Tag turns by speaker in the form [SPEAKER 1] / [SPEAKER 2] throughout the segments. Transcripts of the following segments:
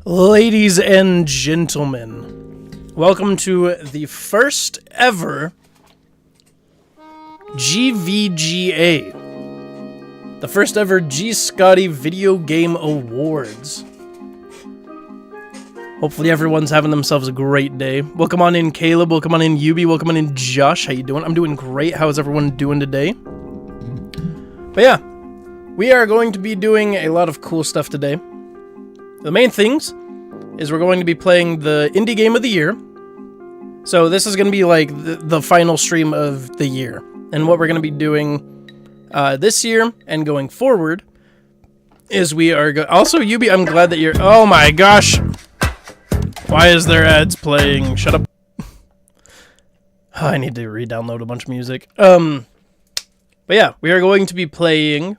[SPEAKER 1] Ladies and gentlemen, welcome to the first ever GVGA, the first ever GScotty Video Game Awards. Hopefully everyone's having themselves a great day. Welcome on in, Caleb. Welcome on in, Yubi. Welcome on in, Josh. How you doing? I'm doing great. How is everyone doing today? But yeah, we are going to be doing a lot of cool stuff today. The main things is we're going to be playing the Indie Game of the Year. So this is going to be like the final stream of the year. And what we're going to be doing this year and going forward is we are... Also, Yubi, I'm glad that you're... Oh my gosh! Why is there ads playing? Shut up. I need to re-download a bunch of music. But yeah, we are going to be playing...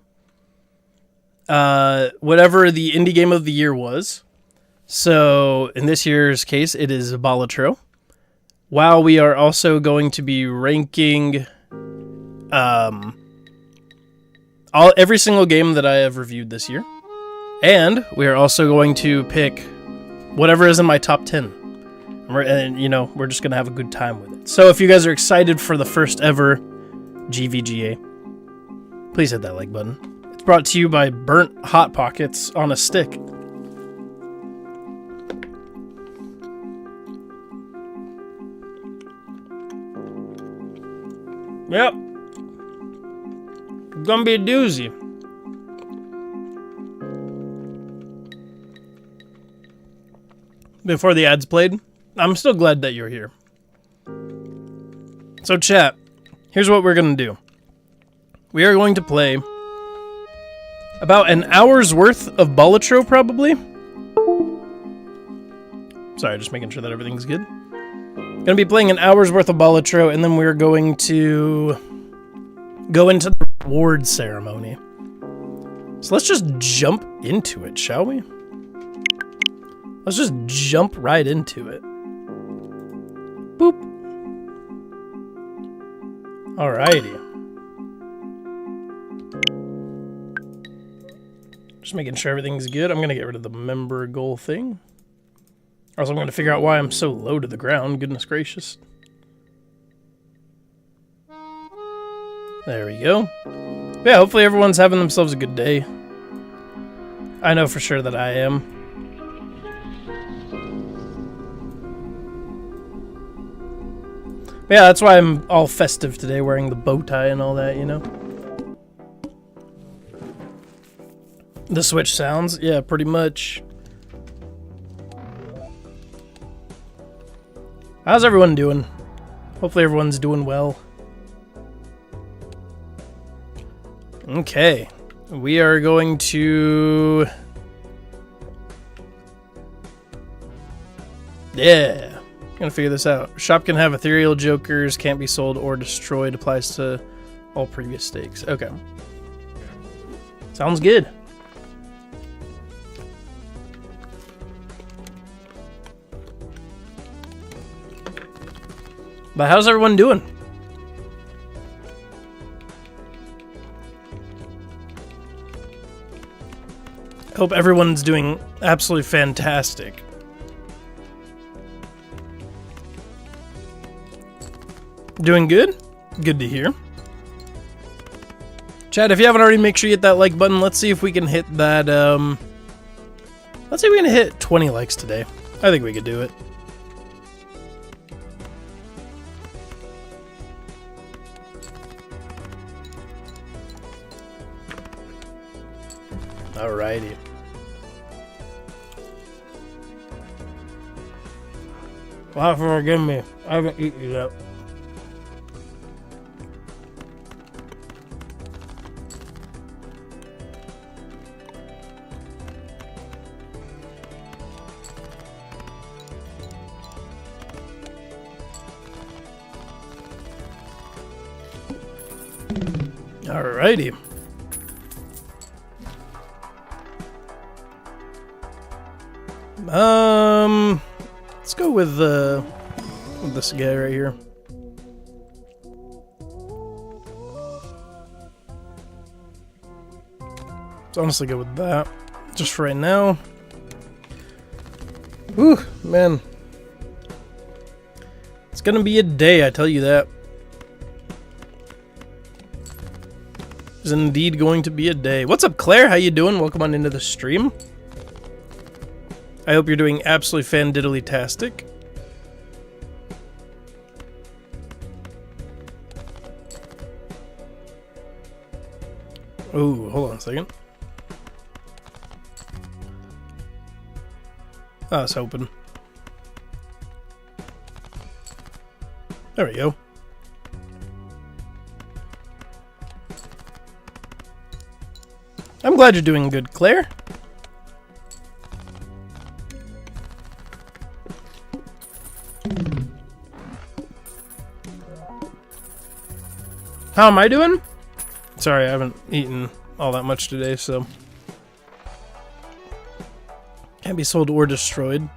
[SPEAKER 1] whatever the Indie Game of the Year was. So, in this year's case, it is Balatro. While we are also going to be ranking every single game that I have reviewed this year. And we are also going to pick whatever is in my top 10. And, you know, we're just going to have a good time with it. So, if you guys are excited for the first ever GVGA, please hit that like button. Brought to you by Burnt Hot Pockets on a Stick. Yep. Gonna be a doozy. Before the ads played, I'm still glad that you're here. So chat, here's what we're gonna do. We are going to play about an hour's worth of Balatro, probably. Sorry, just making sure that everything's good. Gonna be playing an hour's worth of Balatro, and then we're going to go into the reward ceremony. So let's just jump into it, shall we? Let's just jump right into it. Boop. Alrighty. Just making sure everything's good. I'm going to get rid of the member goal thing. Or else I'm going to figure out why I'm so low to the ground. Goodness gracious. There we go. Yeah, hopefully everyone's having themselves a good day. I know for sure that I am. But yeah, that's why I'm all festive today, wearing the bow tie and all that, you know? The Switch sounds? Yeah, pretty much. How's everyone doing? Hopefully everyone's doing well. Okay. We are going to... Yeah. Gonna figure this out. Shop can have ethereal jokers, can't be sold or destroyed, applies to all previous stakes. Okay. Sounds good. But how's everyone doing? Hope everyone's doing absolutely fantastic. Doing good? Good to hear. Chat, if you haven't already, make sure you hit that like button. Let's see if we can hit that, let's see if we can hit 20 likes today. I think we could do it. Alrighty. Wow, forgive me. I haven't eaten yet. Alrighty. Let's go with this guy right here. Let's honestly go with that, just for right now. Whew, man. It's gonna be a day, I tell you that. It's indeed going to be a day. What's up, Claire? How you doing? Welcome on into the stream. I hope you're doing absolutely fan-diddly-tastic. Ooh, hold on a second. I was hoping. There we go. I'm glad you're doing good, Claire. How am I doing? Sorry, I haven't eaten all that much today, so... Can't be sold or destroyed.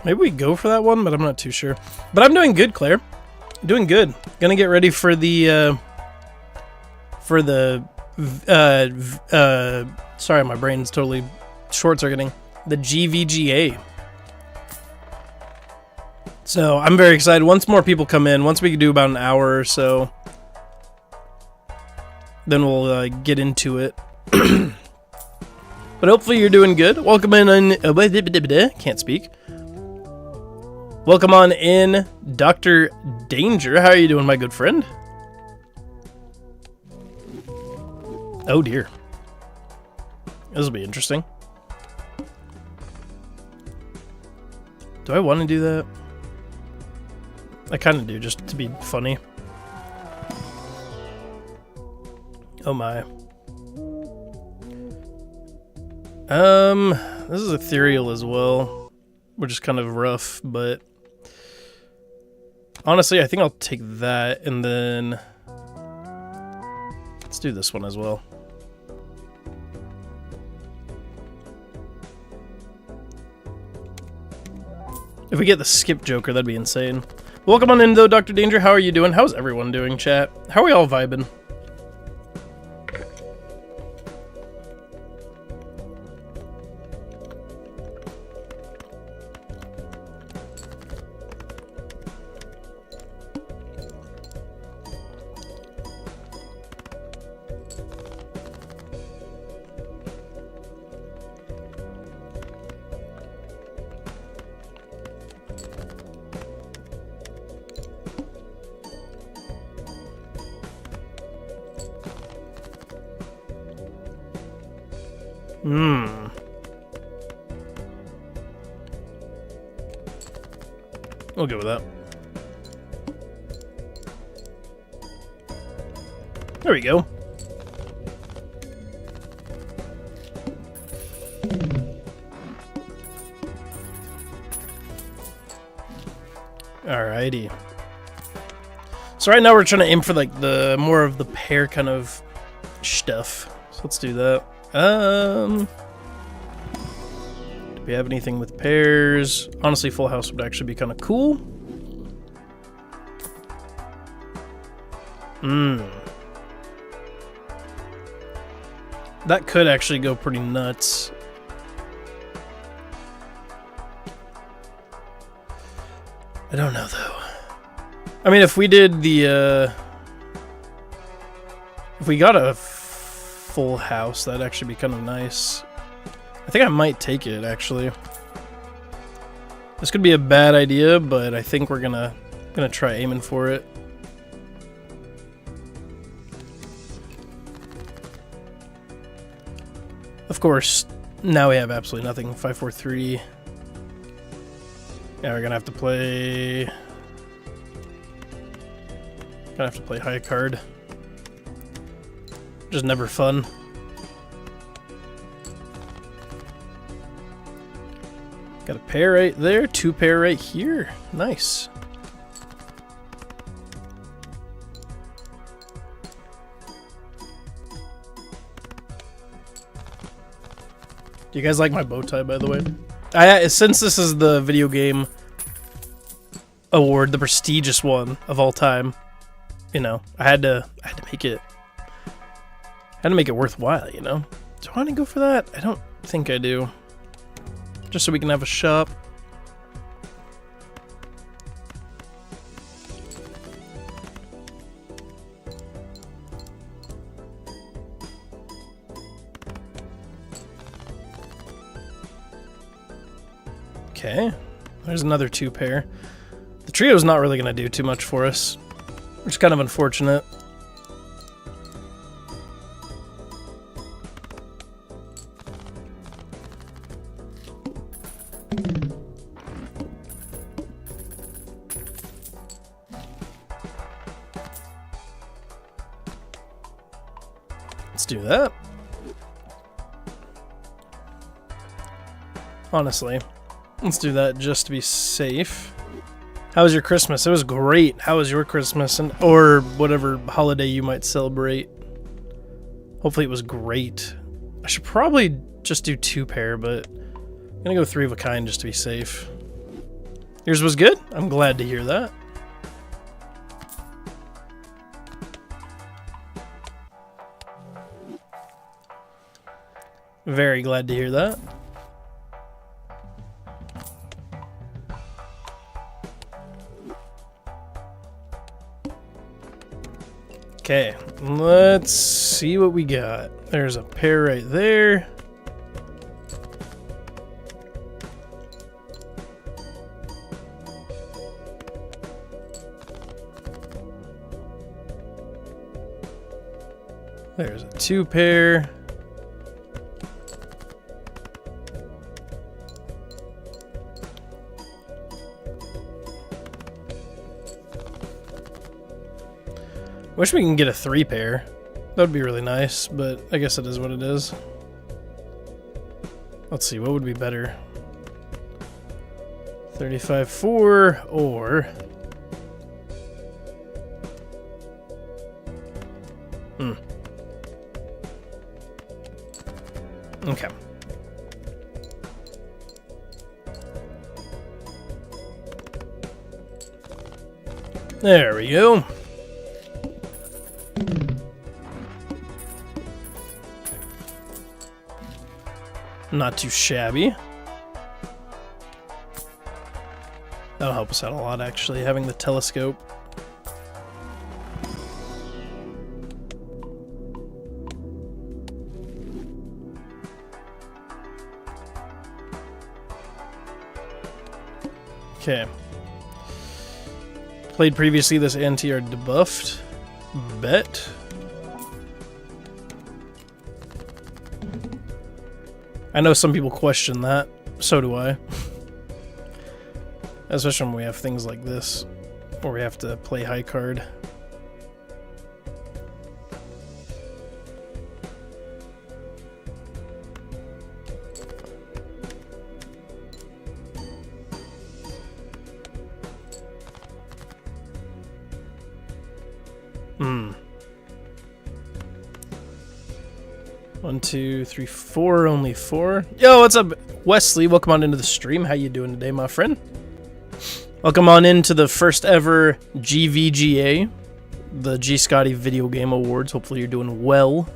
[SPEAKER 1] Maybe we go for that one, but I'm not too sure. But I'm doing good, Claire. Doing good. Gonna get ready for the, sorry, my brain's totally short-circuiting. The GVGA. So, I'm very excited. Once more people come in, once we can do about an hour or so, then we'll get into it. But hopefully you're doing good. Welcome in, can't speak. Welcome on in, Dr. Danger. How are you doing, my good friend? Oh dear. This will be interesting. Do I want to do that? I kind of do, just to be funny. Oh my. This is ethereal as well, which is kind of rough, but honestly, I think I'll take that, and then let's do this one as well. If we get the skip Joker, that'd be insane. Welcome on in, though, Dr. Danger. How are you doing? How's everyone doing, chat? How are we all vibing? We'll go with that. There we go. Alrighty. So right now we're trying to aim for like the more of the pair kind of stuff. So let's do that. Do we have anything with pairs? Honestly, full house would actually be kind of cool. That could actually go pretty nuts. I don't know though. I mean, if we did the if we got a full house, that'd actually be kind of nice. I think I might take it, actually. This could be a bad idea, but I think we're gonna try aiming for it. Of course, now we have absolutely nothing. 5, 4, 3. Yeah, we're gonna have to play. Gonna have to play high card. Just never fun. Got a pair right there, 2 pair right here. Nice. Do you guys like my bow tie, by the way? Since this is the video game award, the prestigious one of all time, you know, I had to make it. Worthwhile, you know. Do I want to go for that? I don't think I do. just so we can have a shop. Okay, there's another 2 pair. The trio's not really going to do too much for us, which is kind of unfortunate. Let's do that. Honestly, let's do that just to be safe. How was your Christmas? It was great. How was your Christmas, and or whatever holiday you might celebrate? Hopefully it was great. I should probably just do 2 pair, but I'm gonna go 3 of a kind just to be safe. Yours was good? I'm glad to hear that. Very glad to hear that. Okay, let's see what we got. There's a pair right there. There's a 2 pair. Wish we can get a 3 pair. That would be really nice, but I guess it is what it is. Let's see, what would be better? 35-4 or... Okay. There we go. Not too shabby. That'll help us out a lot, actually, having the telescope. Okay. Played previously, this anti-are debuffed. Bet. I know some people question that. So do I. Especially when we have things like this, where we have to play high card. One, two, three, four. Only 4. Yo, what's up, Wesley? Welcome on into the stream. How you doing today, my friend? Welcome on into the first ever GVGA, the GScotty Video Game Awards. Hopefully you're doing well.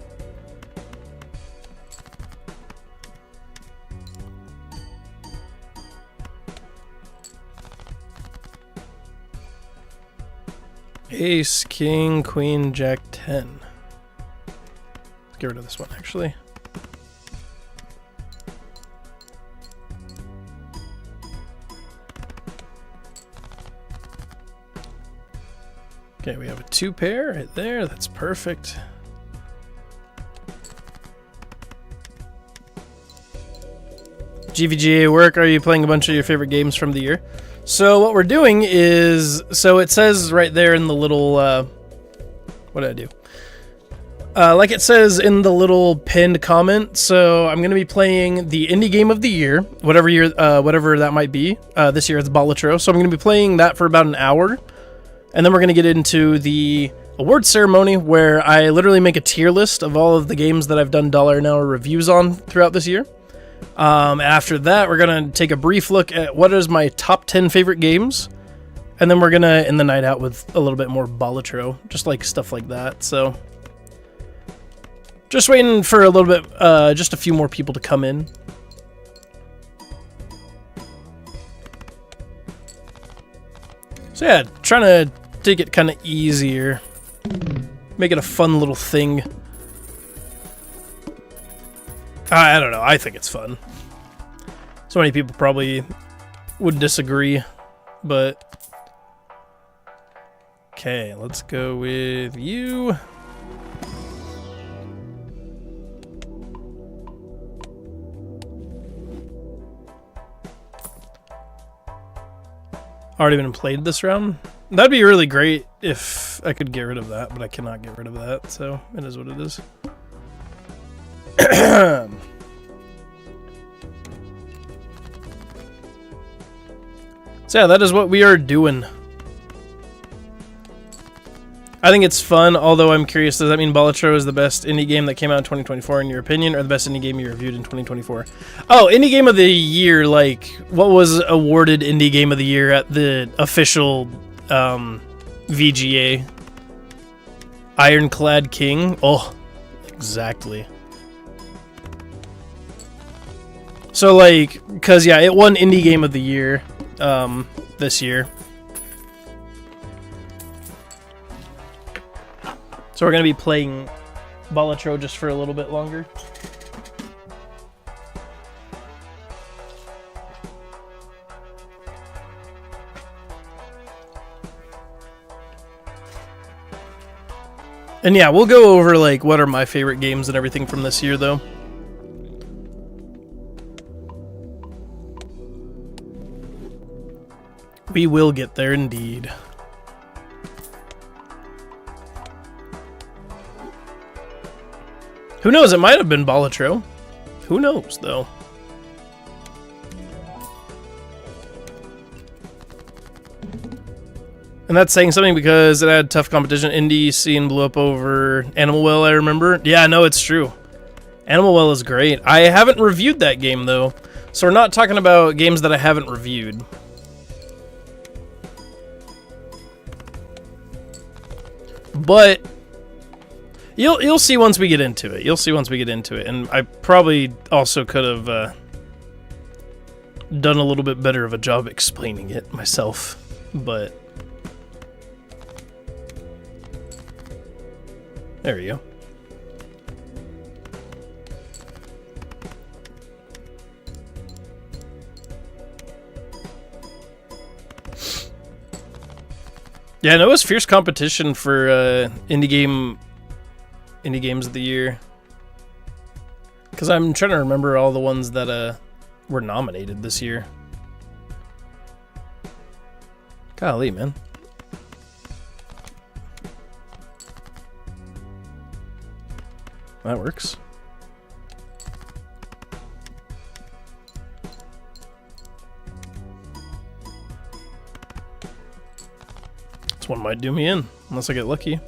[SPEAKER 1] Ace, King, Queen, Jack, 10. Let's get rid of this one, actually. Okay, we have a 2 pair right there. That's perfect. GVGA work. Are you playing a bunch of your favorite games from the year? So what we're doing is, so it says right there in the little, what did I do? Like it says in the little pinned comment, so I'm going to be playing the indie game of the year, whatever year, whatever that might be. This year it's Balatro, so I'm going to be playing that for about an hour. And then we're going to get into the award ceremony, where I literally make a tier list of all of the games that I've done $1 an hour reviews on throughout this year. After that, we're going to take a brief look at what is my top 10 favorite games. And then we're going to end the night out with a little bit more Balatro, just like stuff like that. So just waiting for a little bit, just a few more people to come in. So yeah, trying to take it kind of easier. Make it a fun little thing. I don't know, I think it's fun. So many people probably would disagree, but... Okay, let's go with you. Already been played this round? That'd be really great if I could get rid of that, but I cannot get rid of that, so it is what it is. So yeah, that is what we are doing. I think it's fun, although I'm curious, does that mean Balatro is the best indie game that came out in 2024 in your opinion, or the best indie game you reviewed in 2024? Oh, indie game of the year, like, what was awarded indie game of the year at the official VGA? Ironclad King? Oh, exactly. So, like, because, yeah, it won indie game of the year this year. So we're going to be playing Balatro just for a little bit longer. And yeah, we'll go over like what are my favorite games and everything from this year though. We will get there indeed. Who knows? It might have been Balatro. Who knows, though? And that's saying something because it had tough competition. Indie scene blew up over Animal Well, I remember. Yeah, no, it's true. Animal Well is great. I haven't reviewed that game, though. So we're not talking about games that I haven't reviewed. But... You'll see once we get into it. You'll see once we get into it. And I probably also could have done a little bit better of a job explaining it myself. But there we go. Yeah, no, it was fierce competition for indie games of the year, because I'm trying to remember all the ones that were nominated this year. Golly, man. That works. This one might do me in, unless I get lucky.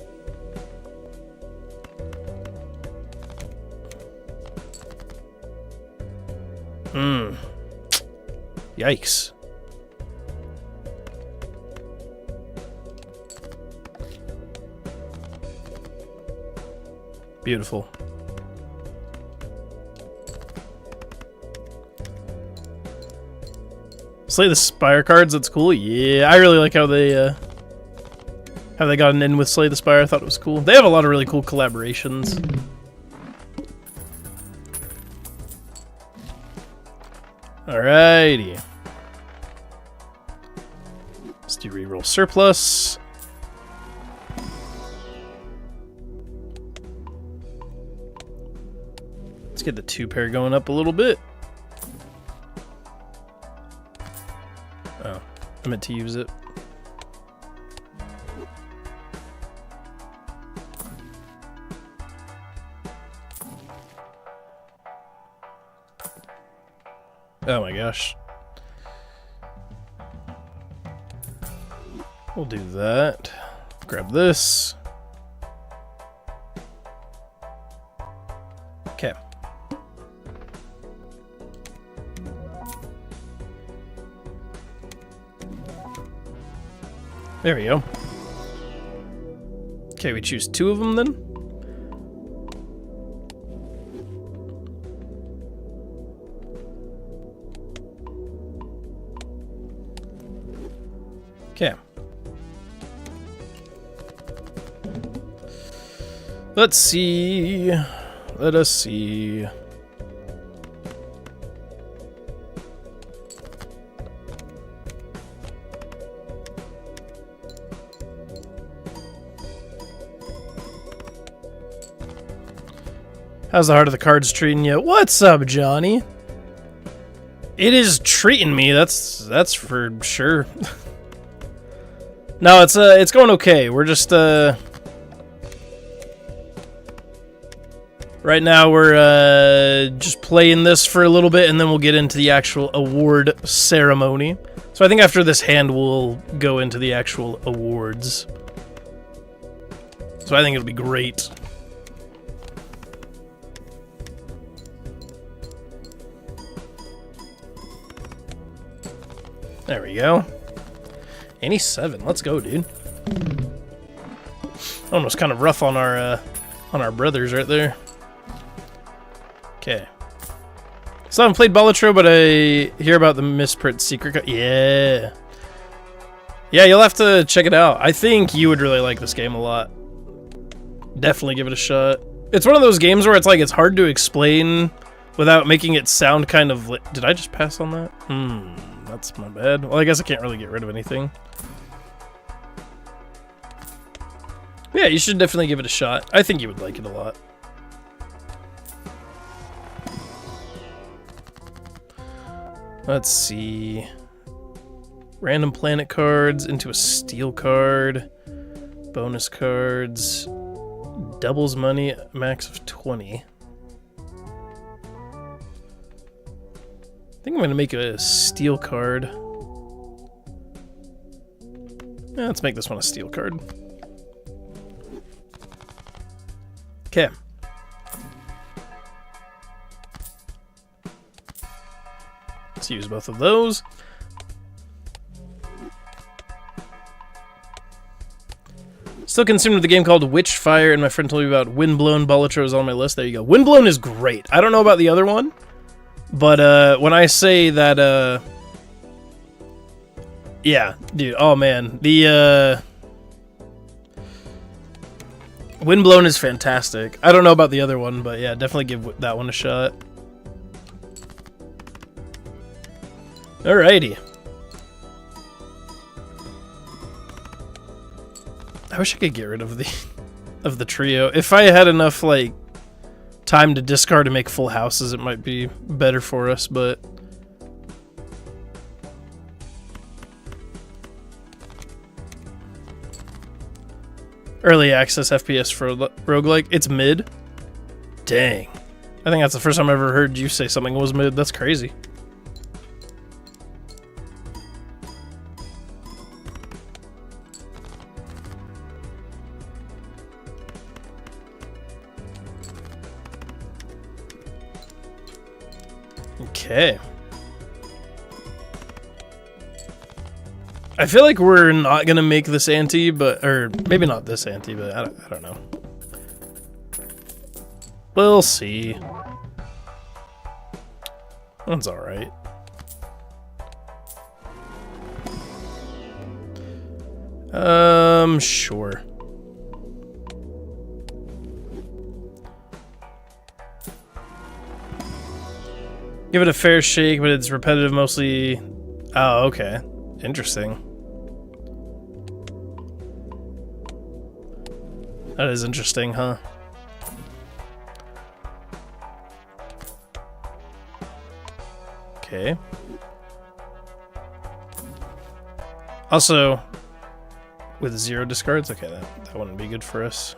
[SPEAKER 1] Yikes. Beautiful. Slay the Spire cards, that's cool. Yeah, I really like how they got an in with Slay the Spire. I thought it was cool. They have a lot of really cool collaborations. Alrighty. Let's do reroll surplus. Let's get the 2-pair going up a little bit. Oh, I meant to use it. Oh my gosh. We'll do that. Grab this. Okay. There we go. Okay, we choose 2 of them then. Okay. Let's see. Let us see. How's the heart of the cards treating you? What's up, Johnny? It is treating me. That's for sure. No, it's going okay. We're just right now we're just playing this for a little bit, and then we'll get into the actual award ceremony. So I think after this hand, we'll go into the actual awards. So I think it'll be great. There we go. 87. Let's go, dude. Almost kind of rough on our brothers right there. Okay. Still haven't played Balatro, but I hear about the misprint secret code. Yeah. Yeah, you'll have to check it out. I think you would really like this game a lot. Definitely give it a shot. It's one of those games where it's like it's hard to explain without making it sound kind of... Did I just pass on that? That's my bad. Well, I guess I can't really get rid of anything. Yeah, you should definitely give it a shot. I think you would like it a lot. Let's see. Random planet cards into a steel card. Bonus cards. Doubles money, max of 20. I think I'm going to make a steel card. Yeah, let's make this one a steel card. Okay. Let's use both of those. Still consumed with a game called Witchfire, and my friend told me about Windblown. Balatro is on my list. There you go. Windblown is great. I don't know about the other one. But when I say that, yeah, dude, oh man, the Windblown is fantastic. I don't know about the other one, but yeah, definitely give that one a shot. Alrighty. I wish I could get rid of the trio. If I had enough like time to discard and make full houses, it might be better for us, but early access FPS for roguelike, it's mid. Dang. I think that's the first time I ever heard you say something was mid. That's crazy. Okay. I feel like we're not gonna make this ante, or maybe not this ante, but I don't know. We'll see. That's all right. Sure. Give it a fair shake, but it's repetitive mostly. Oh, okay. Interesting. That is interesting, huh? Okay. Also, with 0 discards? Okay, that wouldn't be good for us.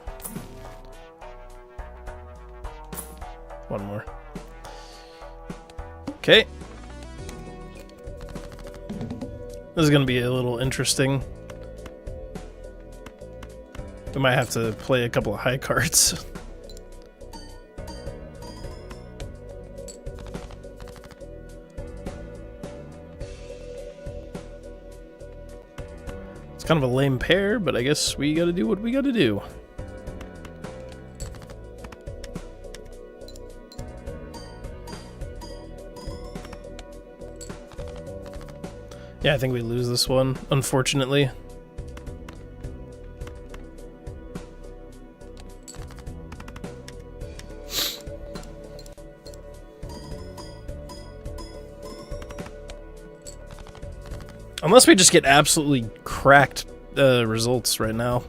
[SPEAKER 1] One more. Okay. This is going to be a little interesting. We might have to play a couple of high cards. It's kind of a lame pair, but I guess we got to do what we got to do. Yeah, I think we lose this one, unfortunately. Unless we just get absolutely cracked results right now.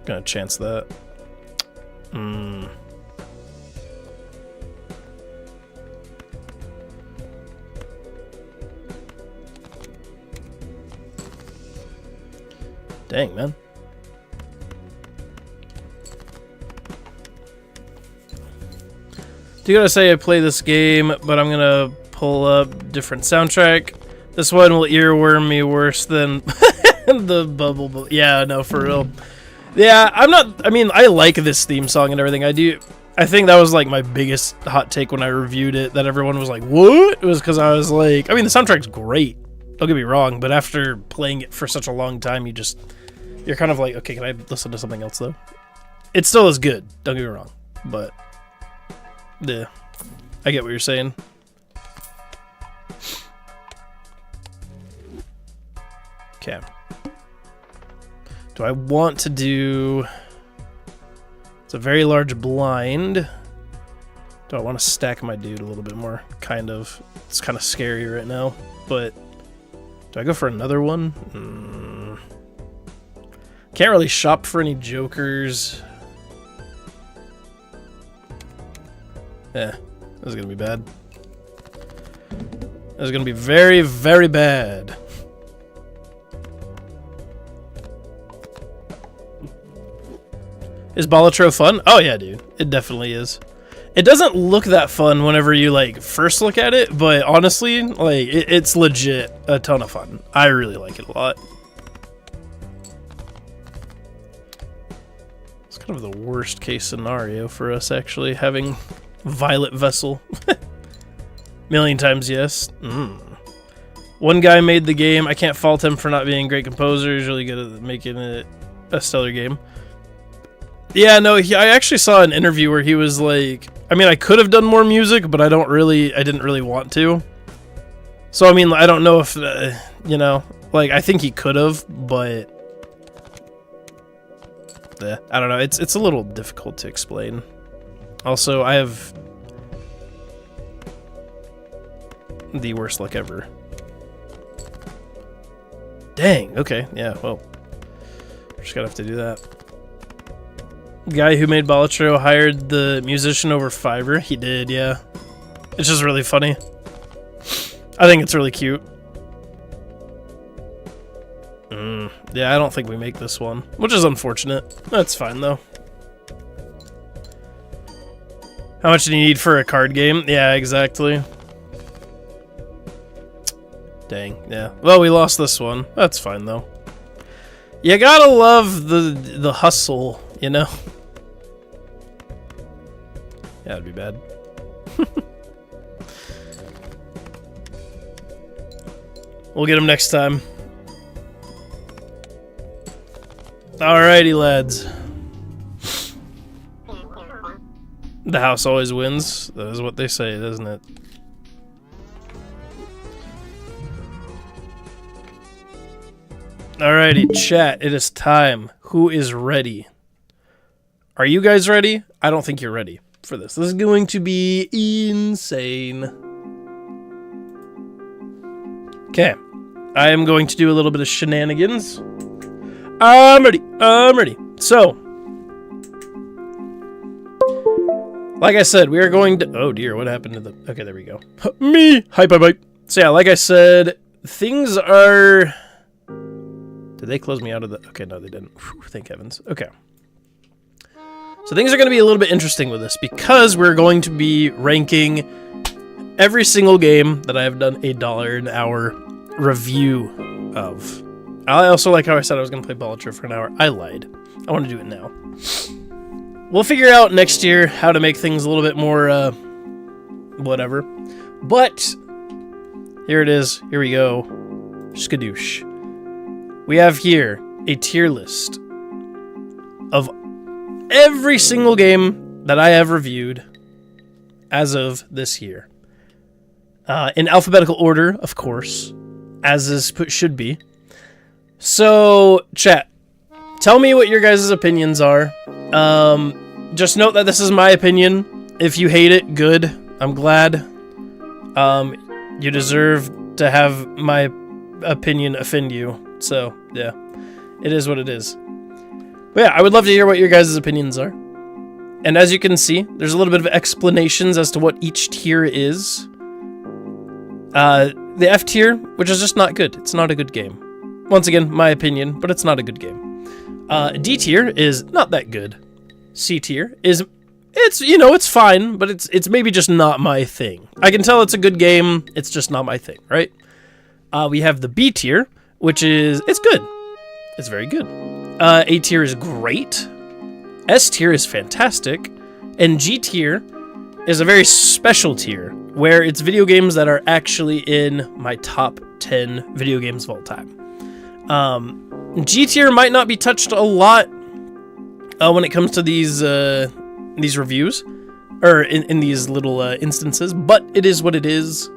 [SPEAKER 1] Gonna chance that. Dang, man. Do gotta say I play this game, but I'm gonna pull up different soundtrack. This one will earworm me worse than the bubble. Yeah, no, for real. Yeah, I mean, I like this theme song and everything. I think that was like my biggest hot take when I reviewed it, that everyone was like, what? It was because I was like, I mean, the soundtrack's great. Don't get me wrong, but after playing it for such a long time, you're kind of like, okay, can I listen to something else though? It still is good, don't get me wrong, but yeah, I get what you're saying. Okay. Do I want to do... It's a very large blind. Do I want to stack my dude a little bit more? Kind of. It's kind of scary right now, but... Do I go for another one? Can't really shop for any jokers. Yeah, this is gonna be bad. This is gonna be very, very bad. Is Balatro fun? Oh yeah, dude. It definitely is. It doesn't look that fun whenever you like first look at it, but honestly, like it's legit a ton of fun. I really like it a lot. It's kind of the worst case scenario for us actually having Violet Vessel. Million times yes. One guy made the game. I can't fault him for not being a great composer. He's really good at making it a stellar game. Yeah, no, I actually saw an interview where he was like, I mean, I could have done more music, but I didn't really want to. So, I mean, I don't know if, you know, like, I think he could have, but, I don't know, it's a little difficult to explain. Also, I have the worst luck ever. Dang, okay, yeah, well, we're just gonna have to do that. Guy who made Balatro hired the musician over Fiverr. He did, yeah. It's just really funny. I think it's really cute. Yeah, I don't think we make this one, which is unfortunate. That's fine, though. How much do you need for a card game? Yeah, exactly. Dang, yeah. Well, we lost this one. That's fine, though. You gotta love the hustle, you know? Yeah, that'd be bad. We'll get him next time. Alrighty, lads. The house always wins. That is what they say, doesn't it? Alrighty, chat. It is time. Who is ready? Are you guys ready? I don't think you're ready for this. This is going to be insane. Okay. I am going to do a little bit of shenanigans. I'm ready. I'm ready. So, like I said, we are going to... Oh, dear. What happened to the... Okay, there we go. Me! Hype, hype, hype. So, yeah, like I said, things are... Did they close me out of the... Okay, no, they didn't. Whew, thank heavens. Okay. So things are going to be a little bit interesting with this because we're going to be ranking every single game that I have done a $1 an hour review of. I also like how I said I was going to play Balatro for an hour. I lied. I want to do it now. We'll figure out next year how to make things a little bit more, whatever. But here it is. Here we go. Skadoosh. We have here a tier list of every single game that I have reviewed as of this year. In alphabetical order, of course, as is should be. So, chat, tell me what your guys' opinions are. Just note that this is my opinion. If you hate it, good. I'm glad. You deserve to have my opinion offend you. So, yeah. It is what it is. But yeah, I would love to hear what your guys' opinions are. And as you can see, there's a little bit of explanations as to what each tier is. The F tier, which is just not good. It's not a good game. Once again, my opinion, but it's not a good game. D tier is not that good. C tier is, it's fine, but it's maybe just not my thing. I can tell it's a good game, it's just not my thing, right? We have the B tier, which is, it's good. It's very good. A tier is great. S tier is fantastic. And G tier is a very special tier, where it's video games that are actually in my top 10 video games of all time. G tier might not be touched a lot when it comes to these reviews, or in these little instances, but it is what it is.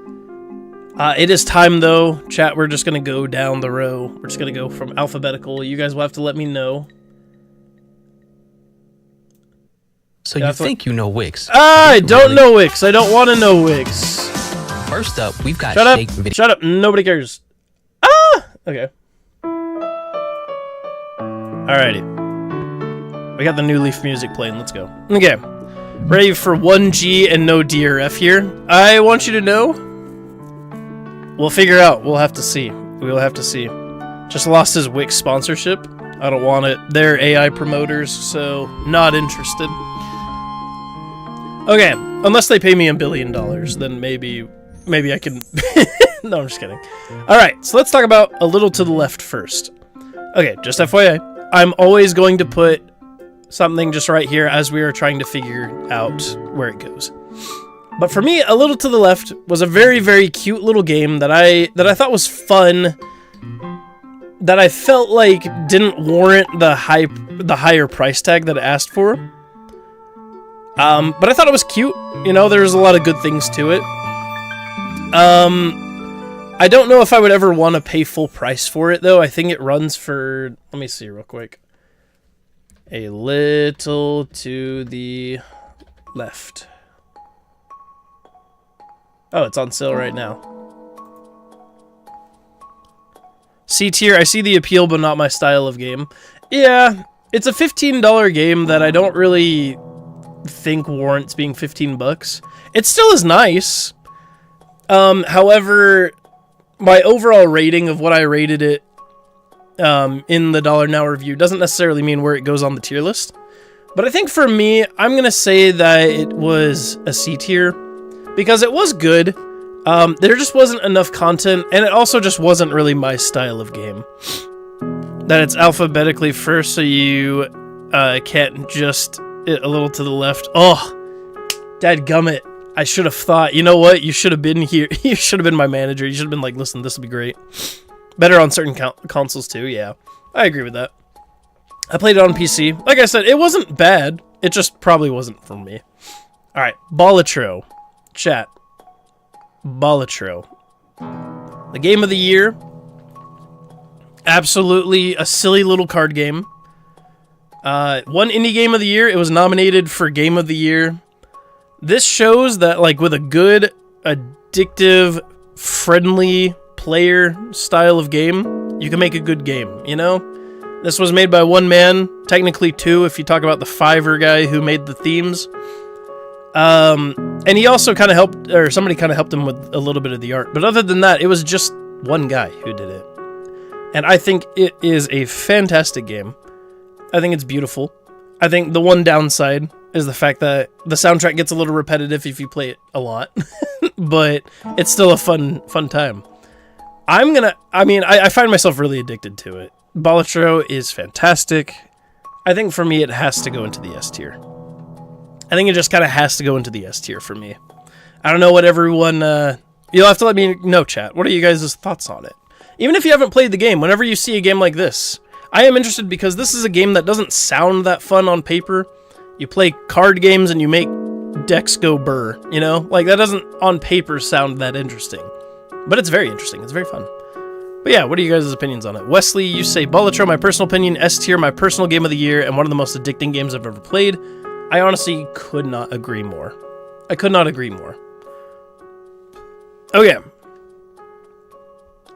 [SPEAKER 1] It is time, though. Chat, we're just going to go down the row. We're just going to go from alphabetical. You guys will have to let me know.
[SPEAKER 2] So you think you know Wix?
[SPEAKER 1] I don't know Wix. I don't want to know Wix.
[SPEAKER 2] First up, we've got
[SPEAKER 1] Shut up. Shut up. Nobody cares. Ah! Okay. Alrighty. We got the new Leaf music playing. Let's go. Okay. Ready for 1G and no D or F here? I want you to know. We'll figure out. We'll have to see. We'll have to see. Just lost his Wix sponsorship. I don't want it. They're AI promoters, so not interested. Okay, unless they pay me $1 billion, then maybe I can... No, I'm just kidding. Alright, so let's talk about A Little to the Left first. Okay, just FYI, I'm always going to put something just right here as we are trying to figure out where it goes. But for me, A Little to the Left was a very, very cute little game that I thought was fun, that I felt like didn't warrant the higher price tag that it asked for. But I thought it was cute. You know, there's a lot of good things to it. I don't know if I would ever want to pay full price for it, though. I think it runs for... Let me see real quick. A Little to the Left. Oh, it's on sale right now. C tier, I see the appeal, but not my style of game. Yeah, it's a $15 game that I don't really think warrants being 15 bucks. It still is nice. However, my overall rating of what I rated it in the $1 Now review doesn't necessarily mean where it goes on the tier list. But I think for me, I'm going to say that it was a C tier because it was good. There just wasn't enough content, and it also just wasn't really my style of game. That it's alphabetically first, so you can't just... A little to the left. Oh, dadgummit. I should have thought, you know what? You should have been here. You should have been my manager. You should have been like, listen, this will be great. Better on certain consoles too, yeah. I agree with that. I played it on PC. Like I said, it wasn't bad. It just probably wasn't for me. Alright, Balatro. Chat. Balatro. The game of the year. Absolutely a silly little card game. One indie game of the year. It was nominated for game of the year. This shows that, like, with a good, addictive, friendly player style of game, you can make a good game, you know? This was made by one man, technically two if you talk about the Fiverr guy who made the themes. And he also kind of helped, or somebody kind of helped him with a little bit of the art. But other than that, it was just one guy who did it. And I think it is a fantastic game. I think it's beautiful. I think the one downside is the fact that the soundtrack gets a little repetitive if you play it a lot. But it's still a fun time. I find myself really addicted to it. Balatro is fantastic. I think for me it has to go into the S tier. I think it just kind of has to go into the S tier for me. I don't know what everyone... you'll have to let me know, chat. What are you guys' thoughts on it? Even if you haven't played the game, whenever you see a game like this... I am interested because this is a game that doesn't sound that fun on paper. You play card games and you make decks go burr, you know? Like, that doesn't, on paper, sound that interesting. But it's very interesting. It's very fun. But yeah, what are you guys' opinions on it? Wesley, you say, Balatro, my personal opinion, S tier, my personal game of the year, and one of the most addicting games I've ever played. I honestly could not agree more. I could not agree more. Okay.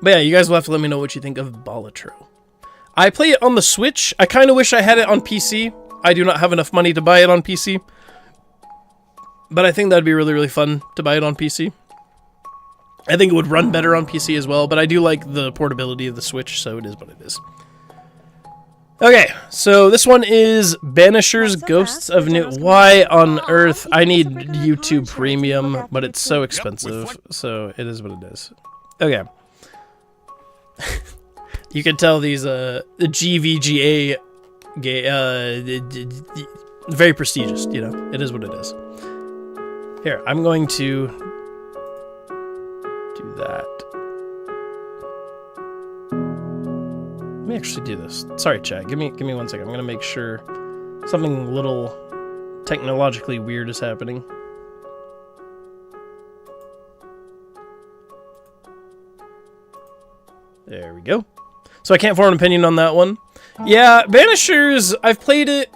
[SPEAKER 1] But yeah, you guys will have to let me know what you think of Balatro. I play it on the Switch. I kind of wish I had it on PC. I do not have enough money to buy it on PC. But I think that'd be really, really fun to buy it on PC. I think it would run better on PC as well, but I do like the portability of the Switch, so it is what it is. Okay, so this one is Banishers Ghosts of New... Why on earth? I need YouTube Premium, but it's so expensive, so it is what it is. Okay. You can tell these, the GVGA, very prestigious, you know, it is what it is. Here, I'm going to do that. Let me actually do this. Sorry, chat. Give me 1 second. I'm gonna make sure something little technologically weird is happening. There we go. So I can't form an opinion on that one. Yeah, Banishers, I've played it.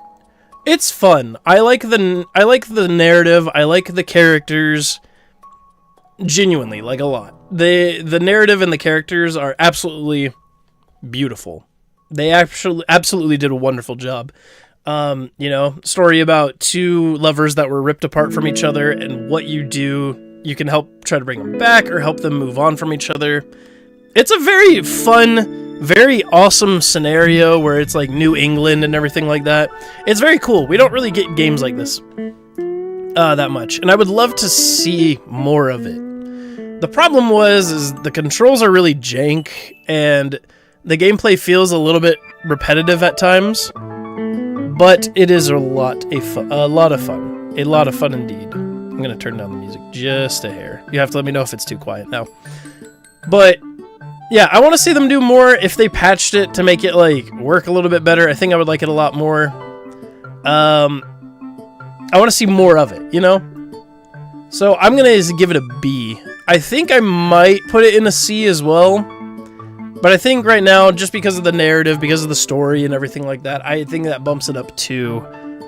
[SPEAKER 1] It's fun. I like the narrative. I like the characters. Genuinely, like a lot. The narrative and the characters are absolutely beautiful. They absolutely did a wonderful job. You know, story about two lovers that were ripped apart from each other, and what you do, you can help try to bring them back or help them move on from each other. It's a very fun, very awesome scenario where it's like New England and everything like that. It's very cool. We don't really get games like this that much, and I would love to see more of it. The problem is the controls are really jank, and the gameplay feels a little bit repetitive at times, but it is a lot of fun. A lot of fun indeed. I'm gonna turn down the music just a hair. You have to let me know if it's too quiet now. But yeah, I want to see them do more. If they patched it to make it like work a little bit better, I think I would like it a lot more. I want to see more of it, you know? So I'm gonna give it a B. I think I might put it in a C as well. But I think right now, just because of the narrative, because of the story and everything like that, I think that bumps it up to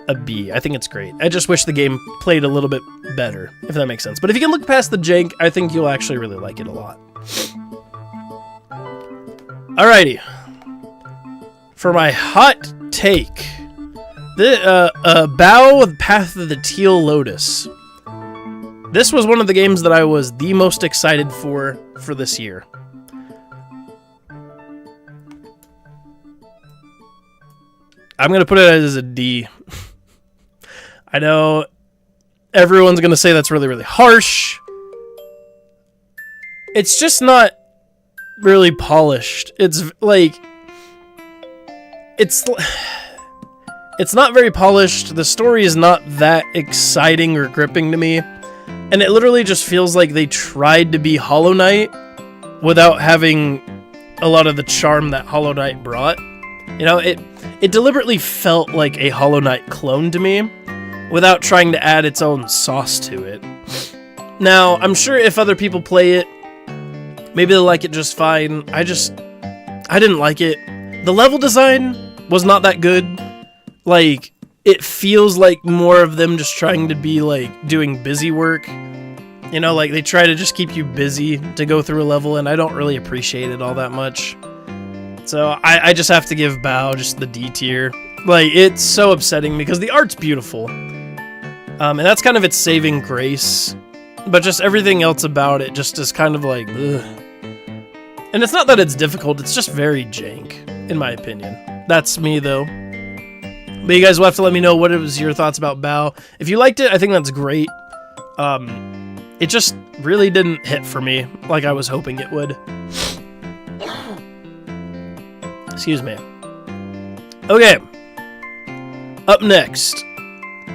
[SPEAKER 1] a B. I think it's great. I just wish the game played a little bit better, if that makes sense. But if you can look past the jank, I think you'll actually really like it a lot. Alrighty. For my hot take, the Bow Path of the Teal Lotus. This was one of the games that I was the most excited for this year. I'm going to put it as a D. I know everyone's going to say that's really, really harsh. It's just not really polished. It's like... It's not very polished. The story is not that exciting or gripping to me. And it literally just feels like they tried to be Hollow Knight without having a lot of the charm that Hollow Knight brought. You know, it deliberately felt like a Hollow Knight clone to me, without trying to add its own sauce to it. Now, I'm sure if other people play it, maybe they'll like it just fine. I didn't like it. The level design was not that good. Like, it feels like more of them just trying to be, like, doing busy work. You know, like, they try to just keep you busy to go through a level, and I don't really appreciate it all that much. So I just have to give Bow just the D tier. Like, it's so upsetting because the art's beautiful. And that's kind of its saving grace. But just everything else about it just is kind of like, ugh. And it's not that it's difficult, it's just very jank, in my opinion. That's me, though. But you guys will have to let me know what was your thoughts about Bow. If you liked it, I think that's great. It just really didn't hit for me like I was hoping it would. Excuse me. Okay. Up next,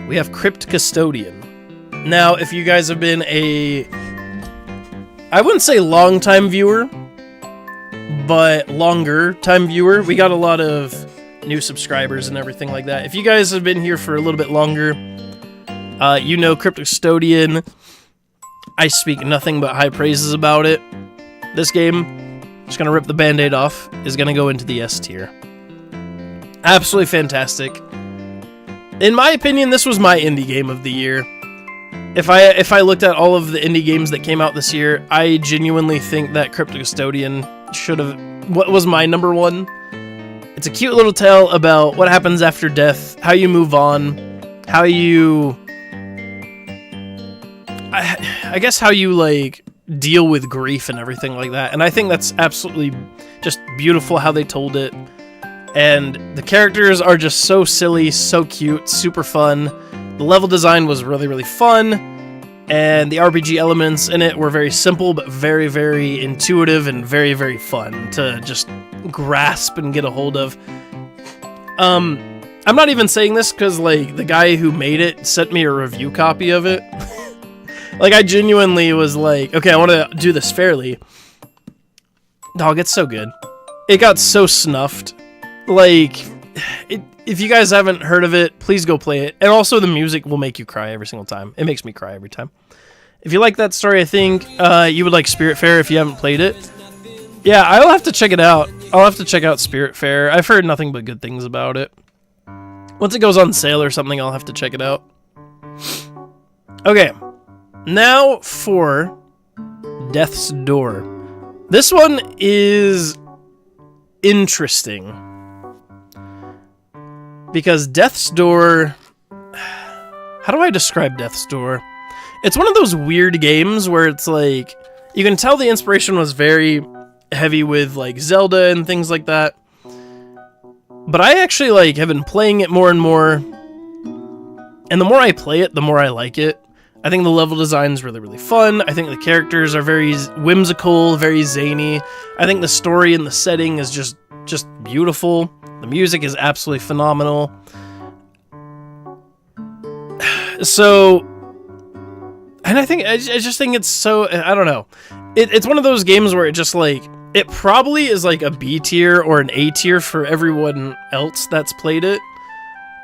[SPEAKER 1] we have Crypt Custodian. Now, if you guys have been I wouldn't say long-time viewer, but longer-time viewer, we got a lot of new subscribers and everything like that. If you guys have been here for a little bit longer, you know Crypt Custodian. I speak nothing but high praises about it. This game, just gonna rip the band-aid off, is gonna go into the S tier. Absolutely fantastic. in my opinion, this was my indie game of the year. If I looked at all of the indie games that came out this year, I genuinely think that CryptoCustodian was my number one. It's a cute little tale about what happens after death, how you move on, how you... I guess how you, like, deal with grief and everything like that. And I think that's absolutely just beautiful how they told it. And the characters are just so silly, so cute, super fun. The level design was really, really fun. And the RPG elements in it were very simple, but very, very intuitive and very, very fun to just grasp and get a hold of. I'm not even saying this because, like, the guy who made it sent me a review copy of it. Like, I genuinely was like, okay, I want to do this fairly. Dog, it's so good. It got so snuffed. Like, if you guys haven't heard of it, please go play it. And also, the music will make you cry every single time. It makes me cry every time. If you like that story, I think you would like Spiritfarer if you haven't played it. Yeah, I'll have to check it out. I'll have to check out Spiritfarer. I've heard nothing but good things about it. Once it goes on sale or something, I'll have to check it out. Okay. Now for Death's Door. This one is interesting. Because Death's Door... How do I describe Death's Door? It's one of those weird games where it's like... You can tell the inspiration was very heavy with like Zelda and things like that. But I actually like have been playing it more and more. And the more I play it, the more I like it. I think the level design is really, really fun. I think the characters are very whimsical, very zany. I think the story and the setting is just beautiful. The music is absolutely phenomenal. So, and I just think it's so, I don't know. It's one of those games where it just like, it probably is like a B tier or an A tier for everyone else that's played it.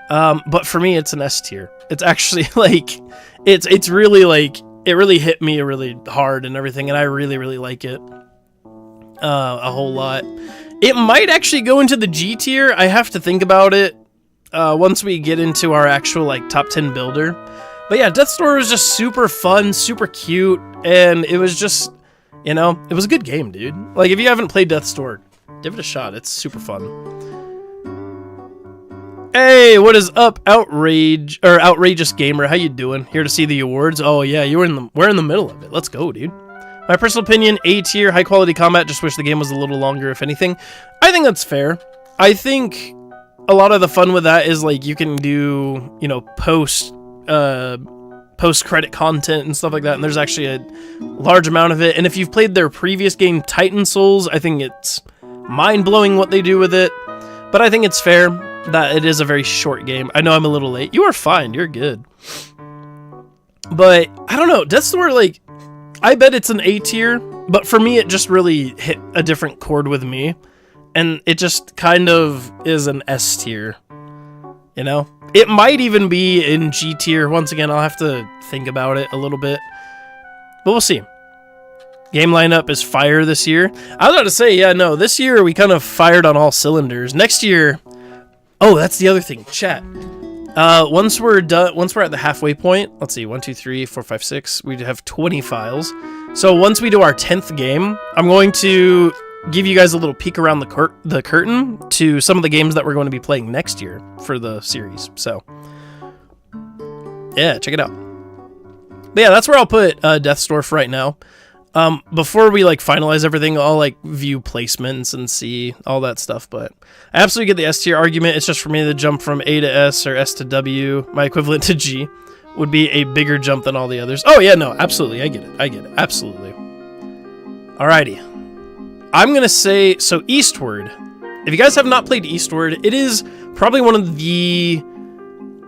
[SPEAKER 1] But for me, it's an S tier. It's actually like, it's really like, it really hit me really hard and everything, and I really, really like it a whole lot. It might actually go into the G tier. I have to think about it once we get into our actual like top 10 builder. But yeah, Death's Door was just super fun, super cute, and it was just, you know, it was a good game, dude. Like, if you haven't played Death's Door, give it a shot. It's super fun. Hey, what is up, Outrageous Gamer? How you doing? Here to see the awards? Oh yeah, we're in the middle of it. Let's go, dude. My personal opinion, A tier, high quality combat. Just wish the game was a little longer, if anything. I think that's fair. I think a lot of the fun with that is like you can do, you know, post credit content and stuff like that. And there's actually a large amount of it. And if you've played their previous game, Titan Souls, I think it's mind blowing what they do with it. But I think it's fair that it is a very short game. I know I'm a little late. You are fine. You're good. But I don't know. Death's Door, like, I bet it's an A tier, but for me, it just really hit a different chord with me. And it just kind of is an S tier. You know? It might even be in G tier. Once again, I'll have to think about it a little bit. But we'll see. Game lineup is fire this year. I was about to say, yeah, no, this year we kind of fired on all cylinders. Next year... Oh, that's the other thing. Chat. Once we're at the halfway point, let's see, 1, 2, 3, 4, 5, 6. We have 20 files. So once we do our 10th game, I'm going to give you guys a little peek around the curtain to some of the games that we're going to be playing next year for the series. So, yeah, check it out. But yeah, that's where I'll put Death's Door for right now. Before we like finalize everything, I'll like view placements and see all that stuff, but I absolutely get the S tier argument. It's just for me to jump from A to S or S to W, my equivalent to G, would be a bigger jump than all the others. Oh yeah, no, absolutely. I get it. Absolutely. Alrighty. I'm gonna say, so Eastward. If you guys have not played Eastward, it is probably one of the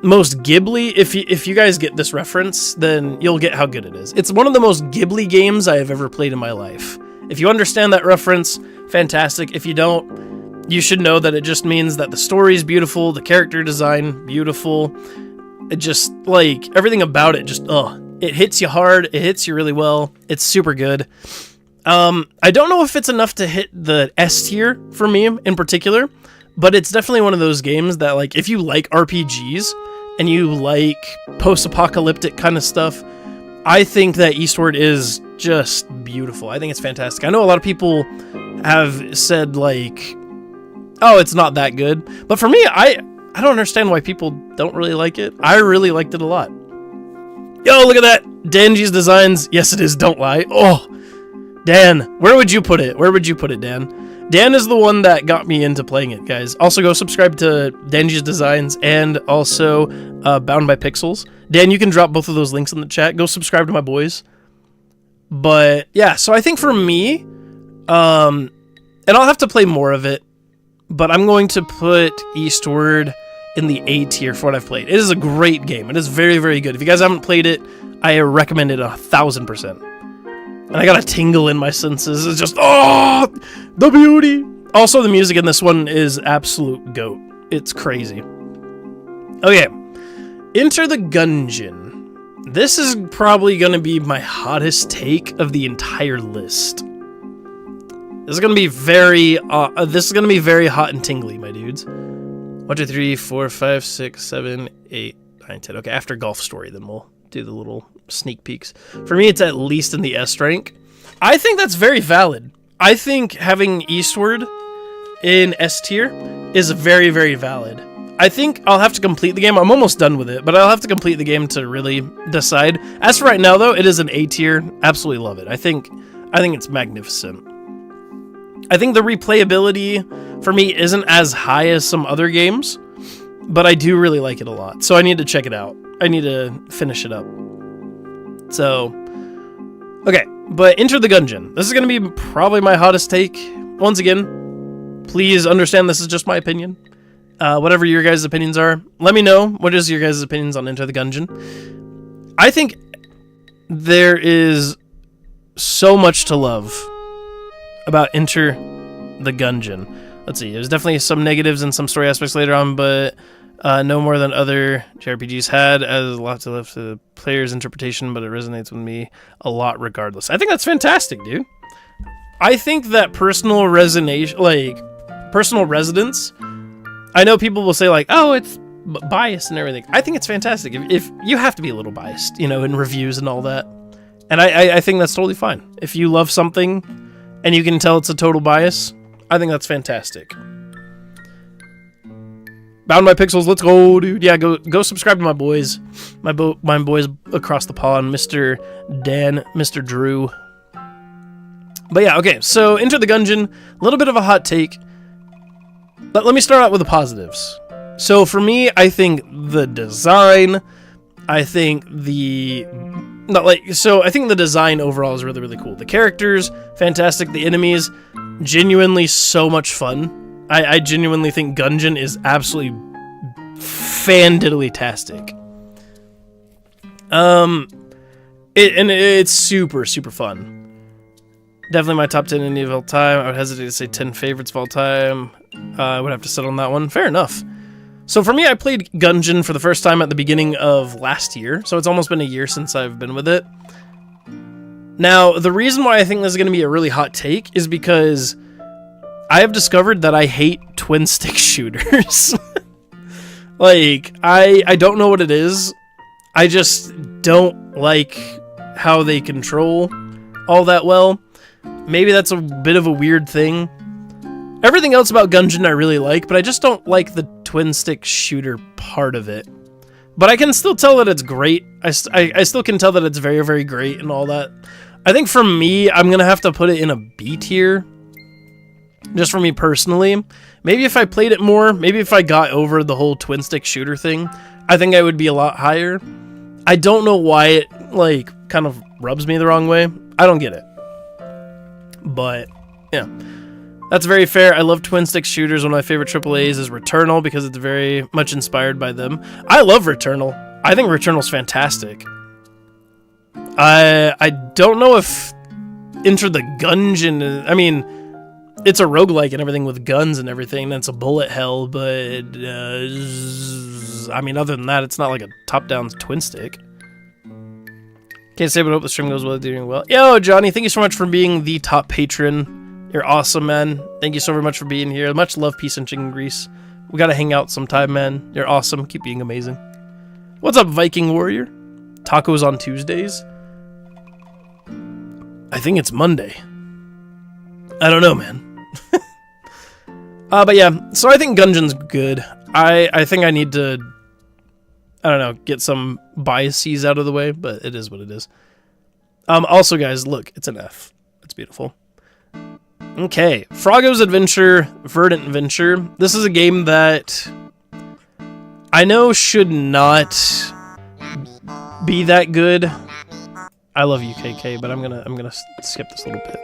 [SPEAKER 1] most Ghibli, if you guys get this reference, then you'll get how good it is. It's one of the most Ghibli games I have ever played in my life. If you understand that reference, fantastic. If you don't, you should know that it just means that the story is beautiful, the character design, beautiful. It just, like, everything about it just, it hits you hard, it hits you really well, it's super good. I don't know if it's enough to hit the S tier for me in particular, but it's definitely one of those games that, like, if you like RPGs, and you like post-apocalyptic kind of stuff, I think that Eastward is just beautiful. I think it's fantastic. I know a lot of people have said, like, oh, it's not that good. But for me, I don't understand why people don't really like it. I really liked it a lot. Yo, look at that. Danji's designs. Yes, it is. Don't lie. Oh, Dan, where would you put it? Where would you put it, Dan? Dan is the one that got me into playing it, guys. Also, go subscribe to Danji's designs and also Bound by Pixels. Dan, you can drop both of those links in the chat. Go subscribe to my boys. But yeah, so I think for me, and I'll have to play more of it, but I'm going to put Eastward in the A tier for what I've played. It is a great game. It is very, very good. If you guys haven't played it, I recommend it 1000%. And I got a tingle in my senses. It's just, oh, the beauty. Also, the music in this one is absolute goat. It's crazy. Okay, Enter the Gungeon. This is probably going to be my hottest take of the entire list. This is going to be very hot and tingly, my dudes. 1, 2, 3, 4, 5, 6, 7, 8, 9, 10. Okay, after Golf Story, then we'll do the little sneak peeks. For me, it's at least in the S rank. I think that's very valid. I think having Eastward in S tier is very, very valid. I think I'll have to complete the game. I'm almost done with it, but I'll have to complete the game to really decide. As for right now, though, it is an A tier. Absolutely love it. I think it's magnificent. I think the replayability for me isn't as high as some other games, but I do really like it a lot. So I need to check it out. I need to finish it up. So, okay, but Enter the Gungeon. This is going to be probably my hottest take. Once again, please understand this is just my opinion. Whatever your guys' opinions are, let me know. What is your guys' opinions on Enter the Gungeon? I think there is so much to love about Enter the Gungeon. Let's see, there's definitely some negatives and some story aspects later on, but no more than other JRPGs had, as a lot to left to the player's interpretation, but it resonates with me a lot regardless. I think that's fantastic, dude. I think that personal resonance, I know people will say, like, oh, it's biased and everything. I think it's fantastic. If you have to be a little biased, you know, in reviews and all that. And I think that's totally fine. If you love something and you can tell it's a total bias, I think that's fantastic. Bound by Pixels, let's go, dude. Yeah, go subscribe to my boys. My boys across the pond, Mr. Dan, Mr. Drew. But yeah, okay, so Enter the Gungeon, a little bit of a hot take. But let me start out with the positives. So for me, I think the design, I think the design overall is really, really cool. The characters, fantastic. The enemies, genuinely so much fun. I genuinely think Gungeon is absolutely fan-diddly-tastic. It's super, super fun. Definitely my top 10 indie of all time. I would hesitate to say 10 favorites of all time. I would have to settle on that one. Fair enough. So for me, I played Gungeon for the first time at the beginning of last year. So it's almost been a year since I've been with it. Now, the reason why I think this is going to be a really hot take is because I have discovered that I hate twin stick shooters. Like, I don't know what it is. I just don't like how they control all that well. Maybe that's a bit of a weird thing. Everything else about Gungeon I really like, but I just don't like the twin stick shooter part of it. But I can still tell that it's great. I still can tell that it's very, very great and all that. I think for me, I'm going to have to put it in a B tier. Just for me personally. Maybe if I played it more, maybe if I got over the whole twin stick shooter thing, I think I would be a lot higher. I don't know why it, like, kind of rubs me the wrong way. I don't get it. But, yeah. That's very fair. I love twin stick shooters. One of my favorite AAAs is Returnal because it's very much inspired by them. I love Returnal. I think Returnal's fantastic. I don't know if Enter the Gungeon, I mean, it's a roguelike and everything with guns and everything, and it's a bullet hell, but, I mean, other than that, it's not like a top-down twin stick. Can't say, but I hope the stream goes well, doing well. Yo, Johnny, thank you so much for being the top patron. You're awesome, man. Thank you so very much for being here. Much love, peace, and chicken grease. We gotta hang out sometime, man. You're awesome. Keep being amazing. What's up, Viking Warrior? Tacos on Tuesdays? I think it's Monday. I don't know, man. But yeah, so I think Gungeon's good. I think I need to, I don't know, get some biases out of the way, but it is what it is. Also, guys, look, it's an F. It's beautiful. Okay, Froggo's Adventure, Verdant Venture. This is a game that I know should not be that good. I love UKK, but I'm gonna skip this little bit.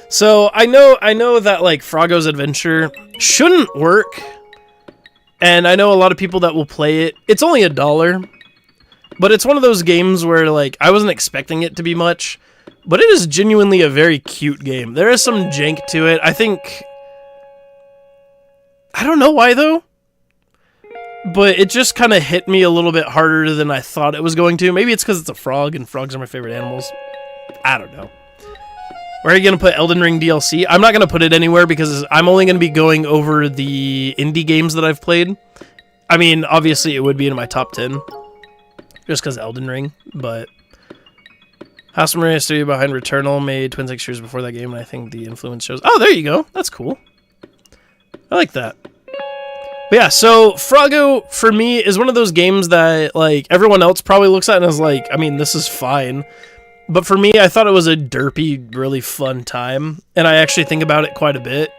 [SPEAKER 1] So I know that like Froggo's Adventure shouldn't work, and I know a lot of people that will play it. It's only $1, but it's one of those games where like I wasn't expecting it to be much, but it is genuinely a very cute game. There is some jank to it. I don't know why though, but it just kind of hit me a little bit harder than I thought it was going to. Maybe it's because it's a frog, and frogs are my favorite animals. I don't know. Where are you going to put Elden Ring DLC? I'm not going to put it anywhere because I'm only going to be going over the indie games that I've played. I mean, obviously it would be in my top 10. Just because Elden Ring, but... House of Maria Studio behind Returnal made 26 years before that game, and I think the influence shows... Oh, there you go. That's cool. I like that. But yeah, so Froggo, for me, is one of those games that, like, everyone else probably looks at and is like, I mean, this is fine. But for me, I thought it was a derpy, really fun time, and I actually think about it quite a bit.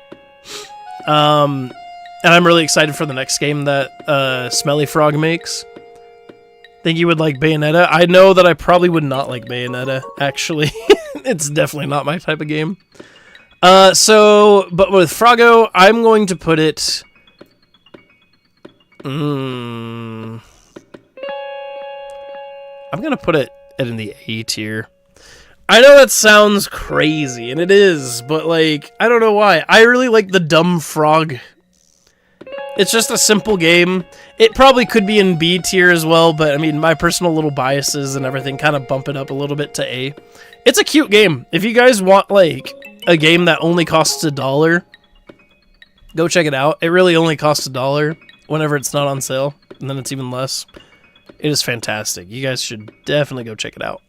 [SPEAKER 1] And I'm really excited for the next game that Smelly Frog makes. Think you would like Bayonetta? I know that I probably would not like Bayonetta, actually. It's definitely not my type of game. But with Froggo, I'm going to put it... I'm going to put it in the A tier. I know that sounds crazy, and it is, but, like, I don't know why. I really like the dumb frog. It's just a simple game. It probably could be in B tier as well, but, I mean, my personal little biases and everything kind of bump it up a little bit to A. It's a cute game. If you guys want, like, a game that only costs $1, go check it out. It really only costs $1 whenever it's not on sale, and then it's even less. It is fantastic. You guys should definitely go check it out.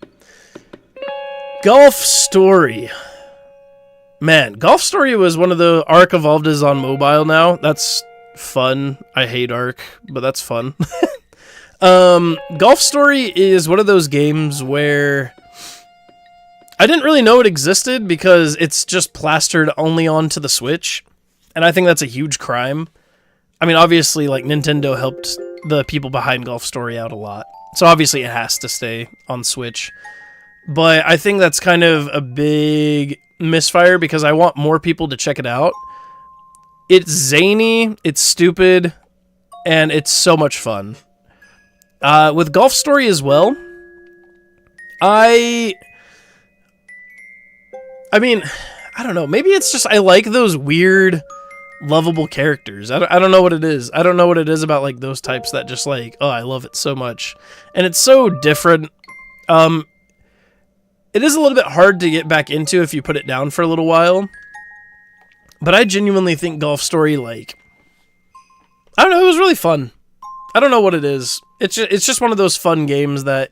[SPEAKER 1] Golf Story. Man, Golf Story was one of the... Ark Evolved is on mobile now. That's fun. I hate Ark, but that's fun. Golf Story is one of those games where... I didn't really know it existed because it's just plastered only onto the Switch. And I think that's a huge crime. I mean, obviously, like, Nintendo helped the people behind Golf Story out a lot. So obviously it has to stay on Switch. But I think that's kind of a big misfire because I want more people to check it out. It's zany, it's stupid, and it's so much fun. With Golf Story as well, I mean, I don't know. Maybe it's just I like those weird, lovable characters. I don't know what it is. I don't know what it is about like those types that just like, oh, I love it so much. And it's so different. It is a little bit hard to get back into if you put it down for a little while. But I genuinely think Golf Story, like... I don't know, it was really fun. I don't know what it is. It's just one of those fun games that...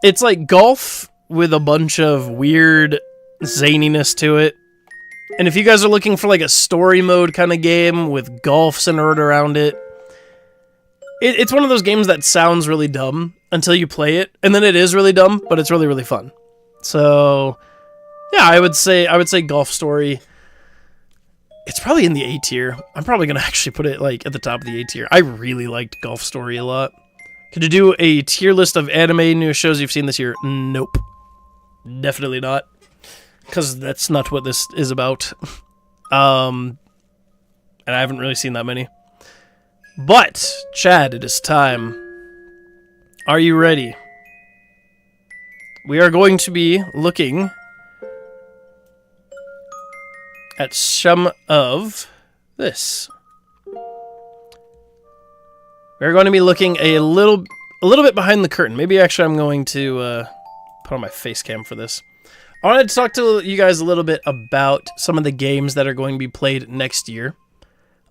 [SPEAKER 1] It's like golf with a bunch of weird zaniness to it. And if you guys are looking for like a story mode kind of game with golf centered around it... It's one of those games that sounds really dumb until you play it. And then it is really dumb, but it's really, really fun. So, yeah, I would say Golf Story. It's probably in the A tier. I'm probably going to actually put it like at the top of the A tier. I really liked Golf Story a lot. Could you do a tier list of anime news shows you've seen this year? Nope. Definitely not. Because that's not what this is about. And I haven't really seen that many. But, Chad, it is time. Are you ready? We are going to be looking at some of this. We're going to be looking a little bit behind the curtain. Maybe actually I'm going to put on my face cam for this. I wanted to talk to you guys a little bit about some of the games that are going to be played next year.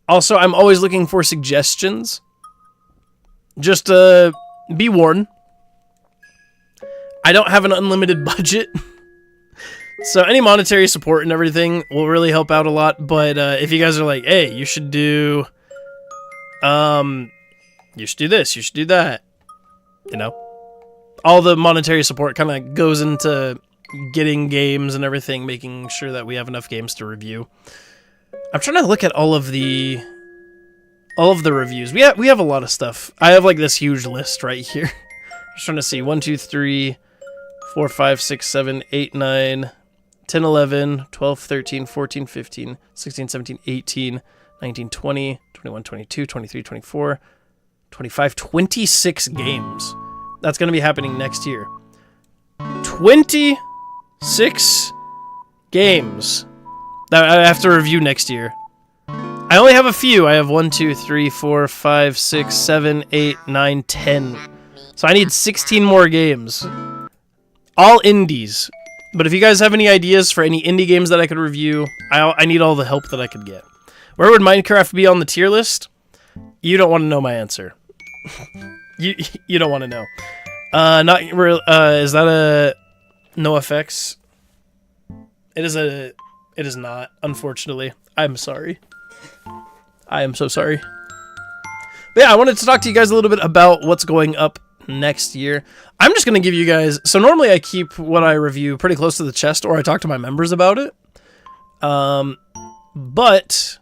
[SPEAKER 1] Also, I'm always looking for suggestions. just be warned. I don't have an unlimited budget. So any monetary support and everything will really help out a lot. But if you guys are like, hey, you should do this, you should do that. You know, all the monetary support kind of goes into getting games and everything, making sure that we have enough games to review. I'm trying to look at all of the reviews. We have a lot of stuff. I have like this huge list right here. Just trying to see 1, 2, 3, 4, 5, 6, 7, 8, 9, 10, 11, 12, 13, 14, 15, 16, 17, 18, 19, 20, 21, 22, 23, 24, 25, 26 games. That's going to be happening next year. 26 games that I have to review next year. I only have a few. I have 1, 2, 3, 4, 5, 6, 7, 8, 9, 10. So I need 16 more games. All indies. But if you guys have any ideas for any indie games that I could review, I need all the help that I could get. Where would Minecraft be on the tier list? You don't want to know my answer. you don't want to know. Not real. Is that a no effects? It is not. Unfortunately, I'm sorry. I am so sorry. But yeah, I wanted to talk to you guys a little bit about what's going up next year. I'm just going to give you guys... So normally I keep what I review pretty close to the chest, or I talk to my members about it. But...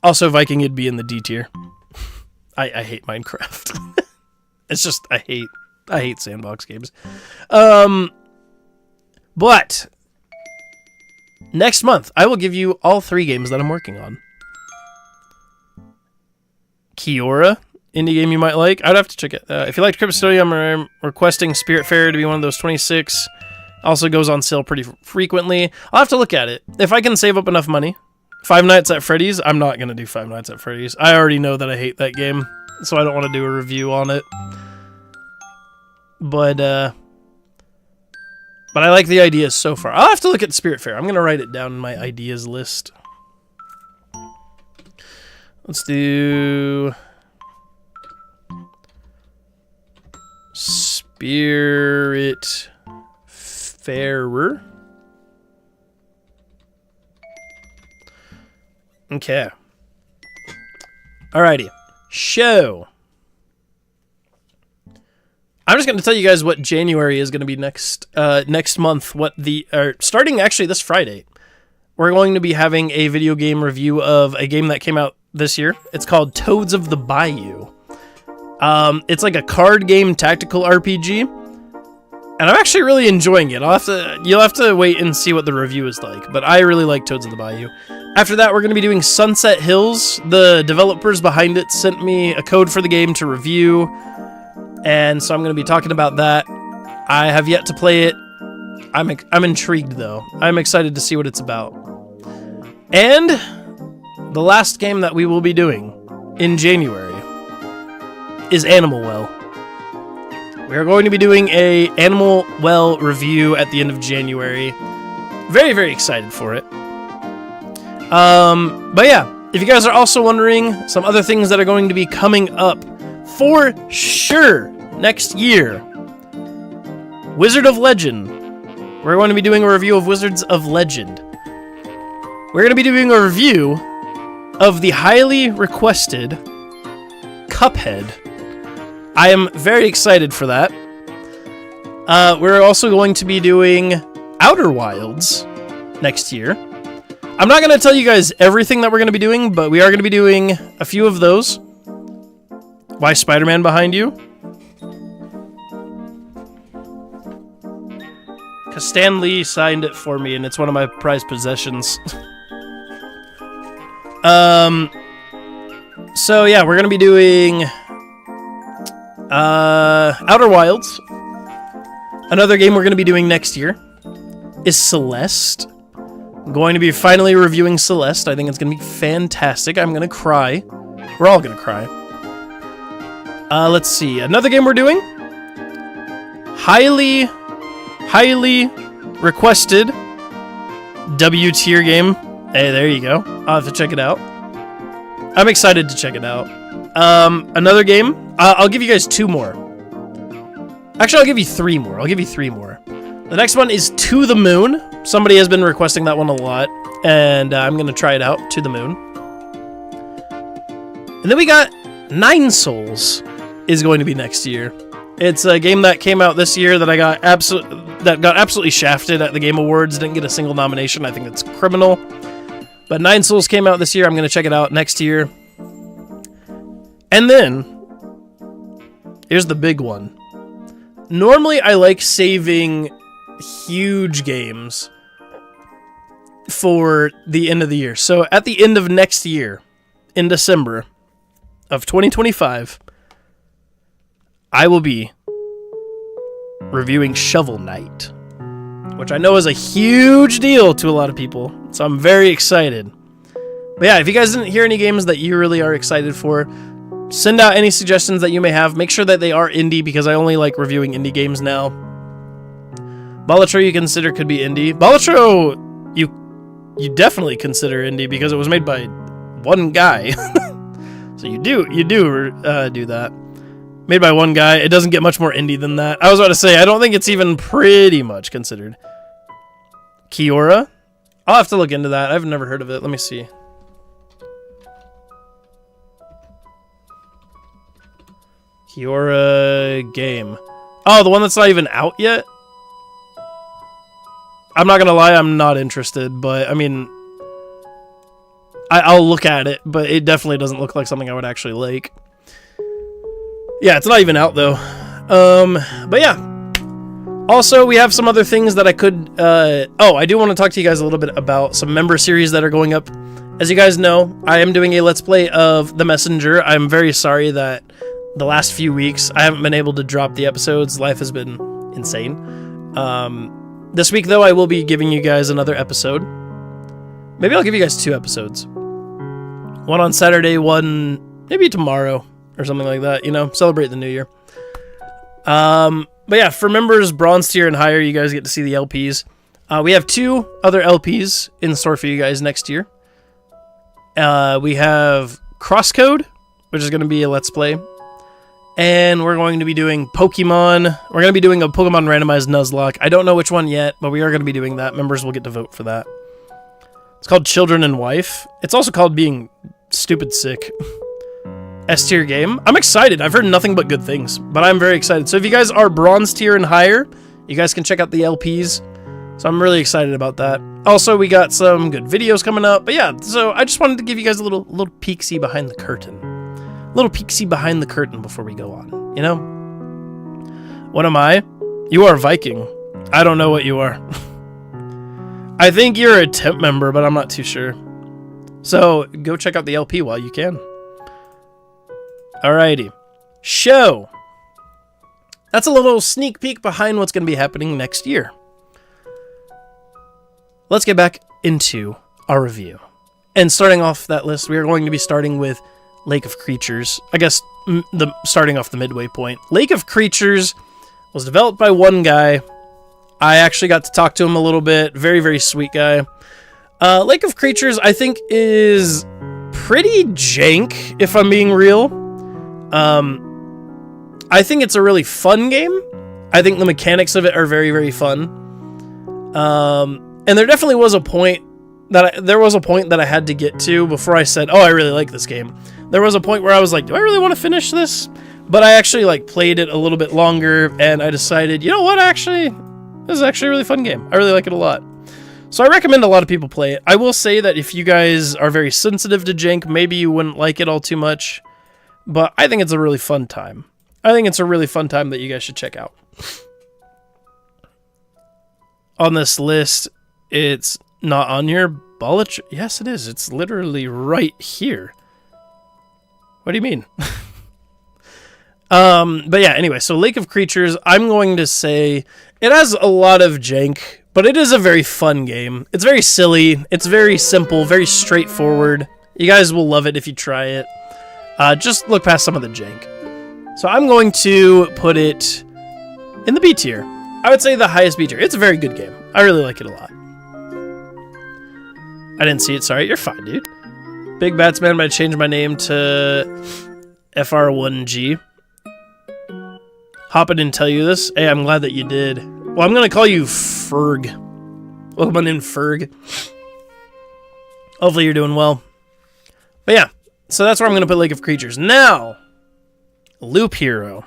[SPEAKER 1] Also, Viking would be in the D tier. I hate Minecraft. It's just... I hate sandbox games. But... Next month, I will give you all 3 games that I'm working on. Kiora, indie game you might like. I'd have to check it. If you liked Cryptostodia, I'm requesting Spiritfarer to be one of those 26. Also goes on sale pretty frequently. I'll have to look at it. If I can save up enough money. Five Nights at Freddy's. I'm not going to do Five Nights at Freddy's. I already know that I hate that game, so I don't want to do a review on it. But I like the ideas so far. I'll have to look at Spiritfarer. I'm going to write it down in my ideas list. Let's do... Spiritfarer. Okay. Alrighty. Show. I'm just going to tell you guys what January is going to be next month. Starting actually this Friday, we're going to be having a video game review of a game that came out this year. It's called Toads of the Bayou. It's like a card game tactical RPG, and I'm actually really enjoying it. You'll have to wait and see what the review is like, but I really like Toads of the Bayou. After that, we're going to be doing Sunset Hills. The developers behind it sent me a code for the game to review, and so I'm going to be talking about that. I have yet to play it. I'm intrigued, though. I'm excited to see what it's about. And the last game that we will be doing in January is Animal Well. We are going to be doing a Animal Well review at the end of January. Very, very excited for it. But yeah, if you guys are also wondering some other things that are going to be coming up for sure next year. Wizard of Legend. We're going to be doing a review of Wizards of Legend. We're going to be doing a review of the highly requested Cuphead. I am very excited for that. We're also going to be doing Outer Wilds next year. I'm not going to tell you guys everything that we're going to be doing, but we are going to be doing a few of those. Why Spider-Man behind you? Because Stan Lee signed it for me, and it's one of my prized possessions. So yeah, we're going to be doing Outer Wilds. Another game we're going to be doing next year is Celeste. I'm going to be finally reviewing Celeste. I think it's going to be fantastic. I'm going to cry. We're all going to cry. Let's see. Another game we're doing. Highly requested W tier game. Hey, there you go. I'll have to check it out. I'm excited to check it out. Another game. I'll give you guys 2 more. Actually, I'll give you 3 more. The next one is To the Moon. Somebody has been requesting that one a lot, and I'm going to try it out, To the Moon. And then we got 9 Souls is going to be next year. It's a game that came out this year that I got absolutely shafted at the Game Awards. Didn't get a single nomination. I think it's criminal. But 9 Souls came out this year. I'm going to check it out next year. And then, here's the big one. Normally, I like saving huge games for the end of the year. So, at the end of next year, in December of 2025, I will be reviewing Shovel Knight, which I know is a huge deal to a lot of people, so I'm very excited. But yeah, if you guys didn't hear any games that you really are excited for, send out any suggestions that you may have. Make sure that they are indie, because I only like reviewing indie games now. Balatro you consider could be indie. Balatro you definitely consider indie because it was made by one guy. So you do that. Made by one guy. It doesn't get much more indie than that. I was about to say, I don't think it's even pretty much considered. Kiora? I'll have to look into that. I've never heard of it. Let me see. Kiora game. Oh, the one that's not even out yet? I'm not gonna lie, I'm not interested, but I mean, I'll look at it, but it definitely doesn't look like something I would actually like. Yeah, it's not even out though. But yeah. Also, we have some other things that I could... I do want to talk to you guys a little bit about some member series that are going up. As you guys know, I am doing a Let's Play of The Messenger. I'm very sorry that the last few weeks I haven't been able to drop the episodes. Life has been insane. This week, though, I will be giving you guys another episode. Maybe I'll give you guys 2 episodes. One on Saturday, one maybe tomorrow, or something like that. You know, celebrate the new year. But yeah, for members bronze tier and higher, you guys get to see the LPs. We have 2 other LPs in store for you guys next year. We have Crosscode, which is going to be a Let's Play. And we're going to be doing Pokemon. We're going to be doing a Pokemon randomized Nuzlocke. I don't know which one yet, but we are going to be doing that. Members will get to vote for that. It's called Children and Wife. It's also called Being Stupid Sick. S tier game. I'm excited. I've heard nothing but good things, but I'm very excited. So if you guys are bronze tier and higher, you guys can check out the LPs. So I'm really excited about that. Also, we got some good videos coming up. But yeah, so I just wanted to give you guys a little peek-see behind the curtain. A little peek-see behind the curtain before we go on, you know? What am I? You are Viking. I don't know what you are. I think you're a temp member, but I'm not too sure. So go check out the LP while you can. Alrighty. Show. That's a little sneak peek behind what's going to be happening next year. Let's get back into our review. And starting off that list, we are going to be starting with Lake of Creatures. I guess starting off the midway point. Lake of Creatures was developed by one guy. I actually got to talk to him a little bit. Very, very sweet guy. Lake of Creatures, I think, is pretty jank, if I'm being real. I think it's a really fun game. I think the mechanics of it are very, very fun. And there definitely was a point that I had to get to before I said, oh, I really like this game. There was a point where I was like, do I really want to finish this? But I actually played it a little bit longer, and I decided, you know what, actually, this is actually a really fun game. I really like it a lot. So I recommend a lot of people play it. I will say that if you guys are very sensitive to jank, maybe you wouldn't like it all too much. But I think it's a really fun time. I think it's a really fun time that you guys should check out. On this list, it's not on here. Yes, it is. It's literally right here. What do you mean? But yeah, anyway, so Lake of Creatures, I'm going to say it has a lot of jank, but it is a very fun game. It's very silly. It's very simple, very straightforward. You guys will love it if you try it. Just look past some of the jank. So I'm going to put it in the B tier. I would say the highest B tier. It's a very good game. I really like it a lot. I didn't see it. Sorry. You're fine, dude. Big Batsman, but I changed my name to FR1G. Hop in and tell you this. Hey, I'm glad that you did. Well, I'm going to call you Ferg. Welcome in, Ferg. Hopefully you're doing well. But yeah, so that's where I'm going to put Lake of Creatures. Now, Loop Hero.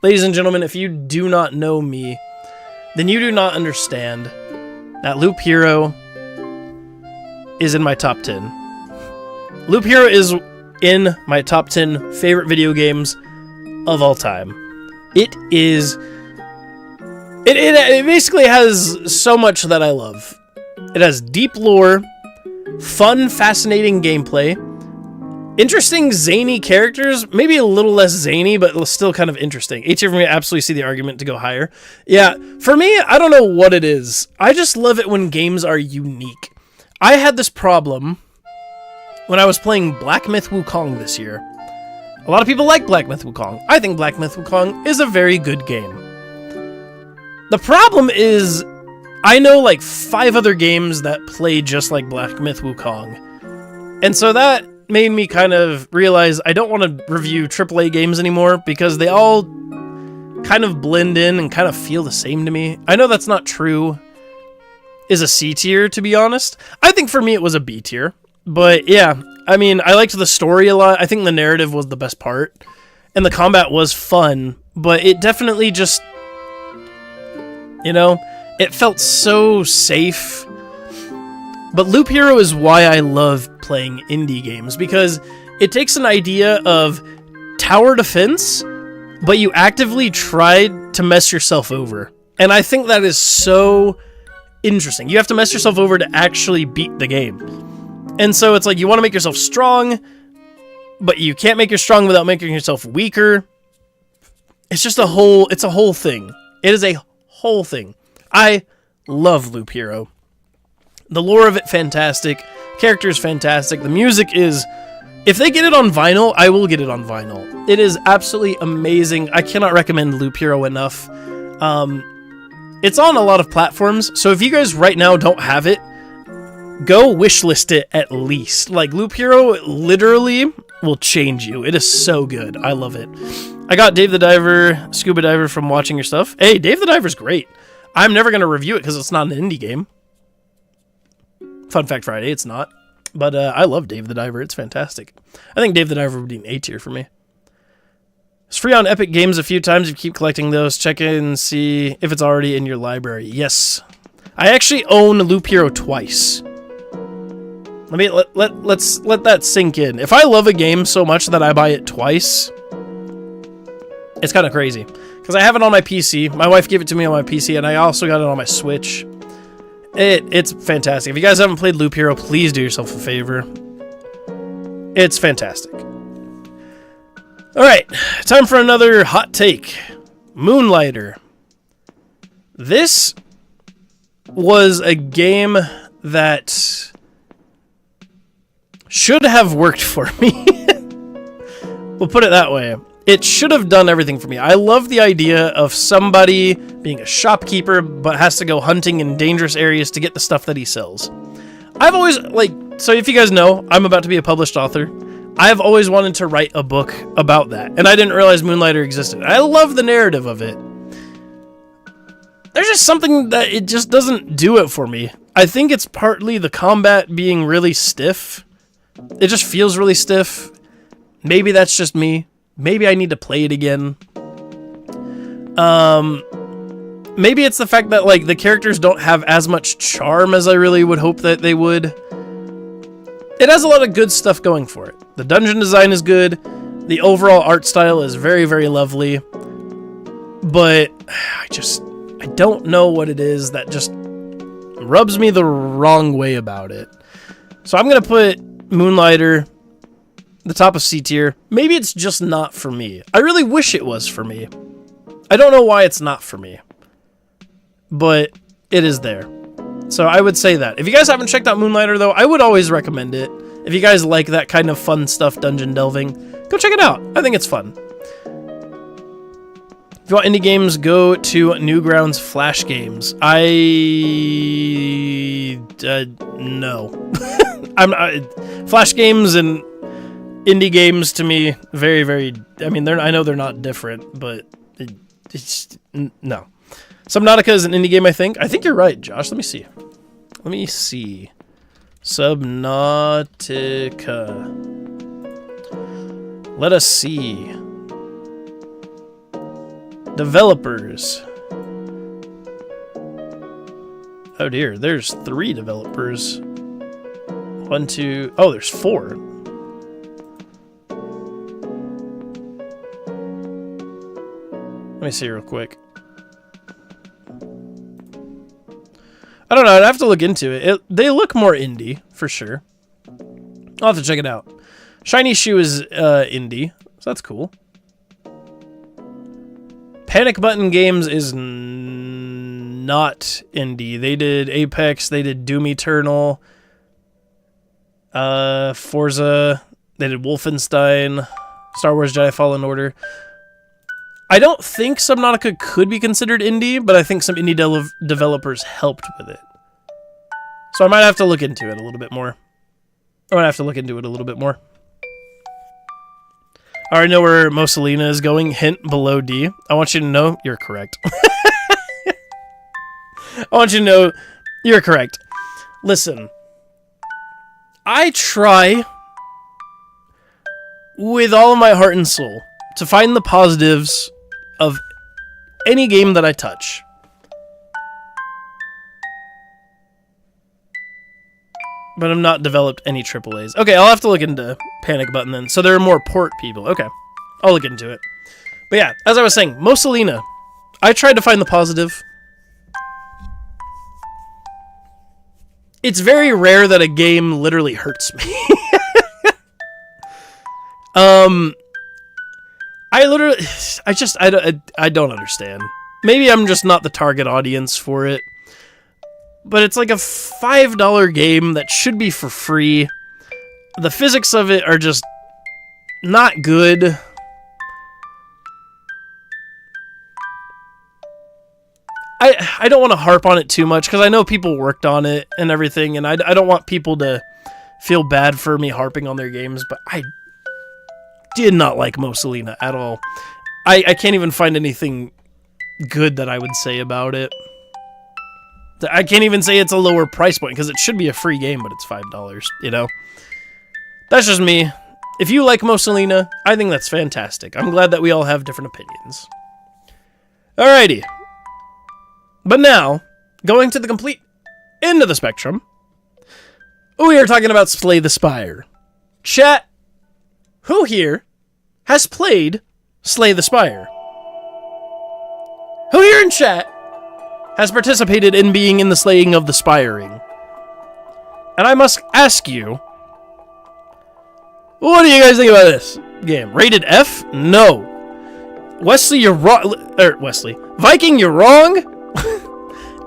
[SPEAKER 1] Ladies and gentlemen, if you do not know me, then you do not understand that Loop Hero is in my top 10. Loop Hero is in my top 10 favorite video games of all time. It is... It basically has so much that I love. It has deep lore, fun, fascinating gameplay, interesting, zany characters, maybe a little less zany, but still kind of interesting. Each of them absolutely see the argument to go higher. Yeah, for me, I don't know what it is. I just love it when games are unique. I had this problem when I was playing Black Myth Wukong this year. A lot of people like Black Myth Wukong. I think Black Myth Wukong is a very good game. The problem is, I know like 5 other games that play just like Black Myth Wukong. And so that made me kind of realize I don't want to review AAA games anymore because they all kind of blend in and kind of feel the same to me. I know that's not true. Is a C tier, to be honest. I think for me it was a B tier. But yeah, I mean, I liked the story a lot. I think the narrative was the best part. And the combat was fun. But it definitely just... You know, it felt so safe. But Loop Hero is why I love playing indie games, because it takes an idea of tower defense, but you actively tried to mess yourself over. And I think that is so interesting. You have to mess yourself over to actually beat the game. And so it's like you want to make yourself strong, but you can't make yourself strong without making yourself weaker. It's just a whole thing. It is a whole thing. I love Loop Hero. The lore of it, fantastic. Characters, fantastic. The music is... If they get it on vinyl, I will get it on vinyl. It is absolutely amazing. I cannot recommend Loop Hero enough. It's on a lot of platforms, so if you guys right now don't have it, go wishlist it at least. Like, Loop Hero literally will change you. It is so good. I love it. I got Dave the Diver, Scuba Diver from watching your stuff. Hey, Dave the Diver's great. I'm never going to review it because it's not an indie game. Fun Fact Friday, it's not. But I love Dave the Diver. It's fantastic. I think Dave the Diver would be an A tier for me. It's free on Epic Games a few times. If you keep collecting those, check in and see if it's already in your library. Yes. I actually own Loop Hero twice. Let's let that sink in. If I love a game so much that I buy it twice, it's kind of crazy. Because I have it on my PC. My wife gave it to me on my PC, and I also got it on my Switch. It's fantastic. If you guys haven't played Loop Hero, please do yourself a favor. It's fantastic. Alright, time for another hot take. Moonlighter. This was a game that should have worked for me. We'll put it that way. It should have done everything for me. I love the idea of somebody being a shopkeeper, but has to go hunting in dangerous areas to get the stuff that he sells. I've always, so if you guys know, I'm about to be a published author. I've always wanted to write a book about that, and I didn't realize Moonlighter existed. I love the narrative of it. There's just something that it just doesn't do it for me. I think it's partly the combat being really stiff. It just feels really stiff. Maybe that's just me. Maybe I need to play it again. Maybe it's the fact that, the characters don't have as much charm as I really would hope that they would. It has a lot of good stuff going for it. The dungeon design is good. The overall art style is very, very lovely. But I don't know what it is that just rubs me the wrong way about it. So I'm going to put Moonlighter the top of C tier. Maybe it's just not for me. I really wish it was for me. I don't know why it's not for me. But it is there. So I would say that. If you guys haven't checked out Moonlighter, though, I would always recommend it. If you guys like that kind of fun stuff, dungeon delving, go check it out. I think it's fun. If you want indie games, go to Newgrounds Flash Games. No. Flash Games and indie games to me, very, very. I mean, I know they're not different, but it's no. Subnautica is an indie game, I think. I think you're right, Josh. Let me see. Subnautica. Let us see. Developers. Oh dear, there's 3 developers. 1, 2. Oh, there's 4. Let me see real quick. I don't know. I'd have to look into it. They look more indie, for sure. I'll have to check it out. Shiny Shoe is indie, so that's cool. Panic Button Games is not indie. They did Apex. They did Doom Eternal. Forza. They did Wolfenstein. Star Wars Jedi Fallen Order. I don't think Subnautica could be considered indie, but I think some indie developers helped with it. So I might have to look into it a little bit more. I already know where Mussolina is going. Hint below D. I want you to know you're correct. I want you to know you're correct. Listen. I try with all of my heart and soul to find the positives of any game that I touch. But I've not developed any AAAs. Okay, I'll have to look into Panic Button then. So there are more port people. Okay, I'll look into it. But yeah, as I was saying, Mussolina. I tried to find the positive. It's very rare that a game literally hurts me. I don't understand. Maybe I'm just not the target audience for it. But it's like a $5 game that should be for free. The physics of it are just not good. I don't want to harp on it too much because I know people worked on it and everything, and I don't want people to feel bad for me harping on their games, but I did not like Mussolina at all. I can't even find anything good that I would say about it. I can't even say it's a lower price point because it should be a free game, but it's $5, you know? That's just me. If you like Mussolina, I think that's fantastic. I'm glad that we all have different opinions. Alrighty. But now, going to the complete end of the spectrum, we are talking about Slay the Spire. Chat, who here has played Slay the Spire? Who here in chat has participated in being in the slaying of the Spiring? And I must ask you, what do you guys think about this game? Rated F? No. Wesley, you're wrong. Wesley. Viking, you're wrong.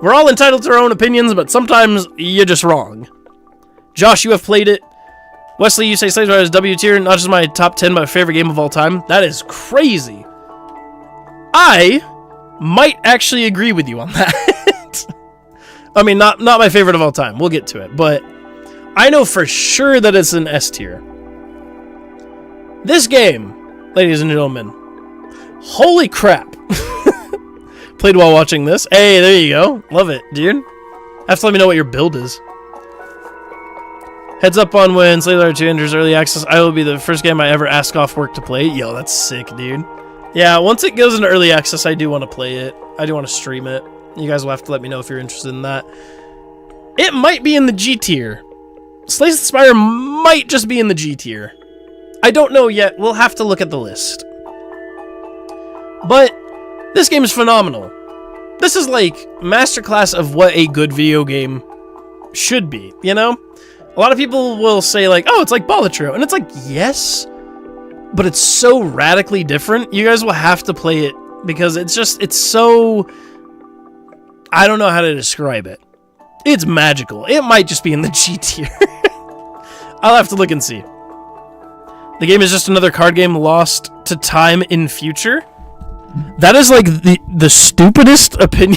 [SPEAKER 1] We're all entitled to our own opinions, but sometimes you're just wrong. Josh, you have played it. Wesley, you say Slay the Spire is W tier, not just my top 10, but my favorite game of all time. That is crazy. I might actually agree with you on that. I mean, not my favorite of all time. We'll get to it, but I know for sure that it's an S tier. This game, ladies and gentlemen, holy crap. Played while watching this. Hey, there you go. Love it, dude. Have to let me know what your build is. Heads up on when Slay the Spire 2 enters early access. I will be the first game I ever ask off work to play. Yo, that's sick, dude. Yeah, once it goes into early access, I do want to play it. I do want to stream it. You guys will have to let me know if you're interested in that. It might be in the G tier. Slay the Spire might just be in the G tier. I don't know yet. We'll have to look at the list. But this game is phenomenal. This is like masterclass of what a good video game should be, you know? A lot of people will say like, oh, it's like Balatro. And it's like, yes, but it's so radically different. You guys will have to play it because it's so, I don't know how to describe it. It's magical. It might just be in the G tier. I'll have to look and see. The game is just another card game lost to time in future. That is like the stupidest opinion.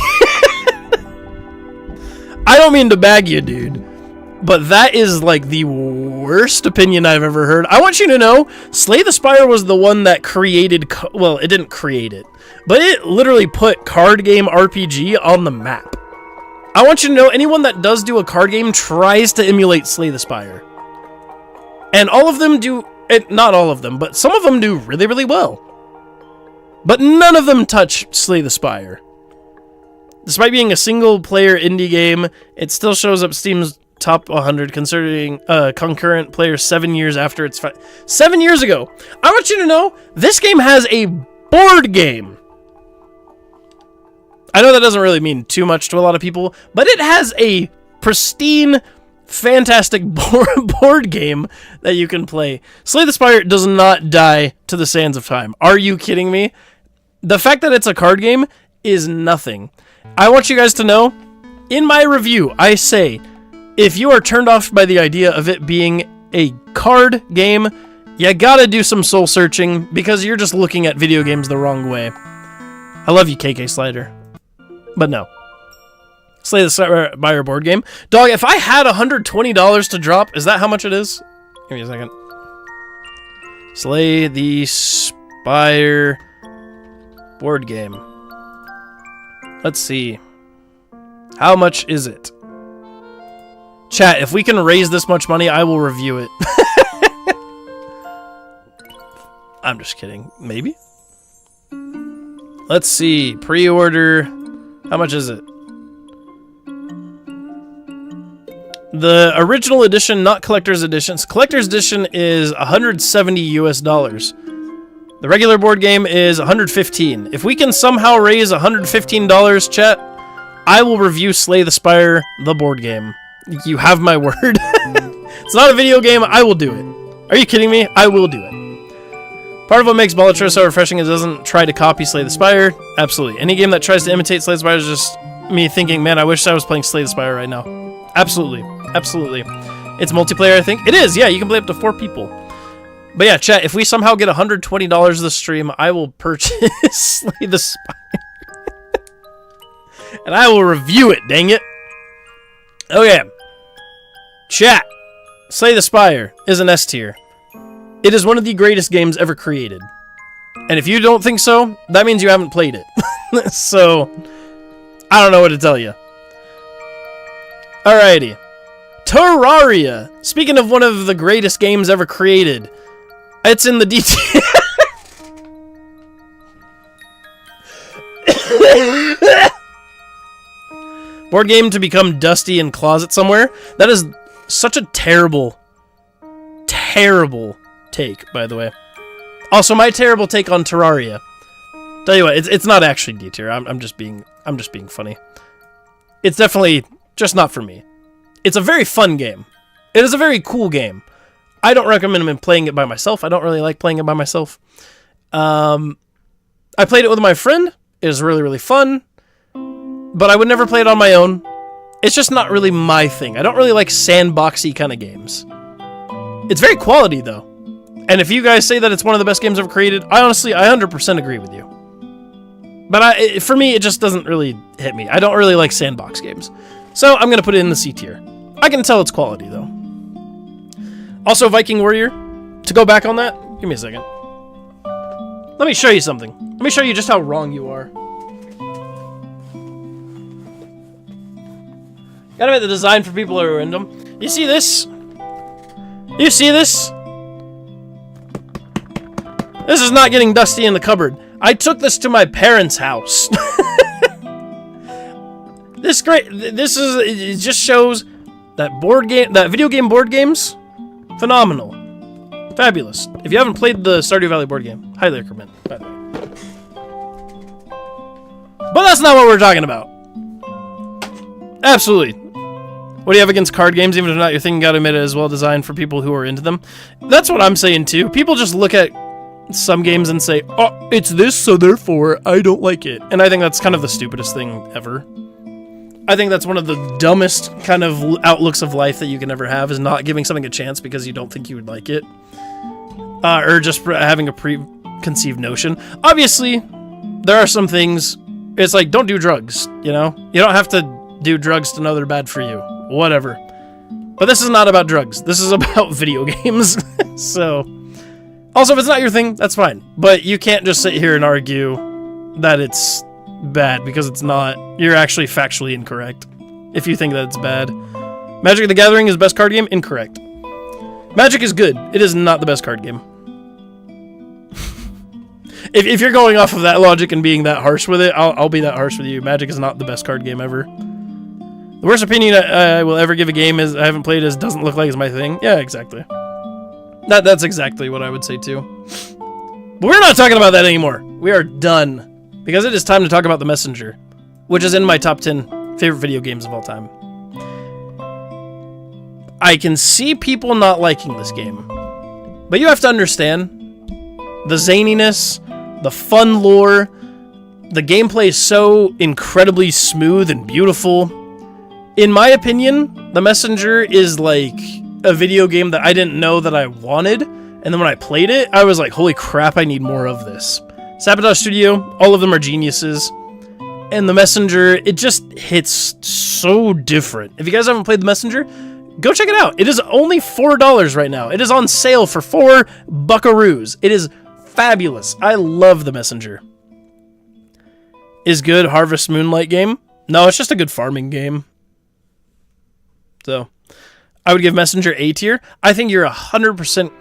[SPEAKER 1] I don't mean to bag you, dude. but that is like the worst opinion I've ever heard. I want you to know, Slay the Spire was the one that created, well, it didn't create it, but it literally put card game RPG on the map. I want you to know, anyone that does do a card game tries to emulate Slay the Spire. And all of them do, not all of them, but some of them do really, really well. But none of them touch Slay the Spire. Despite being a single-player indie game, it still shows up Steam's top 100, considering concurrent players 7 years after its 7 years ago. I want you to know, this game has a board game. I know that doesn't really mean too much to a lot of people, but it has a pristine, fantastic board game that you can play. Slay the Spire does not die to the sands of time. Are you kidding me? The fact that it's a card game is nothing. I want you guys to know, in my review, I say, if you are turned off by the idea of it being a card game, you gotta do some soul searching, because you're just looking at video games the wrong way. I love you, KK Slider. But no. Slay the Spire board game. Dog, if I had $120 to drop, is that how much it is? Give me a second. Slay the Spire board game. Let's see. How much is it? Chat, if we can raise this much money, I will review it. I'm just kidding. Maybe? Let's see. Pre-order. How much is it? The original edition, not collector's editions. Collector's edition is $170 US. The regular board game is $115. If we can somehow raise $115, chat, I will review Slay the Spire, the board game. You have my word. It's not a video game. I will do it. Are you kidding me? I will do it. Part of what makes Balatro so refreshing is it doesn't try to copy Slay the Spire. Absolutely. Any game that tries to imitate Slay the Spire is just me thinking, man, I wish I was playing Slay the Spire right now. Absolutely. Absolutely. It's multiplayer, I think. It is, yeah. You can play up to 4 people. But yeah, chat, if we somehow get $120 this stream, I will purchase Slay the Spire. And I will review it, dang it. Okay. Chat. Slay the Spire is an S tier. It is one of the greatest games ever created. And if you don't think so, that means you haven't played it. So, I don't know what to tell you. Alrighty. Terraria. Speaking of one of the greatest games ever created, it's in the DT. Board game to become dusty in closet somewhere. That is such a terrible, terrible take, by the way. Also, my terrible take on Terraria. Tell you what, it's not actually D tier. I'm just being funny. It's definitely just not for me. It's a very fun game. It is a very cool game. I don't recommend playing it by myself. I don't really like playing it by myself. I played it with my friend. It was really, really fun. But I would never play it on my own. It's just not really my thing. I don't really like sandboxy kind of games. It's very quality, though. And if you guys say that it's one of the best games ever created, I 100% agree with you. But for me, it just doesn't really hit me. I don't really like sandbox games. So I'm going to put it in the C tier. I can tell it's quality, though. Also, Viking Warrior, to go back on that, give me a second. Let me show you something. Let me show you just how wrong you are. Gotta make the design for people who are into them. You see this? You see this? This is not getting dusty in the cupboard. I took this to my parents' house. It just shows that video game board games, phenomenal. Fabulous. If you haven't played the Stardew Valley board game, highly recommend, by the way. But that's not what we're talking about. Absolutely. What do you have against card games? Even if not your thing, you gotta admit it is well designed for people who are into them. That's what I'm saying too. People just look at some games and say, oh, it's this, so therefore I don't like it. And I think that's kind of the stupidest thing ever. I think that's one of the dumbest kind of outlooks of life that you can ever have, is not giving something a chance because you don't think you would like it. Or just having a preconceived notion. Obviously, there are some things, it's like, don't do drugs, you know? You don't have to do drugs to know they're bad for you. Whatever. But this is not about drugs. This is about video games. So, also, if it's not your thing, that's fine. But you can't just sit here and argue that it's bad because it's not. You're actually factually incorrect if you think that it's bad. Magic the Gathering is the best card game? Incorrect. Magic is good. It is not the best card game. If you're going off of that logic and being that harsh with it, I'll be that harsh with you. Magic is not the best card game ever. The worst opinion I will ever give a game is I haven't played as doesn't look like is my thing. Yeah, exactly. That's exactly what I would say too. But we're not talking about that anymore. We are done. Because it is time to talk about The Messenger, which is in my top 10 favorite video games of all time. I can see people not liking this game. But you have to understand the zaniness, the fun lore, the gameplay is so incredibly smooth and beautiful. In my opinion, The Messenger is like a video game that I didn't know that I wanted, and then when I played it, I was like, holy crap, I need more of this. Sabotage Studio, all of them are geniuses, and The Messenger, it just hits so different. If you guys haven't played The Messenger, go check it out. It is only $4 right now. It is on sale for $4 buckaroos. It is fabulous. I love The Messenger. Is good Harvest Moonlight game? No, it's just a good farming game. So, I would give Messenger A tier. I think you're 100%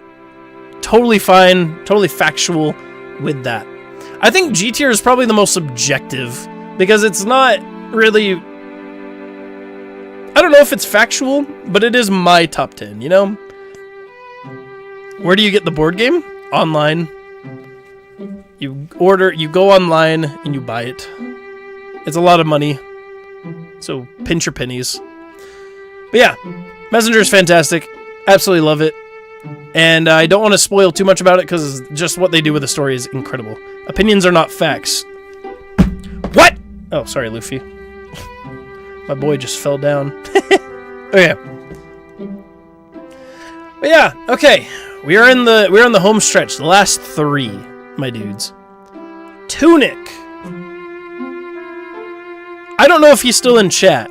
[SPEAKER 1] totally fine, totally factual with that. I think G tier is probably the most subjective because it's not really... I don't know if it's factual, but it is my top 10, you know? Where do you get the board game? Online. You go online and you buy it. It's a lot of money. So pinch your pennies. But yeah, Messenger is fantastic. Absolutely love it. And I don't want to spoil too much about it because just what they do with the story is incredible. Opinions are not facts. What? Oh, sorry, Luffy. My boy just fell down. Okay. But yeah, okay. We're in the home stretch. The last 3, my dudes. Tunic. I don't know if he's still in chat.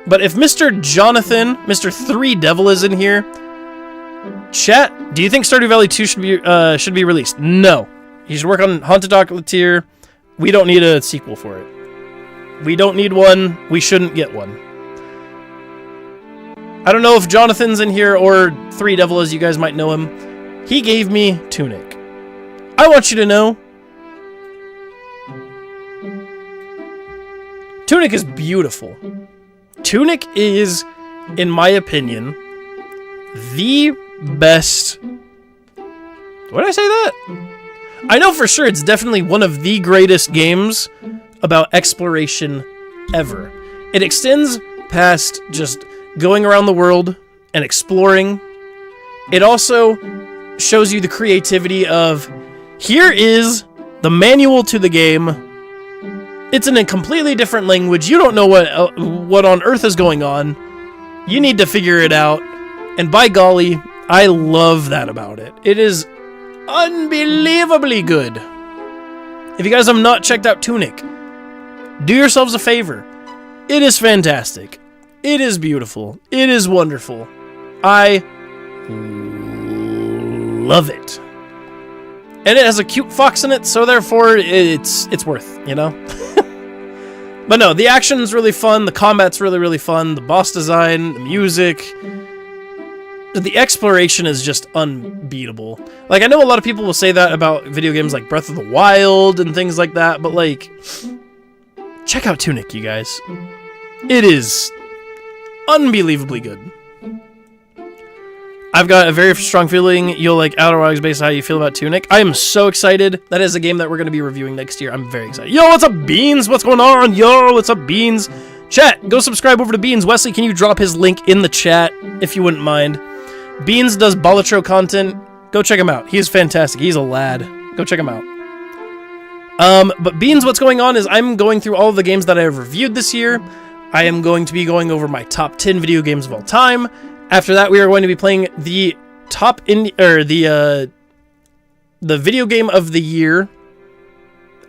[SPEAKER 1] But if Mr. Jonathan, Mr. 3 Devil is in here, chat, do you think Stardew Valley 2 should be released? No. He should work on Haunted Chocolatier. We don't need a sequel for it. We don't need one. We shouldn't get one. I don't know if Jonathan's in here or 3 Devil as you guys might know him. He gave me Tunic. I want you to know Tunic is beautiful. Tunic is, in my opinion, the best... Would I say that? I know for sure it's definitely one of the greatest games about exploration ever. It extends past just going around the world and exploring. It also shows you the creativity of, here is the manual to the game. It's in a completely different language. You don't know what on earth is going on. You need to figure it out. And by golly, I love that about it. It is unbelievably good. If you guys have not checked out Tunic, do yourselves a favor. It is fantastic. It is beautiful. It is wonderful. I love it. And it has a cute fox in it, so therefore it's worth, you know? But no, the action's really fun, the combat's really, really fun, the boss design, the music, the exploration is just unbeatable. Like, I know a lot of people will say that about video games like Breath of the Wild and things like that, but like, check out Tunic, you guys. It is unbelievably good. I've got a very strong feeling you'll like Outer Wilds based on how you feel about Tunic. I am so excited. That is a game that we're going to be reviewing next year. I'm very excited. Yo, what's up, Beans? What's going on? Yo, what's up, Beans? Chat, go subscribe over to Beans. Wesley, can you drop his link in the chat, if you wouldn't mind? Beans does Balatro content. Go check him out. He's fantastic. He's a lad. Go check him out. But Beans, what's going on is I'm going through all of the games that I have reviewed this year. I am going to be going over my top 10 video games of all time. After that, we are going to be playing the the video game of the year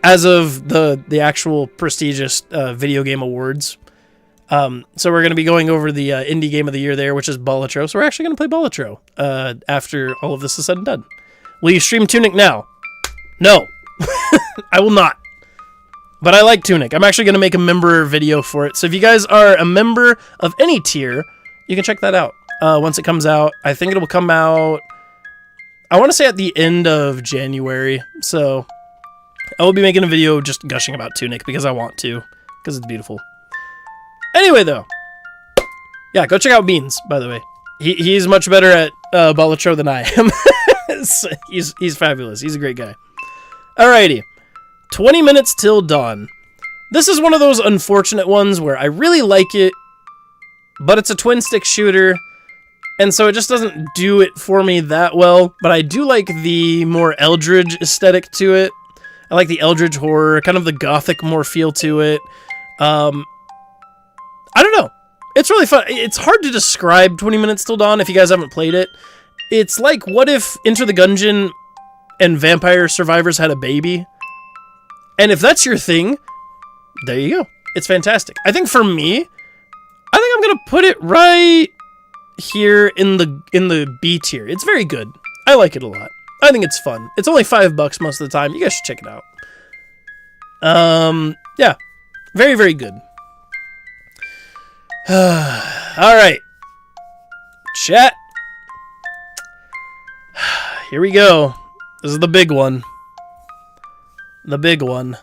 [SPEAKER 1] as of the actual prestigious video game awards. So we're going to be going over the indie game of the year there, which is Balatro. So we're actually going to play Balatro after all of this is said and done. Will you stream Tunic now? No. I will not. But I like Tunic. I'm actually going to make a member video for it. So if you guys are a member of any tier, you can check that out once it comes out. I think it will come out, I want to say at the end of January. So I will be making a video just gushing about Tunic because I want to, because it's beautiful. Anyway, though, yeah, go check out Beans, by the way. He's much better at Balatro than I am. He's fabulous. He's a great guy. Alrighty. 20 minutes till dawn. This is one of those unfortunate ones where I really like it, but it's a twin-stick shooter, and so it just doesn't do it for me that well, but I do like the more Eldritch aesthetic to it. I like the Eldritch horror, kind of the gothic more feel to it. I don't know. It's really fun. It's hard to describe 20 Minutes Till Dawn if you guys haven't played it. It's like, what if Enter the Gungeon and Vampire Survivors had a baby? And if that's your thing, there you go. It's fantastic. I think for me, I think I'm going to put it right here in the B tier. It's very good. I like it a lot. I think it's fun. It's only $5 most of the time. You guys should check it out. Yeah. Very, very good. Alright. Chat. Here we go. This is the big one. The big one.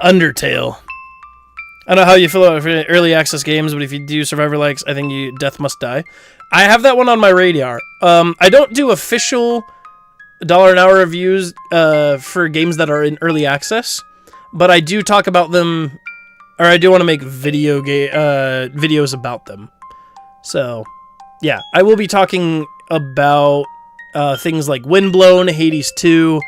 [SPEAKER 1] Undertale. I don't know how you feel about early access games, but if you do Survivor likes, I think Death Must Die. I have that one on my radar. I don't do official $1 an hour reviews for games that are in early access, but I do talk about them, or I do want to make videos about them. So, yeah, I will be talking about things like Windblown, Hades 2,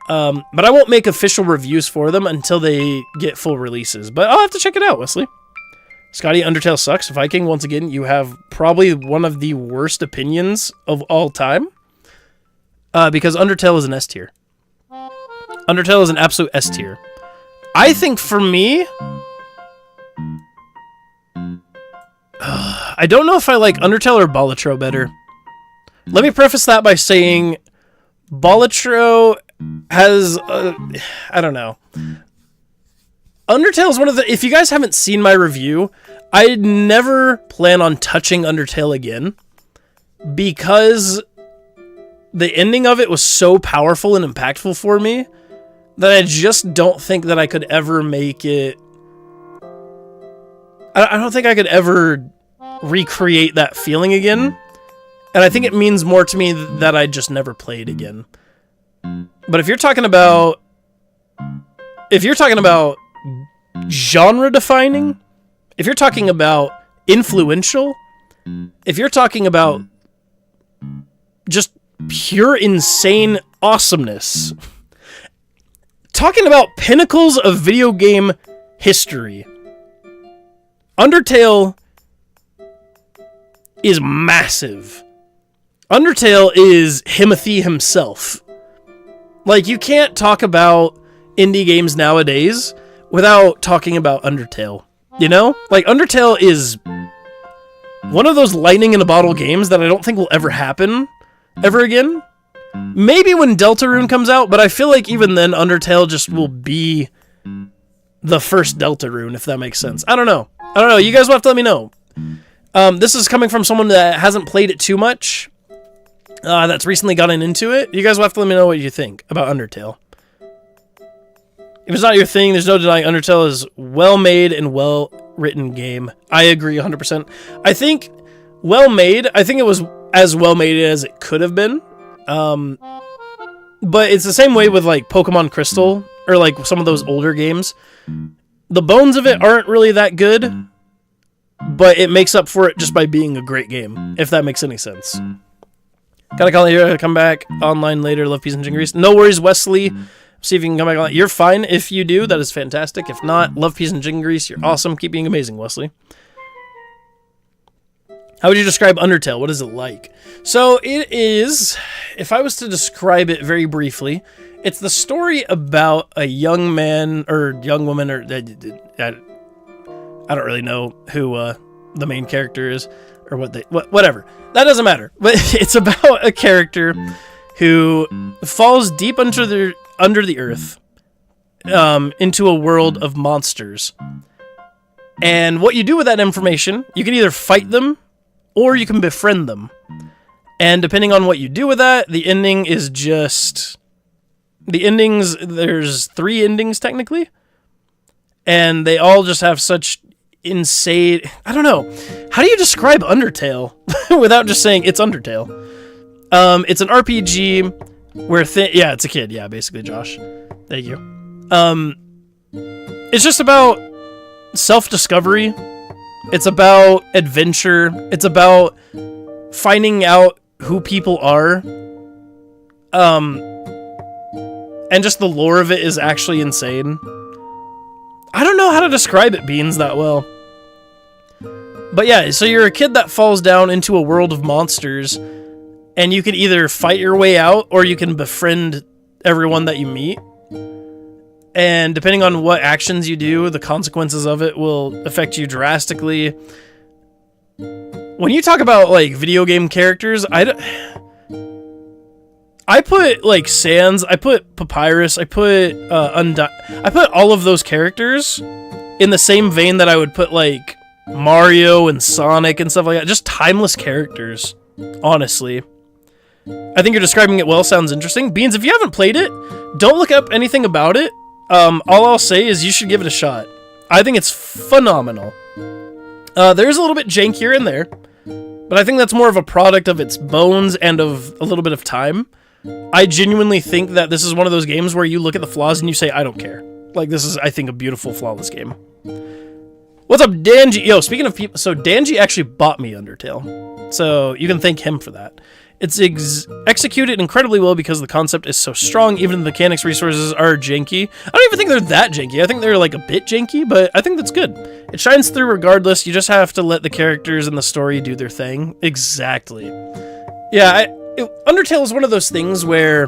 [SPEAKER 1] but I won't make official reviews for them until they get full releases. But I'll have to check it out, Wesley. Scotty, Undertale sucks. Viking, once again, you have probably one of the worst opinions of all time. Because Undertale is an S tier. Undertale is an absolute S tier. I think for me, I don't know if I like Undertale or Balatro better. Let me preface that by saying Balatro has, I don't know. Undertale is one of the, if you guys haven't seen my review, I never plan on touching Undertale again because the ending of it was so powerful and impactful for me that I just don't think that I could ever make it. I don't think I could ever recreate that feeling again. And I think it means more to me that I just never played again. But if you're talking about genre defining, if you're talking about influential, if you're talking about just pure insane awesomeness, talking about pinnacles of video game history, Undertale is massive. Undertale is Himothy himself. Like, you can't talk about indie games nowadays without talking about Undertale. You know? Like, Undertale is one of those lightning in a bottle games that I don't think will ever happen ever again. Maybe when Deltarune comes out, but I feel like even then Undertale just will be the first Deltarune, if that makes sense. I don't know. You guys will have to let me know. This is coming from someone that hasn't played it too much. That's recently gotten into it. You guys will have to let me know what you think about Undertale. If it's not your thing, there's no denying Undertale is well-made and well-written game. I agree 100%. I think well-made, I think it was as well-made as it could have been. But it's the same way with like Pokemon Crystal or like some of those older games. The bones of it aren't really that good, but it makes up for it just by being a great game, if that makes any sense. Gotta call it here, come back online later. Love, peace, and jingrease. No worries, Wesley. See if you can come back online. You're fine if you do. That is fantastic. If not, love, peace, and jingrease. You're awesome. Keep being amazing, Wesley. How would you describe Undertale? What is it like? So it is, if I was to describe it very briefly, It's the story about a young man or young woman, or I don't really know who the main character is or whatever. That doesn't matter. But it's about a character who falls deep under the earth into a world of monsters. And what you do with that information, you can either fight them or you can befriend them. And depending on what you do with that, the ending is just... The endings, there's 3 endings technically, and they all just have such insane... I don't know. How do you describe Undertale without just saying it's Undertale? It's an RPG where... yeah, it's a kid. Yeah, basically, Josh. Thank you. It's just about self-discovery. It's about adventure. It's about finding out who people are. And just the lore of it is actually insane. I don't know how to describe it, Beans, that well. But yeah, so you're a kid that falls down into a world of monsters, and you can either fight your way out, or you can befriend everyone that you meet. And depending on what actions you do, the consequences of it will affect you drastically. When you talk about, like, video game characters, I put, like, Sans, I put Papyrus, I put I put all of those characters in the same vein that I would put, like, Mario and Sonic and stuff like that. Just timeless characters, honestly. I think you're describing it well. Sounds interesting. Beans, if you haven't played it, don't look up anything about it. All I'll say is you should give it a shot. I think it's phenomenal. There's a little bit jank here and there, but I think that's more of a product of its bones and of a little bit of time. I genuinely think that this is one of those games where you look at the flaws and you say, I don't care. Like, this is, I think, a beautiful, flawless game. What's up, Danji? Yo, speaking of people, so Danji actually bought me Undertale. So you can thank him for that. It's executed incredibly well because the concept is so strong. Even the mechanics resources are janky. I don't even think they're that janky. I think they're like a bit janky, but I think that's good. It shines through regardless. You just have to let the characters and the story do their thing. Exactly. Yeah, Undertale is one of those things where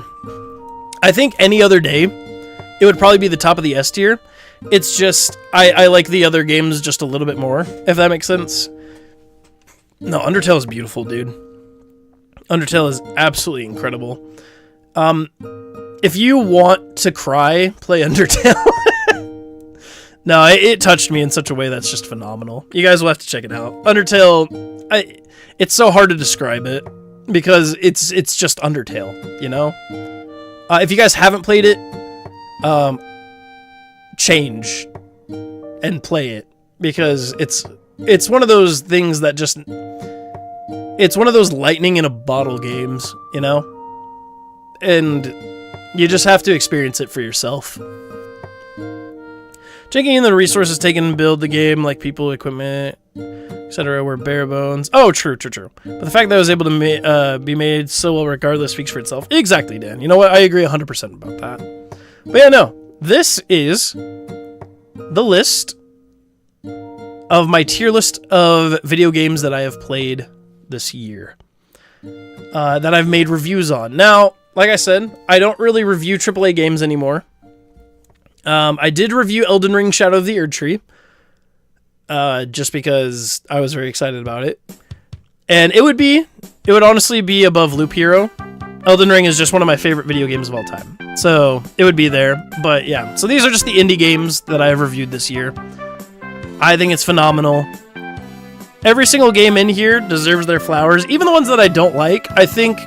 [SPEAKER 1] I think any other day it would probably be the top of the S tier. It's just I like the other games just a little bit more, if that makes sense. No, Undertale is beautiful, dude. Undertale is absolutely incredible. If you want to cry, play Undertale. No, it touched me in such a way that's just phenomenal. You guys will have to check it out. Undertale, it's so hard to describe it because it's just Undertale, you know? If you guys haven't played it, change and play it because it's one of those things that just... It's one of those lightning in a bottle games, you know? And you just have to experience it for yourself. Taking in the resources taken to build the game, like people, equipment, etc., were bare bones. Oh, true. But the fact that it was able to be made so well regardless speaks for itself. Exactly, Dan. You know what? I agree 100% about that. But yeah, no. This is the list of my tier list of video games that I have played this year that I've made reviews on. Now, like I said, I don't really review AAA games anymore. I did review Elden Ring Shadow of the Erdtree just because I was very excited about it. And it would honestly be above Loop Hero. Elden Ring is just one of my favorite video games of all time. So it would be there. But yeah, so these are just the indie games that I have reviewed this year. I think it's phenomenal. Every single game in here deserves their flowers. Even the ones that I don't like, I think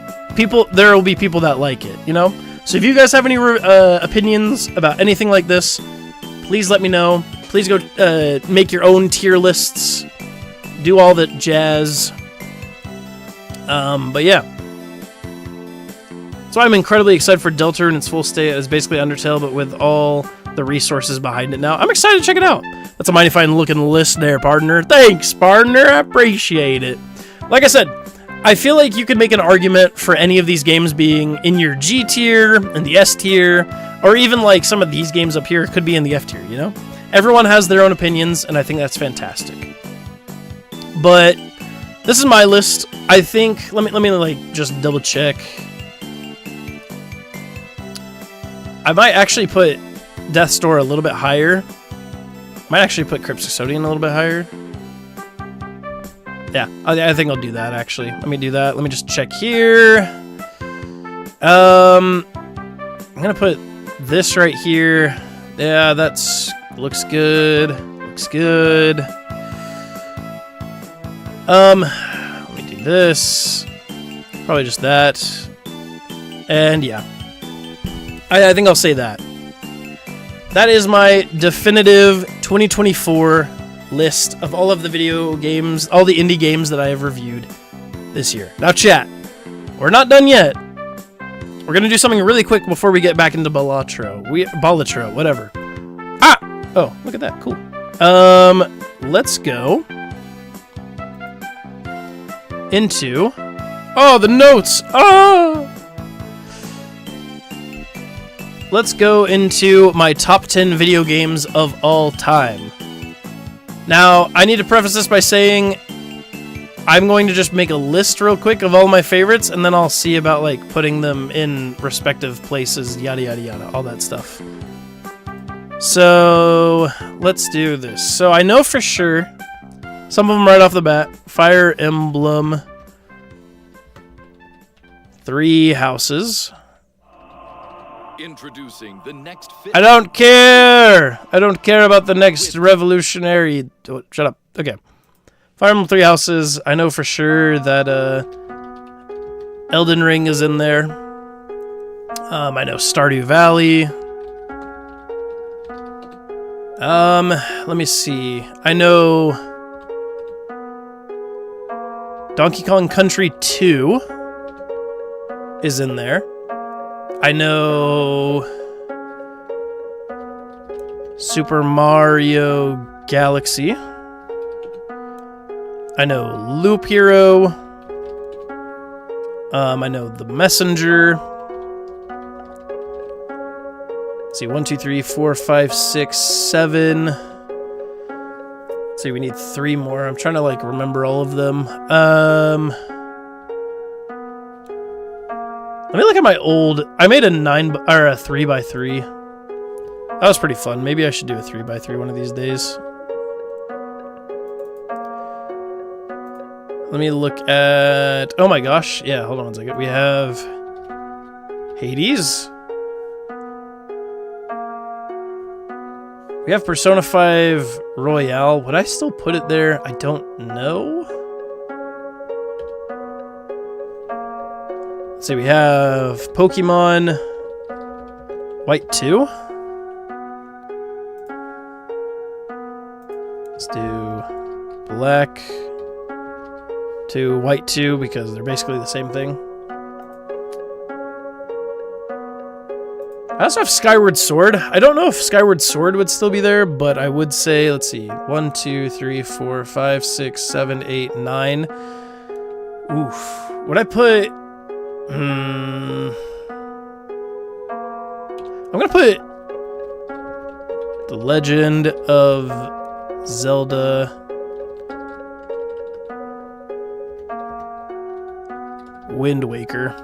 [SPEAKER 1] there will be people that like it, you know? So if you guys have any opinions about anything like this, please let me know. Please go make your own tier lists. Do all that jazz. But yeah. So I'm incredibly excited for Delta in its full state as basically Undertale, but with all the resources behind it now. I'm excited to check it out. That's a mighty fine looking list there, partner. Thanks, partner. I appreciate it. Like I said, I feel like you could make an argument for any of these games being in your G tier, in the S tier, or even like some of these games up here could be in the F tier, you know? Everyone has their own opinions, and I think that's fantastic. But this is my list. I think, let me like just double check. I might actually put Death's Door a little bit higher. Might actually put Cryptocustodian a little bit higher. Yeah, I think I'll do that, actually. Let me do that. Let me just check here. I'm gonna put this right here. Yeah, looks good. Looks good. Let me do this. Probably just that. And yeah. I think I'll say that. That is my definitive 2024 list of all of the video games, all the indie games that I have reviewed this year. Now, chat, we're not done yet. We're gonna do something really quick before we get back into Balatro, whatever. Ah! Oh, look at that, cool. Let's go into... Oh, the notes! Oh! Let's go into my top 10 video games of all time. Now, I need to preface this by saying I'm going to just make a list real quick of all my favorites, and then I'll see about like putting them in respective places, yada yada yada, all that stuff. So, let's do this. So, I know for sure, some of them right off the bat, Fire Emblem, 3 Houses.
[SPEAKER 3] Introducing the next
[SPEAKER 1] I don't care! I don't care about the next revolutionary... Oh, shut up. Okay. Fire Emblem 3 Houses. I know for sure that Elden Ring is in there. I know Stardew Valley. Let me see. I know Donkey Kong Country 2 is in there. I know Super Mario Galaxy. I know Loop Hero. I know The Messenger. Let's see, 1, 2, 3, 4, 5, 6, 7. Let's see, we need 3 more. I'm trying to like remember all of them. Let me look at my old... I made a 3x3. That was pretty fun. Maybe I should do a 3x3 one of these days. Let me look at... Oh my gosh. Yeah, hold on one second. We have... Hades. We have Persona 5 Royale. Would I still put it there? I don't know. Let's see, we have Pokemon White 2. Let's do Black 2, White 2, because they're basically the same thing. I also have Skyward Sword. I don't know if Skyward Sword would still be there, but I would say, let's see, 1, 2, 3, 4, 5, 6, 7, 8, 9. Oof. Would I put... I'm gonna put The Legend of Zelda Wind Waker.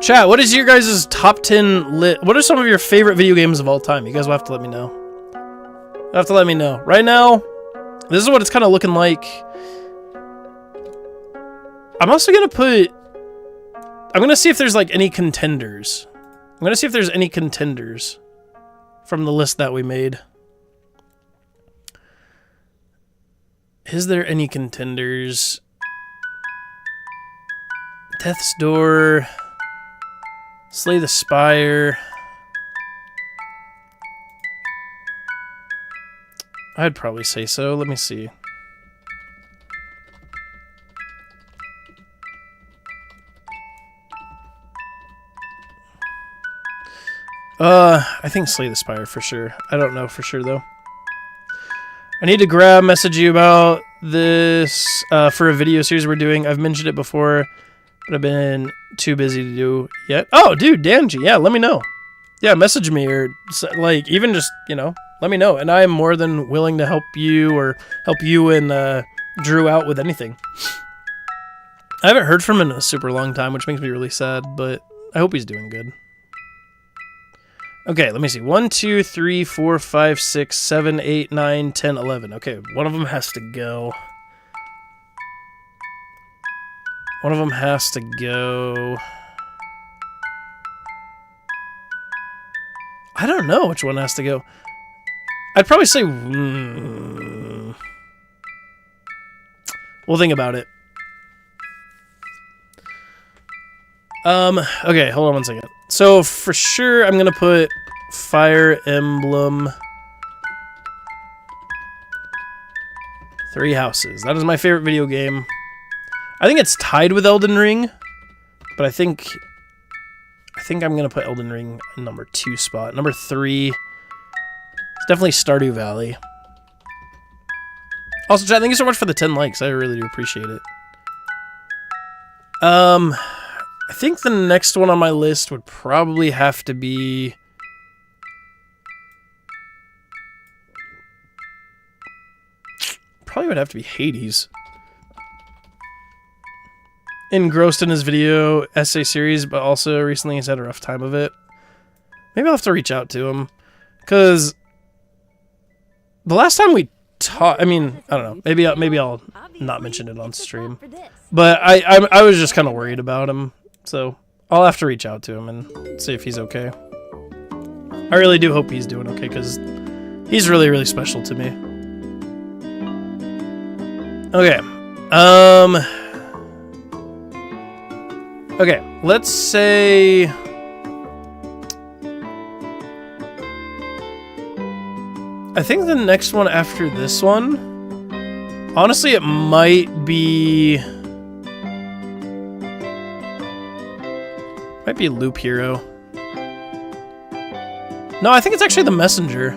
[SPEAKER 1] Chat, what is your guys' top 10 what are some of your favorite video games of all time? You guys will have to let me know. You'll have to let me know. Right now, this is what it's kind of looking like. I'm also going to put... I'm going to see if there's, like, any contenders. I'm going to see if there's any contenders from the list that we made. Is there any contenders? Death's Door... Slay the Spire... I'd probably say so. Let me see. I think Slay the Spire for sure. I don't know for sure though. I need to message you about this for a video series we're doing. I've mentioned it before, but I've been too busy to do yet. Oh, dude, Danji, yeah, let me know. Yeah, message me or like even just, you know, let me know. And I am more than willing to help you or help you and Drew out with anything. I haven't heard from him in a super long time, which makes me really sad, but I hope he's doing good. Okay, let me see. 1, 2, 3, 4, 5, 6, 7, 8, 9, 10, 11. Okay, one of them has to go. One of them has to go. I don't know which one has to go. I'd probably say... We'll think about it. Okay, hold on one second. So, for sure, I'm gonna put Fire Emblem... Three Houses. That is my favorite video game. I think it's tied with Elden Ring, but I think I'm gonna put Elden Ring in number 2 spot. Number 3 is definitely Stardew Valley. Also, chat, thank you so much for the 10 likes. I really do appreciate it. I think the next one on my list would probably have to be... Probably would have to be Hades. Engrossed in his video essay series, but also recently he's had a rough time of it. Maybe I'll have to reach out to him. Because the last time we talked... I mean, I don't know. Maybe I'll not mention it on stream. But I was just kind of worried about him. So I'll have to reach out to him and see if he's okay. I really do hope he's doing okay, because he's really, really special to me. Okay. Okay, let's say... I think the next one after this one... Honestly, it might be... Might be Loop Hero. No, I think it's actually The Messenger.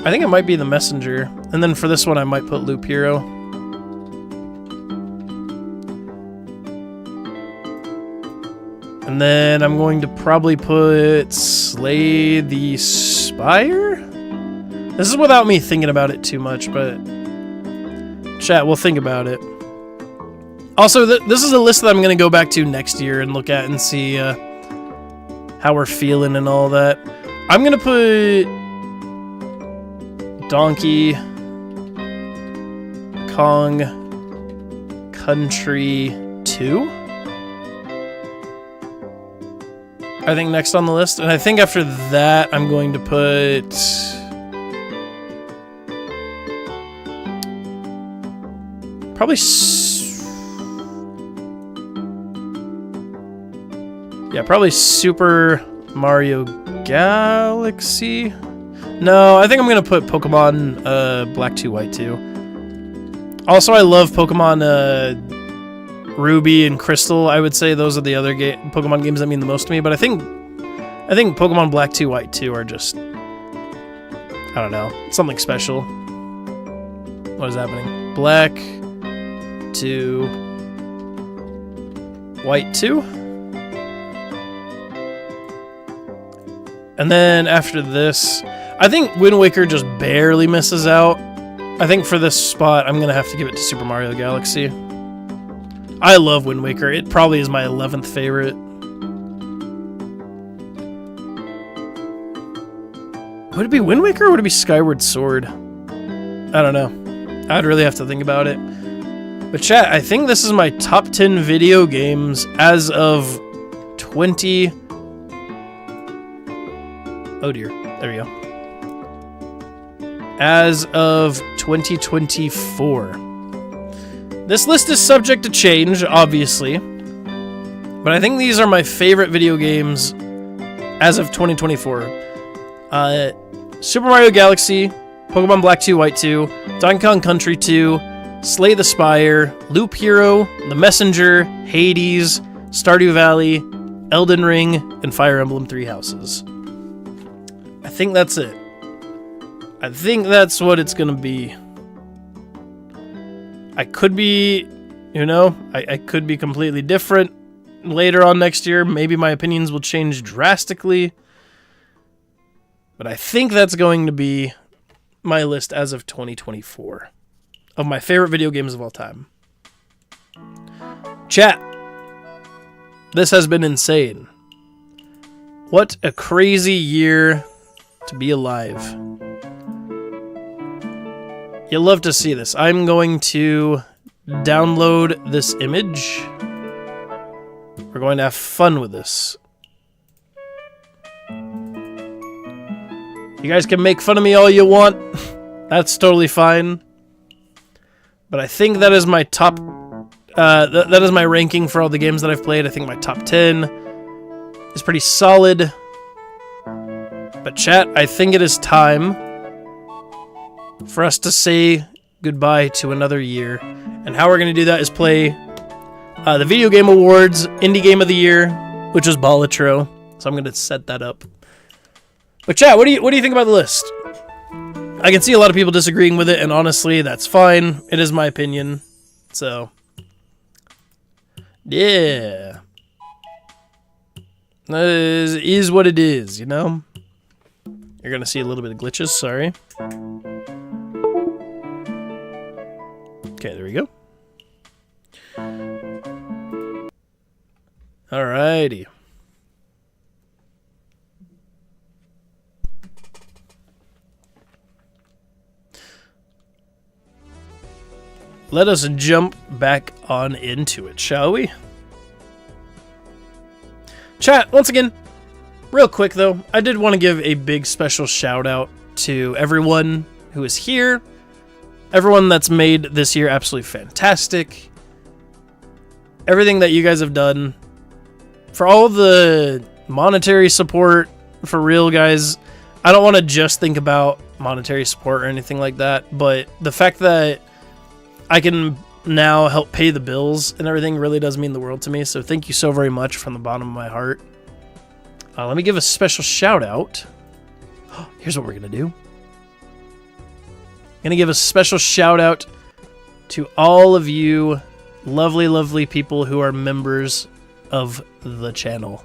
[SPEAKER 1] I think it might be The Messenger. And then for this one, I might put Loop Hero. And then I'm going to probably put Slay the Spire? This is without me thinking about it too much, but... Chat, we'll think about it. Also, this is a list that I'm going to go back to next year and look at and see how we're feeling and all that. I'm going to put Donkey Kong Country 2. I think next on the list. And I think after that, I'm going to put... Probably... Yeah, probably Super Mario Galaxy? No, I think I'm going to put Pokemon Black 2, White 2. Also, I love Pokemon Ruby and Crystal. I would say those are the other Pokemon games that mean the most to me, but I think Pokemon Black 2, White 2 are just... I don't know. Something special. What is happening? Black 2... White 2? And then after this, I think Wind Waker just barely misses out. I think for this spot, I'm going to have to give it to Super Mario Galaxy. I love Wind Waker. It probably is my 11th favorite. Would it be Wind Waker or would it be Skyward Sword? I don't know. I'd really have to think about it. But chat, I think this is my top 10 video games as of 20... Oh dear. There we go. As of 2024. This list is subject to change, obviously. But I think these are my favorite video games as of 2024. Super Mario Galaxy, Pokemon Black 2, White 2, Donkey Kong Country 2, Slay the Spire, Loop Hero, The Messenger, Hades, Stardew Valley, Elden Ring, and Fire Emblem Three Houses. I think that's it. I think that's what it's gonna be. I could be, you know, I could be completely different later on next year. Maybe my opinions will change drastically. But I think that's going to be my list as of 2024 of my favorite video games of all time. Chat, This has been insane. What a crazy year to be alive. You'll love to see this. I'm going to download this image. We're going to have fun with this. You guys can make fun of me all you want. That's totally fine. But I think that is my top... that is my ranking for all the games that I've played. I think my top 10 is pretty solid. But chat, I think it is time for us to say goodbye to another year. And how we're going to do that is play the Video Game Awards Indie Game of the Year, which is Balatro. So I'm going to set that up. But chat, what do you think about the list? I can see a lot of people disagreeing with it, and honestly, that's fine. It is my opinion. So, yeah. Is what it is, you know? You're going to see a little bit of glitches, sorry. Okay, there we go. Alrighty. Let us jump back on into it, shall we? Chat, once again, real quick though, I did want to give a big special shout out to everyone who is here. Everyone that's made this year absolutely fantastic. Everything that you guys have done. For all the monetary support, for real guys, I don't want to just think about monetary support or anything like that, but the fact that I can now help pay the bills and everything really does mean the world to me. So thank you so very much from the bottom of my heart. Let me give a special shout out. Here's what we're going to do. I'm going to give a special shout out to all of you lovely, lovely people who are members of the channel.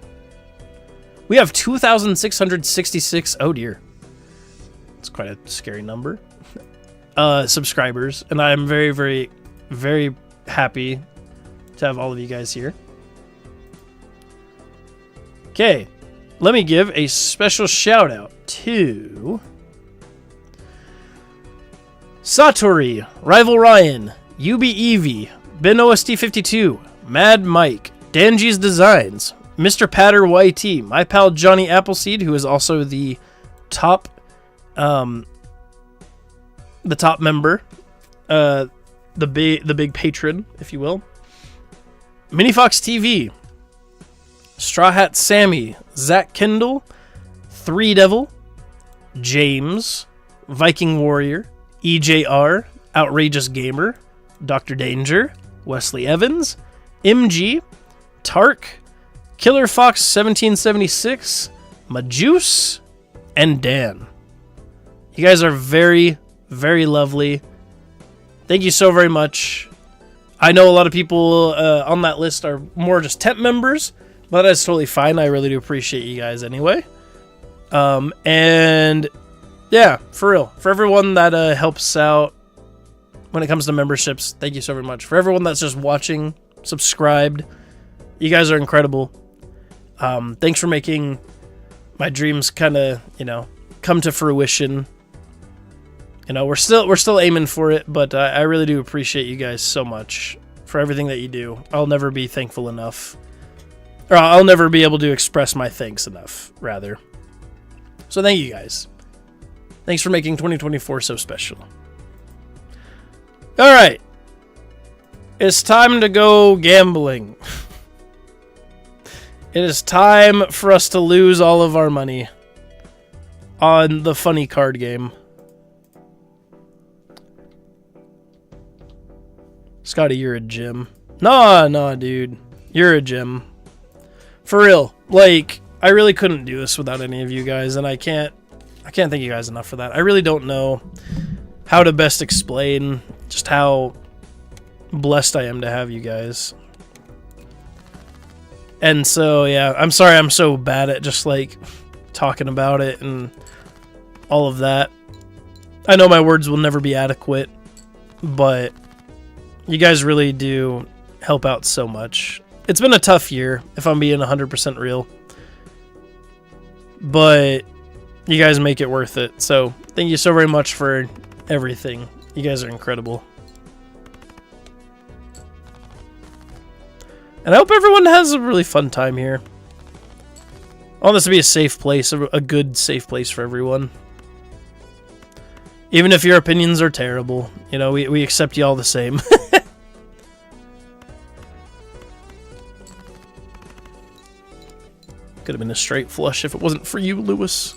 [SPEAKER 1] We have 2,666. Oh dear. It's quite a scary number. Subscribers, and I'm very, very, very happy to have all of you guys here. Okay, let me give a special shout out to Satori, Rival Ryan, UB Evie, Ben OST52, Mad Mike, Danji's Designs, Mr. Patter YT, my pal Johnny Appleseed, who is also the top member, the big patron, if you will. Minifox TV, Straw Hat Sammy, Zach Kendall, Three Devil, James, Viking Warrior, EJR, Outrageous Gamer, Dr. Danger, Wesley Evans, MG, Tark, Killer Fox 1776, Majuice, and Dan. You guys are very, very lovely. Thank you so very much. I know a lot of people on that list are more just temp members, but that's totally fine. I really do appreciate you guys anyway. And yeah, for real. For everyone that helps out when it comes to memberships, thank you so very much. For everyone that's just watching, subscribed, you guys are incredible. Thanks for making my dreams kind of, come to fruition. We're still aiming for it, but I really do appreciate you guys so much for everything that you do. I'll never be thankful enough. Or I'll never be able to express my thanks enough, rather. So thank you guys. Thanks for making 2024 so special. Alright. It's time to go gambling. It is time for us to lose all of our money on the funny card game. Scotty, you're a gem. Nah, dude. You're a gem. For real. Like, I really couldn't do this without any of you guys, and I can't thank you guys enough for that. I really don't know how to best explain just how blessed I am to have you guys. And so, yeah, I'm sorry I'm so bad at just, like, talking about it and all of that. I know my words will never be adequate, but you guys really do help out so much. It's been a tough year, if I'm being 100% real. But you guys make it worth it. So thank you so very much for everything. You guys are incredible. And I hope everyone has a really fun time here. I want this to be a safe place, a good, safe place for everyone. Even if your opinions are terrible, you know, we accept you all the same. Could have been a straight flush if it wasn't for you, Lewis.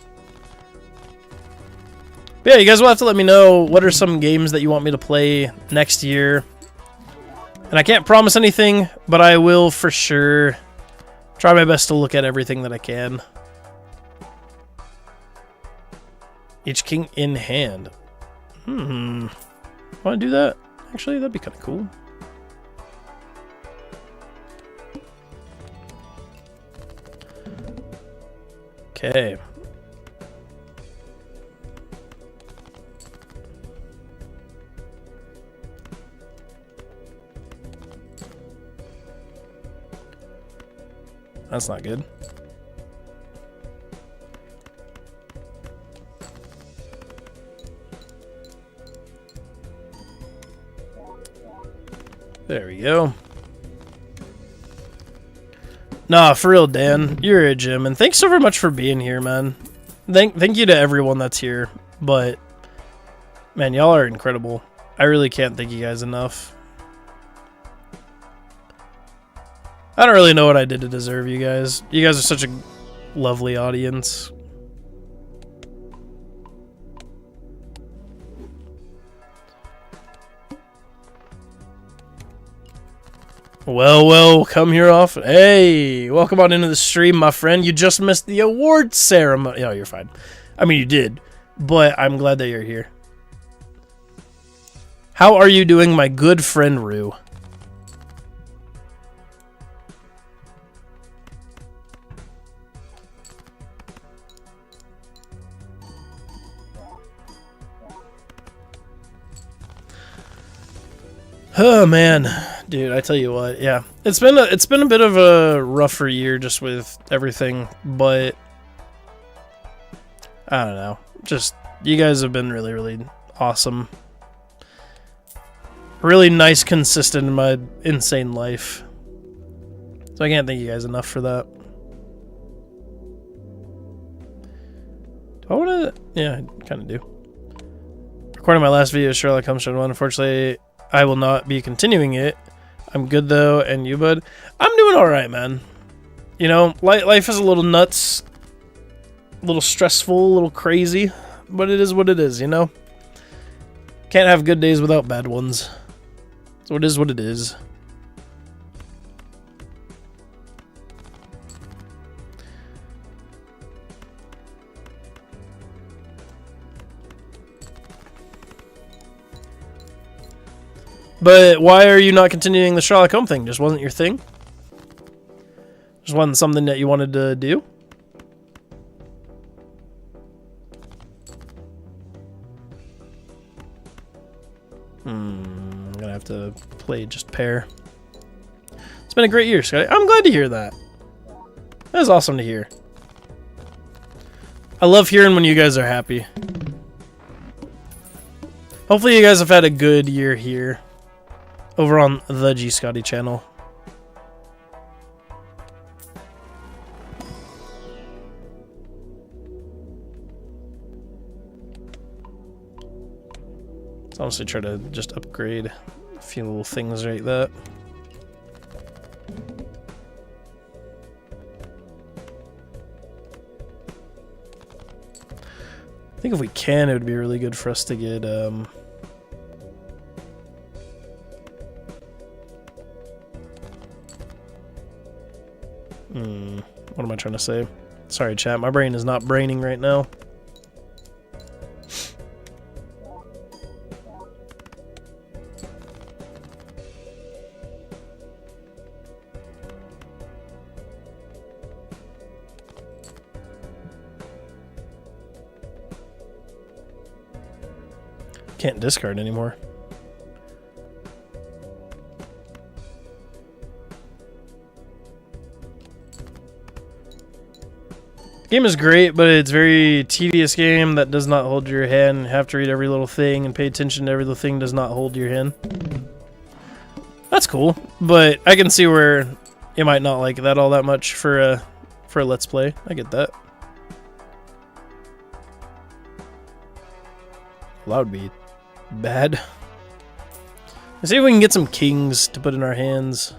[SPEAKER 1] But yeah, you guys will have to let me know what are some games that you want me to play next year. And I can't promise anything, but I will for sure try my best to look at everything that I can. Each king in hand. Want to do that? Actually, that'd be kind of cool. Okay. That's not good. There we go. Nah, for real, Dan. You're a gem, and thanks so very much for being here, man. Thank you to everyone that's here, but man, y'all are incredible. I really can't thank you guys enough. I don't really know what I did to deserve you guys. You guys are such a lovely audience. Well, come here often. Hey, welcome on into the stream, my friend. You just missed the award ceremony. Oh, you're fine. I mean, you did, but I'm glad that you're here. How are you doing, my good friend Rue? Oh man, dude, I tell you what, yeah, it's been a bit of a rougher year just with everything, but I don't know, just you guys have been really awesome, really nice, consistent in my insane life, so I can't thank you guys enough for that. Do I want to? Yeah, I kind of do. Recording my last video, Sherlock Holmes Show 1. Unfortunately, I will not be continuing it. I'm good though, and you, bud? I'm doing alright, man. You know, life is a little nuts, a little stressful, a little crazy, but it is what it is, you know? Can't have good days without bad ones. So it is what it is. But why are you not continuing the Sherlock Holmes thing? Just wasn't your thing? Just wasn't something that you wanted to do? I'm gonna have to play just pair. It's been a great year, Scotty. I'm glad to hear that. That is awesome to hear. I love hearing when you guys are happy. Hopefully you guys have had a good year here. Over on the GScotty channel. Let's honestly try to just upgrade a few little things like that. I think if we can, it would be really good for us to get what am I trying to say? Sorry, chat. My brain is not braining right now. Can't discard anymore. Game is great, but it's a very tedious game that does not hold your hand. You have to read every little thing and pay attention to every little thing does not hold your hand. That's cool, but I can see where you might not like that all that much for a Let's Play. I get that. Well, that would be bad. Let's see if we can get some kings to put in our hands.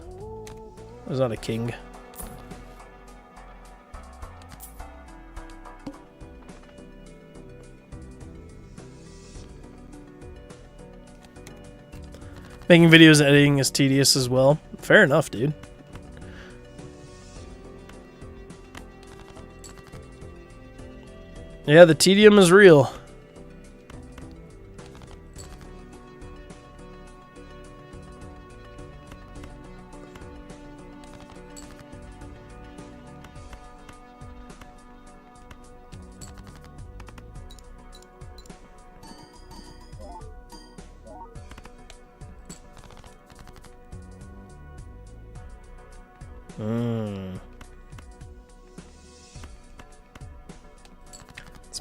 [SPEAKER 1] There's not a king. Making videos and editing is tedious as well. Fair enough, dude. Yeah, the tedium is real.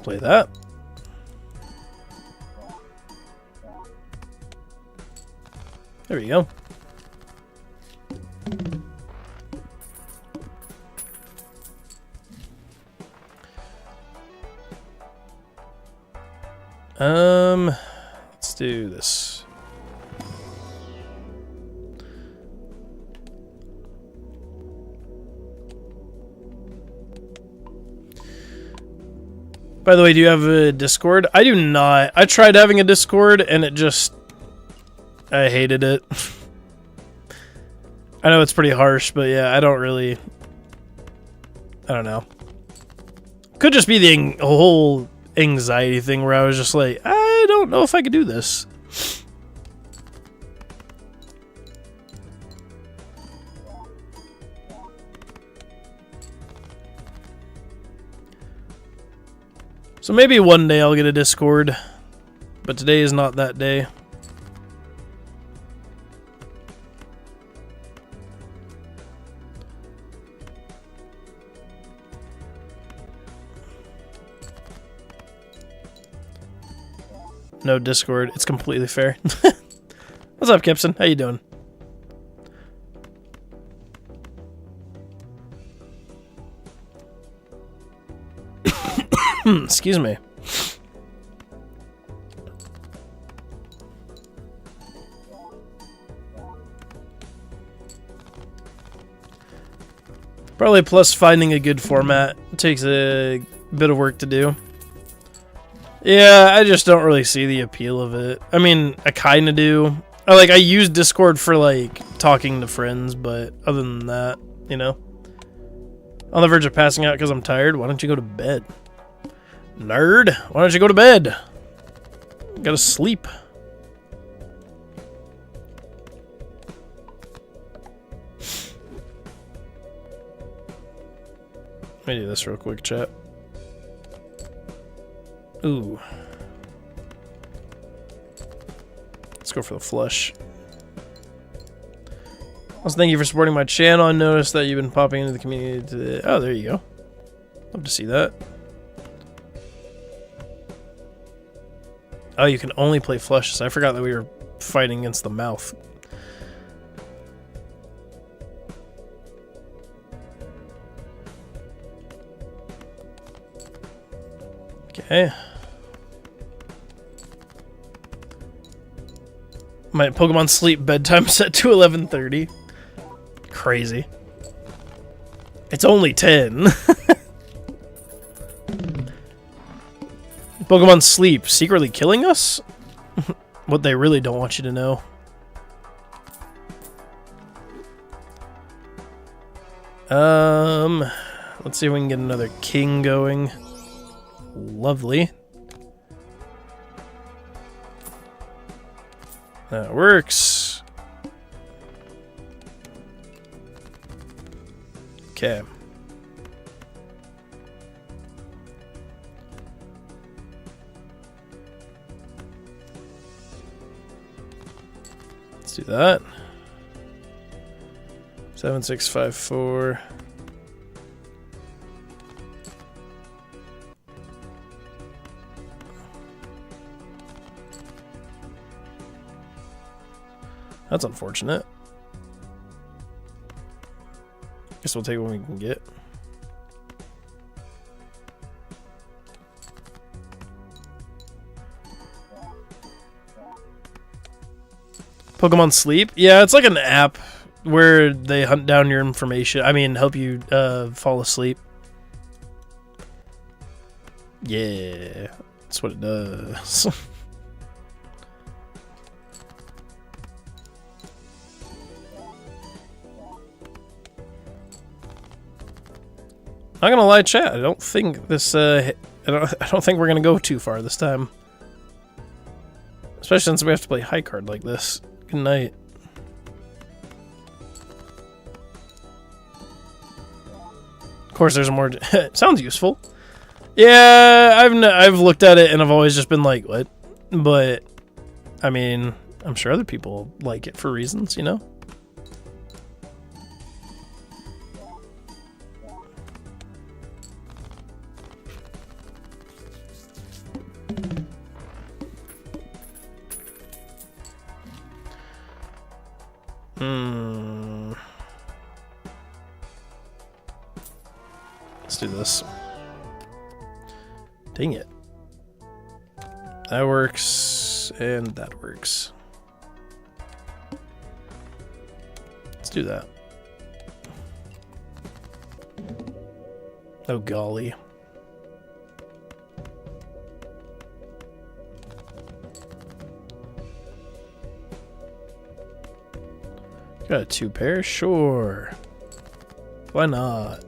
[SPEAKER 1] Let's play that. There we go. Let's do this. By the way, do you have a Discord? I do not. I tried having a Discord and it just... I hated it. I know it's pretty harsh, but yeah, I don't really... I don't know. Could just be the whole anxiety thing where I was just like, I don't know if I could do this. So maybe one day I'll get a Discord, but today is not that day. No Discord. It's completely fair. What's up, Kipson? How you doing? Excuse me. Probably plus finding a good format. It takes a bit of work to do. Yeah, I just don't really see the appeal of it. I mean, I kind of do. I use Discord for, like, talking to friends, but other than that, you know. On the verge of passing out because I'm tired. Why don't you go to bed? Nerd, why don't you go to bed? Gotta sleep. Let me do this real quick, chat. Ooh. Let's go for the flush. Also, thank you for supporting my channel. I noticed that you've been popping into the community today. Oh, there you go. Love to see that. Oh, you can only play flushes. I forgot that we were fighting against the mouth. Okay. My Pokemon Sleep bedtime set to 11:30. Crazy. It's only 10. Pokemon Sleep secretly killing us? What they really don't want you to know. Let's see if we can get another king going. Lovely. That works. Okay. Let's do that. 7654. That's unfortunate. Guess we'll take what we can get. Pokemon Sleep? Yeah, it's like an app where they hunt down your information. I mean, help you fall asleep. Yeah, that's what it does. Not gonna lie, chat. I don't think this. I don't think we're gonna go too far this time. Especially since we have to play high card like this. Good night. Of course, there's more. Sounds useful. Yeah, I've looked at it and I've always just been like, what? But I mean, I'm sure other people like it for reasons, you know. Let's do this. Dang it. That works, and that works. Let's do that. Oh, golly. Got a 2 pair? Sure. Why not?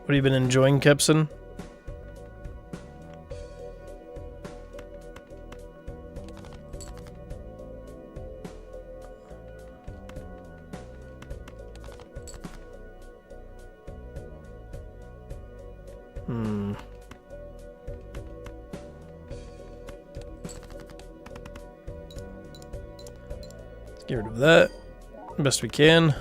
[SPEAKER 1] What have you been enjoying, Kepson? Let's get rid of that best we can.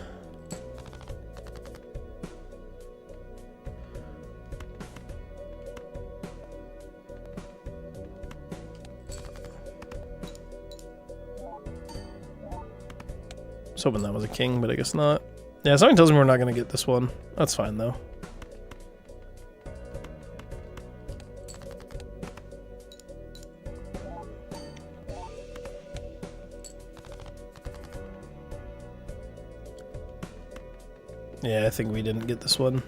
[SPEAKER 1] I was hoping that was a king, but I guess not. Yeah, something tells me we're not going to get this one. That's fine, though. Yeah, I think we didn't get this one,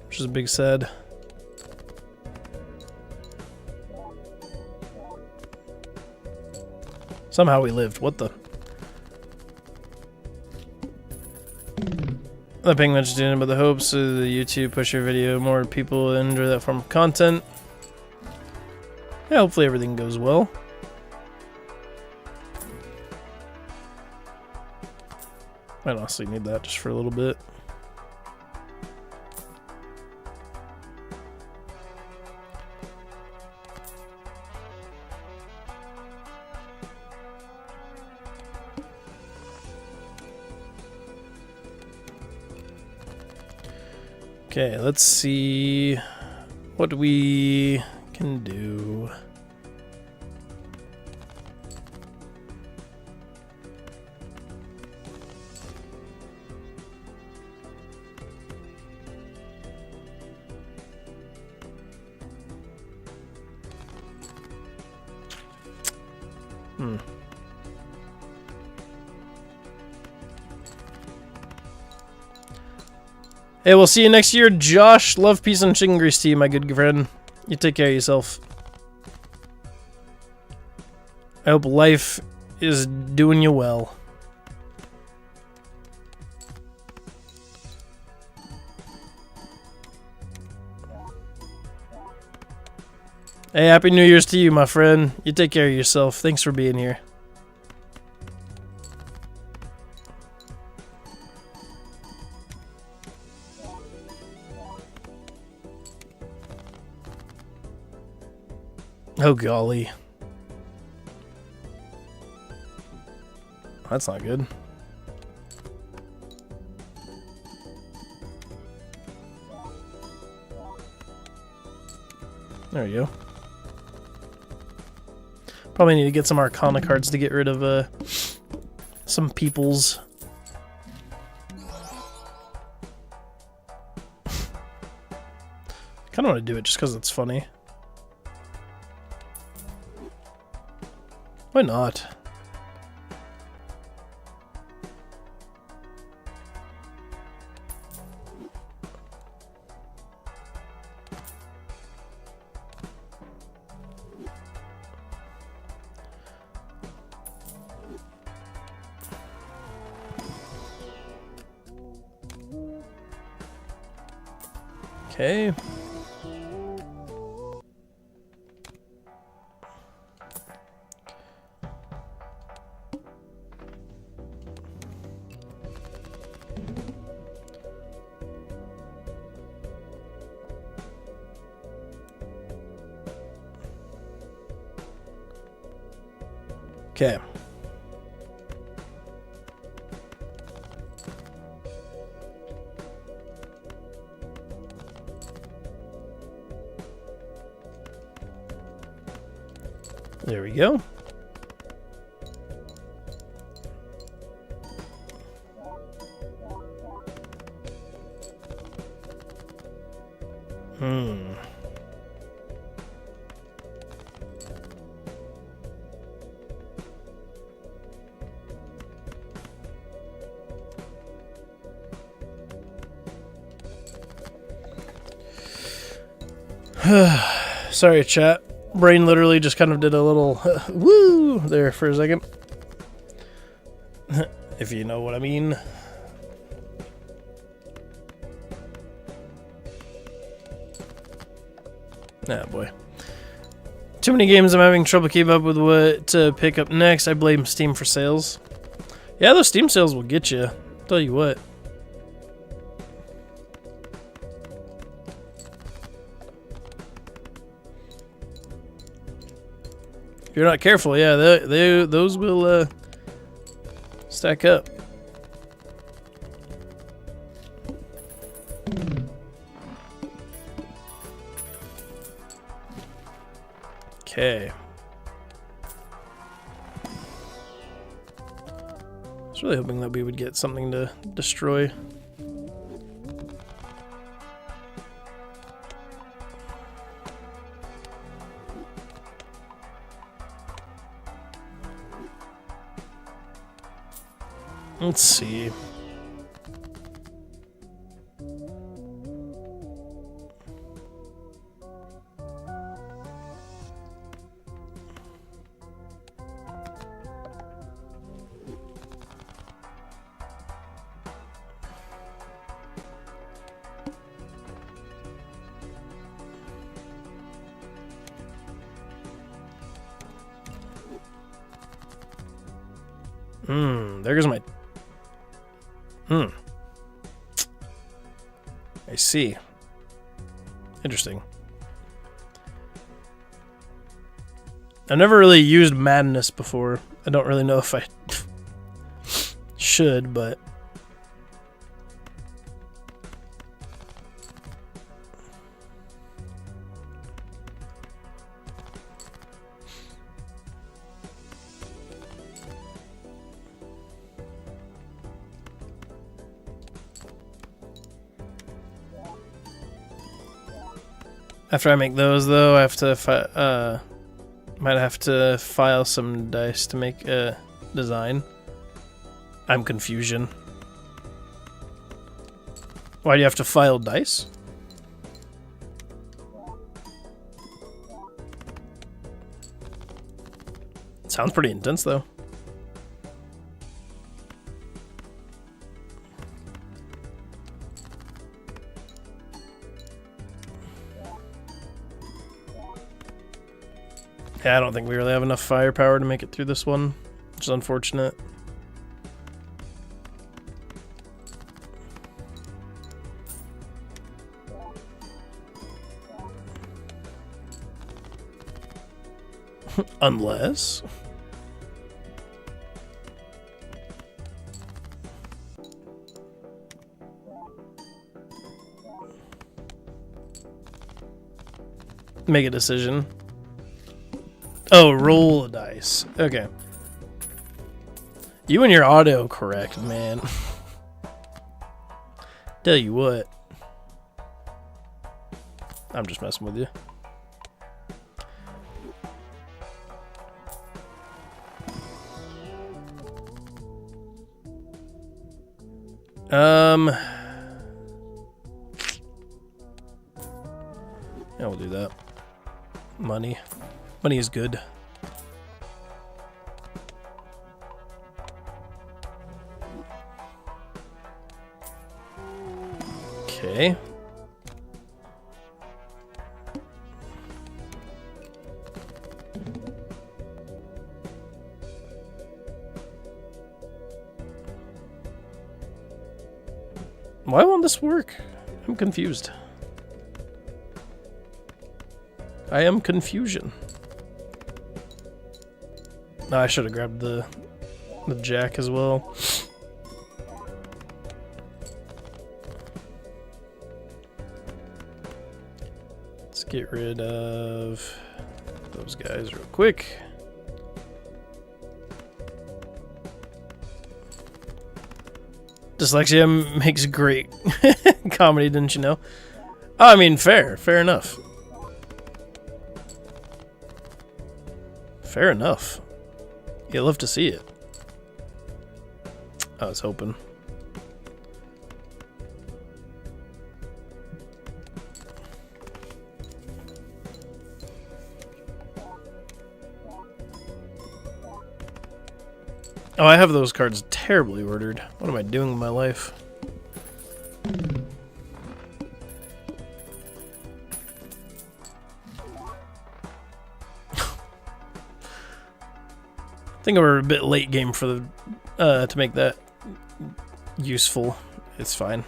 [SPEAKER 1] which is a big sad. Somehow we lived. What the? The ping mentioned it, but the hopes of the YouTube push your video, more people enjoy that form of content. Yeah, hopefully everything goes well. Might honestly need that just for a little bit. Okay, let's see what we can do. Hey, we'll see you next year, Josh. Love, peace, and chicken grease to you, my good friend. You take care of yourself. I hope life is doing you well. Hey, Happy New Year's to you, my friend. You take care of yourself. Thanks for being here. Oh, golly. That's not good. There we go. Probably need to get some Arcana cards to get rid of some peoples. I kind of want to do it just because it's funny. Why not? Okay. Okay. There we go. Sorry, chat. Brain literally just kind of did a little woo there for a second. If you know what I mean. Ah, boy. Too many games, I'm having trouble keeping up with what to pick up next. I blame Steam for sales. Yeah, those Steam sales will get you. Tell you what. If you're not careful, yeah, those will stack up. Okay. I was really hoping that we would get something to destroy. Let's see. There goes my... I see. Interesting. I've never really used Madness before. I don't really know if I should, but... After I make those, though, I have to might have to file some dice to make a design. I'm confusion. Why do you have to file dice? Sounds pretty intense, though. Yeah, I don't think we really have enough firepower to make it through this one, which is unfortunate. Unless... make a decision. Oh, roll a dice. Okay. You and your auto correct, man. Tell you what. I'm just messing with you. Yeah, we'll do that. Money. Money is good. Okay. Why won't this work? I'm confused. I am confusion. No, I should have grabbed the jack as well. Let's get rid of those guys real quick. Dyslexia makes great comedy, didn't you know? I mean, fair enough. Fair enough. You'll love to see it. I was hoping. Oh, I have those cards terribly ordered. What am I doing with my life? I think we're a bit late game for the to make that useful. It's fine.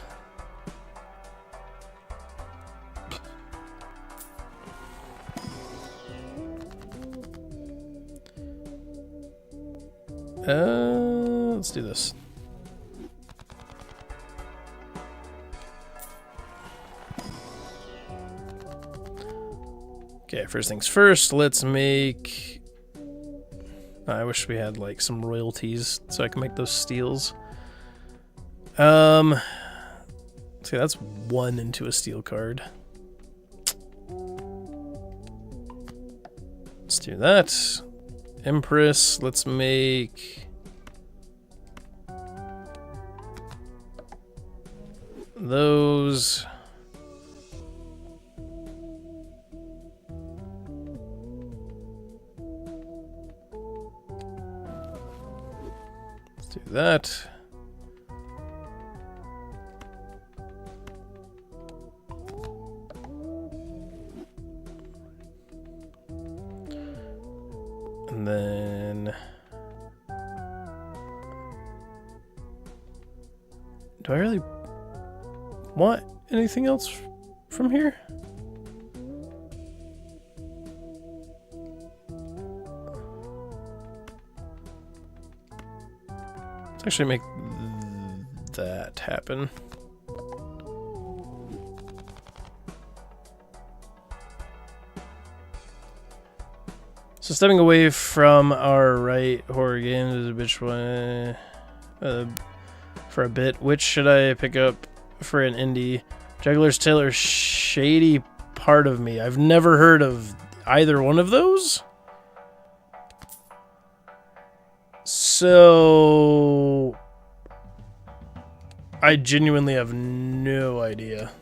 [SPEAKER 1] Let's do this. Okay, first things first, let's make... I wish we had like some royalties so I can make those steals. See, that's one into a steel card. Let's do that. Empress, let's make those. Let's do that. And then do I really want anything else from here? Let's actually make that happen. So stepping away from our right horror games is a bitch one for a bit. Which should I pick up for an indie? Juggler's Tale or Shady Part of Me? I've never heard of either one of those. So I genuinely have no idea.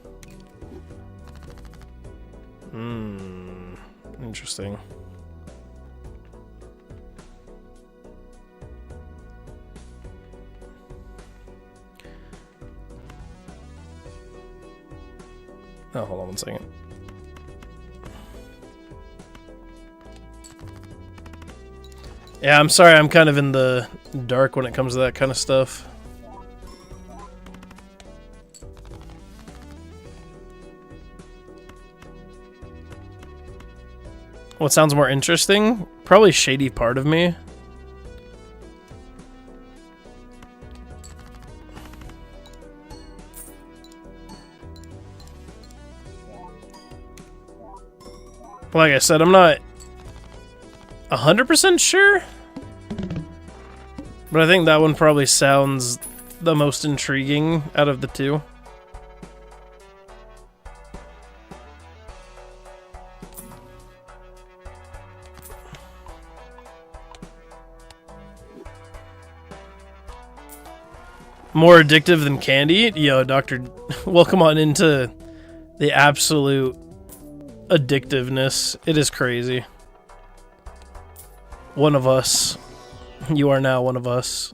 [SPEAKER 1] Interesting. Oh, hold on one second. Yeah, I'm sorry, I'm kind of in the dark when it comes to that kind of stuff. What sounds more interesting? Probably Shady Part of Me. Like I said, I'm not 100% sure? But I think that one probably sounds the most intriguing out of the two. More addictive than candy? Yo, Doctor, welcome on into the absolute addictiveness. It is crazy. One of us. You are now one of us.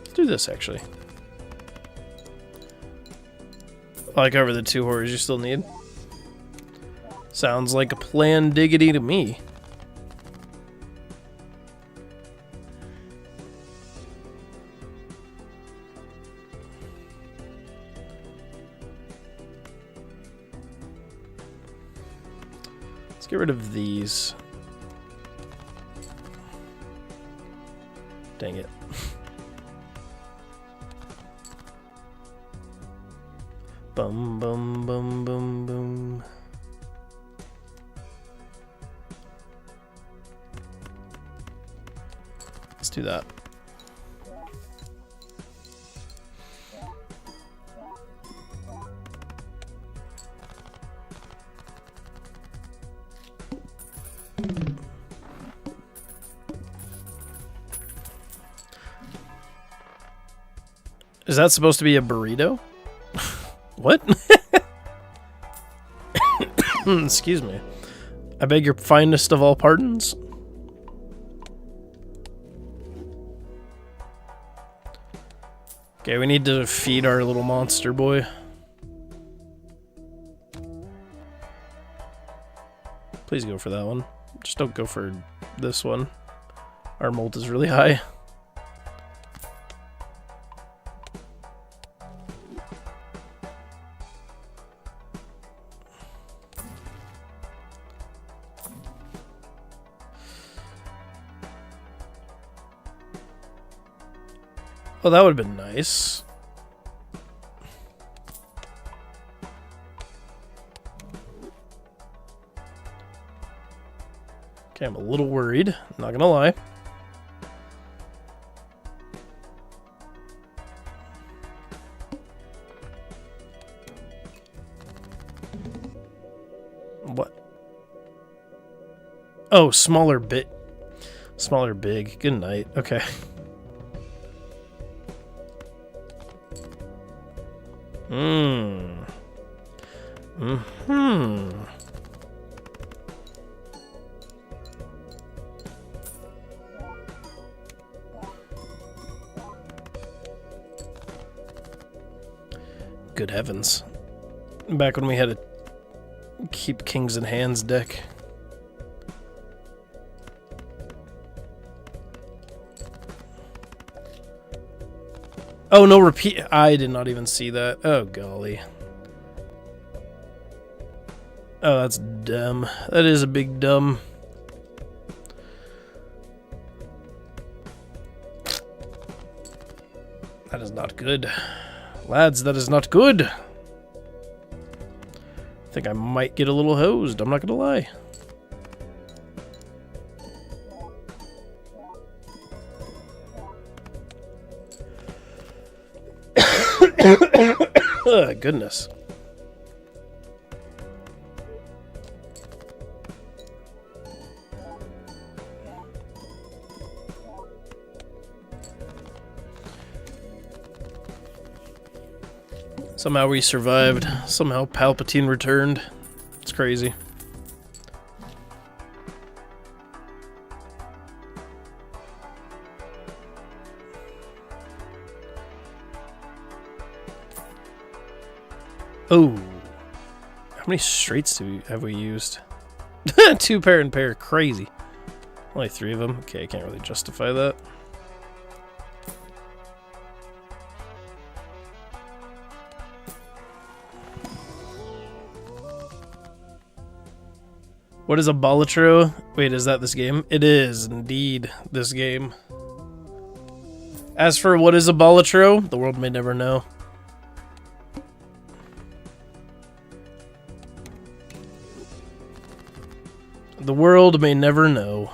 [SPEAKER 1] Let's do this, actually. I'll cover the 2 horrors you still need. Sounds like a plan diggity to me. Let's get rid of these. Dang it. Bum, bum, bum, bum, bum. Let's do that. Is that supposed to be a burrito? What? Excuse me. I beg your finest of all pardons. Okay, we need to feed our little monster boy. Please go for that one. Just don't go for this one. Our molt is really high. Oh, that would have been nice. Okay, I'm a little worried. Not gonna lie. What? Oh, smaller bit. Smaller big. Good night. Okay. Good heavens. Back when we had a keep kings in hands deck. Oh, no repeat. I did not even see that. Oh, golly. Oh, that's dumb. That is a big dumb. That is not good. Lads, that is not good. I think I might get a little hosed. I'm not gonna lie. Oh, goodness. Somehow we survived. Somehow Palpatine returned. It's crazy. Oh. How many straights have we used? 2 pair and pair. Crazy. Only 3 of them. Okay, I can't really justify that. What is a Bolitro? Wait, is that this game? It is indeed this game. As for what is a Bolitro, the world may never know. The world may never know.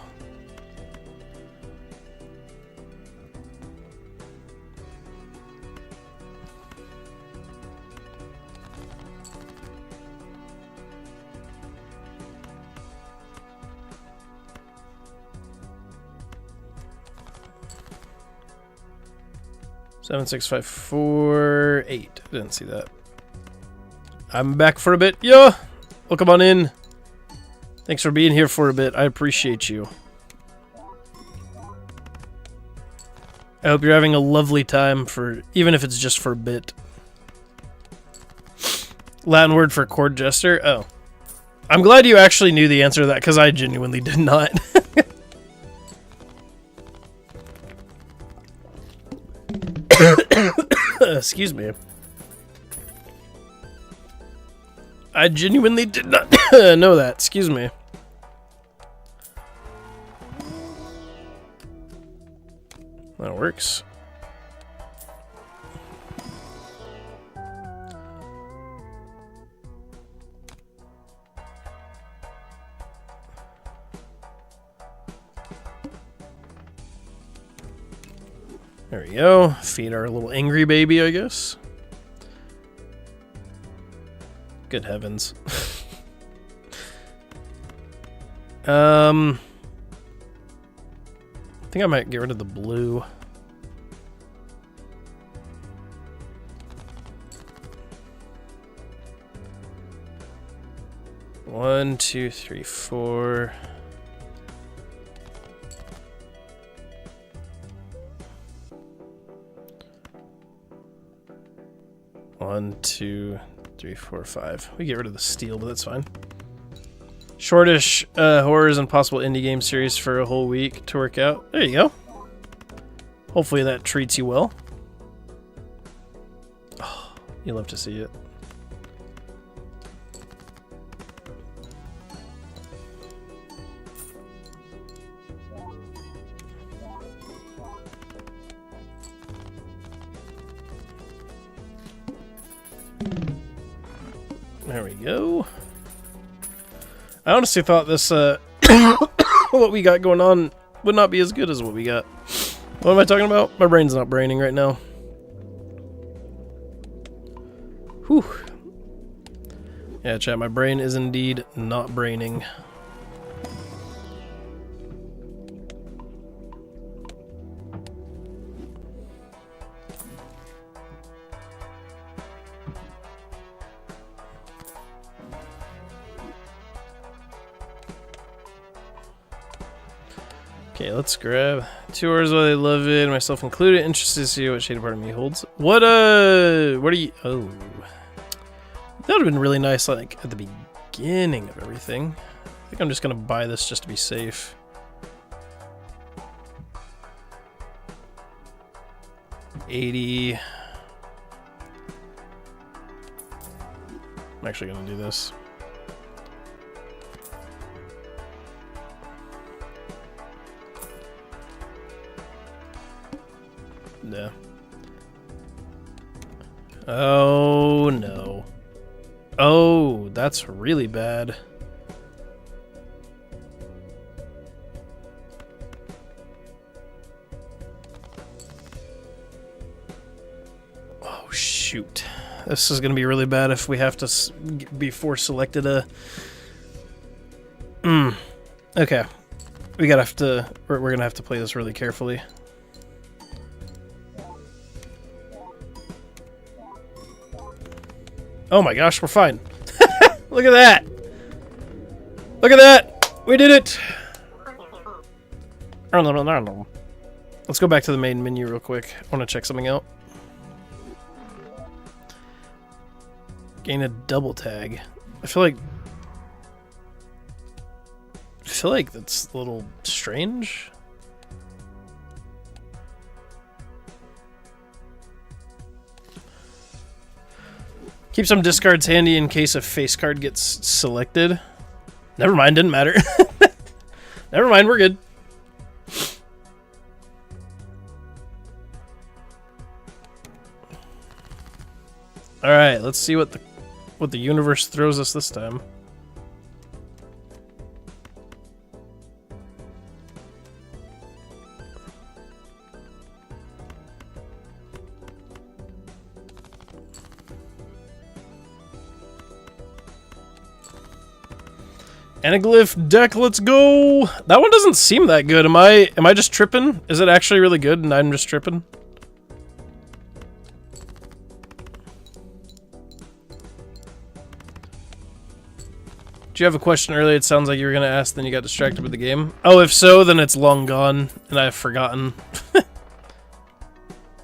[SPEAKER 1] Seven, 6, 5, 4, 8. Didn't see that. I'm back for a bit. Yeah, welcome on in. Thanks for being here for a bit. I appreciate you. I hope you're having a lovely time for, even if it's just for a bit. Latin word for court jester. Oh, I'm glad you actually knew the answer to that because I genuinely did not. Excuse me. I genuinely did not know that. Excuse me. That works. There we go. Feed our little angry baby, I guess. Good heavens. I think I might get rid of the blue. One, two, three, four. One, two, three, four, five. We get rid of the steel, but that's fine. Shortish horrors and possible indie game series for a whole week to work out. There you go. Hopefully that treats you well. Oh, you love to see it. There we go. I honestly thought this, what we got going on would not be as good as what we got. What am I talking about? My brain's not braining right now. Whew. Yeah, chat, my brain is indeed not braining. Okay, let's grab 2 hours while I love it, myself included. Interested to see what shaded part of me holds. What are you? Oh, that would have been really nice, like at the beginning of everything. I think I'm just gonna buy this just to be safe. $80. I'm actually gonna do this. Yeah. Oh no. Oh, that's really bad. Oh shoot. This is gonna be really bad if we have to be force selected a. Okay. We're gonna have to play this really carefully. Oh my gosh, we're fine. Look at that. Look at that. We did it. Let's go back to the main menu real quick. I want to check something out. Gain a double tag. I feel like that's a little strange. Keep some discards handy in case a face card gets selected. Never mind, didn't matter. Never mind, we're good. All right, let's see what the universe throws us this time. Anaglyph deck, let's go. That one doesn't seem that good. Am I just tripping? Is it actually really good and I'm just tripping? Do you have a question earlier? It sounds like you were going to ask, then you got distracted with the game. Oh, if so, then it's long gone, and I've forgotten.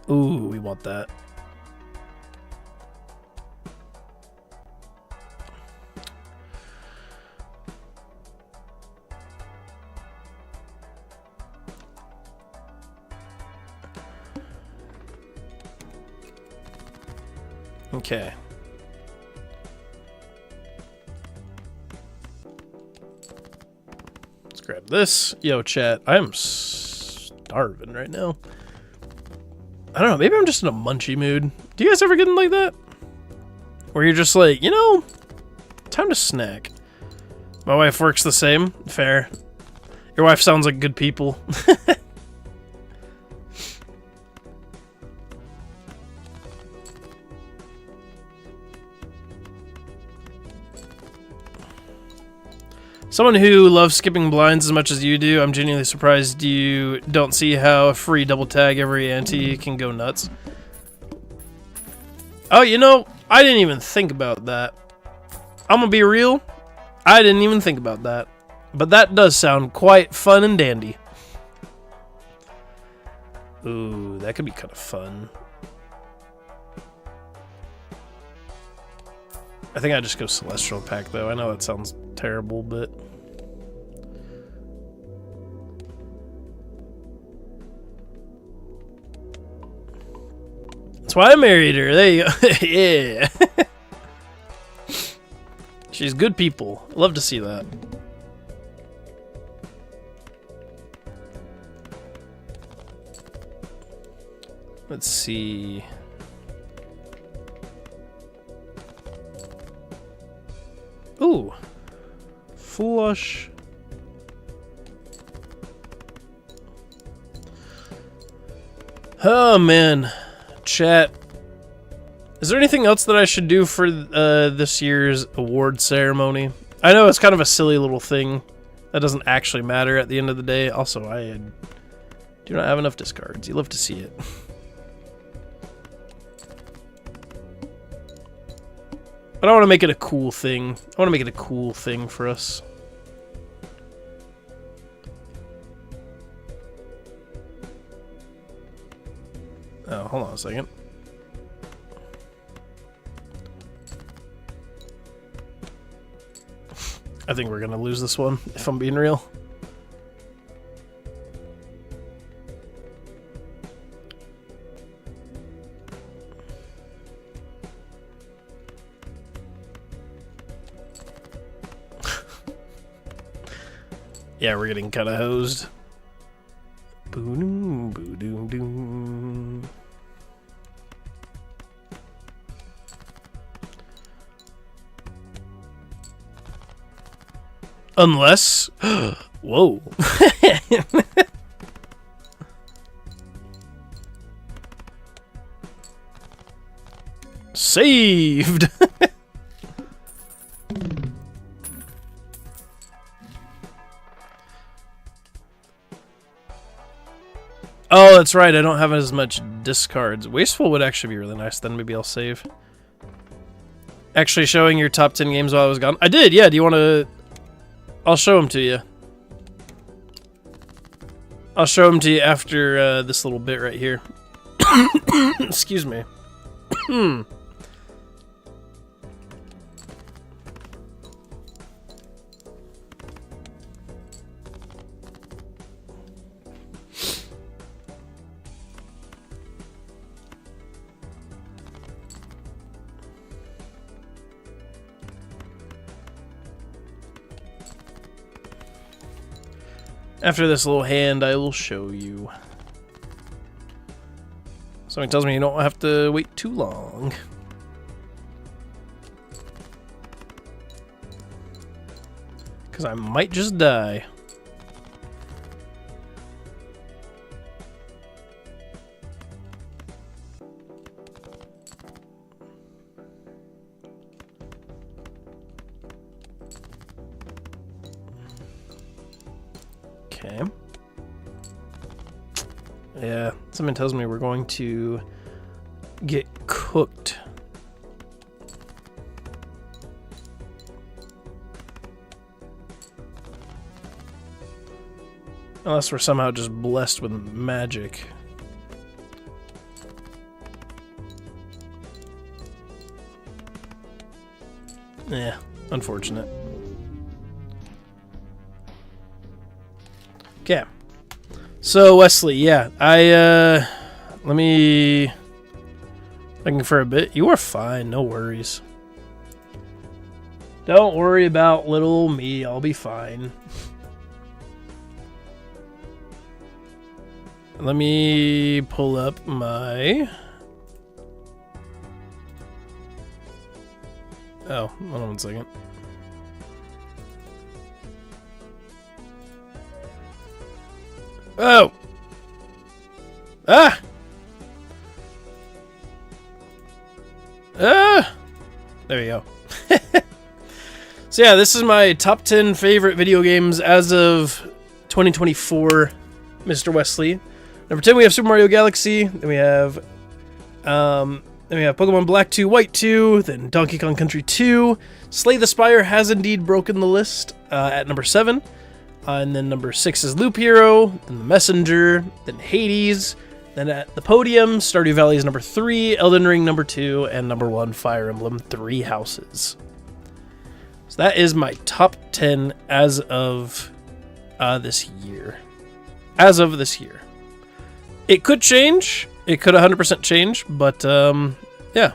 [SPEAKER 1] Ooh, we want that. Okay. Grab this. Yo, chat. I am starving right now. I don't know. Maybe I'm just in a munchy mood. Do you guys ever get in like that? Where you're just like, you know, time to snack. My wife works the same. Fair. Your wife sounds like good people. Someone who loves skipping blinds as much as you do, I'm genuinely surprised you don't see how a free double tag every ante can go nuts. Oh, you know, I didn't even think about that. I'm gonna be real, I didn't even think about that. But that does sound quite fun and dandy. Ooh, that could be kind of fun. I think I just go Celestial Pack, though. I know that sounds terrible, but... That's why I married her. There you go. Yeah. She's good people. Love to see that. Let's see... Ooh, flush. Oh man, chat. Is there anything else that I should do for this year's award ceremony? I know it's kind of a silly little thing that doesn't actually matter at the end of the day. Also, I do not have enough discards. You love to see it. But I want to make it a cool thing. I want to make it a cool thing for us. Oh, hold on a second. I think we're going to lose this one, if I'm being real. Yeah, we're getting kind of hosed. Boo-doom, boo-doom-doom. Unless... Whoa. Saved! Oh, that's right. I don't have as much discards. Wasteful would actually be really nice. Then maybe I'll save. Actually showing your top 10 games while I was gone. I did, yeah. Do you want to... I'll show them to you. I'll show them to you after this little bit right here. Excuse me. After this little hand, I will show you. Something tells me you don't have to wait too long. Because I might just die. Okay. Yeah, something tells me we're going to get cooked. Unless we're somehow just blessed with magic. Yeah, unfortunate. Okay. So, Wesley, yeah, let me... Thinking for a bit. You are fine, no worries. Don't worry about little me, I'll be fine. Let me pull up my... Oh, hold on 1 second. Oh! Ah! Ah! There you go. So yeah, this is my top 10 favorite video games as of 2024, Mr. Wesley. Number 10, we have Super Mario Galaxy. Then we have Pokemon Black 2, White 2. Then Donkey Kong Country 2. Slay the Spire has indeed broken the list at number 7. And then number 6 is Loop Hero. Then The Messenger. Then Hades. Then at the podium, Stardew Valley is number 3. Elden Ring number 2. And number 1, Fire Emblem 3 Houses. So that is my top 10 as of this year. As of this year. It could change. It could 100% change, but yeah.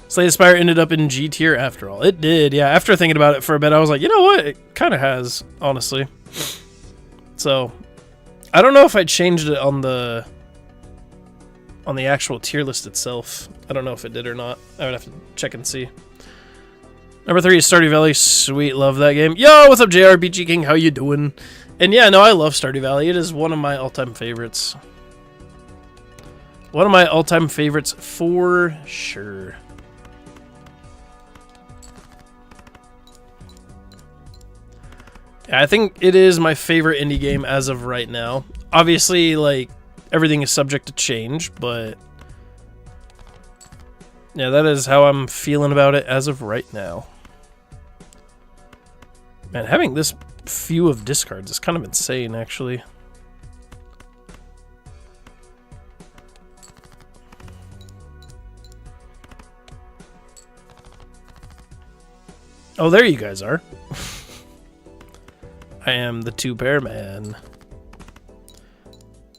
[SPEAKER 1] Slay the Spire ended up in G tier after all. It did, yeah. After thinking about it for a bit, I was like, you know what? It kind of has, honestly. So, I don't know if I changed it on the actual tier list itself. I don't know if it did or not. I would have to check and see. Number 3 is Stardew Valley. Sweet, love that game. Yo, what's up, JRPG King? How you doing? And yeah, no, I love Stardew Valley. It is one of my all-time favorites. One of my all-time favorites for sure. Yeah, I think it is my favorite indie game as of right now. Obviously, like, everything is subject to change, but yeah, that is how I'm feeling about it as of right now. Man, having this few of discards is kind of insane, actually. Oh, there you guys are. I am the two-pair man.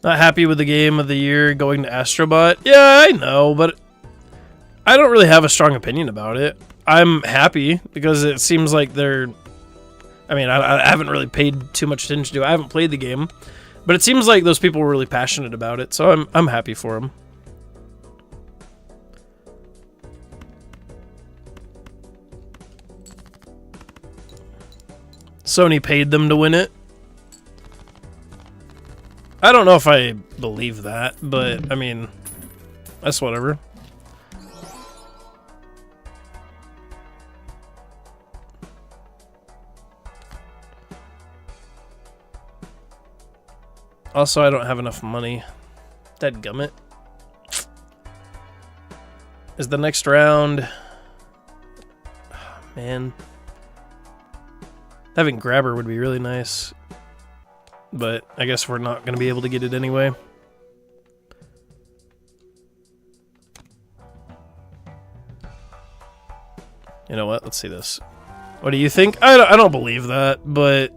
[SPEAKER 1] Not happy with the game of the year going to Astrobot. Yeah, I know, but I don't really have a strong opinion about it. I'm happy because it seems like they're... I mean, I haven't really paid too much attention to it. I haven't played the game, but it seems like those people were really passionate about it, so I'm happy for them. Sony paid them to win it. I don't know if I believe that, but I mean, that's whatever. Also, I don't have enough money. Dadgummit. Is the next round... Oh, man. Having Grabber would be really nice. But I guess we're not going to be able to get it anyway. You know what? Let's see this. What do you think? I don't believe that, but...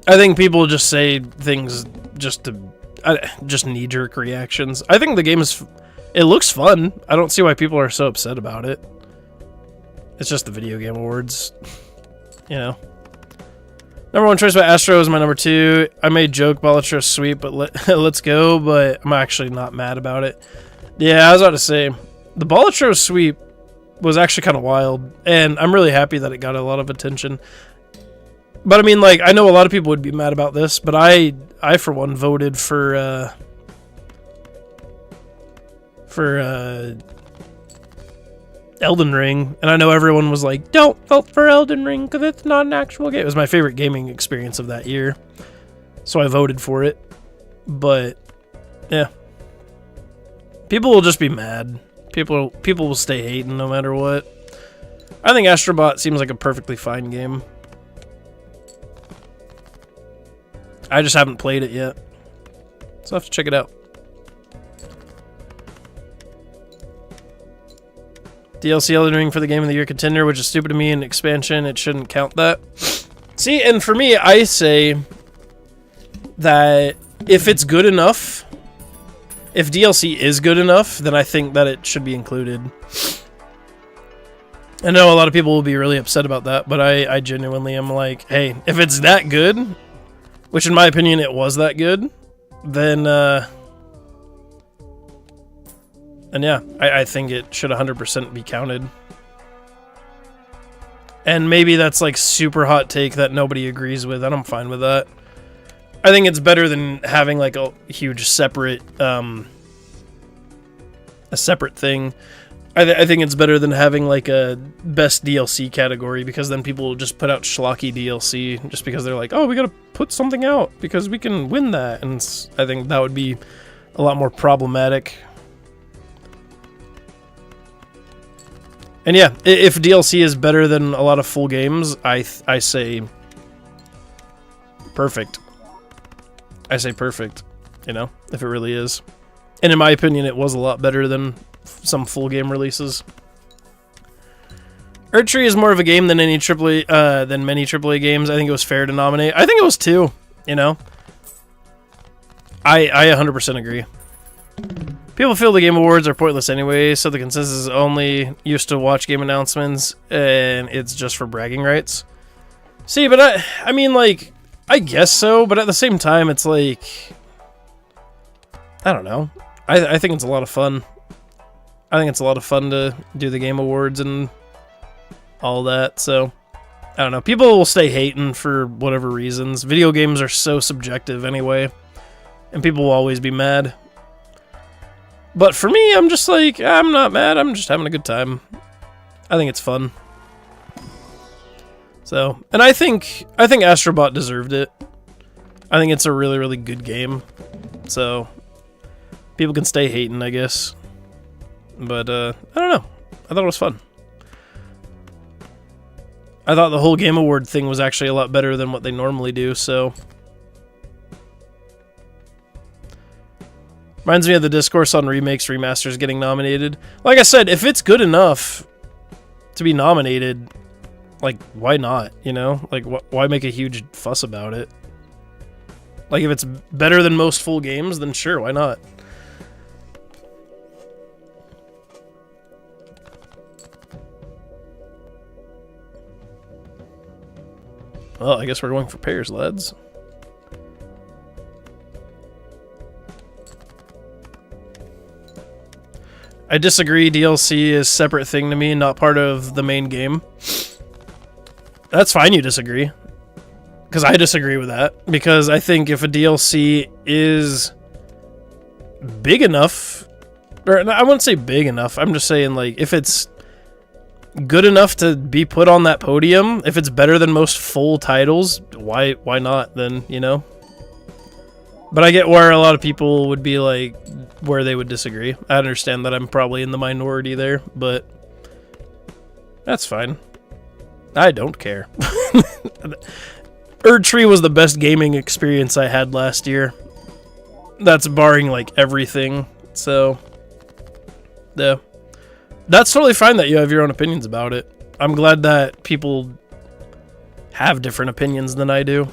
[SPEAKER 1] I think people just say things just to... just knee-jerk reactions. I think the game is... It looks fun. I don't see why people are so upset about it. It's just the video game awards, you know. Number 1 choice by Astro is my number 2. I made joke Balatro sweep, but let's go. But I'm actually not mad about it. Yeah, I was about to say the Balatro sweep was actually kind of wild, and I'm really happy that it got a lot of attention. But I mean, like, I know a lot of people would be mad about this, but I for one voted for Elden Ring, and I know everyone was like, don't vote for Elden Ring because it's not an actual game. It was my favorite gaming experience of that year, so I voted for it. But yeah, people will just be mad. People will stay hating no matter what. I think Astrobot seems like a perfectly fine game. I just haven't played it yet, so I have to check it out. DLC Elden Ring for the Game of the Year contender, which is stupid to me, and expansion, it shouldn't count that. See, and for me, I say that if it's good enough, if DLC is good enough, then I think that it should be included. I know a lot of people will be really upset about that, but I genuinely am like, hey, if it's that good, which in my opinion it was that good, then and yeah, I think it should 100% be counted. And maybe that's like super hot take that nobody agrees with, and I'm fine with that. I think it's better than having like a huge separate, a separate thing. I think it's better than having like a best DLC category, because then people will just put out schlocky DLC just because they're like, oh, we gotta put something out because we can win that. And I think that would be a lot more problematic. And yeah, if DLC is better than a lot of full games, I say perfect. I say perfect, you know, if it really is. And in my opinion, it was a lot better than some full game releases. Erdtree is more of a game than many AAA games. I think it was fair to nominate. I think it was too, you know. I 100% agree. People feel the Game Awards are pointless anyway, so the consensus is only used to watch game announcements, and it's just for bragging rights. See, but I mean, like, I guess so, but at the same time, it's like, I don't know. I think it's a lot of fun. I think it's a lot of fun to do the Game Awards and all that, so I don't know. People will stay hating for whatever reasons. Video games are so subjective anyway, and people will always be mad. But for me, I'm just like, I'm not mad, I'm just having a good time. I think it's fun. So, and I think Astrobot deserved it. I think it's a really, really good game. So, people can stay hating, I guess. But, I don't know. I thought it was fun. I thought the whole Game Award thing was actually a lot better than what they normally do, so. Reminds me of the discourse on remakes, remasters getting nominated. Like I said, if it's good enough to be nominated, like, why not, you know? Like, why make a huge fuss about it? Like, if it's better than most full games, then sure, why not? Well, I guess we're going for pairs, lads. I disagree. DLC is a separate thing to me, not part of the main game. That's fine you disagree. Because I disagree with that. Because I think if a DLC is big enough, or I wouldn't say big enough, I'm just saying, like, if it's good enough to be put on that podium, if it's better than most full titles, why not then, you know? But I get where a lot of people would be like, where they would disagree. I understand that I'm probably in the minority there, but that's fine. I don't care. Erdtree was the best gaming experience I had last year. That's barring like everything. So, yeah. That's totally fine that you have your own opinions about it. I'm glad that people have different opinions than I do.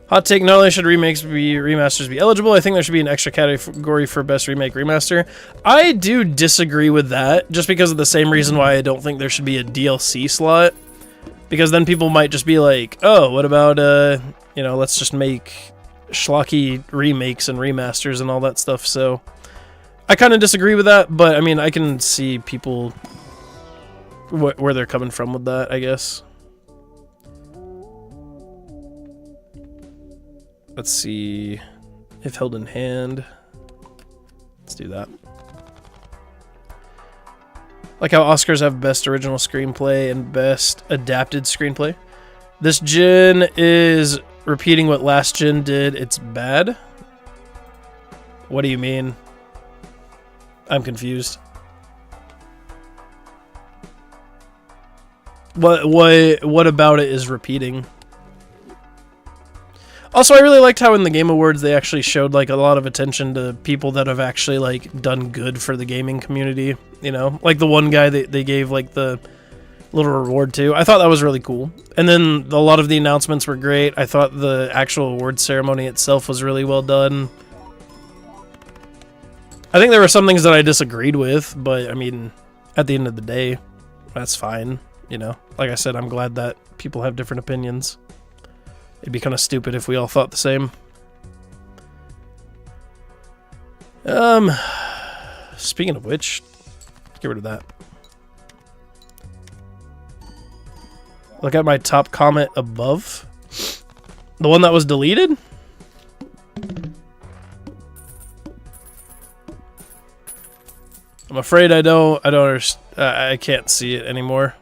[SPEAKER 1] Hot take, not only should remasters be eligible, I think there should be an extra category for best remake remaster. I do disagree with that, just because of the same reason why I don't think there should be a DLC slot. Because then people might just be like, oh, what about, you know, let's just make schlocky remakes and remasters and all that stuff. So I kind of disagree with that, but I mean, I can see people where they're coming from with that, I guess. Let's see, if held in hand. Let's do that. Like how Oscars have best original screenplay and best adapted screenplay. This gen is repeating what last gen did. It's bad. What do you mean? I'm confused. What about it is repeating? Also, I really liked how in the Game Awards they actually showed like a lot of attention to people that have actually like done good for the gaming community, you know? Like the one guy that they gave like the little reward to. I thought that was really cool. And then a lot of the announcements were great. I thought the actual award ceremony itself was really well done. I think there were some things that I disagreed with, but I mean, at the end of the day, that's fine, you know? Like I said, I'm glad that people have different opinions. It'd be kind of stupid if we all thought the same. Speaking of which, get rid of that. Look at my top comment above. The one that was deleted? I'm afraid I don't understand. I can't see it anymore.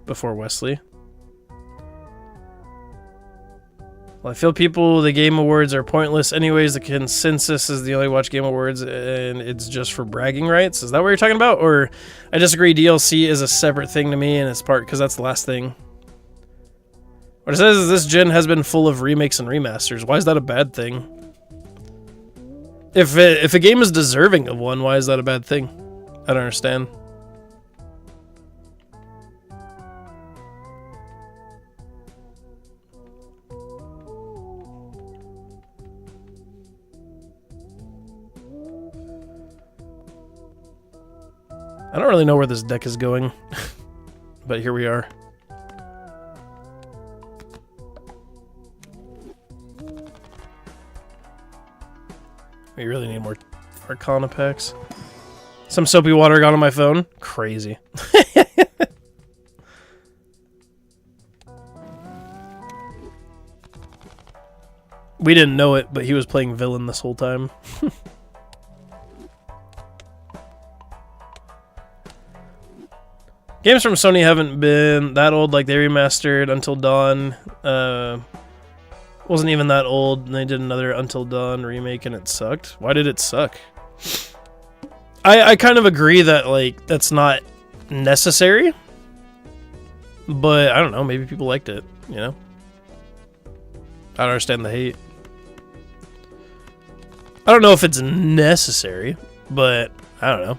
[SPEAKER 1] Before Wesley. Well, I feel the Game Awards are pointless anyways. The consensus is the only watch Game Awards and it's just for bragging rights. Is that what you're talking about? Or I disagree, DLC is a separate thing to me and it's part because that's the last thing. What it says is this gen has been full of remakes and remasters. Why is that a bad thing? If a game is deserving of one, why is that a bad thing? I don't understand. I don't really know where this deck is going, but here we are. We really need more Arcana packs. Some soapy water got on my phone. Crazy. We didn't know it, but he was playing villain this whole time. Games from Sony haven't been that old, like they remastered Until Dawn. Wasn't even that old, and they did another Until Dawn remake and it sucked. Why did it suck? I kind of agree that, like, that's not necessary. But, I don't know, maybe people liked it, you know? I don't understand the hate. I don't know if it's necessary, but I don't know.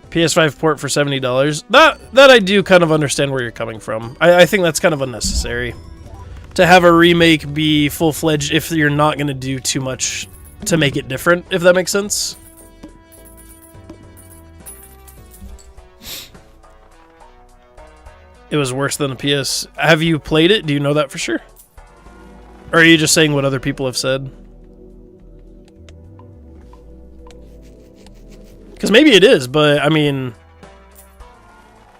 [SPEAKER 1] PS5 port for $70. That I do kind of understand where you're coming from. I think that's kind of unnecessary. To have a remake be full-fledged if you're not going to do too much to make it different, if that makes sense. It was worse than the PS. Have you played it? Do you know that for sure? Or are you just saying what other people have said? Because maybe it is, but I mean,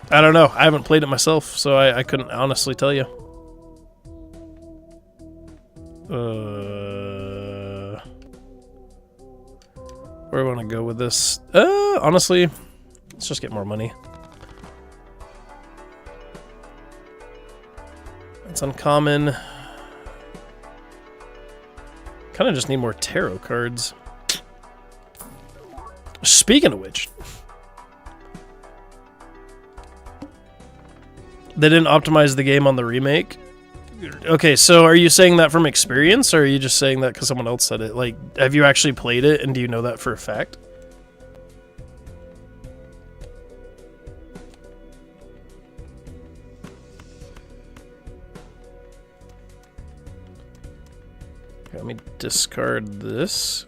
[SPEAKER 1] I don't know. I haven't played it myself, so I couldn't honestly tell you. Where do I want to go with this? Honestly, let's just get more money. It's uncommon. Kind of just need more tarot cards. Speaking of which, they didn't optimize the game on the remake. Okay, so are you saying that from experience, or are you just saying that because someone else said it? Like, have you actually played it, and do you know that for a fact? me discard this.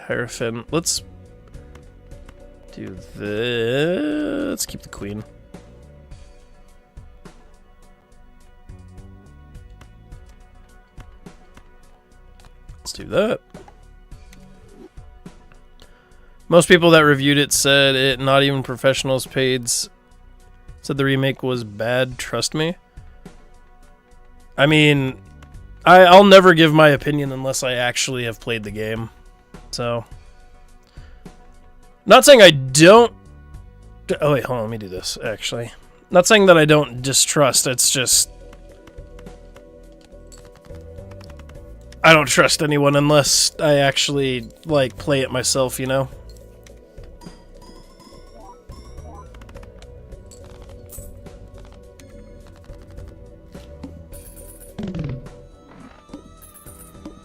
[SPEAKER 1] Hierophant. Let's do this. Let's keep the queen. Let's do that. Most people that reviewed it said it, not even professionals paid, said the remake was bad, trust me. I mean, I'll never give my opinion unless I actually have played the game. So, not saying I don't... Oh wait, hold on, let me do this, actually. Not saying that I don't distrust, it's just... I don't trust anyone unless I actually, like, play it myself, you know?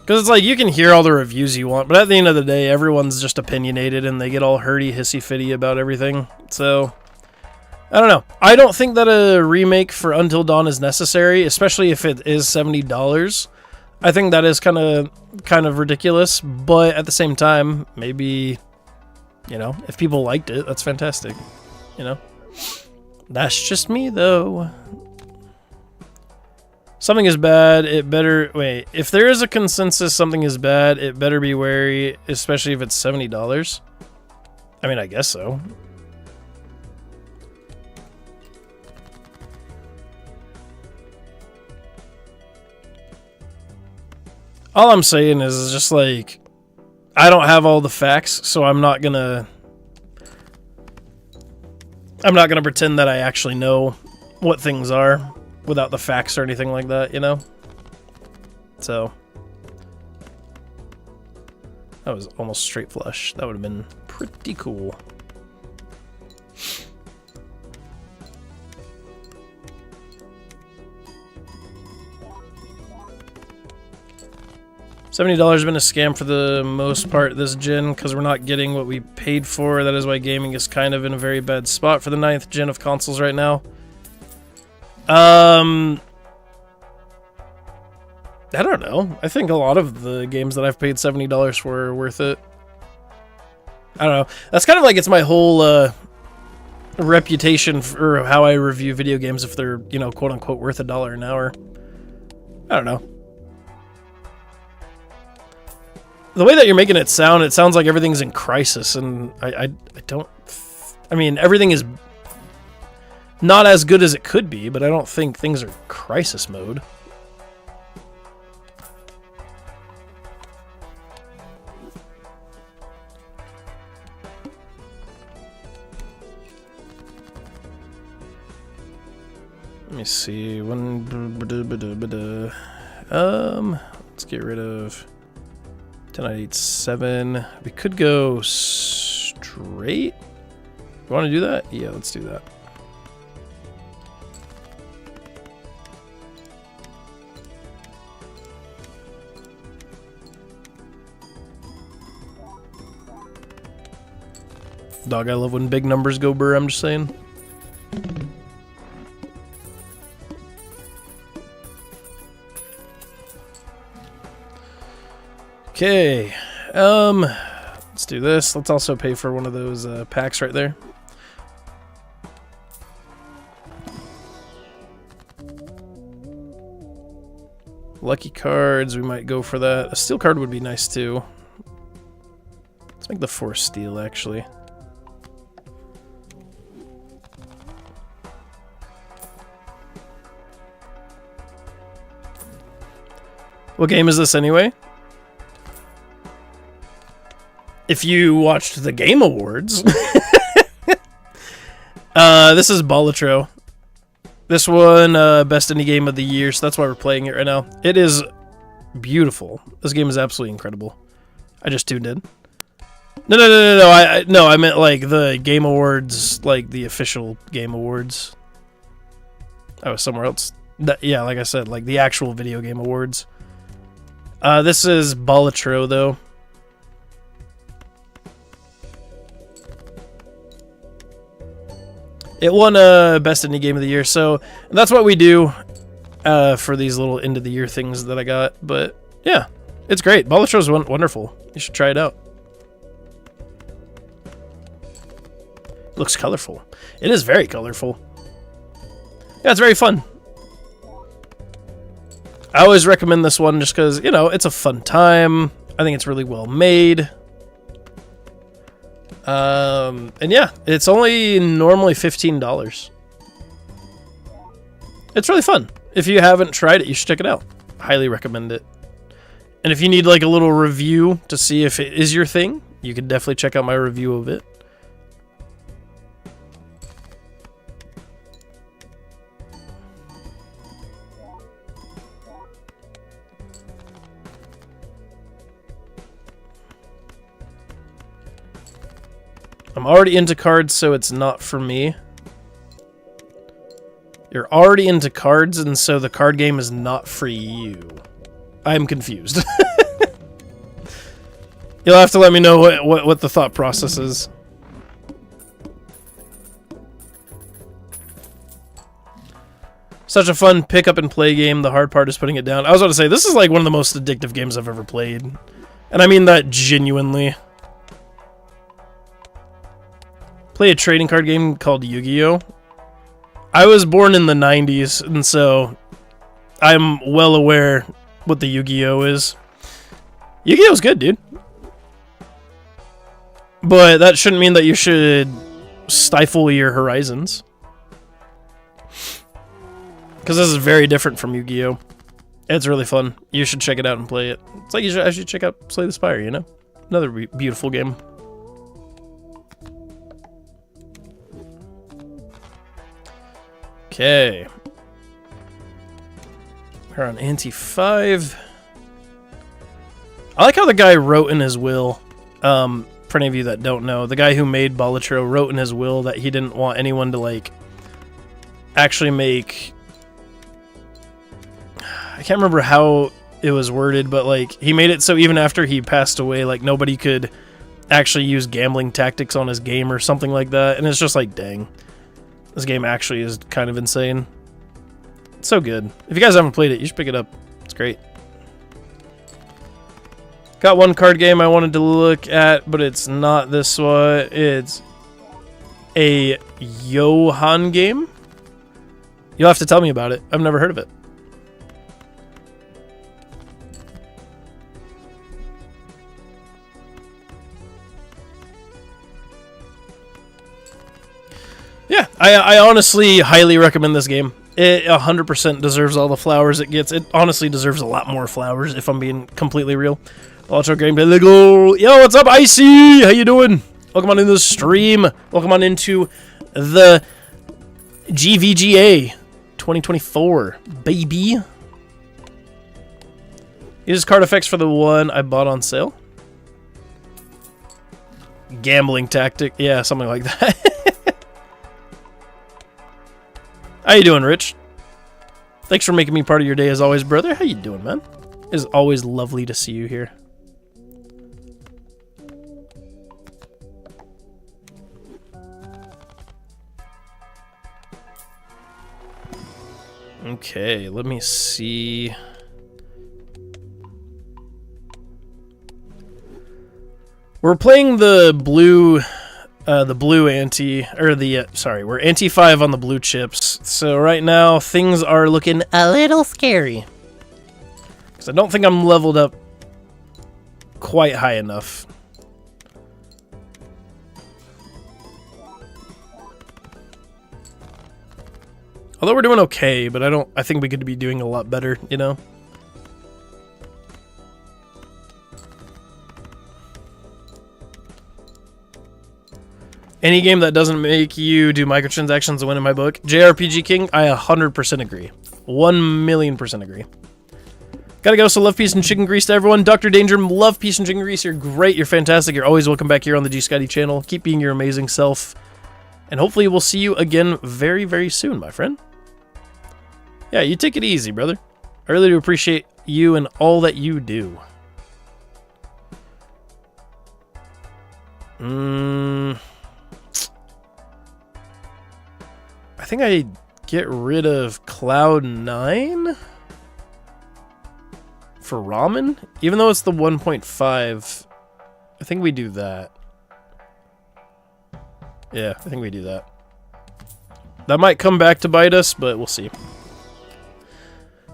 [SPEAKER 1] Because it's like, you can hear all the reviews you want, but at the end of the day, everyone's just opinionated and they get all hurty, hissy-fitty about everything. So, I don't know. I don't think that a remake for Until Dawn is necessary, especially if it is $70. I think that is kind of ridiculous, but at the same time, maybe, you know, if people liked it, that's fantastic, you know? That's just me, though. Something is bad, it better... Wait, if there is a consensus something is bad, it better be wary, especially if it's $70. I mean, I guess so. All I'm saying is just like, I don't have all the facts, so I'm not gonna pretend that I actually know what things are without the facts or anything like that, you know? So, that was almost straight flush. That would have been pretty cool. $70 has been a scam for the most part this gen because we're not getting what we paid for. That is why gaming is kind of in a very bad spot for the 9th gen of consoles right now. I don't know. I think a lot of the games that I've paid $70 for are worth it. I don't know. That's kind of like it's my whole reputation for how I review video games if they're, you know, quote unquote worth $1 an hour. I don't know. The way that you're making it sounds like everything's in crisis, and I don't... I mean, everything is not as good as it could be, but I don't think things are crisis mode. Let me see. Let's get rid of 10987. We could go straight. You want to do that? Yeah, let's do that. Dog, I love when big numbers go burr, I'm just saying. Okay, let's do this. Let's also pay for one of those packs right there. Lucky cards, we might go for that. A steel card would be nice too. Let's make the 4 steel, actually. What game is this anyway? If you watched the Game Awards, this is Balatro. This one, best indie game of the year, so that's why we're playing it right now. It is beautiful. This game is absolutely incredible. I just tuned in. No, I meant like the Game Awards, like the official Game Awards. I was somewhere else. Yeah, like I said, like the actual video game awards. This is Balatro, though. It won Best Indie Game of the Year, so that's what we do for these little end of the year things that I got. But yeah, it's great. Bolicho is wonderful. You should try it out. Looks colorful. It is very colorful. Yeah, it's very fun. I always recommend this one just because, you know, it's a fun time. I think it's really well made. And yeah, it's only normally $15. It's really fun. If you haven't tried it, you should check it out. Highly recommend it. And if you need like a little review to see if it is your thing, you can definitely check out my review of it. I'm already into cards, so it's not for me. You're already into cards, and so the card game is not for you. I'm confused. You'll have to let me know what the thought process is. Such a fun pick up and play game. The hard part is putting it down. I was about to say, this is like one of the most addictive games I've ever played. And I mean that genuinely. Play a trading card game called Yu-Gi-Oh! I was born in the 90s, and so I'm well aware what the Yu-Gi-Oh! Is. Yu-Gi-Oh's good, dude. But that shouldn't mean that you should stifle your horizons. Because this is very different from Yu-Gi-Oh! It's really fun. You should check it out and play it. It's like I should check out Slay the Spire, you know? Another beautiful game. Okay. We're on ante 5. I like how the guy wrote in his will, for any of you that don't know, the guy who made Bolicho wrote in his will that he didn't want anyone to, like, actually make... I can't remember how it was worded, but, like, he made it so even after he passed away, like, nobody could actually use gambling tactics on his game or something like that, and it's just like, dang. This game actually is kind of insane. It's so good. If you guys haven't played it, you should pick it up. It's great. Got one card game I wanted to look at, but it's not this one. It's a Johan game. You'll have to tell me about it. I've never heard of it. Yeah, I honestly highly recommend this game. It 100% deserves all the flowers it gets. It honestly deserves a lot more flowers, if I'm being completely real. Ultra gameplay, let's go. Yo, what's up, Icy? How you doing? Welcome on into the stream. Welcome on into the GVGA 2024, baby. Use card effects for the one I bought on sale. Gambling tactic. Yeah, something like that. How you doing, Rich? Thanks for making me part of your day as always, brother. How you doing, man? It's always lovely to see you here. Okay, let me see. We're playing the blue ante, or the, sorry, we're ante 5 on the blue chips. So right now, things are looking a little scary. Because I don't think I'm leveled up quite high enough. Although we're doing okay, but I think we could be doing a lot better, you know? Any game that doesn't make you do microtransactions to win in my book. JRPG King, I 100% agree. 1,000,000% agree. Gotta go, so love, peace, and chicken grease to everyone. Dr. Danger, love, peace, and chicken grease. You're great, you're fantastic. You're always welcome back here on the GScotty channel. Keep being your amazing self. And hopefully we'll see you again very, very soon, my friend. Yeah, you take it easy, brother. I really do appreciate you and all that you do. I think I get rid of Cloud9 for ramen, even though it's the 1.5. I think we do that. Yeah, I think we do that. That might come back to bite us, but we'll see.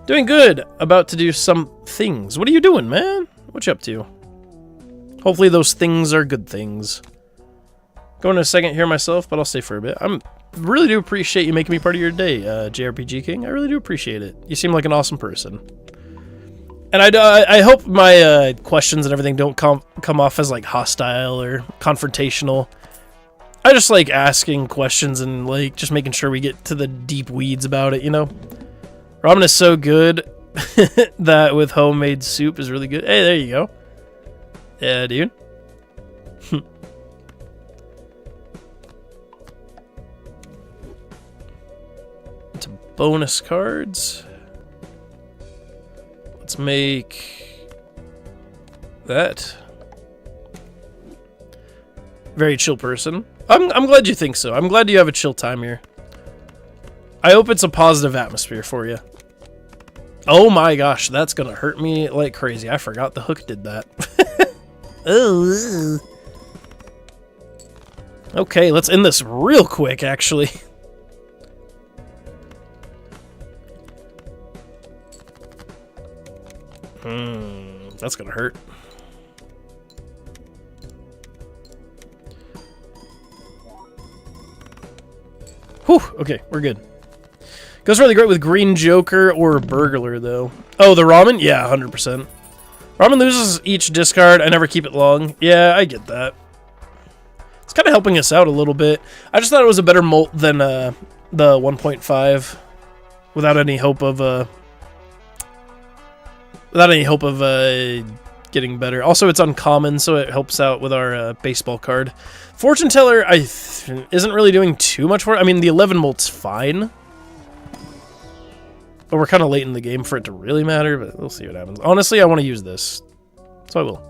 [SPEAKER 1] Doing good. About to do some things. What are you doing, man? What you up to? Hopefully those things are good things. Going in a second here myself, but I'll stay for a bit. Really do appreciate you making me part of your day, JRPG King. I really do appreciate it. You seem like an awesome person. And I hope my questions and everything don't come off as like hostile or confrontational. I just like asking questions and like just making sure we get to the deep weeds about it, you know? Ramen is so good that with homemade soup is really good. Hey, there you go. Yeah, dude. It's bonus cards. Let's make that. Very chill person. I'm glad you think so. I'm glad you have a chill time here. I hope it's a positive atmosphere for you. Oh my gosh, that's gonna hurt me like crazy. I forgot the hook did that. Oh. Okay, let's end this real quick, actually. That's gonna hurt. Whew, okay, we're good. Goes really great with Green Joker or Burglar, though. Oh, the ramen? Yeah, 100%. Ramen loses each discard. I never keep it long. Yeah, I get that. It's kind of helping us out a little bit. I just thought it was a better molt than the 1.5. Without any hope of... getting better. Also, it's uncommon, so it helps out with our baseball card. Fortune Teller isn't really doing too much for it. I mean, the 11 molt's fine. But we're kind of late in the game for it to really matter, but we'll see what happens. Honestly, I want to use this. So I will.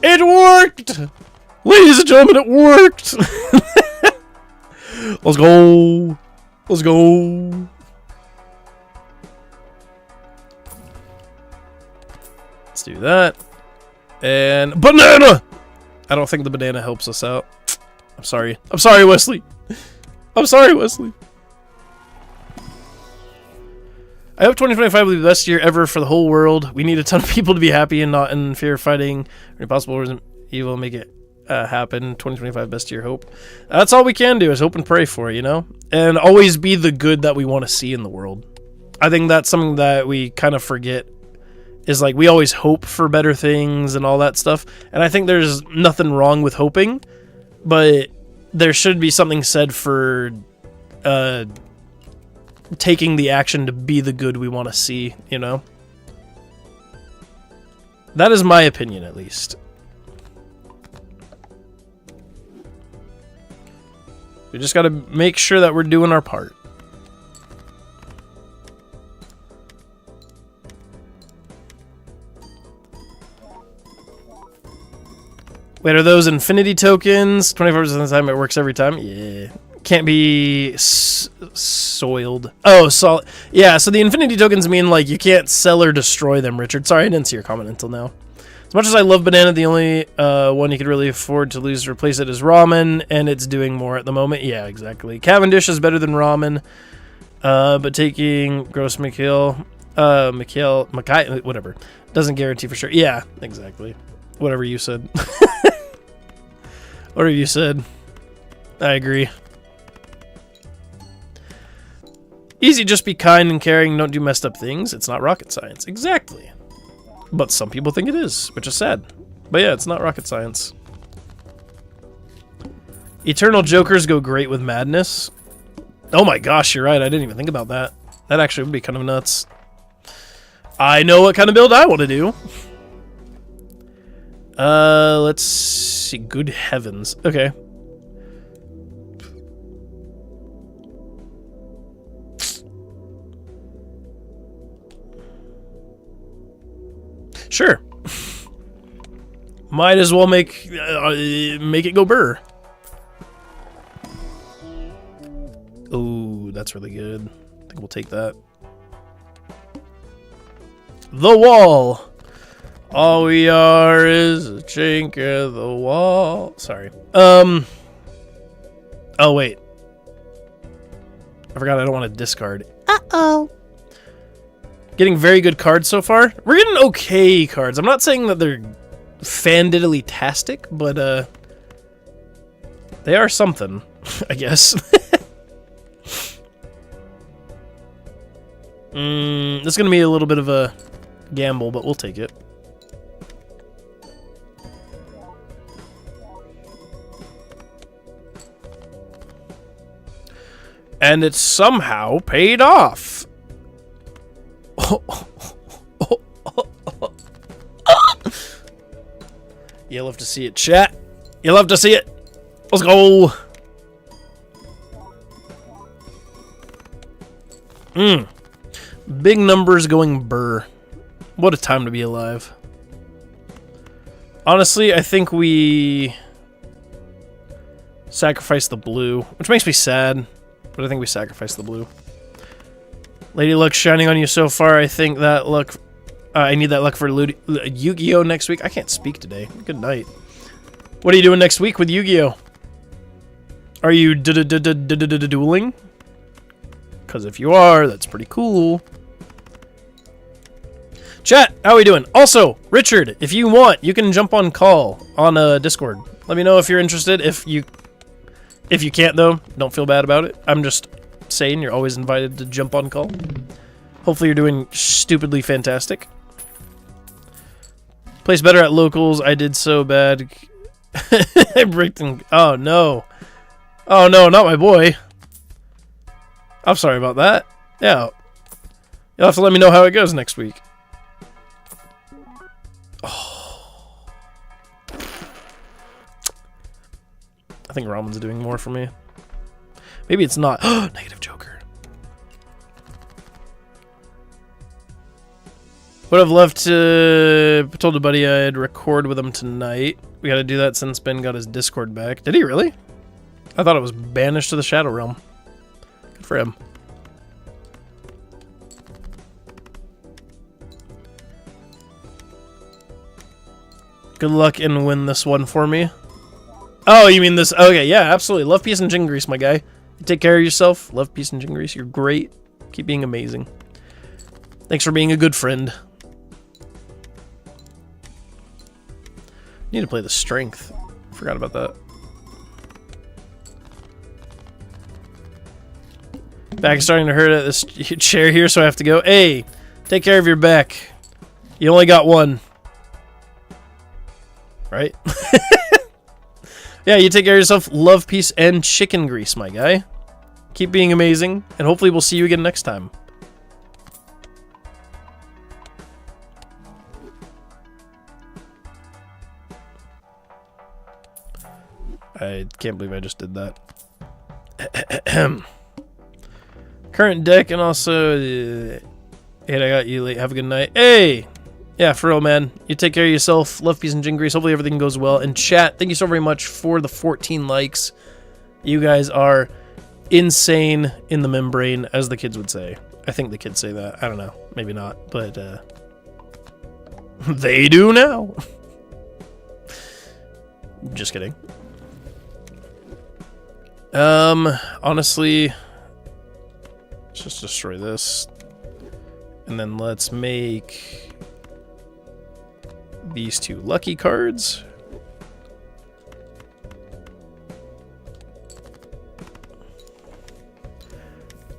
[SPEAKER 1] It worked! Ladies and gentlemen, it worked! Let's go! Let's go! Let's do that. And banana! I don't think the banana helps us out. I'm sorry. I'm sorry, Wesley. I'm sorry, Wesley. I hope 2025 will be the best year ever for the whole world. We need a ton of people to be happy and not in fear of fighting any possible evil. Make it happen. 2025 best year hope. That's all we can do is hope and pray for, you know? And always be the good that we want to see in the world. I think that's something that we kind of forget. Is like we always hope for better things and all that stuff. And I think there's nothing wrong with hoping. But there should be something said for... taking the action to be the good we want to see, you know? That is my opinion, at least. We just gotta make sure that we're doing our part. Wait, are those infinity tokens? 24% of the time it works every time? Yeah. Can't be soiled. Oh, so yeah, so the infinity tokens mean like you can't sell or destroy them, Richard. Sorry, I didn't see your comment until now. As much as I love banana, the only one you could really afford to lose to replace it is ramen, and it's doing more at the moment. Yeah, exactly. Cavendish is better than ramen, but taking Gross Mikhail, whatever, doesn't guarantee for sure. Yeah, exactly. Whatever you said. Whatever you said. I agree. Easy, just be kind and caring, don't do messed up things. It's not rocket science. Exactly. But some people think it is, which is sad. But yeah, it's not rocket science. Eternal Jokers go great with Madness. Oh my gosh, you're right. I didn't even think about that. That actually would be kind of nuts. I know what kind of build I want to do. Let's see. Good heavens. Okay. Sure. Might as well make it go burr. Ooh. Ooh, that's really good. I think we'll take that. The wall. All we are is a chink in the wall. Sorry. Oh, wait. I forgot I don't want to discard. Uh-oh. Getting very good cards so far. We're getting okay cards. I'm not saying that they're fan-diddly-tastic, but, they are something, I guess. This is going to be a little bit of a gamble, but we'll take it. And it somehow paid off. You'll have to see it, chat. You'll have to see it. Let's go. Big numbers going burr. What a time to be alive. Honestly, I think we sacrifice the blue, which makes me sad, but I think we sacrifice the blue. Lady Luck's shining on you so far. I think that luck... I need that luck for Yu-Gi-Oh! Next week. I can't speak today. Good night. What are you doing next week with Yu-Gi-Oh? Are you dueling? Because if you are, that's pretty cool. Chat, how are we doing? Also, Richard, if you want, you can jump on call on Discord. Let me know if you're interested. If you can't, though, don't feel bad about it. I'm just saying you're always invited to jump on call. Hopefully you're doing stupidly fantastic. Place better at locals. I did so bad. I bricked and... Oh, no. Oh, no, not my boy. I'm sorry about that. Yeah. You'll have to let me know how it goes next week. Oh. I think Ramen's doing more for me. Maybe it's not. Negative Joker. Would have loved to... told a buddy I'd record with him tonight. We gotta do that since Ben got his Discord back. Did he really? I thought it was banished to the Shadow Realm. Good for him. Good luck and win this one for me. Oh, you mean this? Okay, yeah, absolutely. Love, peace, and gin grease, my guy. Take care of yourself. Love, peace, and gin grease. You're great. Keep being amazing. Thanks for being a good friend. Need to play the strength. Forgot about that. Back is starting to hurt at this chair here, so I have to go. Hey, take care of your back. You only got one. Right? Yeah, you take care of yourself. Love, peace, and chicken grease, my guy. Keep being amazing, and hopefully we'll see you again next time. I can't believe I just did that. Current deck, and also... hey, I got you late. Have a good night. Hey! Yeah, for real, man. You take care of yourself. Love, peace, and gin grease. Hopefully everything goes well. And chat, thank you so very much for the 14 likes. You guys are insane in the membrane, as the kids would say. I think the kids say that. I don't know. Maybe not. But, they do now. Just kidding. Honestly, let's just destroy this. And then let's make... these two lucky cards.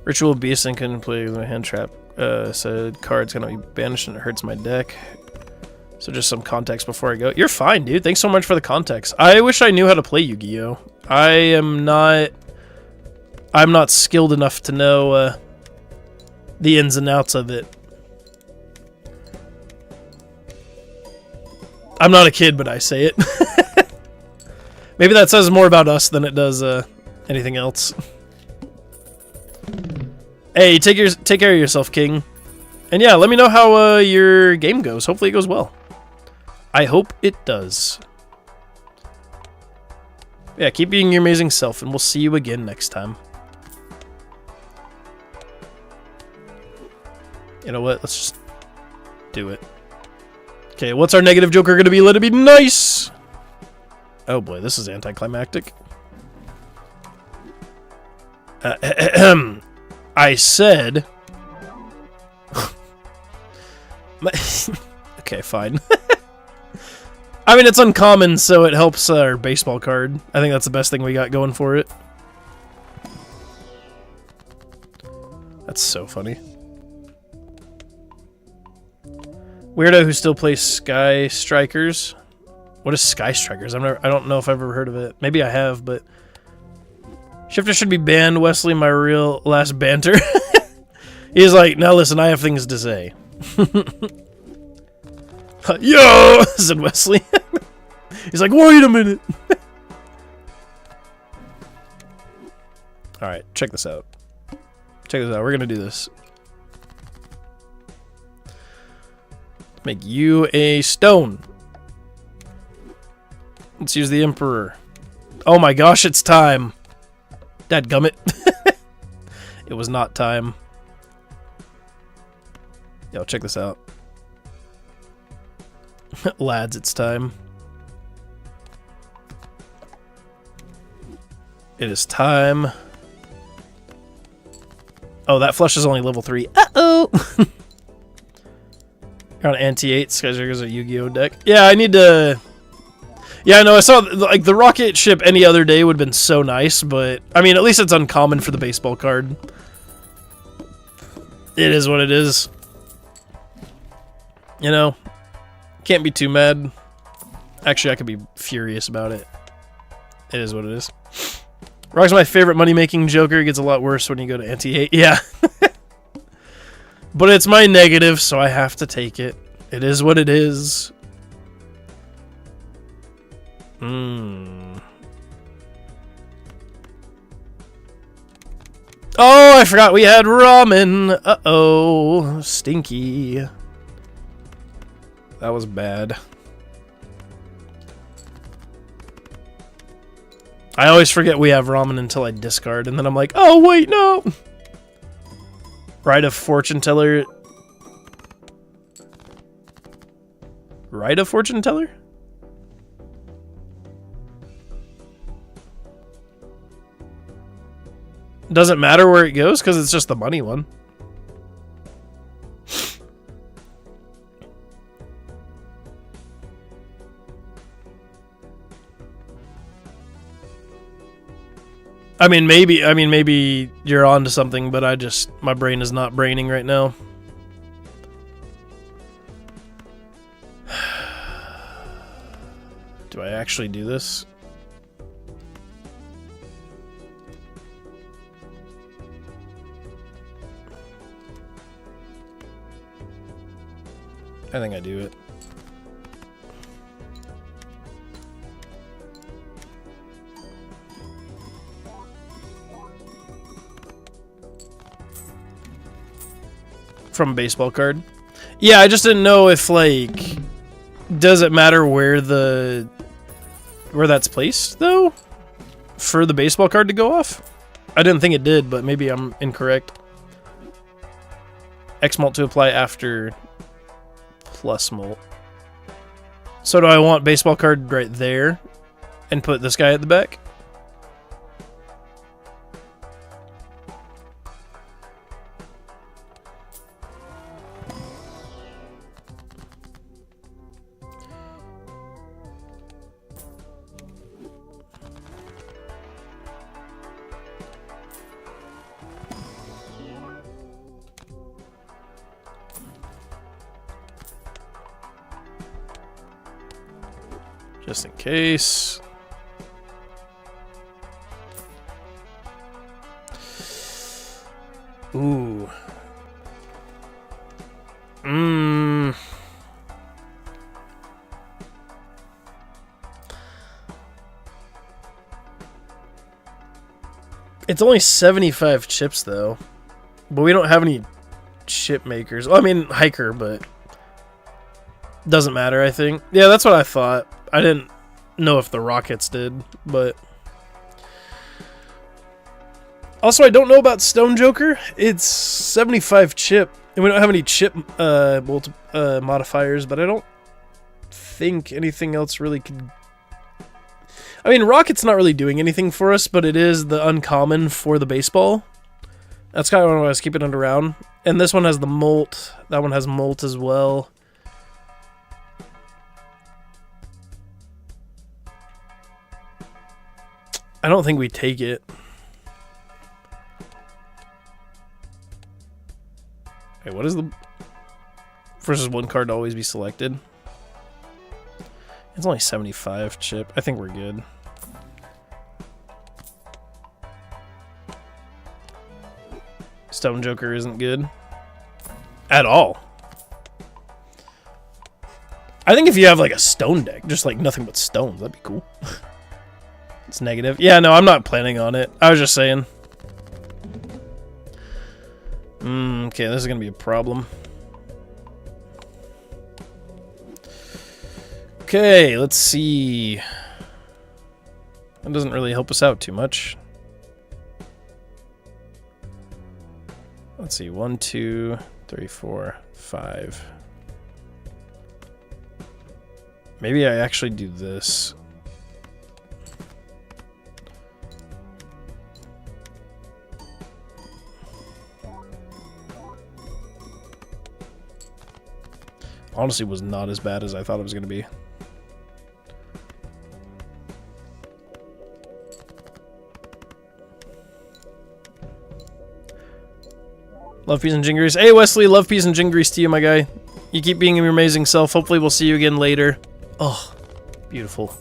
[SPEAKER 1] Ritual Beast and couldn't play with my hand trap. Said cards gonna be banished and it hurts my deck. So just some context before I go. You're fine, dude. Thanks so much for the context. I wish I knew how to play Yu-Gi-Oh! I'm not skilled enough to know the ins and outs of it. I'm not a kid, but I say it. Maybe that says more about us than it does anything else. Hey, take care of yourself, King. And yeah, let me know how your game goes. Hopefully it goes well. I hope it does. Yeah, keep being your amazing self, and we'll see you again next time. You know what? Let's just do it. Okay, what's our negative joker gonna be? Let it be nice! Oh boy, this is anticlimactic. I said... Okay, fine. I mean, it's uncommon, so it helps our baseball card. I think that's the best thing we got going for it. That's so funny. Weirdo who still plays Sky Strikers. What is Sky Strikers? I don't know if I've ever heard of it. Maybe I have, but... Shifter should be banned, Wesley, my real last banter. He's like, now listen, I have things to say. Yo! Said Wesley. He's like, wait a minute. Alright, check this out. Check this out, we're gonna do this. Make you a stone. Let's use the Emperor. Oh my gosh, it's time. Dadgummit. It was not time. Yo, check this out. Lads, it's time. It is time. Oh, that flush is only level 3. Uh-oh! You're on anti-8. Skyzerger's a Yu-Gi-Oh deck. Yeah, I need to... Yeah, I know, I saw, like, the rocket ship any other day would have been so nice, but... I mean, at least it's uncommon for the baseball card. It is what it is. You know? Can't be too mad. Actually, I could be furious about it. It is what it is. Rock's my favorite money-making joker. It gets a lot worse when you go to anti-8. Yeah. But it's my negative, so I have to take it. It is what it is. Oh, I forgot we had ramen. Uh-oh. Stinky. That was bad. I always forget we have ramen until I discard, and then I'm like, oh, wait, no! Rite of Fortune Teller. Rite of Fortune Teller? Doesn't matter where it goes, because it's just the money one. I mean, maybe you're onto something, but my brain is not braining right now. Do I actually do this? I think I do it. From a baseball card. Yeah, I just didn't know if, like, does it matter where that's placed, though? For the baseball card to go off? I didn't think it did, but maybe I'm incorrect. X molt to apply after plus molt. So do I want baseball card right there and put this guy at the back? Just in case. Ooh. It's only 75 chips, though. But we don't have any chip makers. Well, I mean, hiker, but... Doesn't matter, I think. Yeah, that's what I thought. I didn't know if the rockets did, but... Also, I don't know about Stone Joker. It's 75 chip. And we don't have any chip modifiers, but I don't think anything else really could... I mean, Rocket's not really doing anything for us, but it is the uncommon for the baseball. That's kind of why I was keeping it around. And this one has the molt. That one has molt as well. I don't think we take it. Wait, what is the... Versus one card to always be selected? It's only 75 chip. I think we're good. Stone Joker isn't good. At all. I think if you have like a stone deck, just like nothing but stones, that'd be cool. It's negative. Yeah, no, I'm not planning on it. I was just saying. Okay, this is gonna be a problem. Okay, let's see. That doesn't really help us out too much. Let's see, 1, 2, 3, 4, 5. Maybe I actually do this. Honestly, was not as bad as I thought it was going to be. Love, peace, and jingries. Hey, Wesley, love, peace, and jingries to you, my guy. You keep being your amazing self. Hopefully we'll see you again later. Oh, beautiful.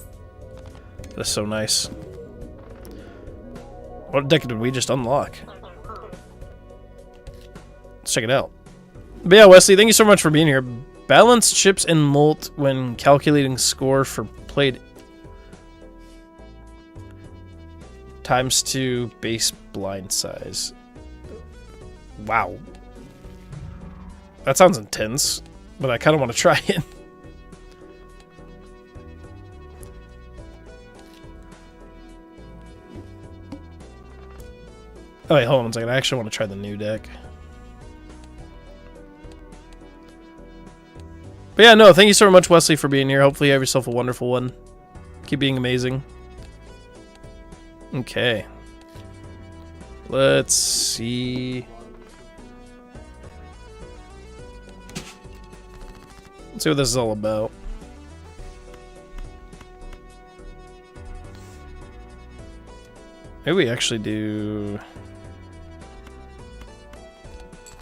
[SPEAKER 1] That's so nice. What deck did we just unlock? Let's check it out. But yeah, Wesley, thank you so much for being here. Balance chips and molt when calculating score for played times 2 base blind size. Wow. That sounds intense, but I kind of want to try it. Oh wait, hold on a second. I actually want to try the new deck. But yeah, no, thank you so much, Wesley, for being here. Hopefully you have yourself a wonderful one. Keep being amazing. Okay. Let's see. Let's see what this is all about. Maybe we actually do...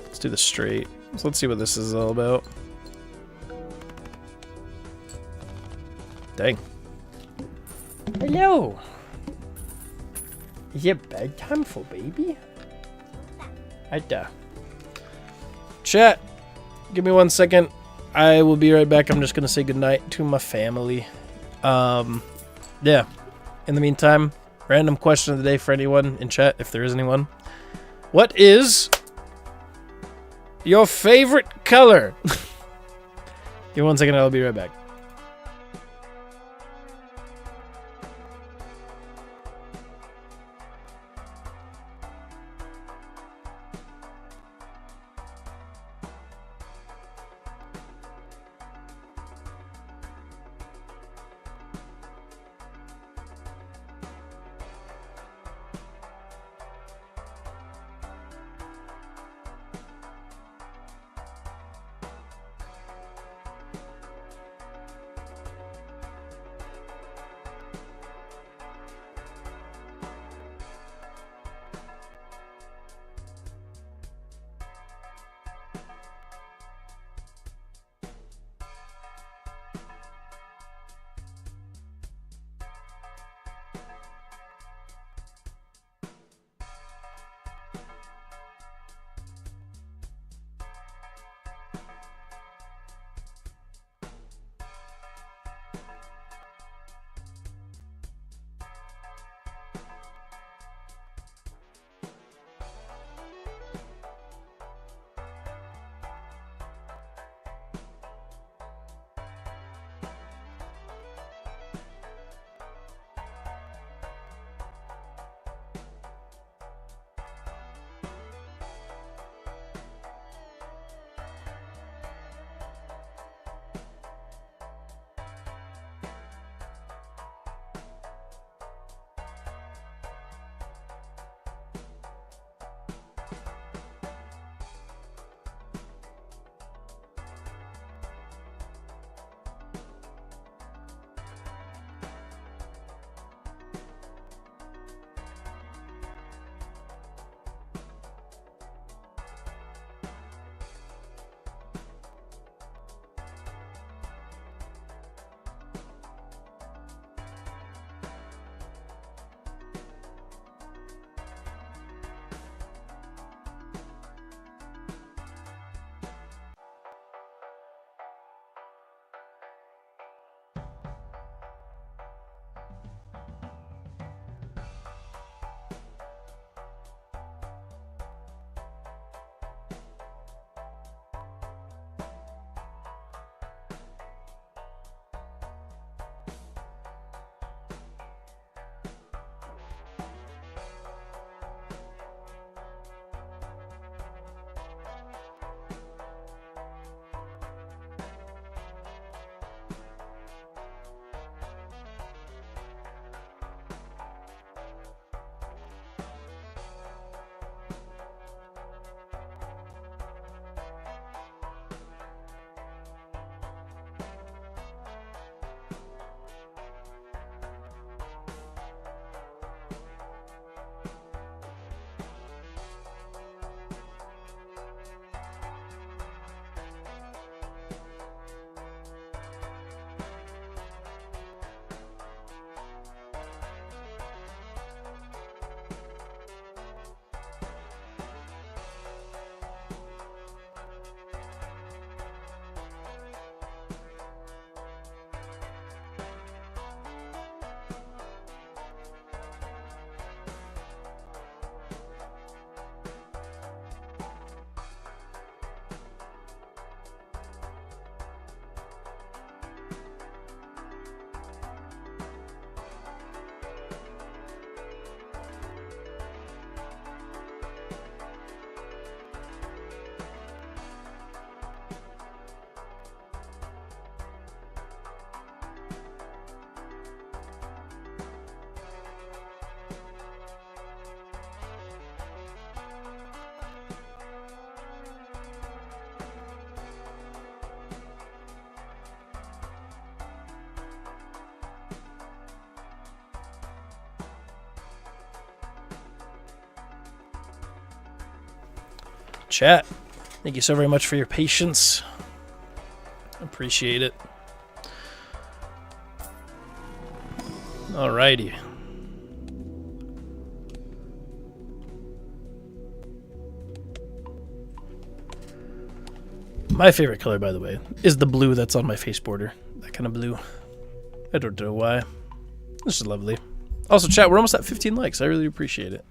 [SPEAKER 1] Let's do the straight. So let's see what this is all about. Dang. Hello. Is it bedtime for baby? Chat. Give me 1 second. I will be right back. I'm just gonna say goodnight to my family. Yeah. In the meantime, random question of the day for anyone in chat, if there is anyone. What is your favorite color? Give me 1 second. I'll be right back. Chat, thank you so very much for your patience. Appreciate it. Alrighty. My favorite color, by the way, is the blue that's on my face border. That kind of blue. I don't know why. This is lovely. Also, chat, we're almost at 15 likes. I really appreciate it.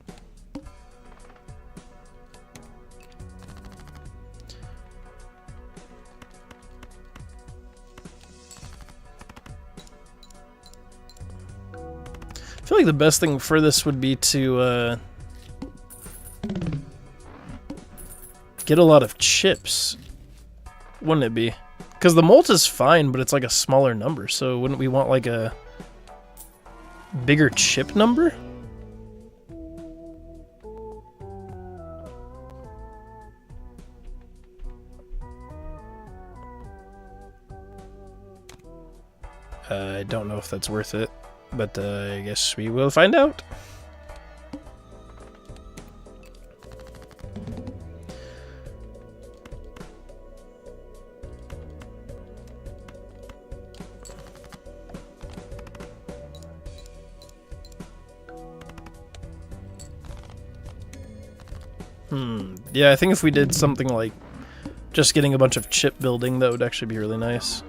[SPEAKER 1] I feel like the best thing for this would be to get a lot of chips. Wouldn't it be? Because the molt is fine, but it's like a smaller number. So wouldn't we want like a bigger chip number? I don't know if that's worth it, but I guess we will find out. Yeah, I think if we did something like just getting a bunch of chip building, that would actually be really nice.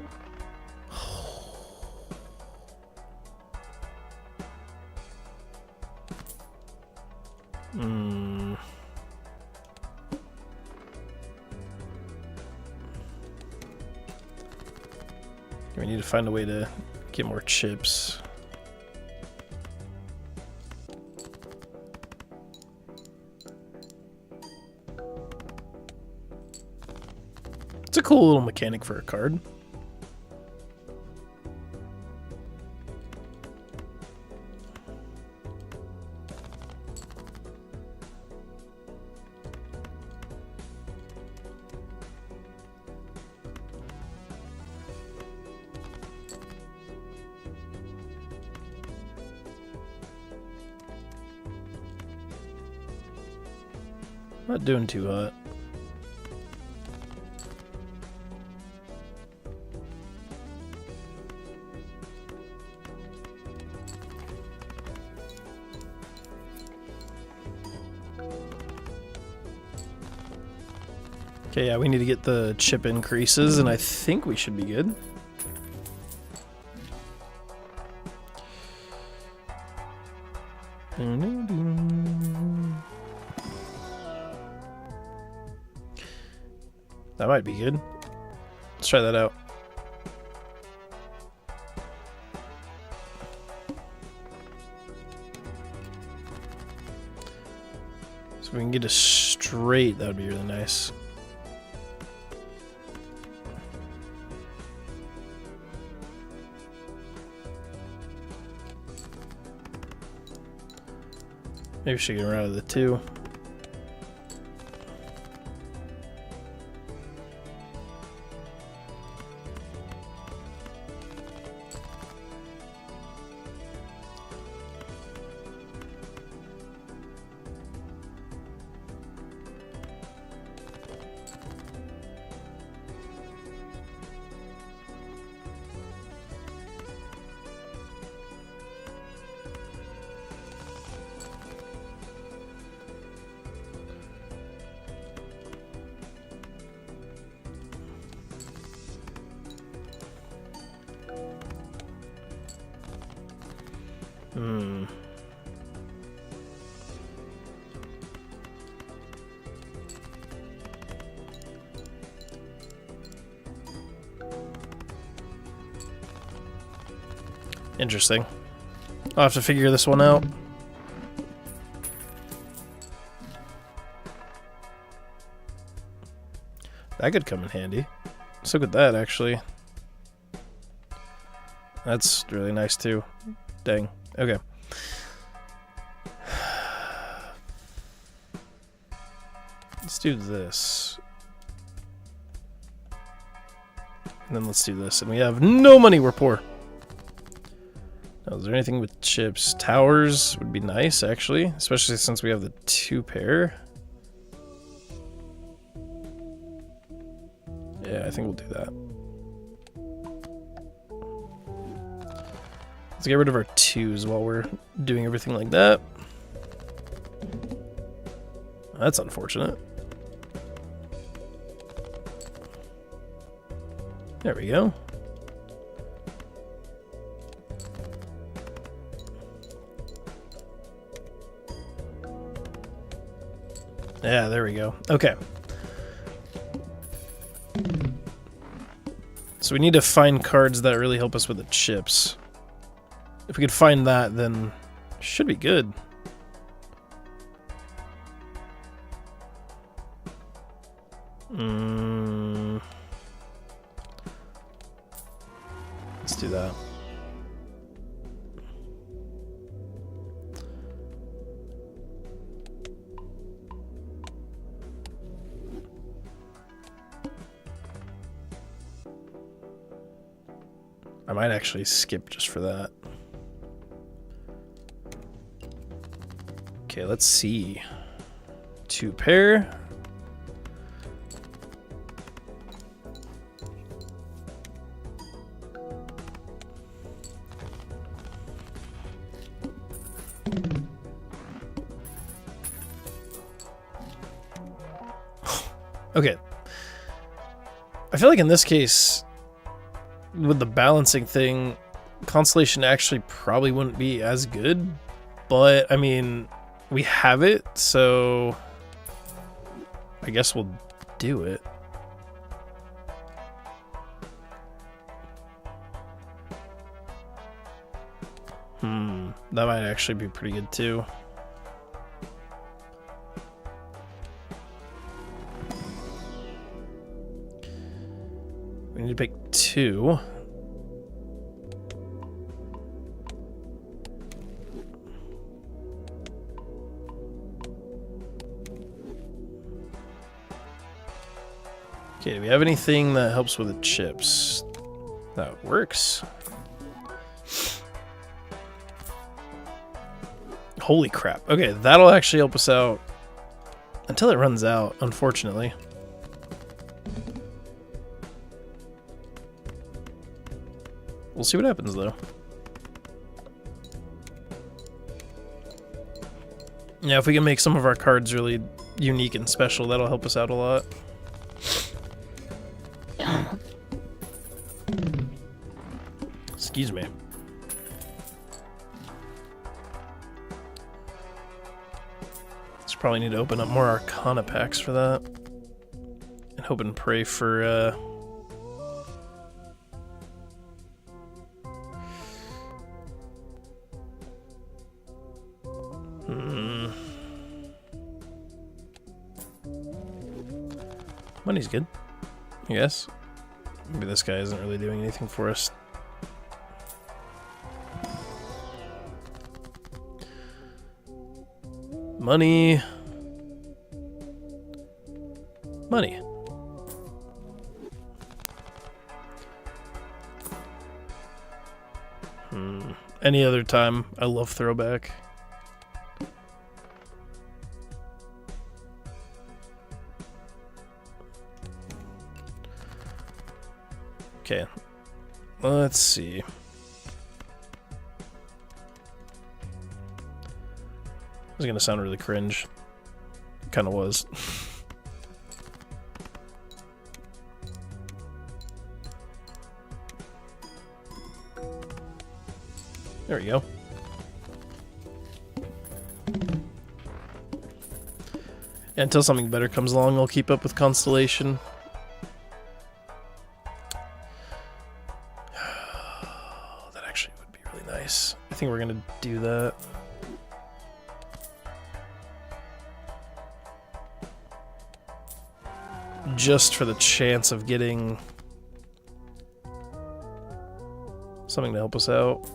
[SPEAKER 1] We need to find a way to get more chips. It's a cool little mechanic for a card. Not doing too hot. Okay, yeah, we need to get the chip increases, and I think we should be good. That might be good. Let's try that out. So if we can get a straight, that would be really nice. Maybe we should get rid of the 2. Interesting. I'll have to figure this one out. That could come in handy. Let's look at that, actually. That's really nice, too. Dang. Okay. Let's do this. And then let's do this. And we have no money, we're poor. Now, is there anything with chips? Towers would be nice, actually. Especially since we have the 2 pair. Yeah, I think we'll do that. Let's get rid of our 2s while we're doing everything like that. That's unfortunate. There we go. Yeah, there we go. Okay. So we need to find cards that really help us with the chips. If we could find that, then should be good. Let's do that. I might actually skip just for that. Okay, let's see. 2 pair. Okay. I feel like in this case, with the balancing thing, Constellation actually probably wouldn't be as good, but I mean, we have it, so I guess we'll do it. That might actually be pretty good too. We need to pick 2. Okay, do we have anything that helps with the chips? That works. Holy crap. Okay, that'll actually help us out until it runs out, unfortunately. We'll see what happens, though. Yeah, if we can make some of our cards really unique and special, that'll help us out a lot. Excuse me. Probably need to open up more Arcana packs for that. And hope and pray for, Money's good, I guess. Maybe this guy isn't really doing anything for us. Money. Money. Any other time, I love throwback. Okay. Let's see. This is gonna sound really cringe. It kinda was. There we go. Until something better comes along, I'll keep up with Constellation. That actually would be really nice. I think we're gonna do that. Just for the chance of getting something to help us out.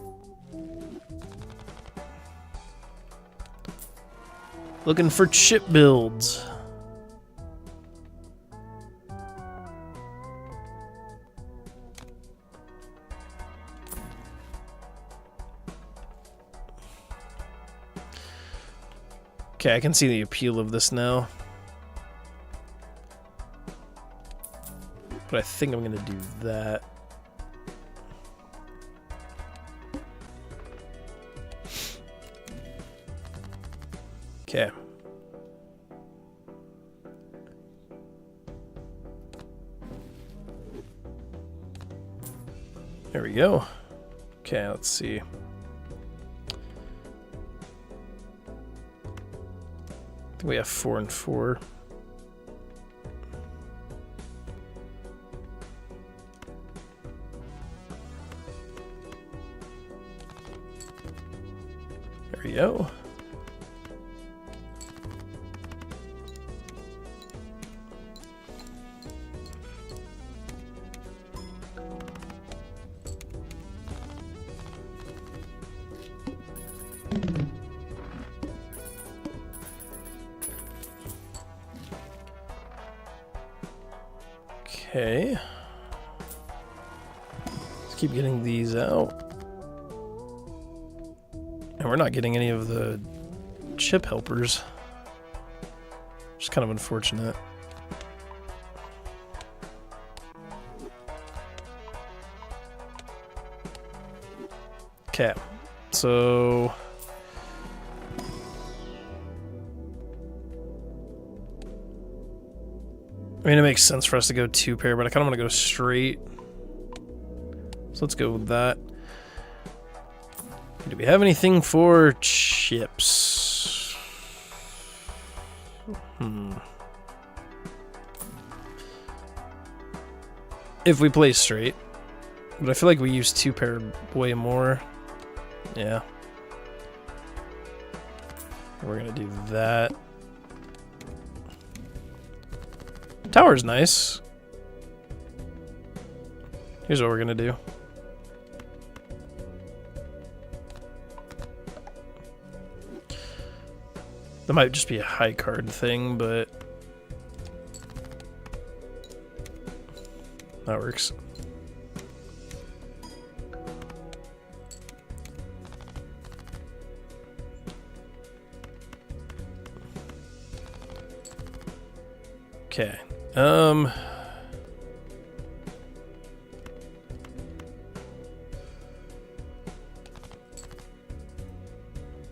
[SPEAKER 1] Looking for chip builds. Okay, I can see the appeal of this now. But I think I'm going to do that. Okay. There we go. Okay, let's see. I think we have 4 and 4. There we go. Okay. Let's keep getting these out. And we're not getting any of the chip helpers. Which is kind of unfortunate. Okay. So... I mean, it makes sense for us to go 2 pair, but I kind of want to go straight. So let's go with that. Do we have anything for chips? If we play straight. But I feel like we use 2 pair way more. Yeah. We're going to do that. Tower's nice. Here's what we're gonna do. That might just be a high card thing, but that works. Okay.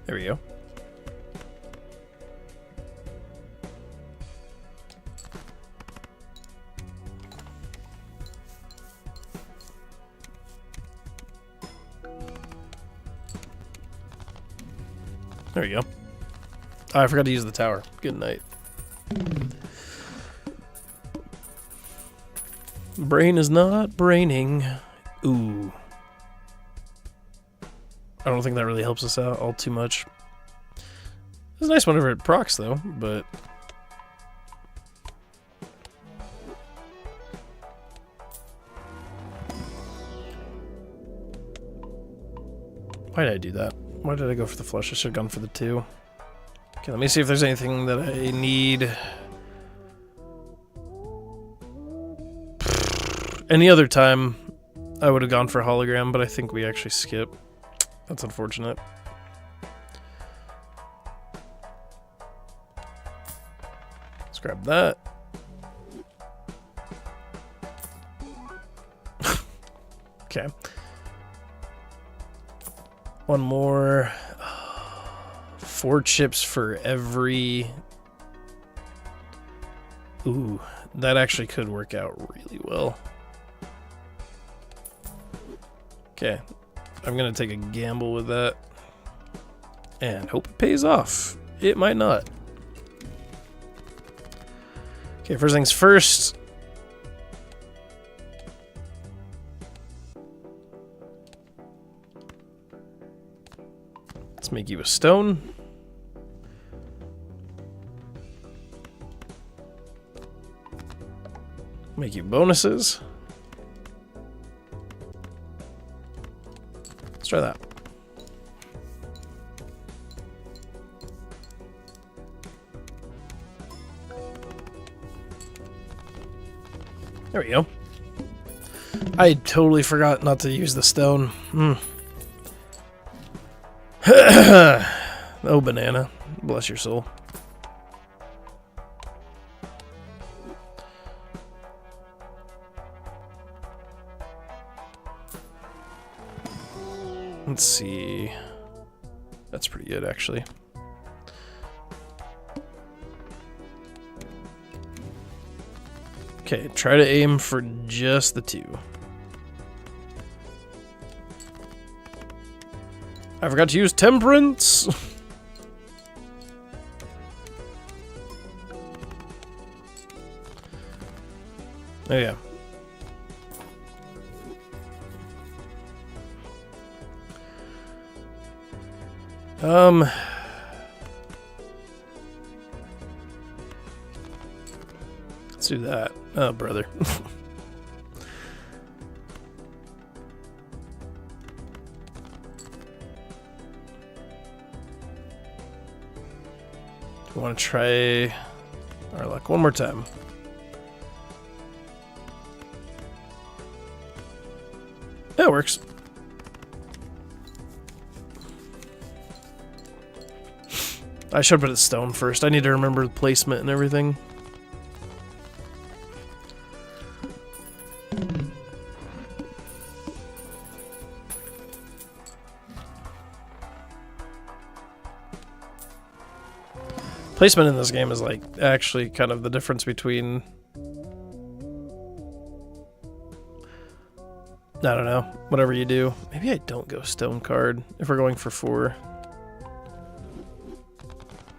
[SPEAKER 1] There we go. There we go. Oh, I forgot to use the tower. Good night. Brain is not braining. Ooh. I don't think that really helps us out all too much. It's nice whenever it procs though, but... Why did I do that? Why did I go for the flush? I should have gone for the 2. Okay, let me see if there's anything that I need. Any other time, I would have gone for hologram, but I think we actually skip. That's unfortunate. Let's grab that. Okay. One more. 4 chips for every... Ooh, that actually could work out really well. Okay, I'm gonna take a gamble with that and hope it pays off. It might not. Okay, first things first. Let's make you a stone. Make you bonuses. Let's try that. There we go. I totally forgot not to use the stone. Oh, banana. Bless your soul. Let's see. That's pretty good, actually. Okay, try to aim for just the 2. I forgot to use temperance. Oh yeah. Let's do that. Oh, brother. We want to try our luck one more time. That works. I should put it stone first. I need to remember the placement and everything. Placement in this game is like actually kind of the difference between, I don't know, whatever you do. Maybe I don't go stone card if we're going for 4.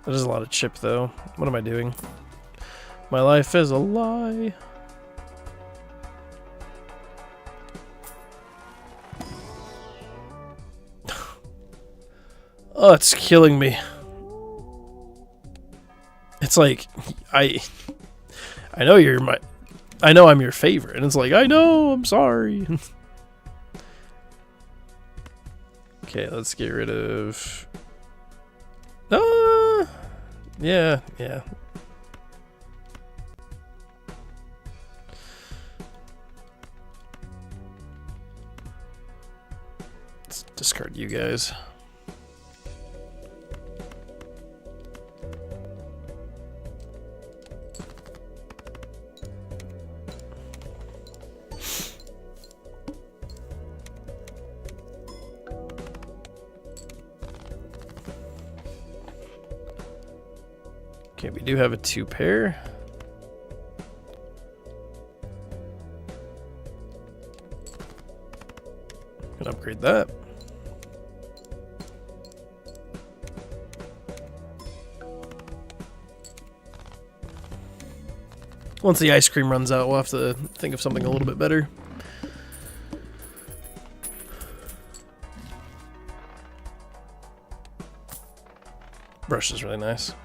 [SPEAKER 1] That is a lot of chip though. What am I doing? My life is a lie. Oh, it's killing me. It's like, I know you're my, I know I'm your favorite, and it's like, I know, I'm sorry. Okay, let's get rid of, yeah. Let's discard you guys. Okay, we do have a 2 pair. Can upgrade that. Once the ice cream runs out, we'll have to think of something a little bit better. Brush is really nice.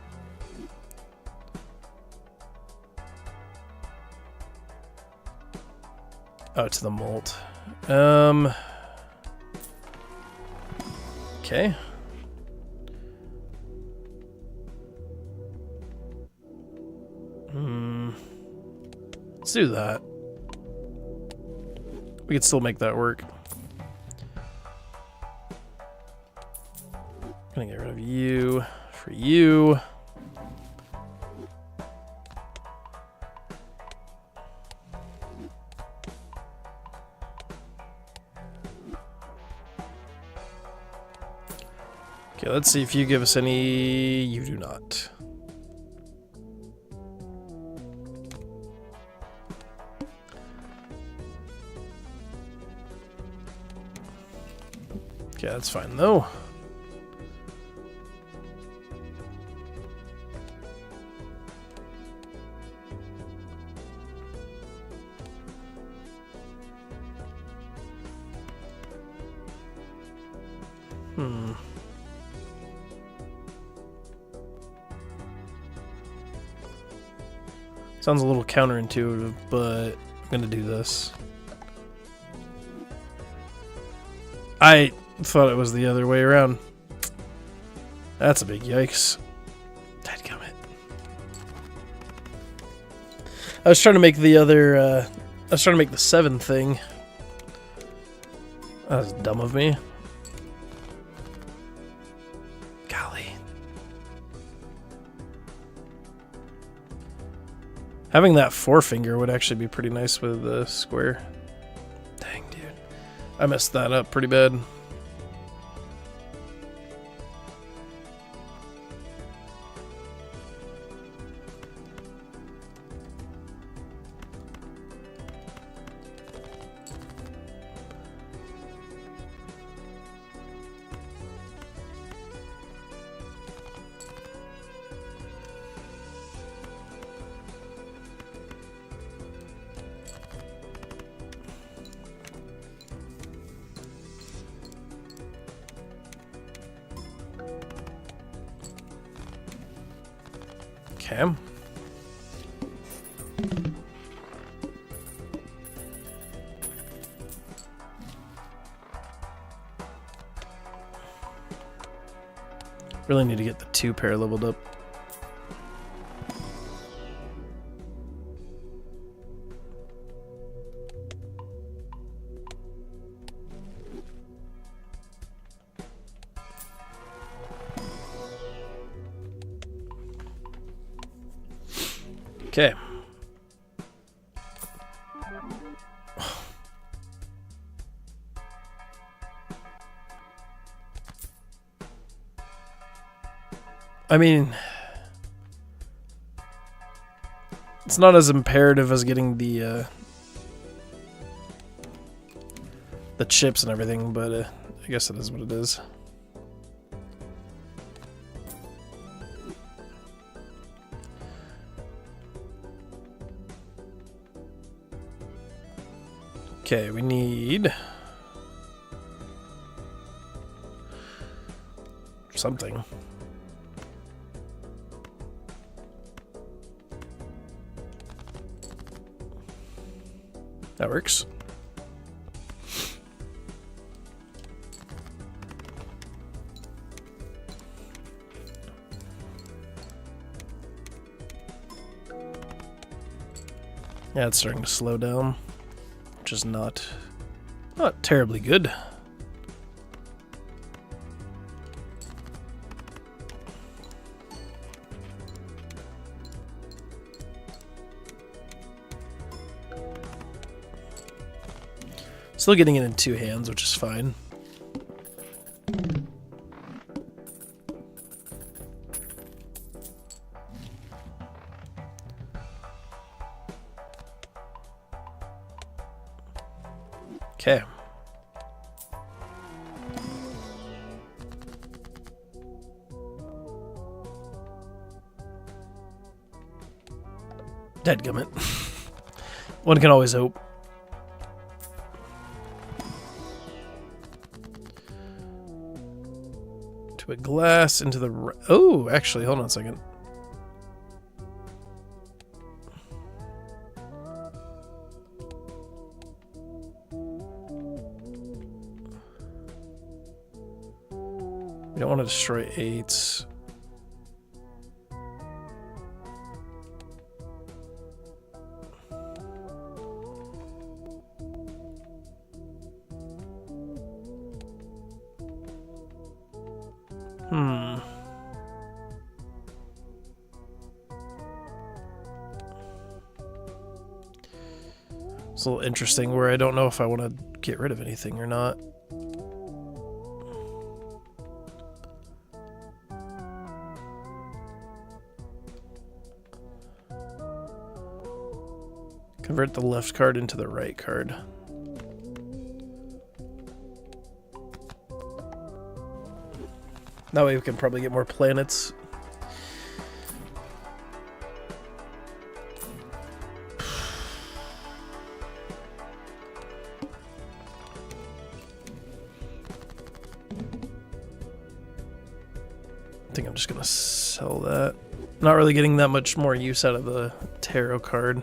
[SPEAKER 1] Oh, it's the malt. Okay. Let's do that. We could still make that work. Gonna get rid of you for you. Okay, let's see if you give us any. You do not. Okay, that's fine though. Sounds a little counterintuitive, but I'm gonna do this. I thought it was the other way around. That's a big yikes. Dadgummit. I was trying to make the other, I was trying to make the 7 thing. That was dumb of me. Golly. Having that forefinger would actually be pretty nice with the square. Dang, dude. I messed that up pretty bad. Okay. Really need to get the 2 pair leveled up. Okay. I mean, it's not as imperative as getting the chips and everything, but I guess it is what it is. Okay, we need something. That works. Yeah, it's starting to slow down, which is not terribly good. Still getting it in 2 hands, which is fine. Okay. Dadgummit. One can always hope. To a glass, into the... Oh, actually, hold on a second. We don't want to destroy 8s. It's a little interesting where I don't know if I want to get rid of anything or not. Convert the left card into the right card. That way we can probably get more planets. I think I'm just gonna sell that. Not really getting that much more use out of the tarot card.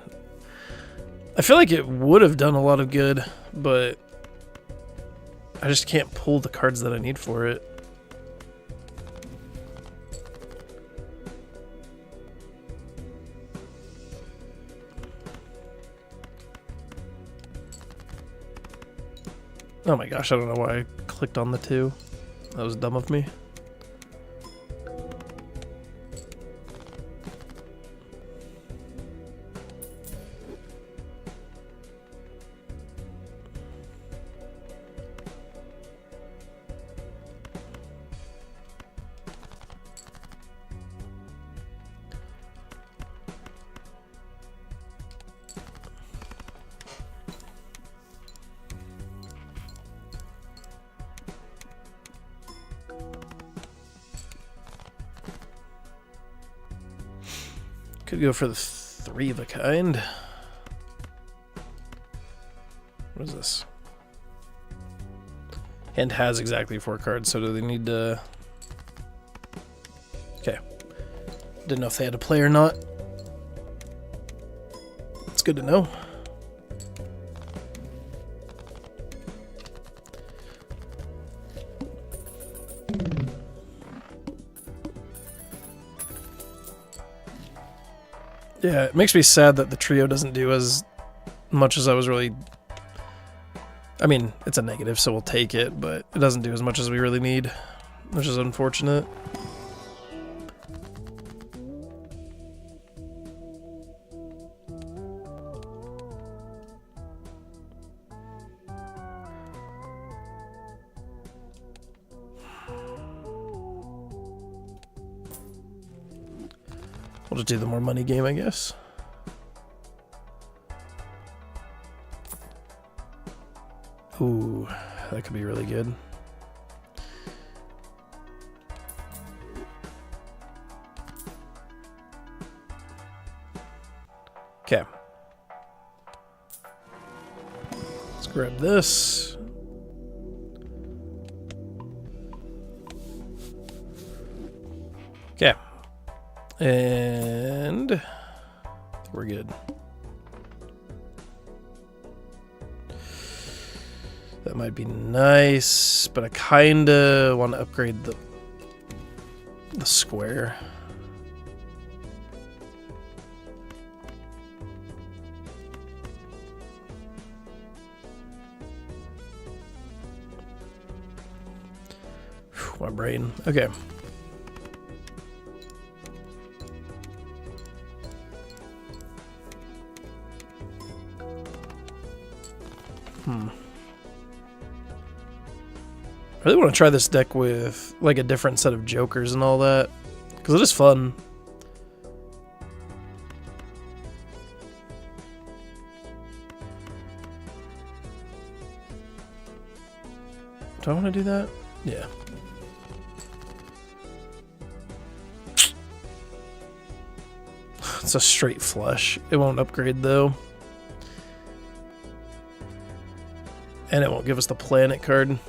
[SPEAKER 1] I feel like it would have done a lot of good, but I just can't pull the cards that I need for it. Oh my gosh, I don't know why I clicked on the 2. That was dumb of me. Could go for the 3 of a kind. What is this? Hand has exactly 4 cards, so do they need to... Okay. Didn't know if they had to play or not. It's good to know. Yeah, it makes me sad that the trio doesn't do as much as I was really... I mean, it's a negative, so we'll take it, but it doesn't do as much as we really need, which is unfortunate. We'll just do the more money game, I guess. Ooh, that could be really good. Okay. Let's grab this. Okay. And I think we're good. That might be nice, but I kinda want to upgrade the square. Whew, my brain. Okay. I really want to try this deck with like a different set of jokers and all that, because it is fun. Do I want to do that? Yeah. It's a straight flush. It won't upgrade though. And it won't give us the planet card.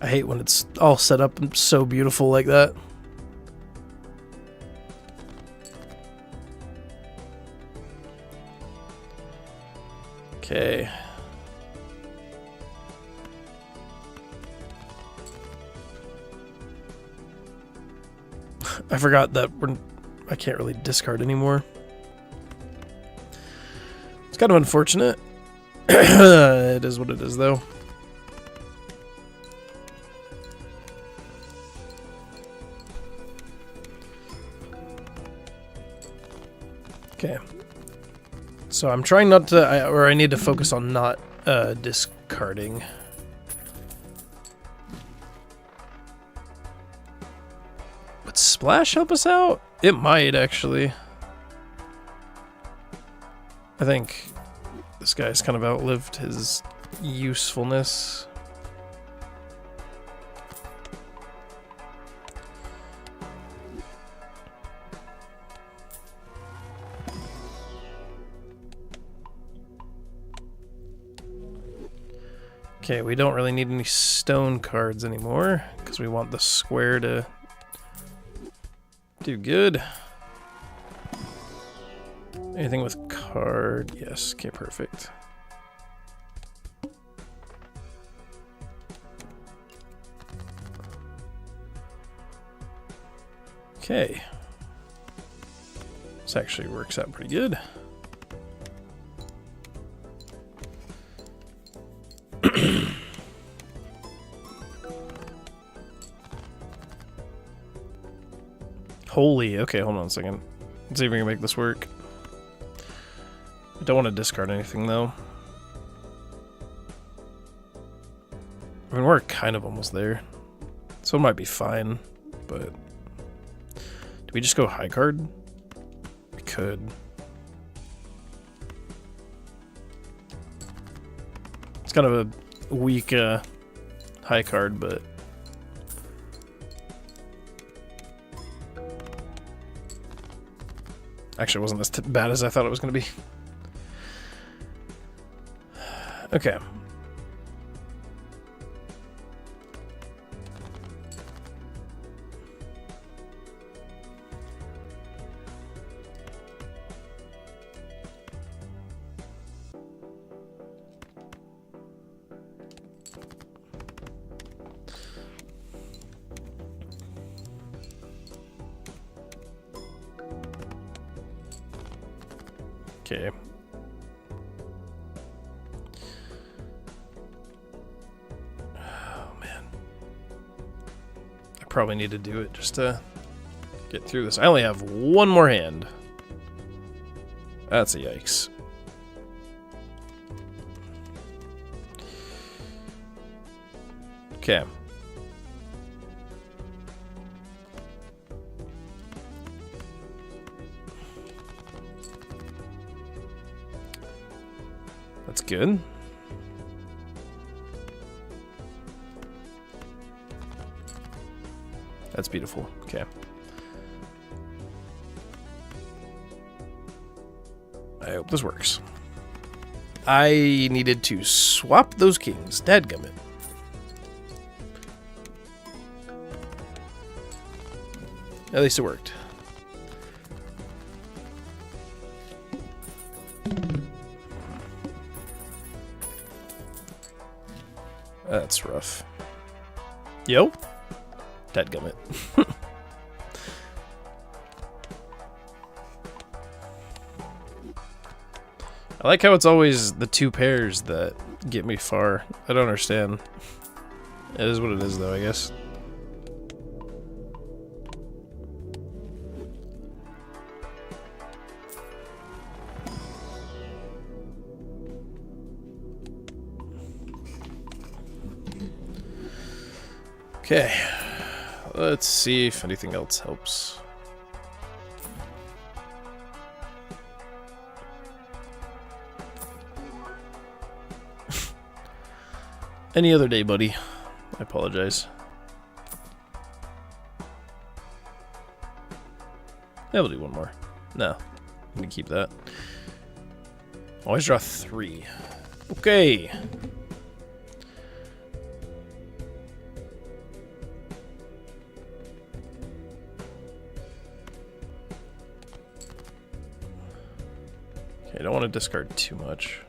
[SPEAKER 1] I hate when it's all set up and so beautiful like that. Okay. I forgot that I can't really discard anymore. It's kind of unfortunate. It is what it is, though. Okay. So I'm trying not to, or I need to focus on not discarding. Would Splash help us out? It might, actually. I think this guy's kind of outlived his usefulness. Okay, we don't really need any stone cards anymore, because we want the square to do good. Anything with card? Yes, okay, perfect. Okay. This actually works out pretty good. Holy, okay, hold on a second. Let's see if we can make this work. I don't want to discard anything, though. I mean, we're kind of almost there. So it might be fine, but... Do we just go high card? We could. It's kind of a weak high card, but... Actually, it wasn't as bad as I thought it was going to be. Okay. Okay. Oh, man. I probably need to do it just to get through this. I only have one more hand. That's a yikes. Okay. That's good. That's beautiful. Okay. I hope this works. I needed to swap those kings. Dadgummit. At least it worked. That's rough. Yo? Dadgummit. I like how it's always the two pairs that get me far. I don't understand. It is what it is, though, I guess. Okay, let's see if anything else helps. Any other day, buddy. I apologize. Yeah, we'll do one more. No, I'm gonna keep that. Always draw 3. Okay. I don't want to discard too much.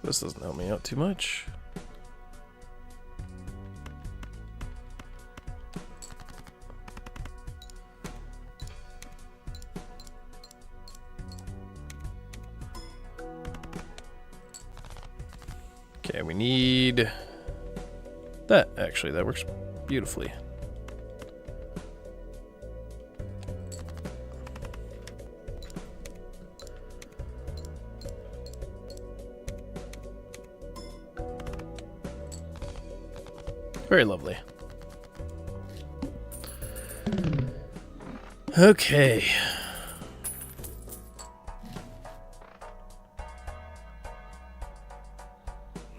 [SPEAKER 1] This doesn't help me out too much. Okay, we need that. Actually, that works beautifully. Very lovely. Okay.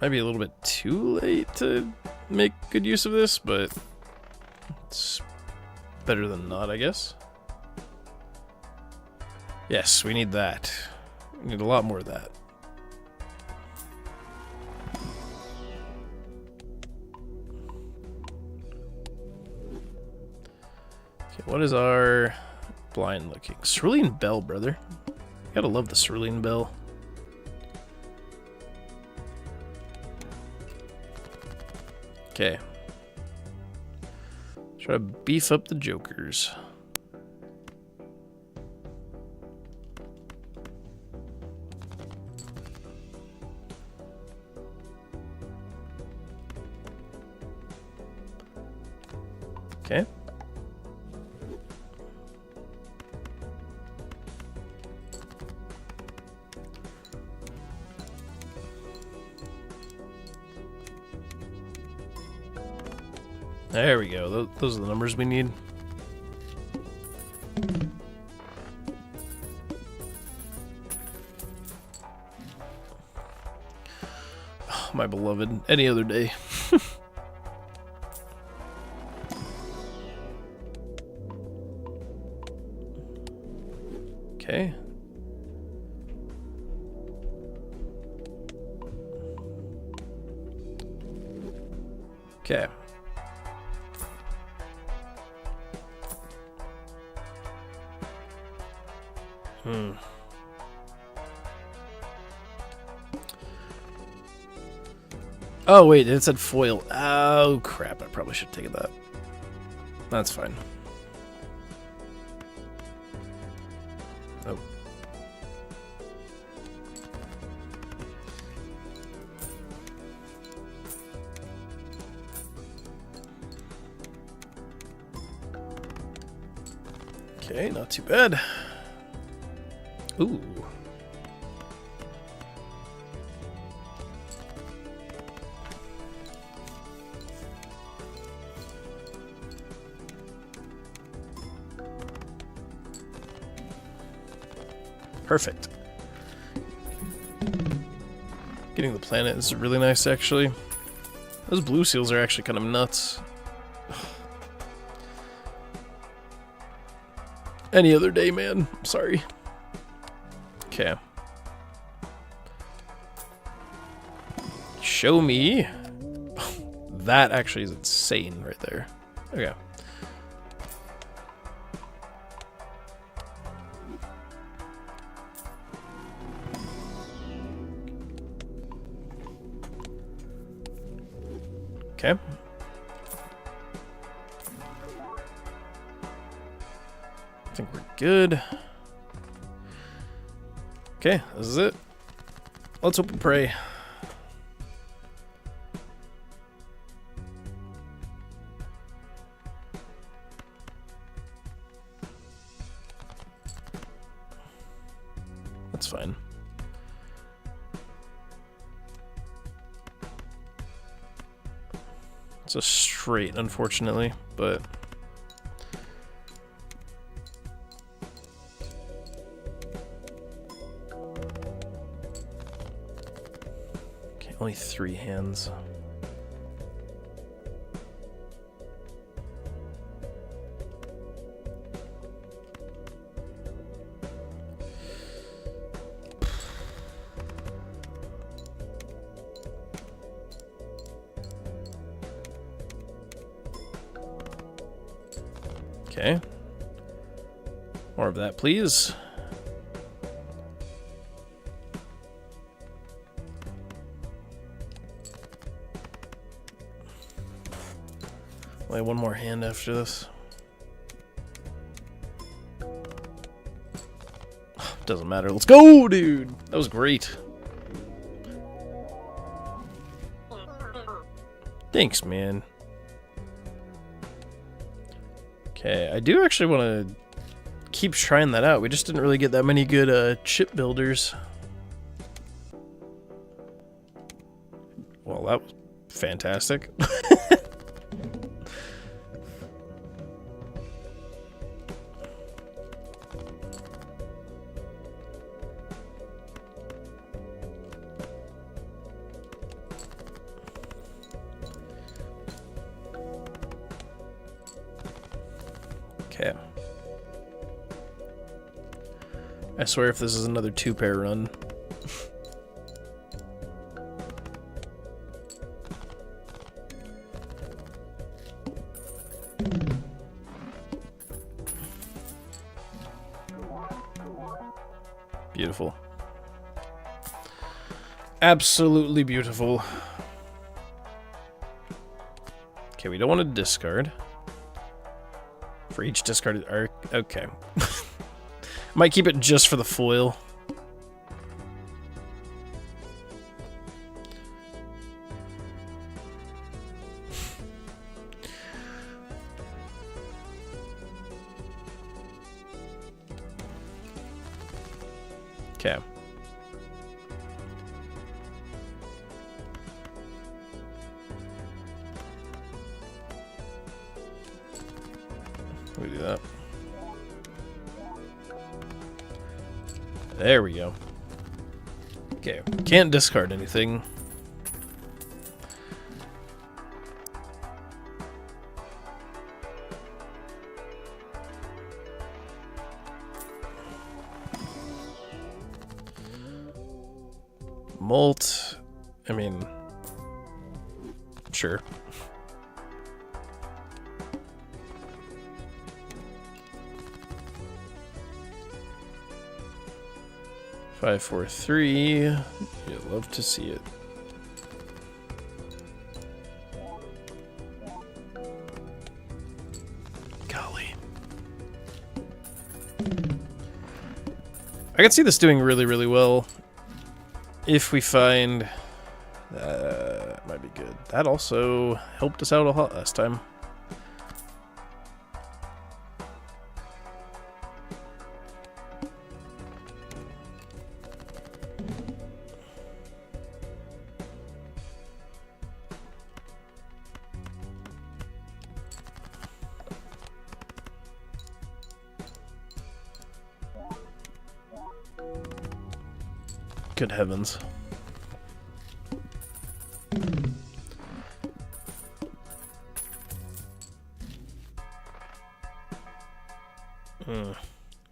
[SPEAKER 1] Might be a little bit too late to make good use of this, but it's better than not, I guess. Yes, we need that. We need a lot more of that. Okay, what is our blind looking? Cerulean Bell, brother. Gotta love the Cerulean Bell. Okay. Try to beef up the jokers. Okay. There we go. Those are the numbers we need. Oh, my beloved. Any other day. Okay. Okay. Oh, wait, it said foil. Oh, crap. I probably should have taken that. That's fine. Oh. Okay, not too bad. Ooh. Perfect. Getting the planet is really nice, actually. Those blue seals are actually kind of nuts. Any other day, man. Sorry. Okay. Show me. That actually is insane right there. Okay. Okay. I think we're good. Okay, this is it. Let's hope and pray. That's fine. It's a straight, unfortunately, but... Okay, only 3 hands. Okay. More of that, please. Only one more hand after this. Doesn't matter. Let's go, dude! That was great. Thanks, man. Okay, I do actually want to keep trying that out. We just didn't really get that many good chip builders. Well, that was fantastic. Okay. I swear if this is another 2-pair run. Beautiful. Absolutely beautiful. Okay, we don't want to discard. For each discarded arc. Okay. Might keep it just for the foil. Okay. We do that. There we go. Okay, can't discard anything. Molt. I mean, sure. 543. You'd love to see it. Golly. I can see this doing really, really well if we find that might be good. That also helped us out a lot last time. Good heavens.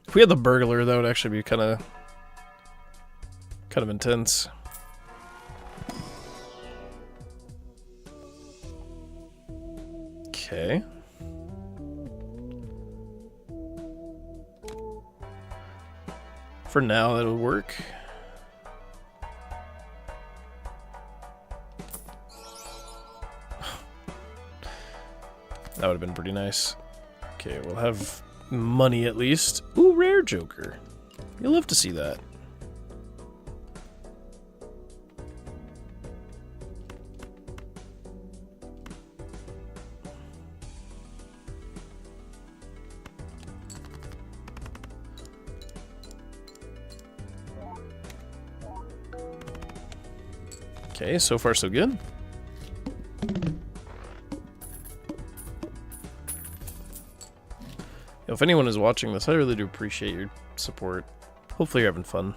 [SPEAKER 1] If we had the burglar, that would actually be kind of intense. Okay. For now, that'll work. That would have been pretty nice. Okay, we'll have money at least. Ooh, rare Joker. You'll love to see that. Okay, so far so good. If anyone is watching this, I really do appreciate your support. Hopefully you're having fun.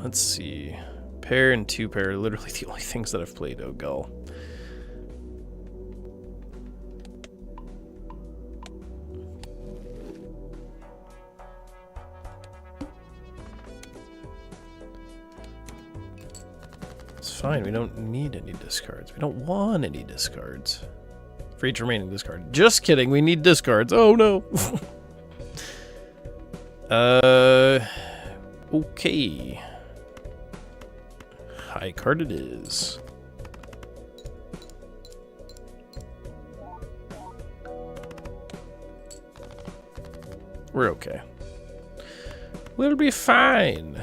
[SPEAKER 1] Let's see. Pair and two pair are literally the only things that I've played. Oh, gull. It's fine. We don't need any discards. We don't want any discards. For each remaining discard. Just kidding. We need discards. Oh, no. Okay. High card it is. We're okay. We'll be fine.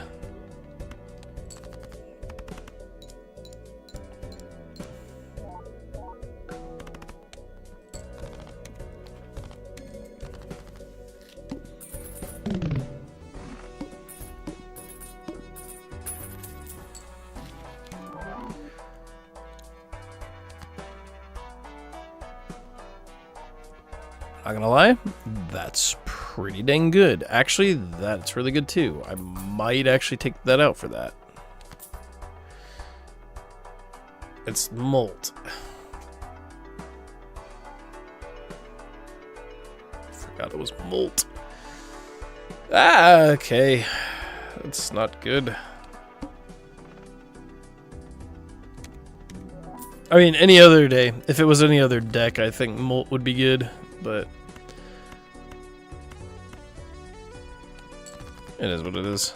[SPEAKER 1] Not gonna lie, that's pretty dang good. Actually, that's really good too. I might actually take that out for that. It's molt. Forgot it was molt. Ah, okay. That's not good. I mean, any other day. If it was any other deck, I think molt would be good. But it is what it is.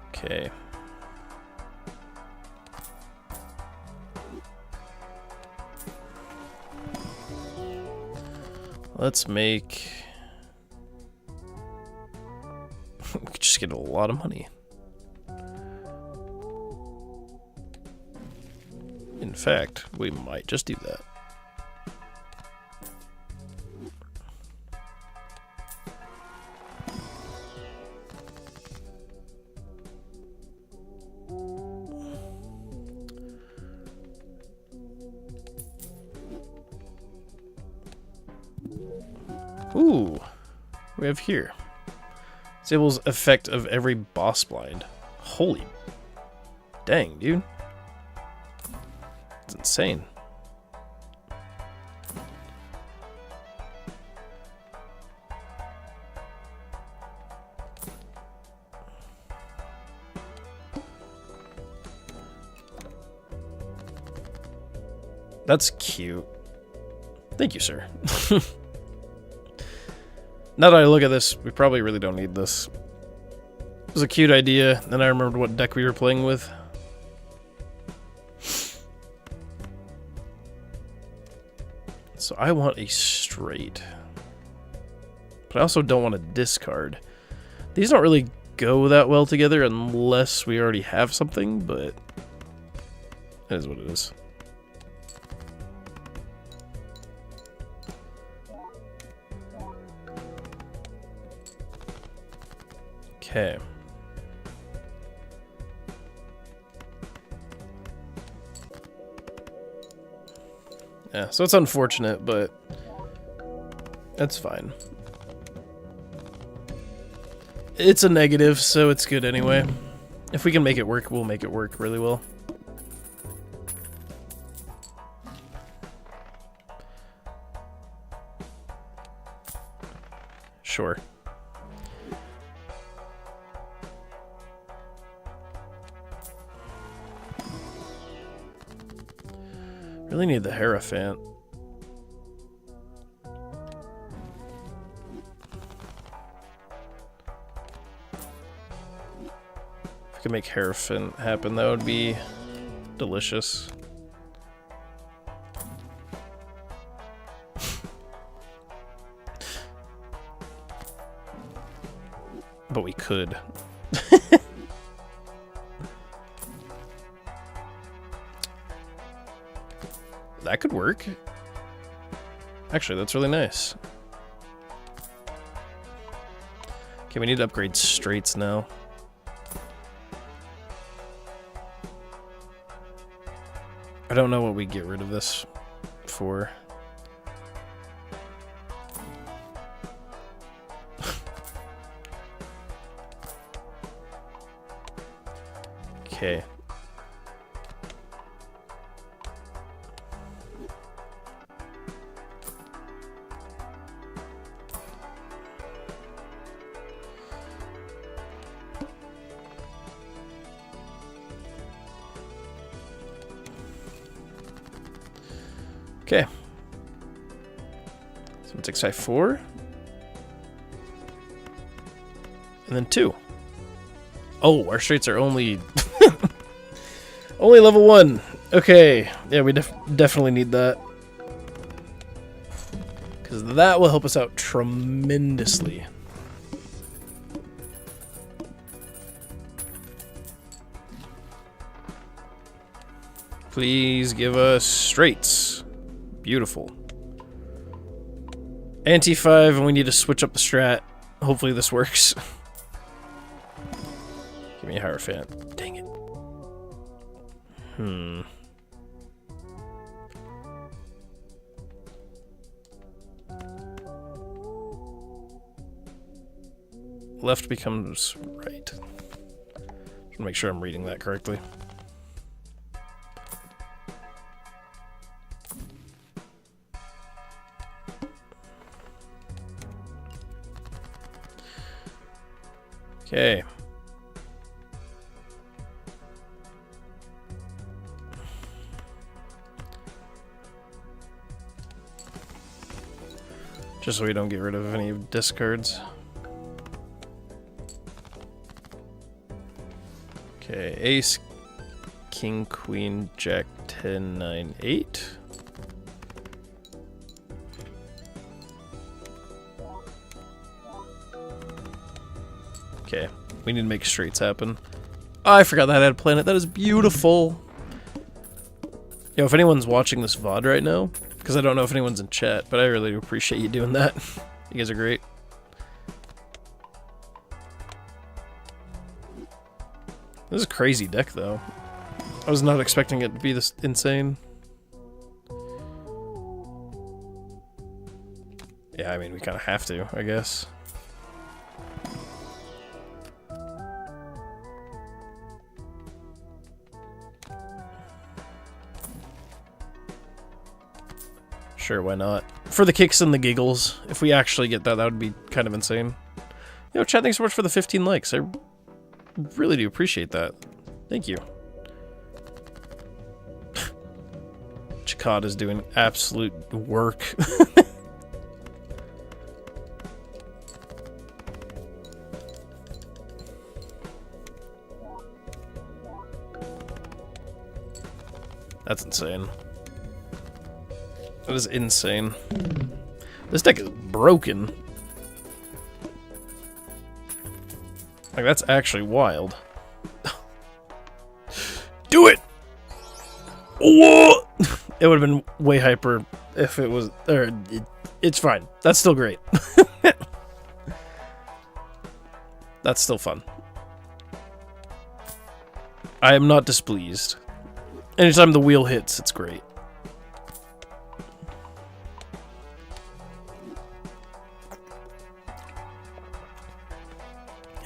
[SPEAKER 1] Okay. Let's make... we could just get a lot of money. In fact, we might just do that. we have here? Disables effect of every boss blind. Holy dang, dude. It's insane. That's cute. Thank you, sir. Now that I look at this, we probably really don't need this. It was a cute idea, then I remembered what deck we were playing with. So I want a straight. But I also don't want to discard. These don't really go that well together unless we already have something, but it is what it is. Okay. Yeah, so it's unfortunate, but that's fine. It's a negative, so it's good anyway. If we can make it work, we'll make it work really well. Sure. Really need the Hierophant. If we could make Hierophant happen, that would be delicious. But we could. That could work. Actually, that's really nice. Okay, we need to upgrade straights now. I don't know what we get rid of this for. Okay. Okay. 7654. And then 2. Oh, our straights are only only level 1. Okay. Yeah, we definitely need that. Because that will help us out tremendously. Please give us straights. Beautiful. Anti-5, and we need to switch up the strat. Hopefully this works. Give me a Hierophant. Dang it. Left becomes right. Just want to make sure I'm reading that correctly. Okay. Just so we don't get rid of any discards. Okay, ace, king, queen, jack, 10, 9, 8. Okay, we need to make straights happen. Oh, I forgot that I had a planet. That is beautiful. Yo, if anyone's watching this VOD right now, because I don't know if anyone's in chat, but I really appreciate you doing that. You guys are great. This is a crazy deck, though. I was not expecting it to be this insane. Yeah, I mean, we kind of have to, I guess. Sure, why not? For the kicks and the giggles. If we actually get that, that would be kind of insane. Yo, Chad, thanks so much for the 15 likes. I really do appreciate that. Thank you. GScotty is doing absolute work. That's insane. That is insane. This deck is broken. Like, that's actually wild. Do it! Whoa! It would have been way hyper if it was... it's fine. That's still great. That's still fun. I am not displeased. Anytime the wheel hits, it's great.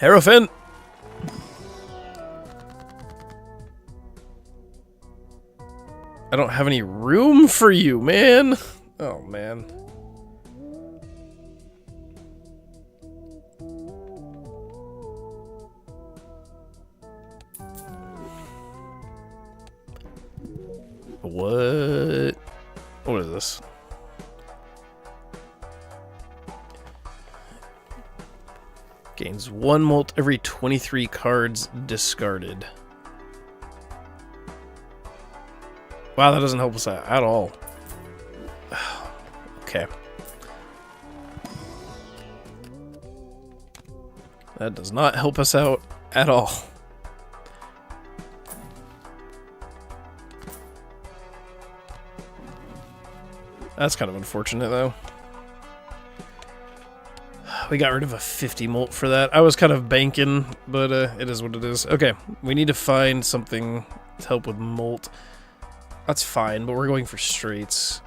[SPEAKER 1] Hierophant! I don't have any room for you, man! Oh, man. What? What is this? Gains 1 molt every 23 cards discarded. Wow, that doesn't help us out at all. Okay. That does not help us out at all. That's kind of unfortunate, though. We got rid of a 50 molt for that. I was kind of banking, but it is what it is. Okay, we need to find something to help with molt. That's fine, but we're going for straights.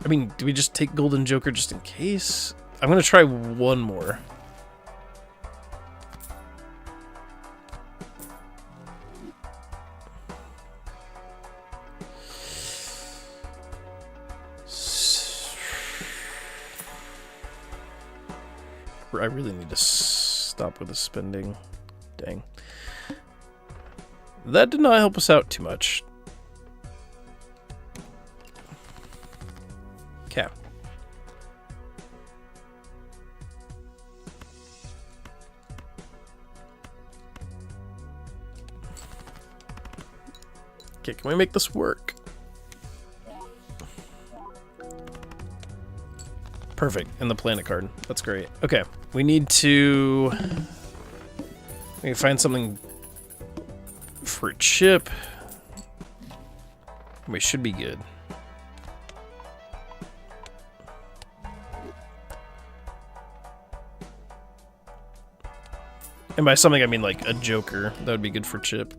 [SPEAKER 1] I mean, do we just take Golden Joker just in case? I'm going to try one more. I really need to stop with the spending. Dang. That did not help us out too much. Okay. Okay, can we make this work? Perfect, and the planet card. That's great. Okay, we need to find something for a chip. We should be good. And by something I mean like a Joker. That would be good for chip.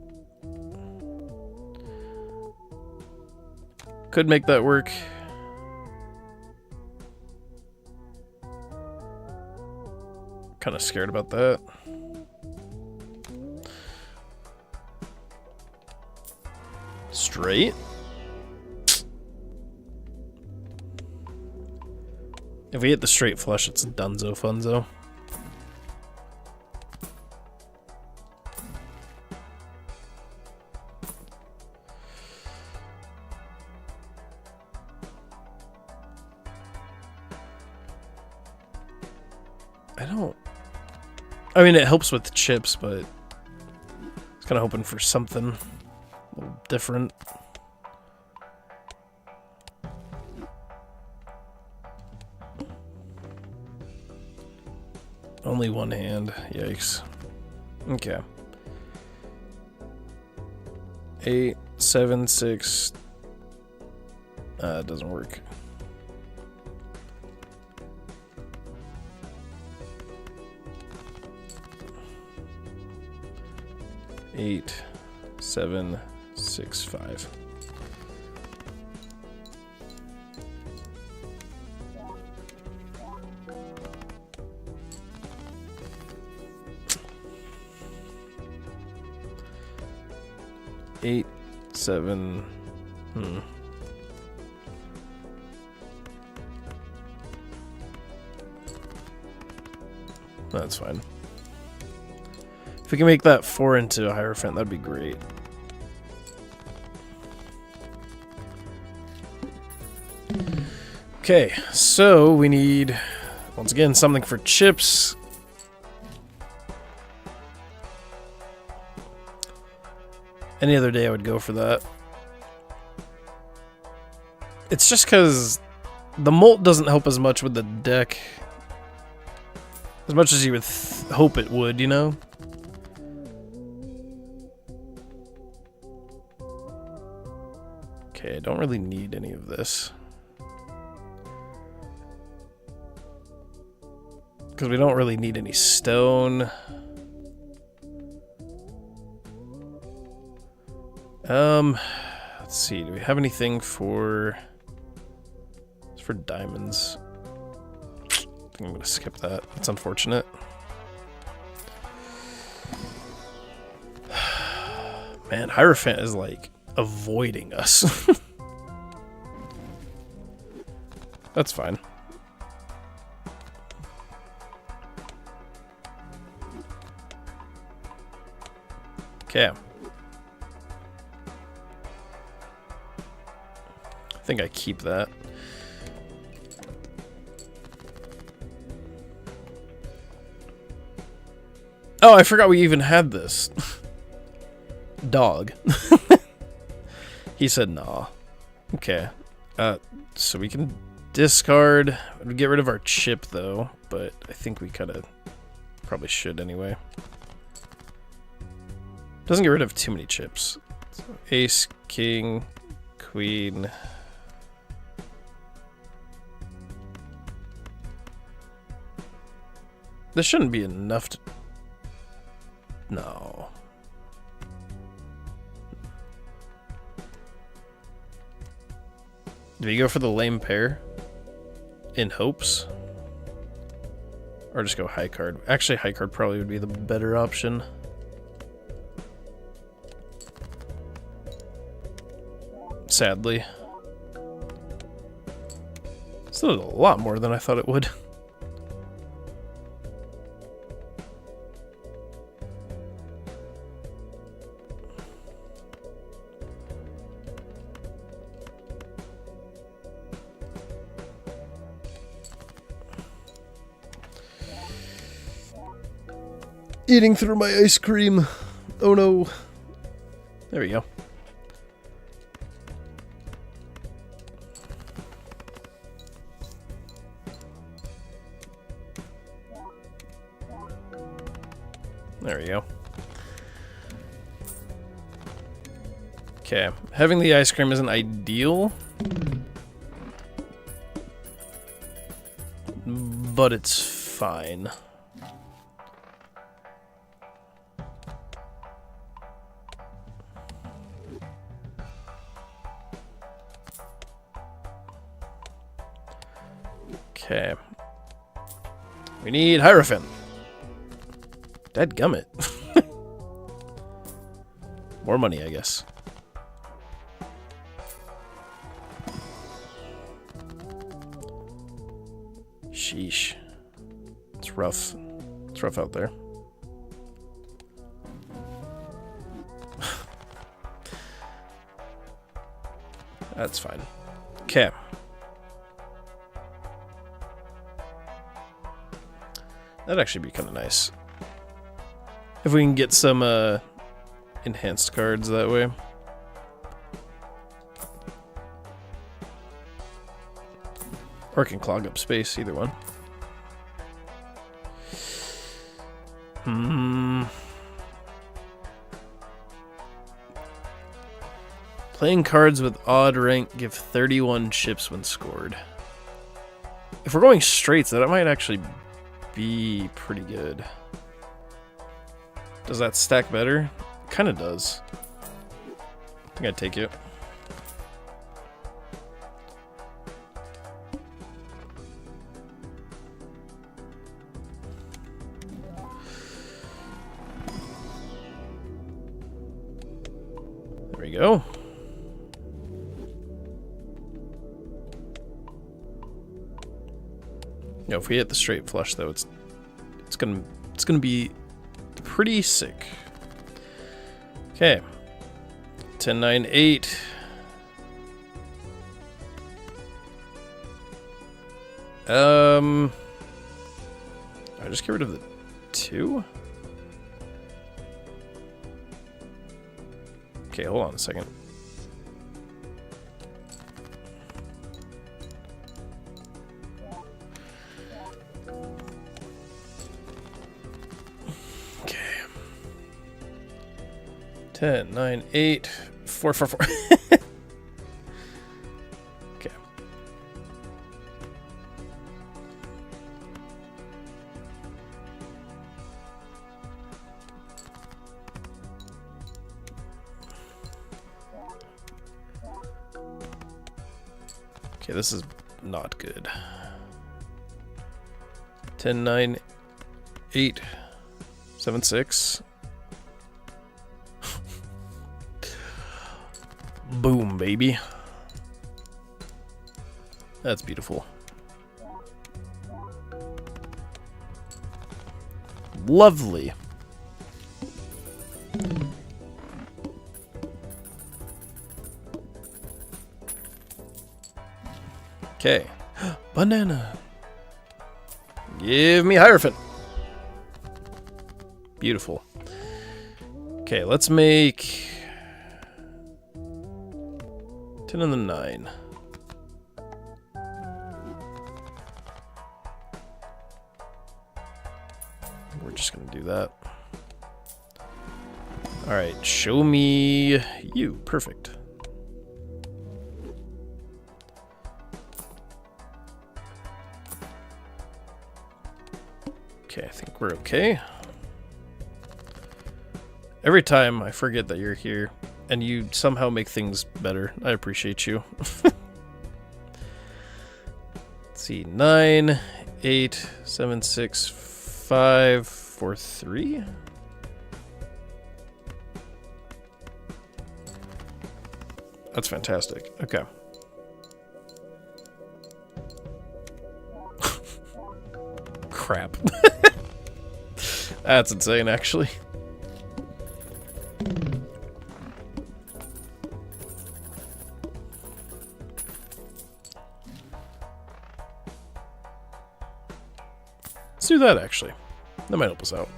[SPEAKER 1] Could make that work. Kind of scared about that. Straight. If we hit the straight flush, it's dunzo funzo. I mean, it helps with chips, but it's kind of hoping for something a little different. Only one hand. Yikes. Okay. 8, 7, 6. It doesn't work. Eight, 7, 6, 5. Eight, 7, That's fine. If we can make that 4 into a Hierophant, that'd be great. Okay, so we need, once again, something for chips. Any other day I would go for that. It's just because the molt doesn't help as much with the deck. As much as you would hope it would, you know? Okay, I don't really need any of this. Because we don't really need any stone. Let's see, do we have anything for... It's for diamonds. I think I'm gonna skip that. That's unfortunate. Man, Hierophant is like avoiding us. That's fine. Okay. I think I keep that. Oh, I forgot we even had this. Dog. He said nah. Okay. So we can discard. We'd get rid of our chip though, but I think we kind of probably should anyway. Doesn't get rid of too many chips. So ace, king, queen. This shouldn't be enough to... No. Do we go for the lame pair? In hopes? Or just go high card? Actually, high card probably would be the better option. Sadly. Still did a lot more than I thought it would. Eating through my ice cream. Oh no. There we go. There we go. Okay, having the ice cream isn't ideal, but it's fine. Okay. We need Hierophant. Dadgummit. More money, I guess. Sheesh. It's rough. It's rough out there. That's fine. Okay. That'd actually be kind of nice. If we can get some enhanced cards that way. Or it can clog up space, either one. Playing cards with odd rank give 31 chips when scored. If we're going straights, that might actually be pretty good. Does that stack better? It kind of does. I think I'd take it. There we go. You know, if we hit the straight flush though, it's gonna be pretty sick. Okay. 10, 9, 8. I just get rid of the 2. Okay, hold on a second. Okay. 10, 9, 8, 4, 4, 4. Okay. Okay, this is not good. 10, 9, 8, 7, 6. Boom, baby. That's beautiful. Lovely. Okay. Banana. Give me Hierophant. Beautiful. Okay, let's make 10 and the 9. We're just gonna do that. Alright, show me you. Perfect. Okay, I think we're okay. Every time I forget that you're here, and you somehow make things better. I appreciate you. Let's see, 9, 8, 7, 6, 5, 4, 3. That's fantastic. Okay. Crap. That's insane, actually. Let's do that, actually. That might help us out.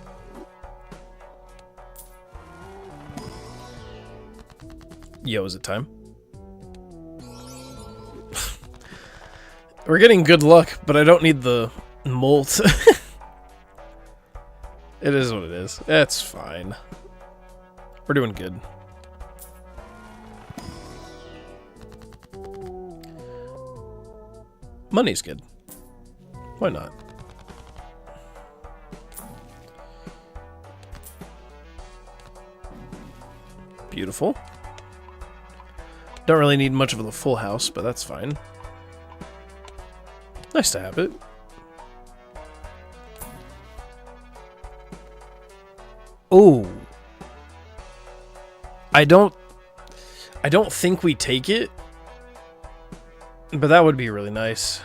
[SPEAKER 1] Yo, is it time? We're getting good luck, but I don't need the molt. It is what it is. That's fine. We're doing good. Money's good. Why not? Beautiful. Don't really need much of a full house, but that's fine. Nice to have it. Oh. I don't think we take it, but that would be really nice.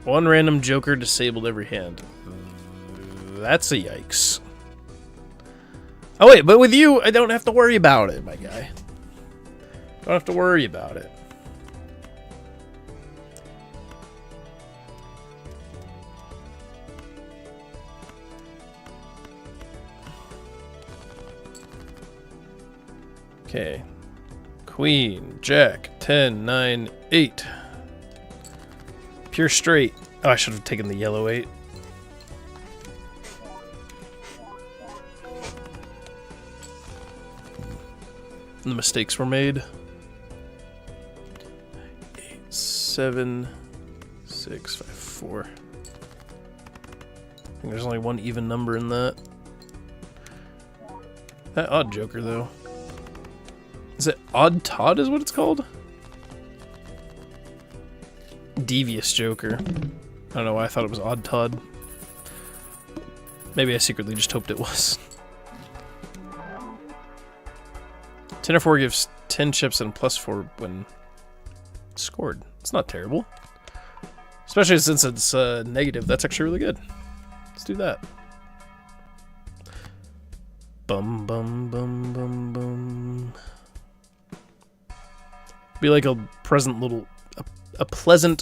[SPEAKER 1] One random joker disabled every hand. That's a yikes. Oh wait, but with you, I don't have to worry about it, my guy. Don't have to worry about it. Okay. Queen, Jack, 10, 9, 8. Pure straight. Oh, I should have taken the yellow 8. And the mistakes were made. 8, 7, 6, 5, 4. I think there's only one even number in that. That odd joker, though. Is it Odd Todd is what it's called? Devious Joker. I don't know why I thought it was Odd Todd. Maybe I secretly just hoped it was. 10 or 4 gives 10 chips and +4 when scored. It's not terrible. Especially since it's negative. That's actually really good. Let's do that. Bum, bum, bum, bum, bum. Be like a pleasant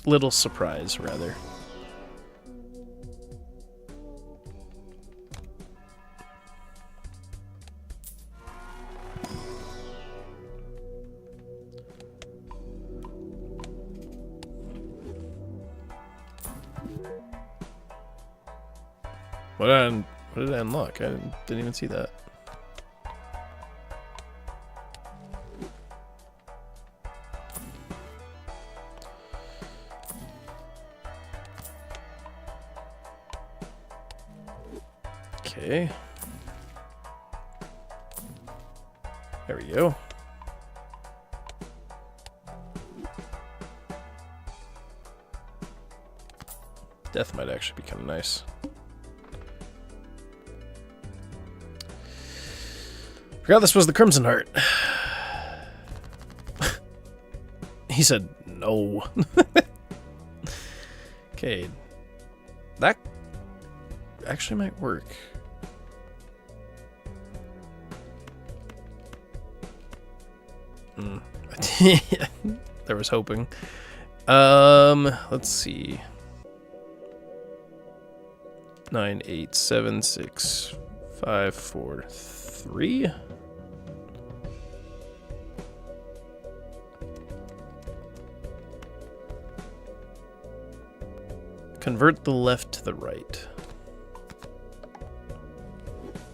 [SPEAKER 1] little surprise, rather. What did I unlock? I didn't even see that. Okay. There we go. Death might actually be kind of nice. Forgot this was the Crimson Heart. He said no. Okay. That actually might work. There was hoping. Let's see. 9, 8, 7, 6, 5, 4, 3. Convert the left to the right.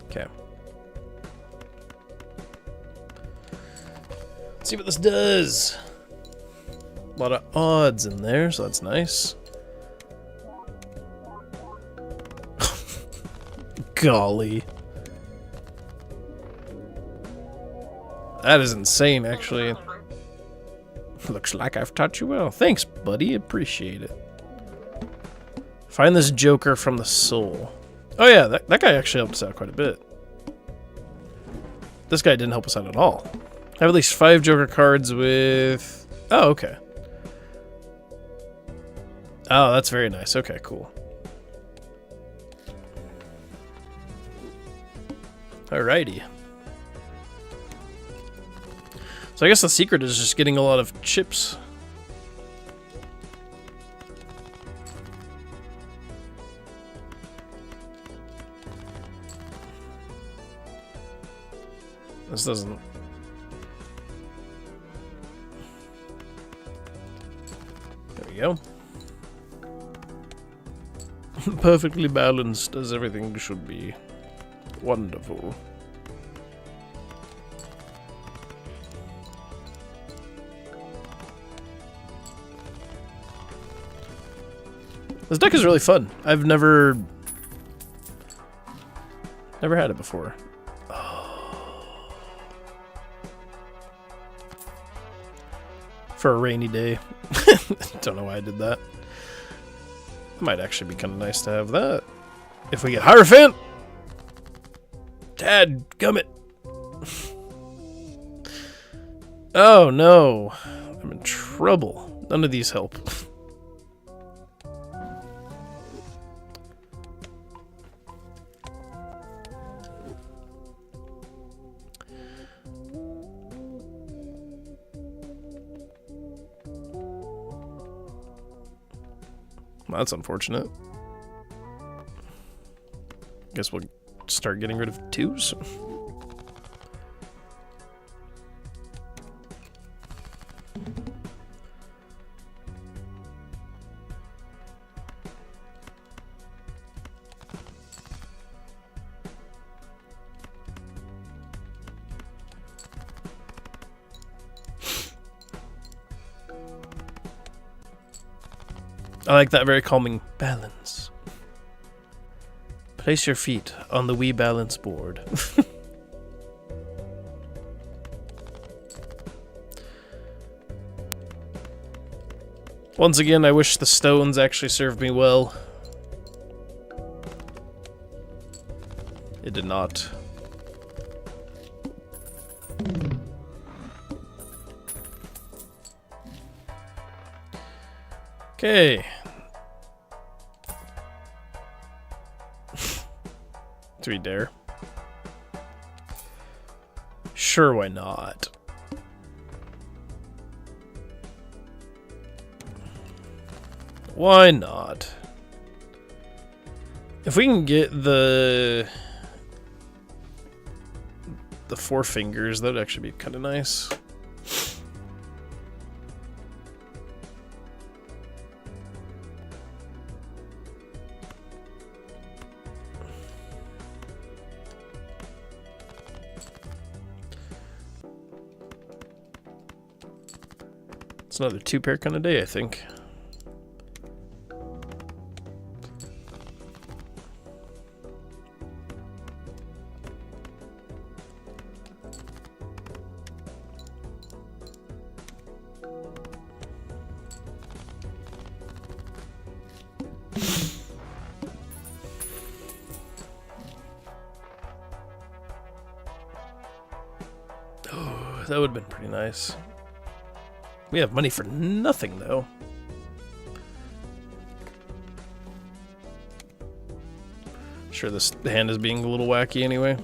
[SPEAKER 1] Okay. Let's see what this does. A lot of odds in there, so that's nice. Golly. That is insane, actually. Looks like I've taught you well. Thanks, buddy. Appreciate it. Find this Joker from the soul. Oh yeah, that guy actually helped us out quite a bit. This guy didn't help us out at all. I have at least 5 Joker cards with... Oh, okay. Oh, that's very nice. Okay, cool. Alrighty. So I guess the secret is just getting a lot of chips. This doesn't... There we go. Perfectly balanced as everything should be. Wonderful. This deck is really fun. I've never had it before. For a rainy day. Don't know why I did that. It might actually be kind of nice to have that. If we get Hierophant! Dad, gummit! Oh no. I'm in trouble. None of these help. Well, that's unfortunate. Guess we'll start getting rid of 2s. I like that very calming balance. Place your feet on the Wii balance board. Once again, I wish the stones actually served me well. It did not. Okay. Do we dare? Sure, why not? Why not? If we can get the 4 fingers, that would actually be kind of nice. It's another 2-pair kind of day, I think. Oh, that would have been pretty nice. We have money for nothing, though. Sure, this hand is being a little wacky anyway.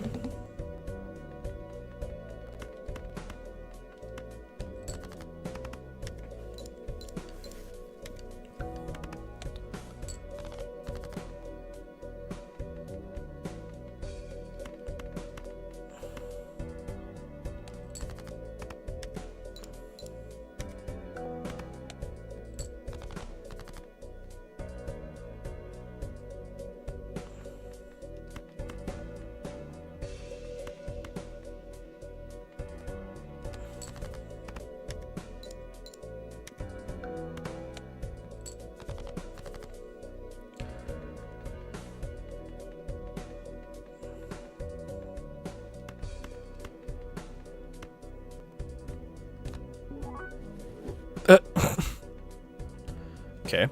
[SPEAKER 1] Okay.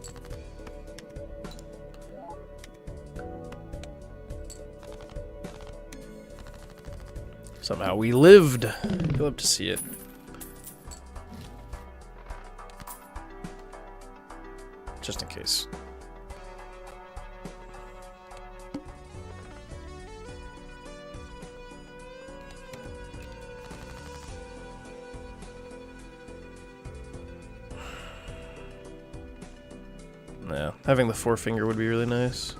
[SPEAKER 1] Somehow we lived. You'll have to see it. Just in case. Yeah, having the 4-finger would be really nice.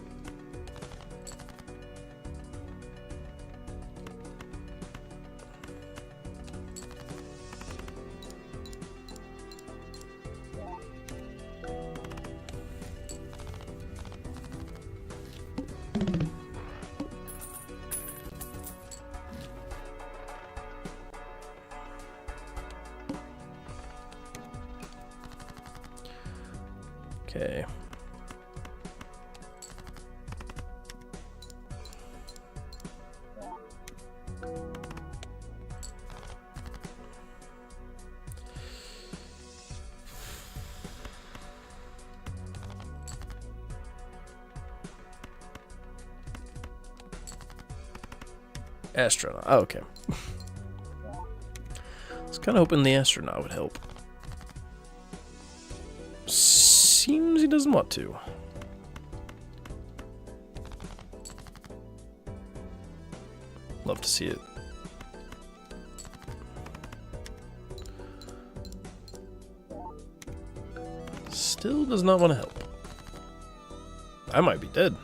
[SPEAKER 1] Okay. Astronaut. Oh, okay. I was kind of hoping the astronaut would help. Seems he doesn't want to. Love to see it. Still does not want to help. I might be dead.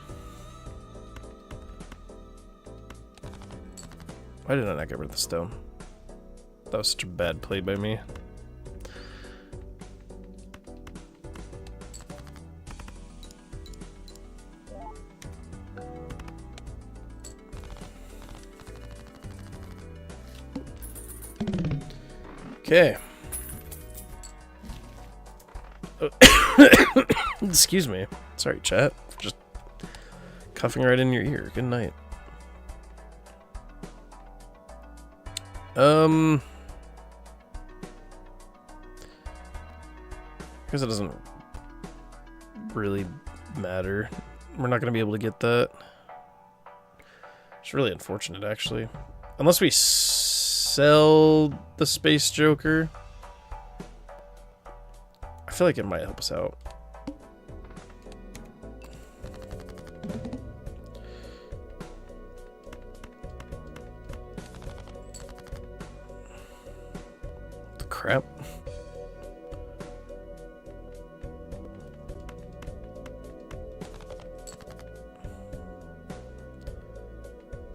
[SPEAKER 1] Why did I not get rid of the stone? That was such a bad play by me. Okay. Excuse me. Sorry, chat. Just coughing right in your ear. Good night. I guess it doesn't really matter. We're not going to be able to get that. It's really unfortunate, actually. Unless we sell the Space Joker. I feel like it might help us out.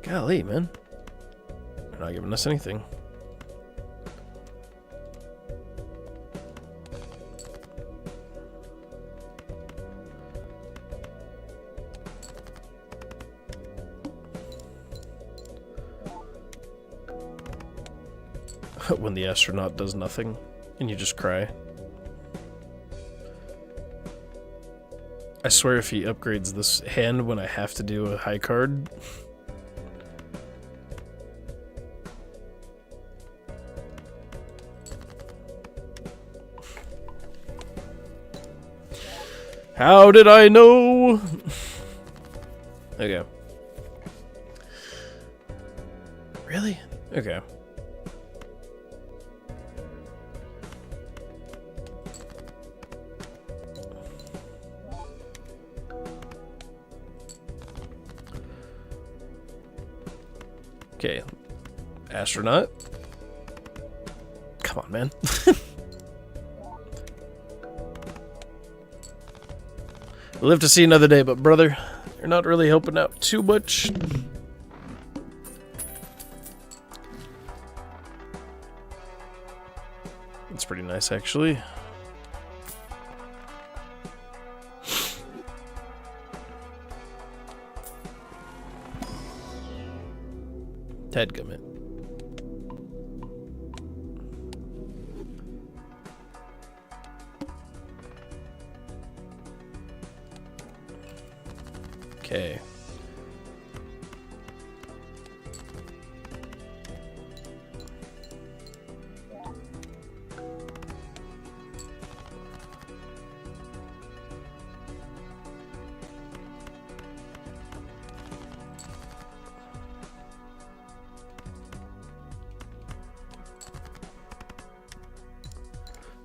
[SPEAKER 1] Golly, man. They're not giving us anything. When the astronaut does nothing and you just cry. I swear if he upgrades this hand when I have to do a high card. How did I know? Okay. Really? Okay. Okay, astronaut. Come on, man. We'll live to see another day, but brother, you're not really helping out too much. It's pretty nice, actually. Dadgummit. Okay.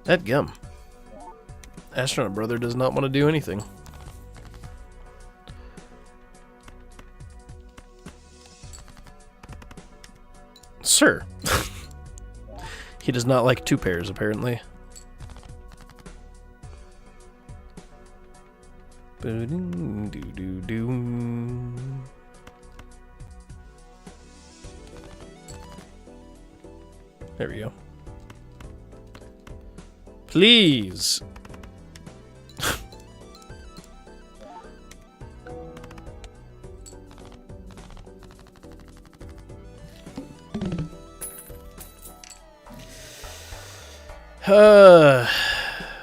[SPEAKER 1] That gum. Astronaut brother does not want to do anything. Sir. He does not like two pairs, apparently. There we go. Please.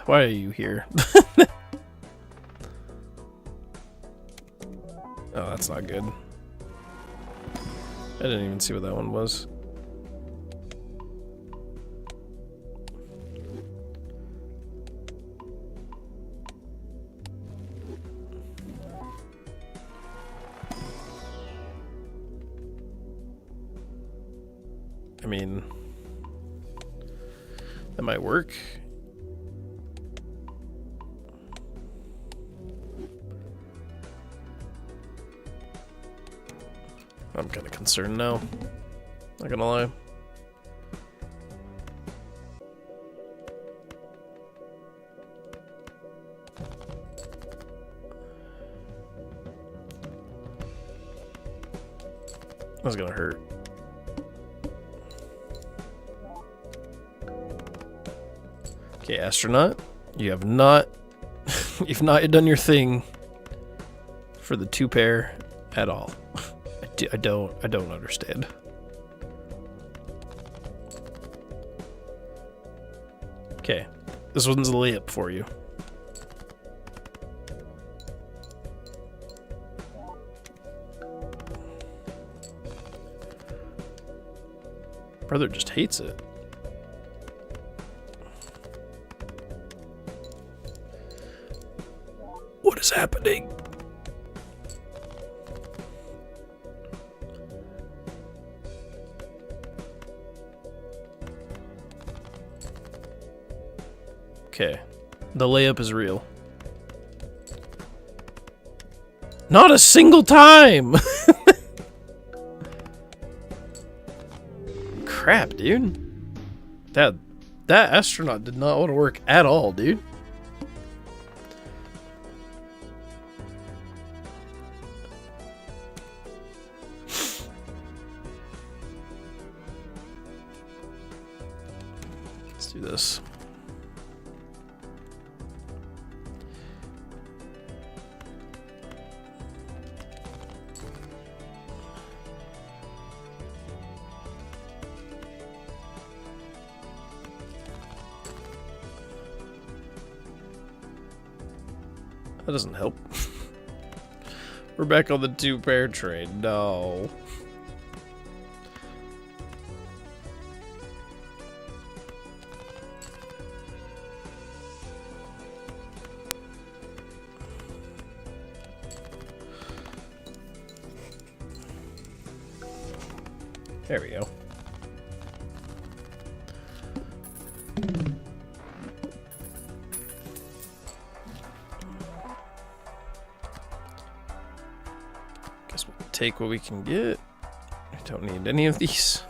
[SPEAKER 1] Why are you here? Oh, that's not good. I didn't even see what that one was. I mean, that might work. I'm kind of concerned now. Not gonna lie. That's gonna hurt. Okay, astronaut, you have not you've not done your thing for the two pair at all. I don't understand. Okay, this one's a layup for you. Brother just hates it. What is happening? Okay, the layup is real. Not a single time! Crap, dude. That astronaut did not want to work at all, dude. this. That doesn't help. We're back on the 2-pair train. No. There we go. Guess we'll take what we can get. I don't need any of these.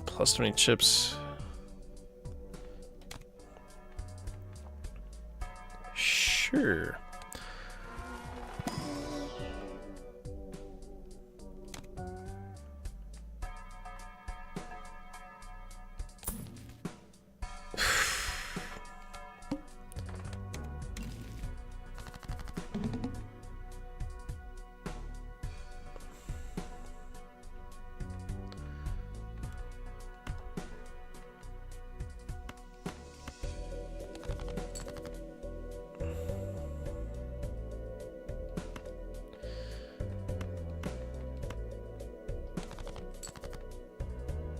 [SPEAKER 1] Plus 20 chips. Sure.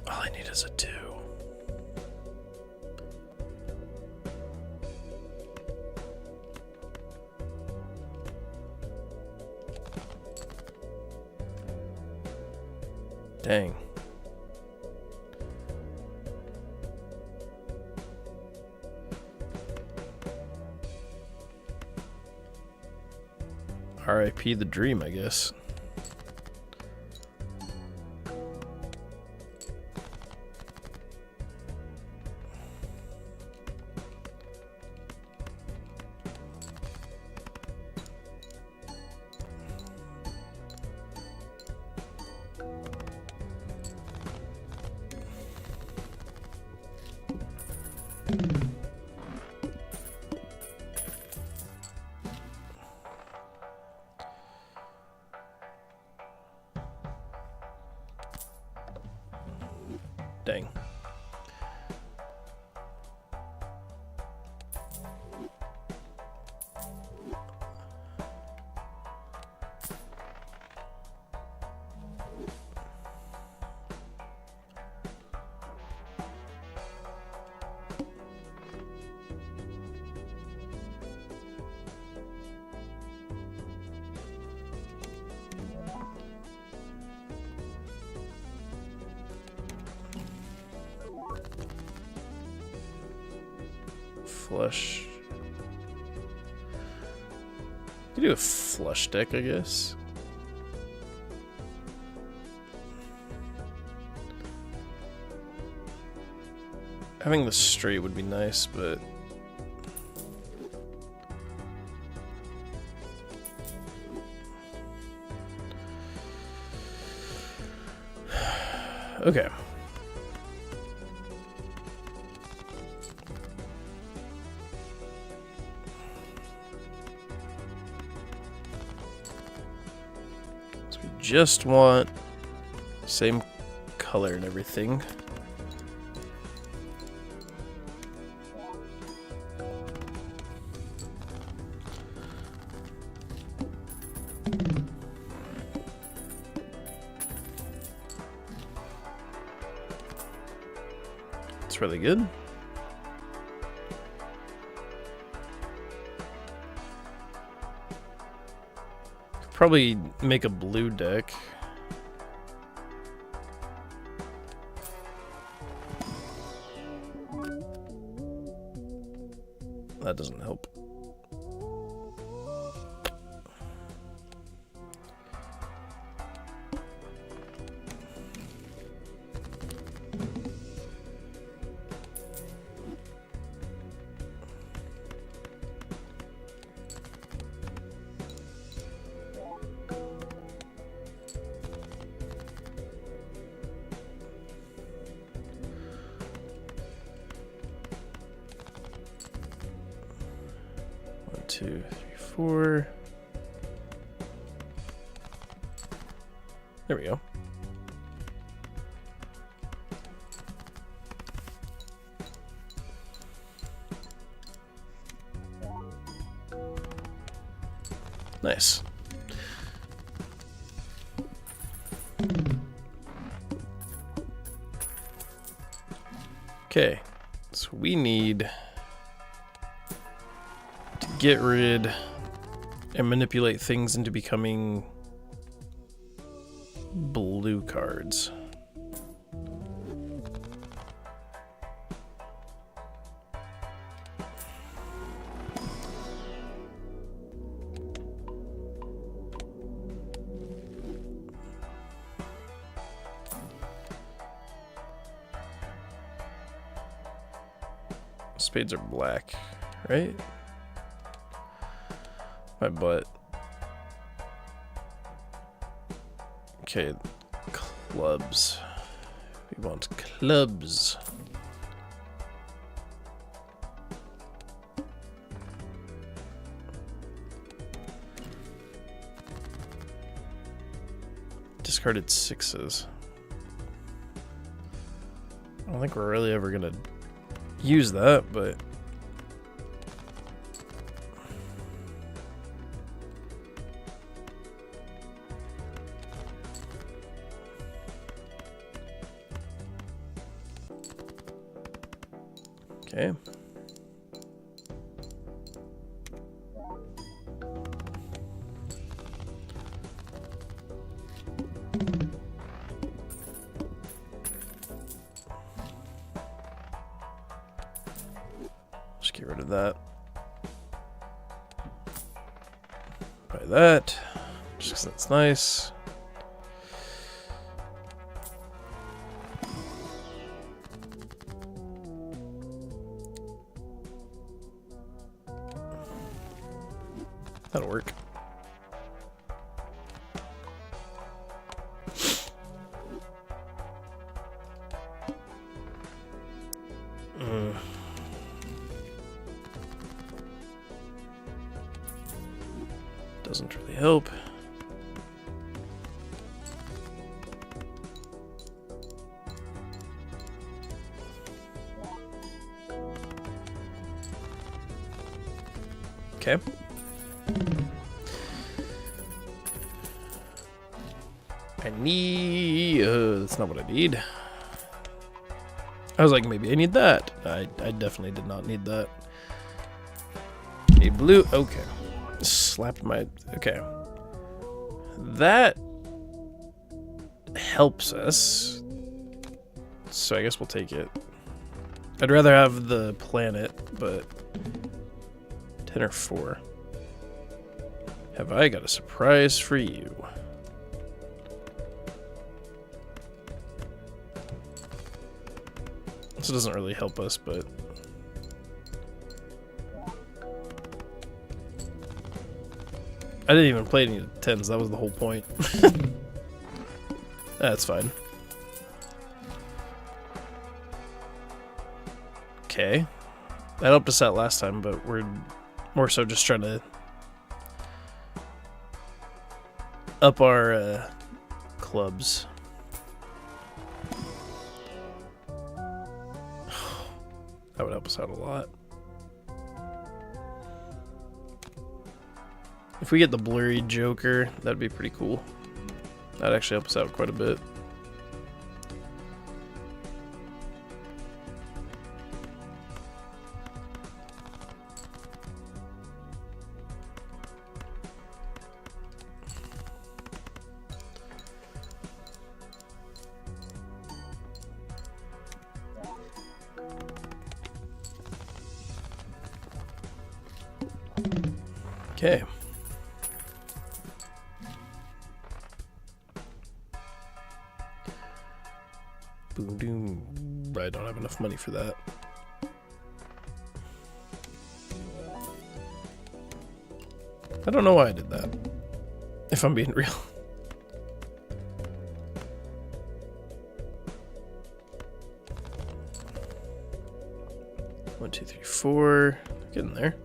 [SPEAKER 1] All I need is a 2. Dang. R.I.P. the dream, I guess. Dang. Flush. You can do a flush deck, I guess. Having the straight would be nice, but okay. Just want same color and everything. It's really good. Probably make a blue deck. That doesn't help. 2, 3, 4. There we go. Nice. Okay, so we need to get rid and manipulate things into becoming blue cards. Spades are black, right? My butt. Okay, clubs. We want clubs. Discarded 6s. I don't think we're really ever gonna use that, but okay. Just get rid of that. Buy that, just because that's nice. That'll work. Doesn't really help. Okay. I need... that's not what I need. I was like, maybe I need that. I definitely did not need that. A blue... Okay. Slapped my... Okay. That helps us. So I guess we'll take it. I'd rather have the planet, but... 10 or 4. Have I got a surprise for you? This doesn't really help us, but... I didn't even play any 10s, that was the whole point. That's fine. Okay. That helped us out last time, but we're more so just trying to up our clubs. That would help us out a lot. If we get the blurry Joker, that'd be pretty cool. That'd actually help us out quite a bit. Okay. Boom, doom. I don't have enough money for that. I don't know why I did that, if I'm being real. One, two, three, four. Getting there.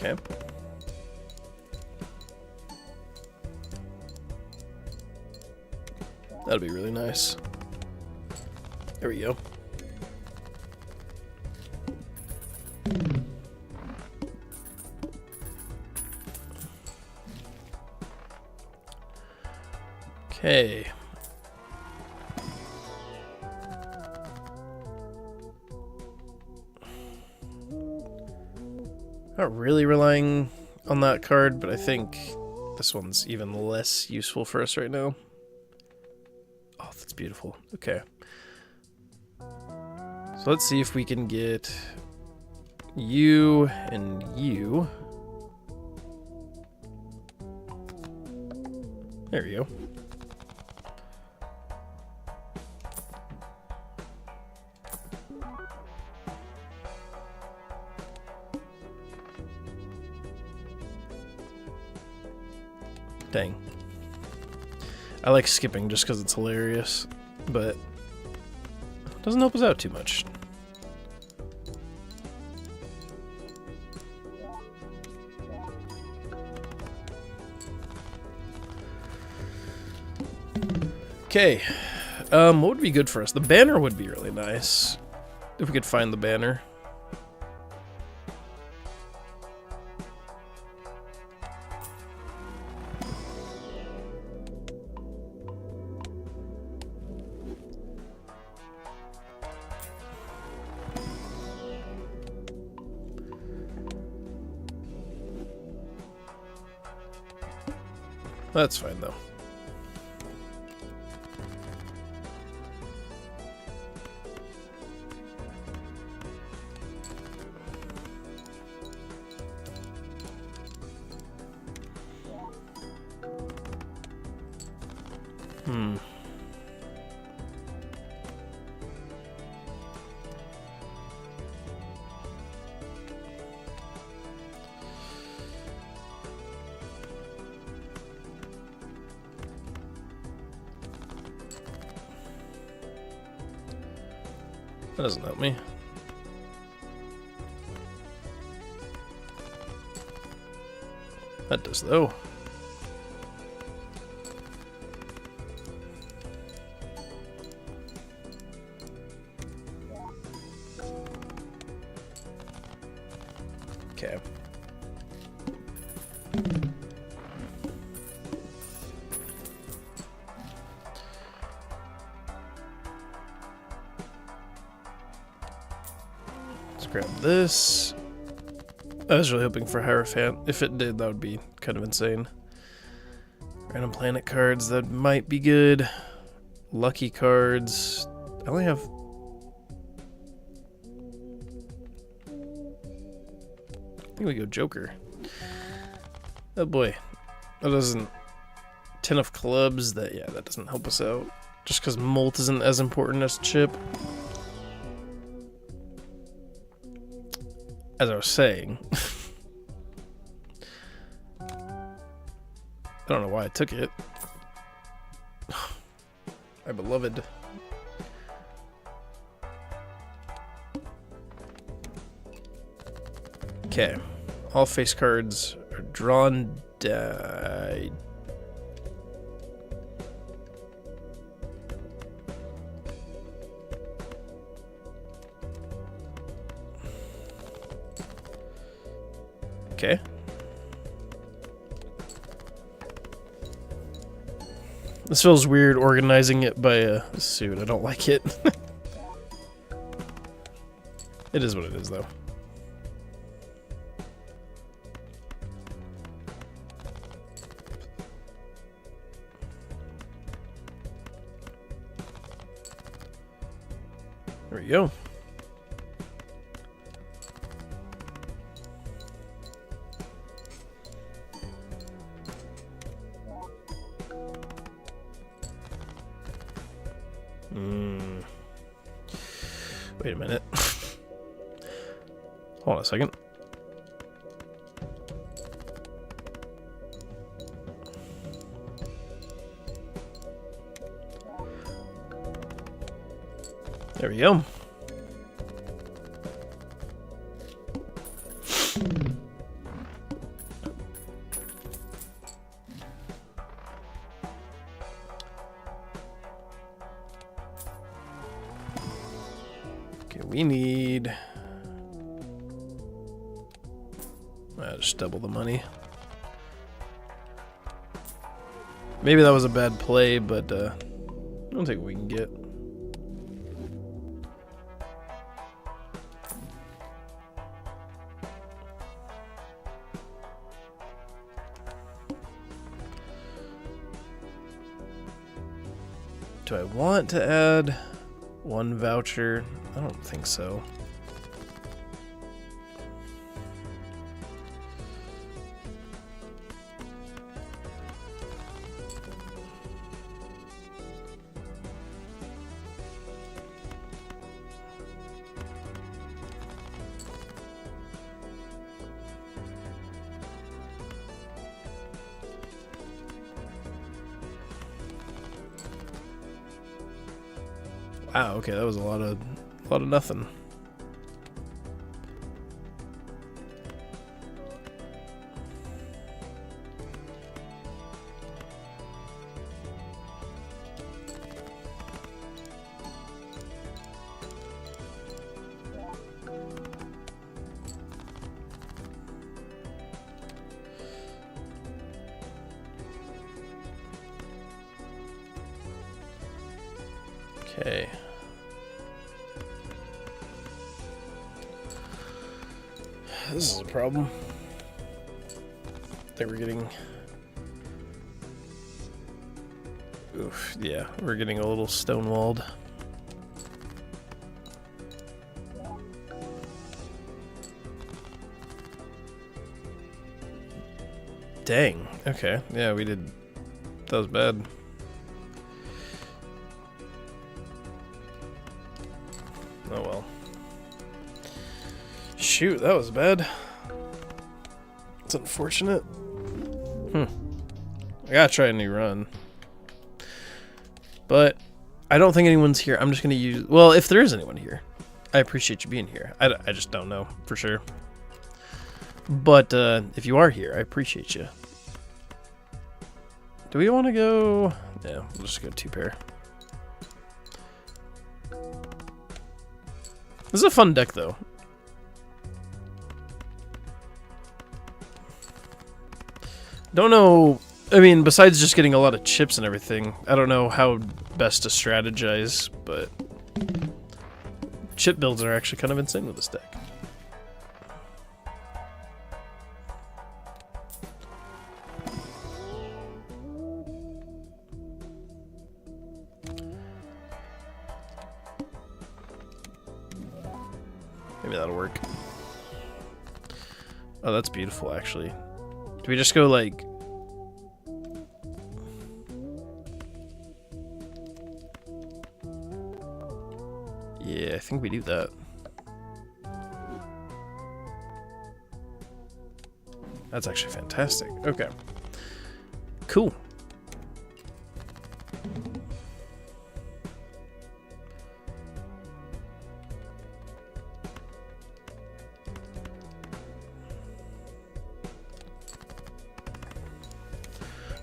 [SPEAKER 1] Okay. That'd be really nice. There we go. Okay. Not really relying on that card, but I think this one's even less useful for us right now. Oh, that's beautiful. Okay. So let's see if we can get you and you. There we go. Dang. I like skipping just because it's hilarious, but it doesn't help us out too much. Okay, what would be good for us? The banner would be really nice, if we could find the banner. That's fine, though. That doesn't help me. That does, though. Okay. Grab this. I was really hoping for Hierophant. If it did, that would be kind of insane. Random planet cards, that might be good. Lucky cards. I only have... I think we go Joker. Oh boy. That doesn't... 10 of clubs, that, yeah, that doesn't help us out. Just because Molt isn't as important as Chip. As I was saying, I don't know why I took it. My beloved. Okay, all face cards are drawn. Okay. This feels weird organizing it by a suit. I don't like it. It is what it is, though. There we go. Wait a minute. Hold on a second. There we go. Okay, we need... just double the money. Maybe that was a bad play, but I'll take what we can get. Do I want to add one voucher? I don't think so. Wow, okay, that was a lot of nothing. Okay. This is a problem. I think we're getting... Oof, yeah, we're getting a little stonewalled. Dang. Okay. Yeah, we did... That was bad. Oh well. Shoot, that was bad. It's unfortunate. I gotta try a new run. But I don't think anyone's here. I'm just gonna use... Well, if there is anyone here, I appreciate you being here. I just don't know for sure. But if you are here, I appreciate you. Do we want to go... Yeah, we'll just go 2-pair. This is a fun deck, though. Don't know... I mean, besides just getting a lot of chips and everything, I don't know how best to strategize, but... Chip builds are actually kind of insane with this deck. Maybe that'll work. Oh, that's beautiful, actually. Do we just go, like... Yeah, I think we do that. That's actually fantastic. Okay. Cool.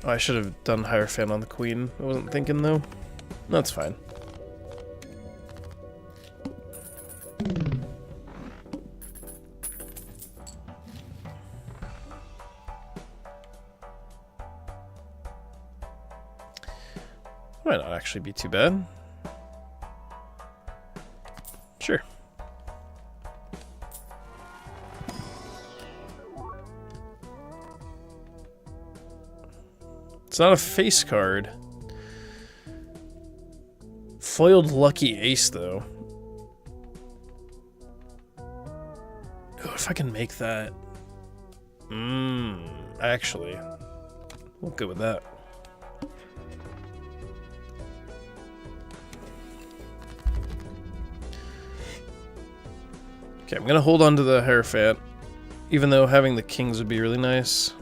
[SPEAKER 1] Oh, I should have done Hierophant on the Queen. I wasn't thinking, though. That's fine. Might not actually be too bad. Sure. It's not a face card. Foiled Lucky Ace, though. Oh, if I can make that. Actually. We'll go with that. Okay, I'm gonna hold on to the Hierophant, even though having the kings would be really nice.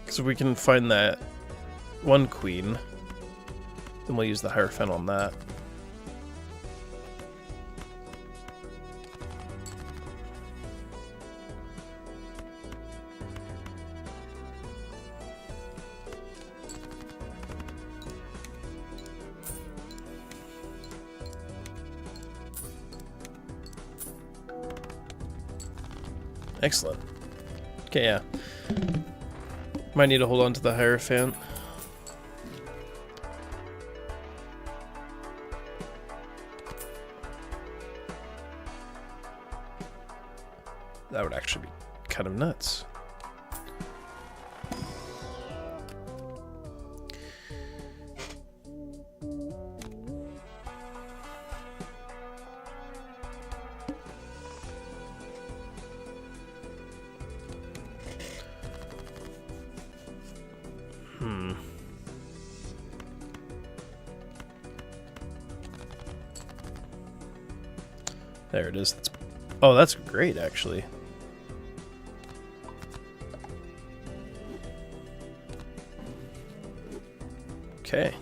[SPEAKER 1] Because if we can find that one queen, then we'll use the Hierophant on that. Excellent. Okay, yeah. Might need to hold on to the Hierophant. That would actually be kind of nuts. There it is. Oh, that's great, actually. Okay.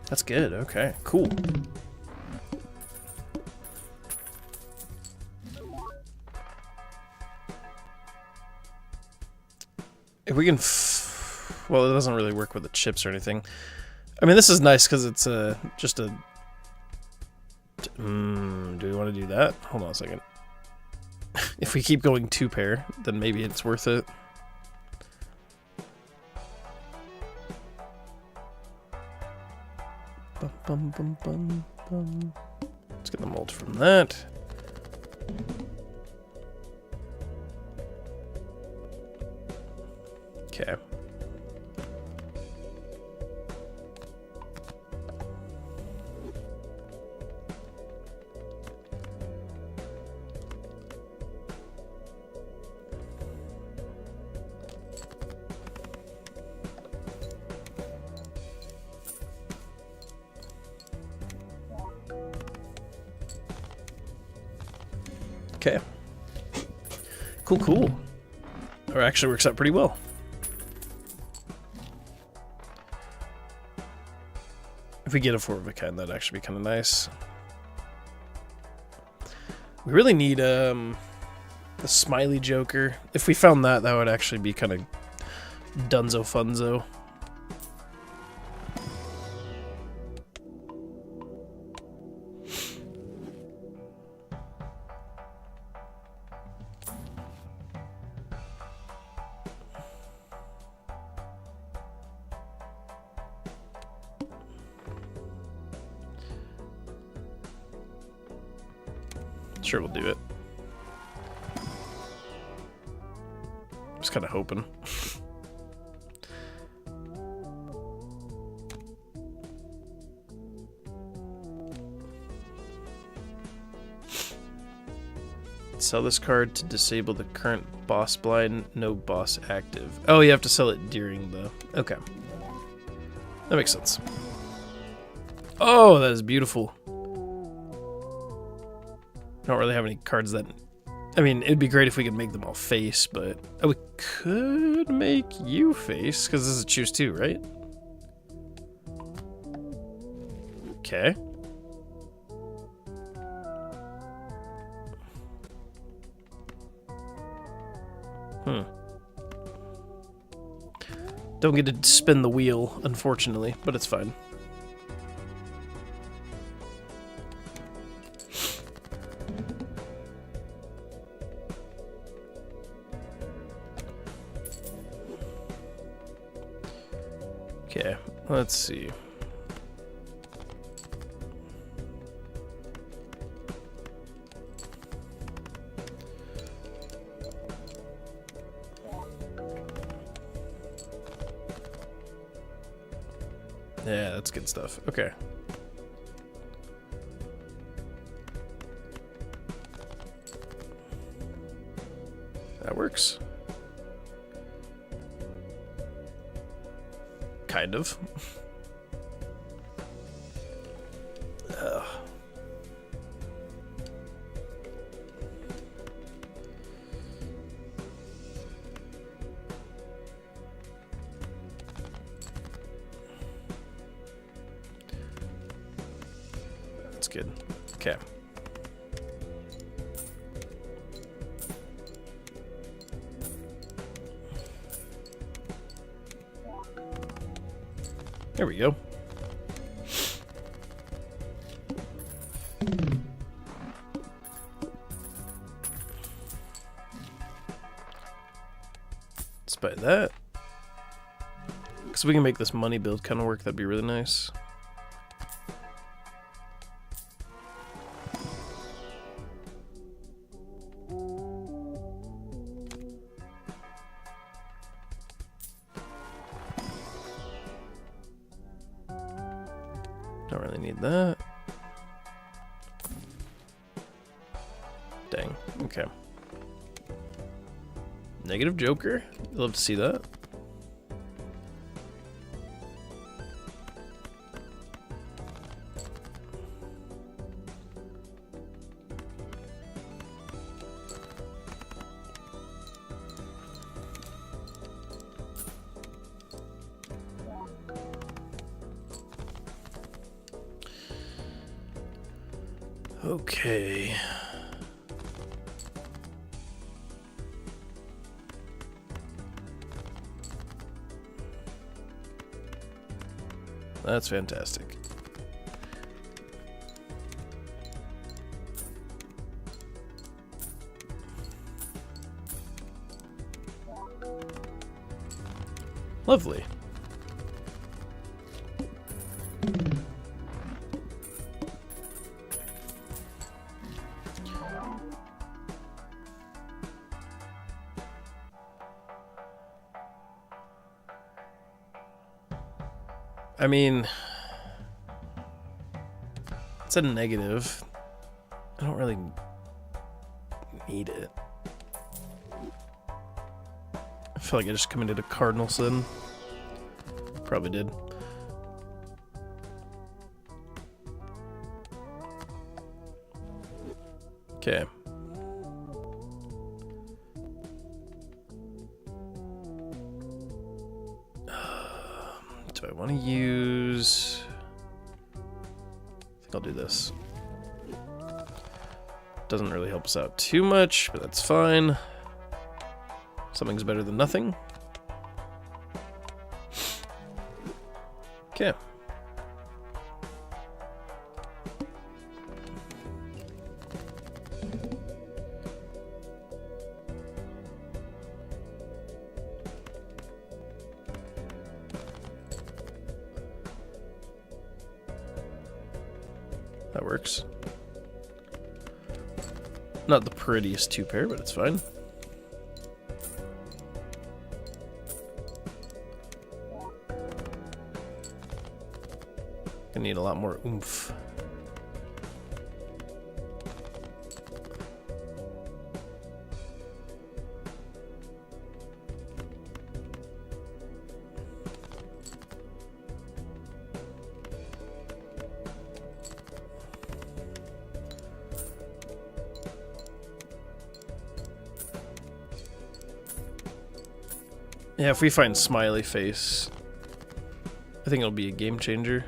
[SPEAKER 1] That's good. Okay, cool. If we can, well, it doesn't really work with the chips or anything. I mean, this is nice because it's just a. Do we want to do that? Hold on a second. If we keep going 2-pair, then maybe it's worth it. Bum, bum, bum, bum, bum. Let's get the mold from that. Okay. Okay. Cool, cool. Or actually works out pretty well. If we get a 4 of a kind, that'd actually be kind of nice. We really need the smiley Joker. If we found that, that would actually be kind of dunzo funzo. Sure, we'll do it. Just kind of hoping. Sell this card to disable the current boss blind, no boss active. Oh, you have to sell it during the... Okay. That makes sense. Oh, that is beautiful. I don't really have any cards that... I mean, it'd be great if we could make them all face, but... Oh, we could make you face, because this is choose 2, right? Okay. Don't get to spin the wheel, unfortunately, but it's fine. Okay, let's see. Yeah, that's good stuff. Okay. That works. Kind of. Ugh. That's good. Okay. There we go. Let's buy that. Because we can make this money build kind of work, that'd be really nice. Don't really need that. Dang. Okay. Negative Joker. You'd love to see that. Okay. That's fantastic. Lovely. I mean, it's a negative. I don't really need it. I feel like I just committed a cardinal sin. Probably did. Okay. Do I want to use... I think I'll do this. Doesn't really help us out too much, but that's fine. Something's better than nothing. Okay. That works. Not the prettiest two pair, but it's fine. Gonna need a lot more oomph. Yeah, if we find Smiley Face, I think it'll be a game changer.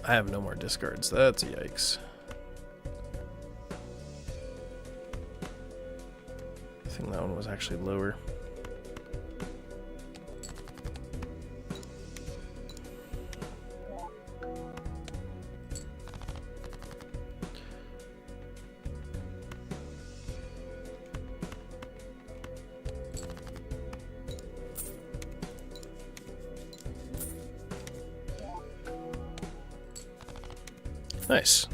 [SPEAKER 1] I have no more discards. That's a yikes. I think that one was actually lower. Nice.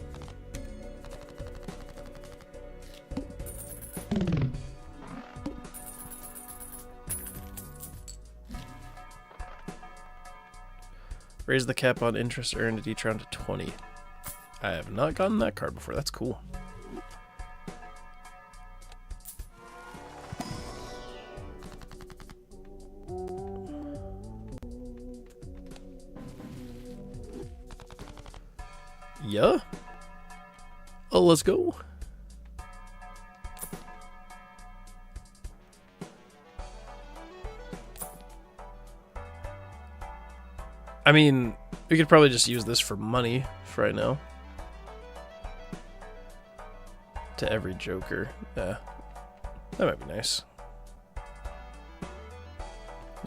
[SPEAKER 1] Raise the cap on interest earned at each round to 20. I have not gotten that card before. That's cool. Yeah. Oh, let's go. I mean, we could probably just use this for money for right now. To every Joker. Yeah. That might be nice.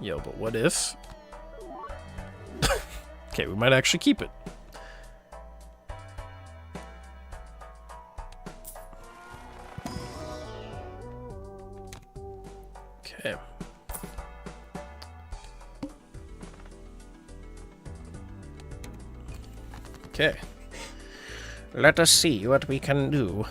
[SPEAKER 1] Yo, but what if? Okay, we might actually keep it. Okay. Okay. Let us see what we can do.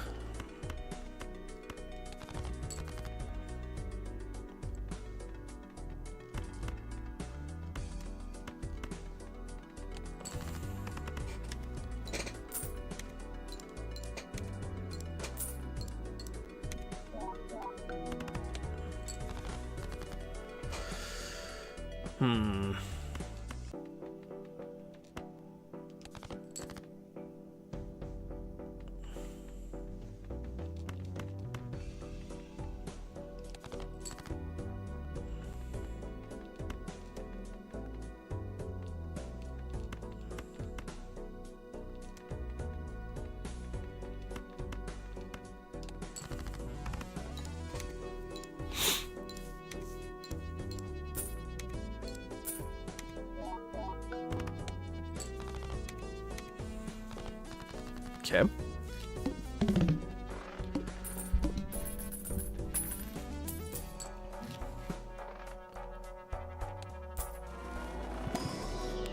[SPEAKER 1] Okay.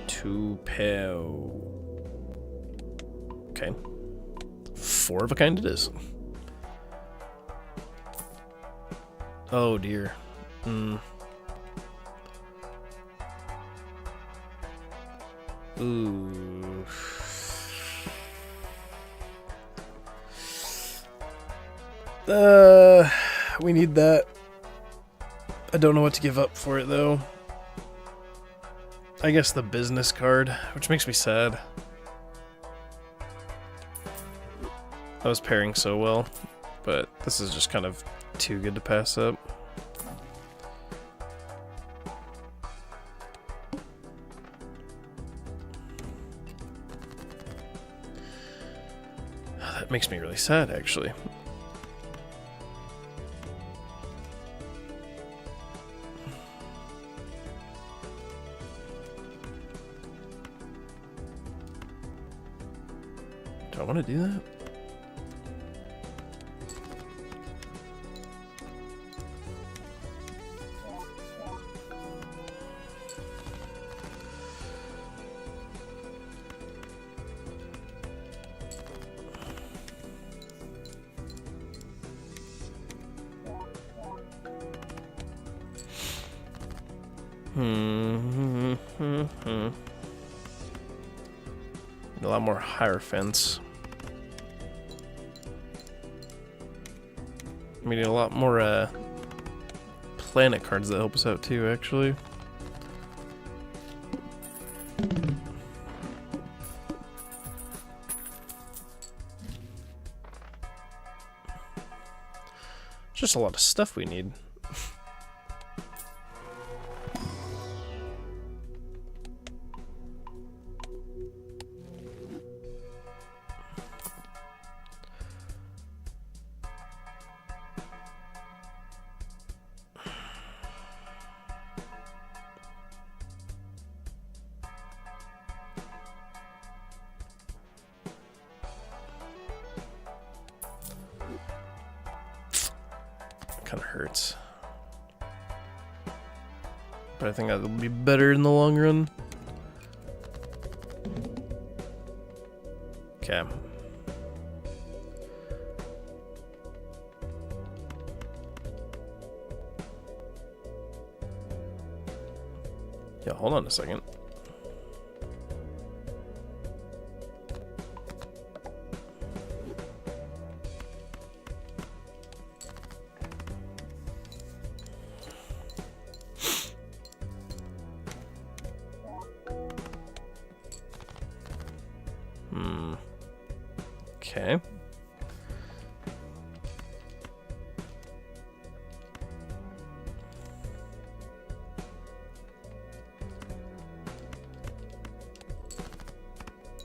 [SPEAKER 1] Two pale. Okay. 4 of a kind it is. Oh dear. Ooh. We need that. I don't know what to give up for it though. I guess the business card, which makes me sad. I was pairing so well, but this is just kind of too good to pass up. That makes me really sad, actually. Do I want to do that? A lot more Hierophants. We need a lot more planet cards that help us out too, actually. Just a lot of stuff we need. Kind of hurts, but I think that will be better in the long run. Okay. Yeah, hold on a second. Okay.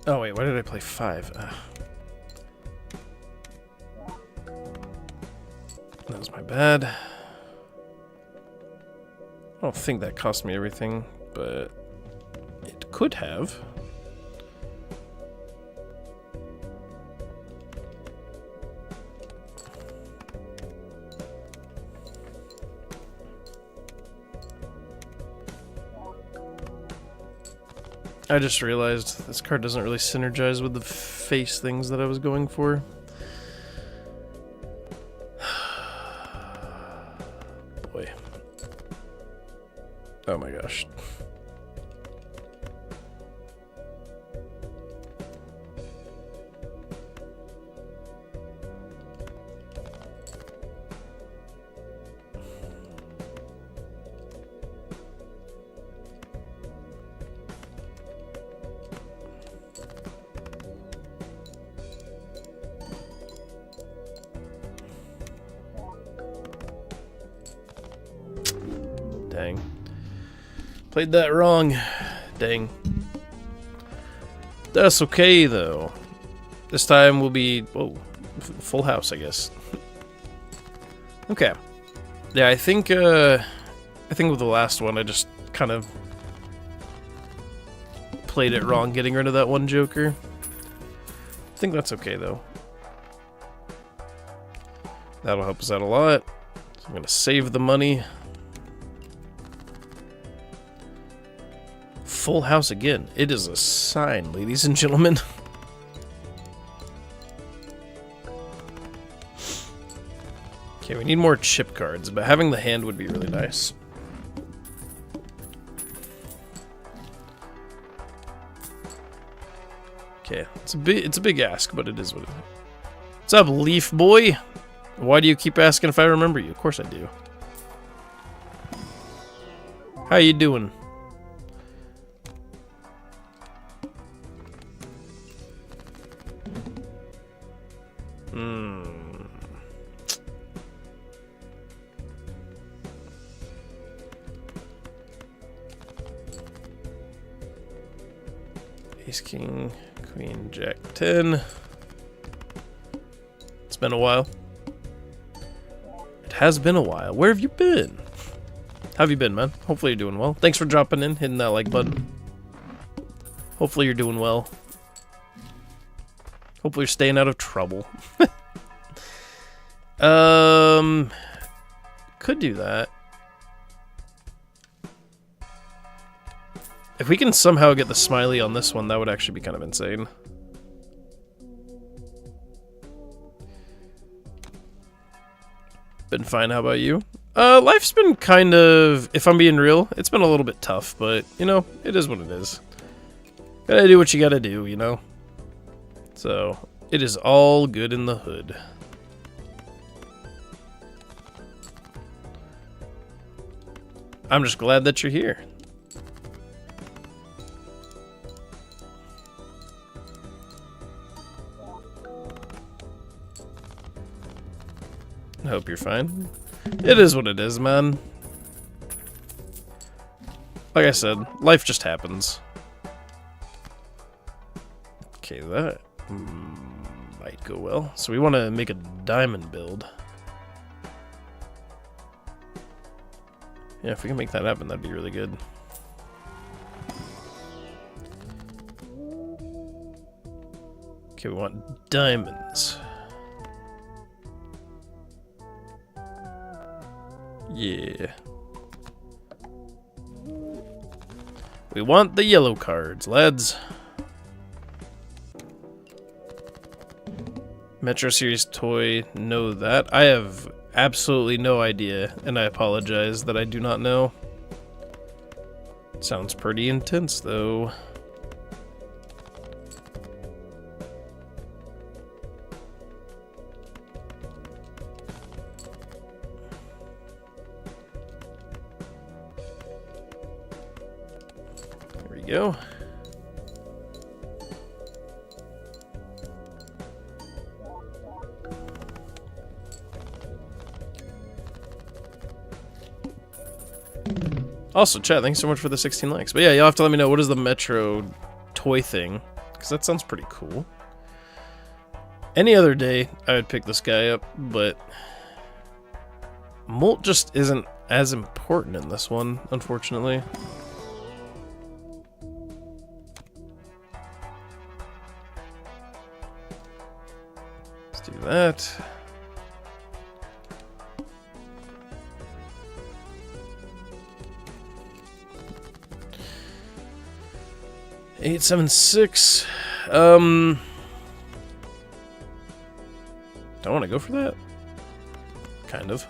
[SPEAKER 1] Oh wait, why did I play 5? That was my bad. I don't think that cost me everything, but it could have. I just realized this card doesn't really synergize with the face things that I was going for. Boy. Oh my gosh. Dang. Played that wrong. Dang. That's okay, though. This time will be... whoa. Full house, I guess. Okay. Yeah, I think with the last one, I just kind of played it wrong, getting rid of that one joker. I think that's okay, though. That'll help us out a lot. So I'm going to save the money. Full house again. It is a sign, ladies and gentlemen. Okay, we need more chip cards, but having the hand would be really nice. Okay, it's a big ask, but it is what it is. What's up, Leaf Boy? Why do you keep asking if I remember you? Of course I do. How you doing? Ace, King, Queen, Jack, 10. It's been a while. It has been a while. Where have you been? How have you been, man? Hopefully you're doing well. Thanks for dropping in, hitting that like button. Hopefully you're doing well. Hopefully you're staying out of trouble. Could do that. If we can somehow get the smiley on this one, that would actually be kind of insane. Been fine, how about you? Life's been kind of, if I'm being real, it's been a little bit tough, but, you know, it is what it is. Gotta do what you gotta do, you know? So, it is all good in the hood. I'm just glad that you're here. I hope you're fine. It is what it is, man. Like I said, life just happens. Okay, that might go well. So we want to make a diamond build. Yeah, if we can make that happen, that'd be really good. Okay, we want diamonds. Yeah. We want the yellow cards, lads. Metro Series toy, know that. I have absolutely no idea, and I apologize that I do not know. Sounds pretty intense, though. Go. Also, chat, thanks so much for the 16 likes. But yeah, you'll have to let me know, what is the Metro toy thing? Because that sounds pretty cool. Any other day, I would pick this guy up, but Molt just isn't as important in this one, unfortunately. Let's do that. Eight, 7, 6. Don't want to go for that. Kind of.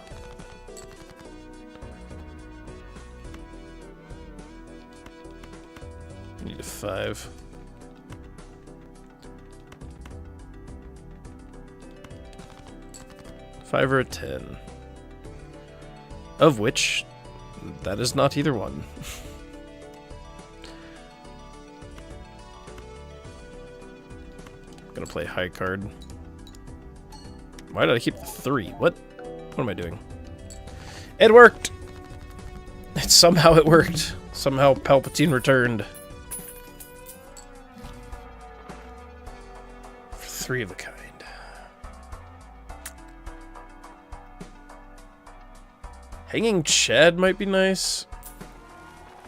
[SPEAKER 1] Need a 5. Five or a 10. Of which, that is not either one. Gonna play high card. Why did I keep the 3? What? What am I doing? It worked! Somehow it worked. Somehow Palpatine returned. 3 of a kind. Hanging Chad might be nice.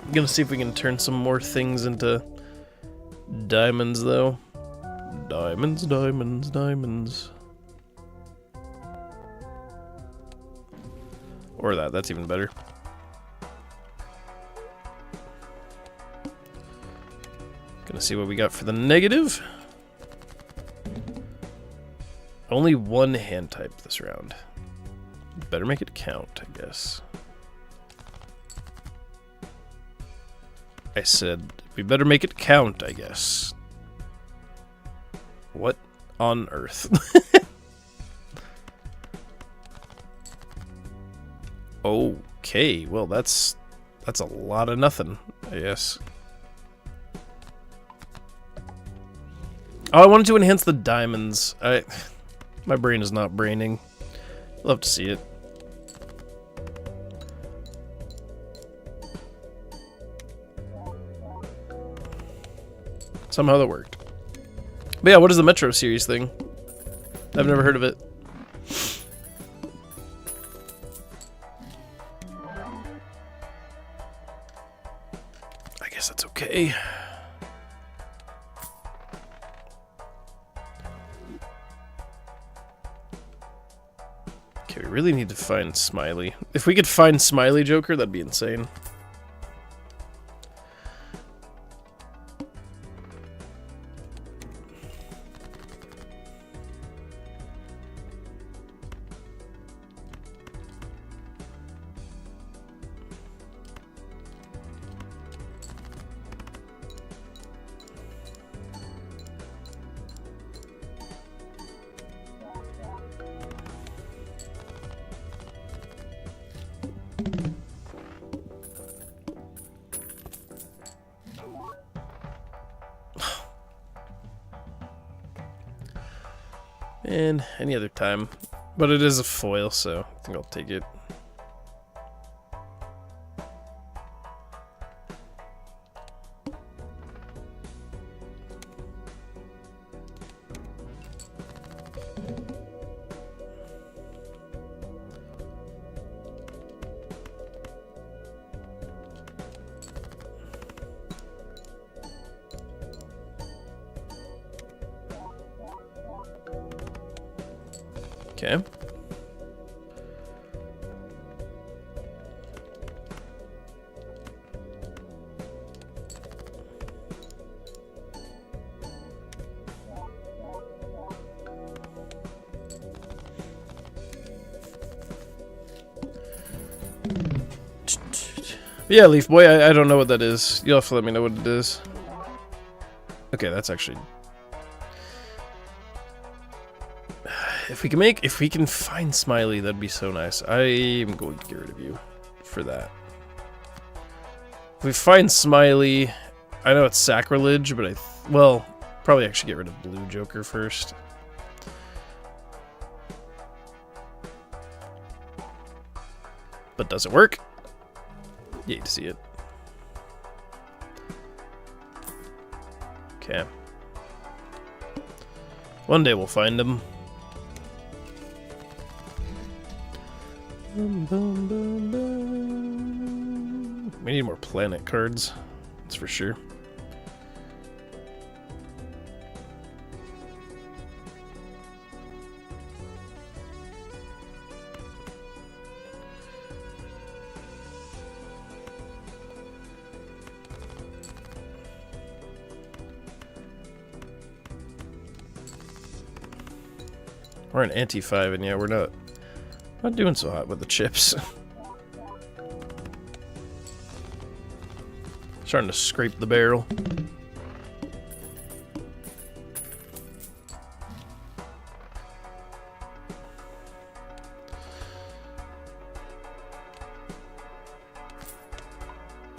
[SPEAKER 1] I'm gonna see if we can turn some more things into diamonds, though. Diamonds, diamonds, diamonds. Or that's even better. Gonna see what we got for the negative. Only one hand type this round. Better make it count, I guess. I said, we better make it count, I guess. What on earth? Okay, well that's a lot of nothing, I guess. Oh, I wanted to enhance the diamonds. My brain is not braining. Love to see it. Somehow that worked. But yeah, what is the Metro series thing? I've never heard of it. I guess that's okay. Okay, we really need to find Smiley. If we could find Smiley Joker, that'd be insane. And any other time. But it is a foil, so I think I'll take it. Okay. Yeah, Leaf Boy, I don't know what that is. You'll have to let me know what it is. Okay, that's actually... If we can find Smiley, that'd be so nice. I am going to get rid of you for that. If we find Smiley, I know it's sacrilege, but well, probably actually get rid of Blue Joker first. But does it work? You hate to see it. Okay. One day we'll find him. Bum, bum, bum, bum. We need more planet cards. That's for sure. We're an anti-5, and yeah, we're not doing so hot with the chips. Starting to scrape the barrel.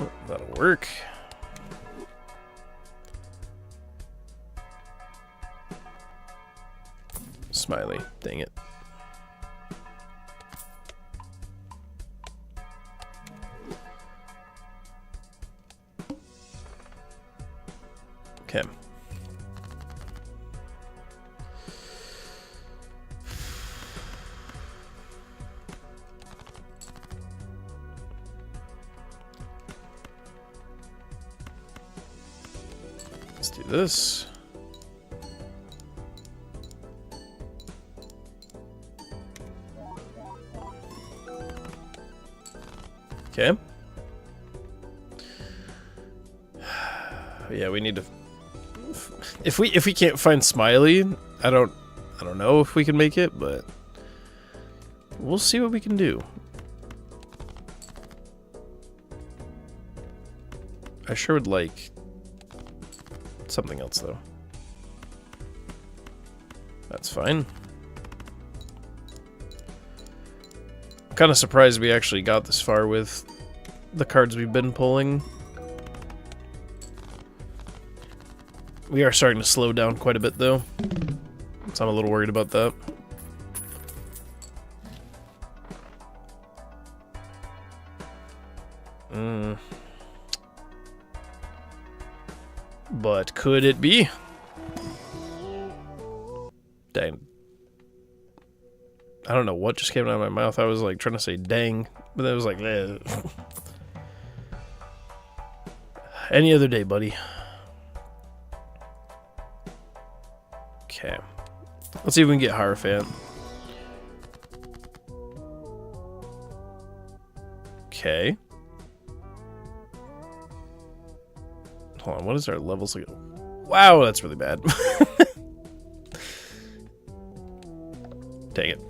[SPEAKER 1] Oh, that'll work. Smiley, dang it. Okay. Let's do this. Okay. Yeah, we need to. If we can't find Smiley, I don't know if we can make it, but we'll see what we can do. I sure would like something else though. That's fine. I'm kind of surprised we actually got this far with the cards we've been pulling. We are starting to slow down quite a bit, though, so I'm a little worried about that. But could it be? Dang. I don't know what just came out of my mouth. I was like trying to say dang, but it was like, eh. Any other day, buddy. Okay. Let's see if we can get Hierophant. Okay. Hold on, what is our levels like? Wow, that's really bad. Dang it.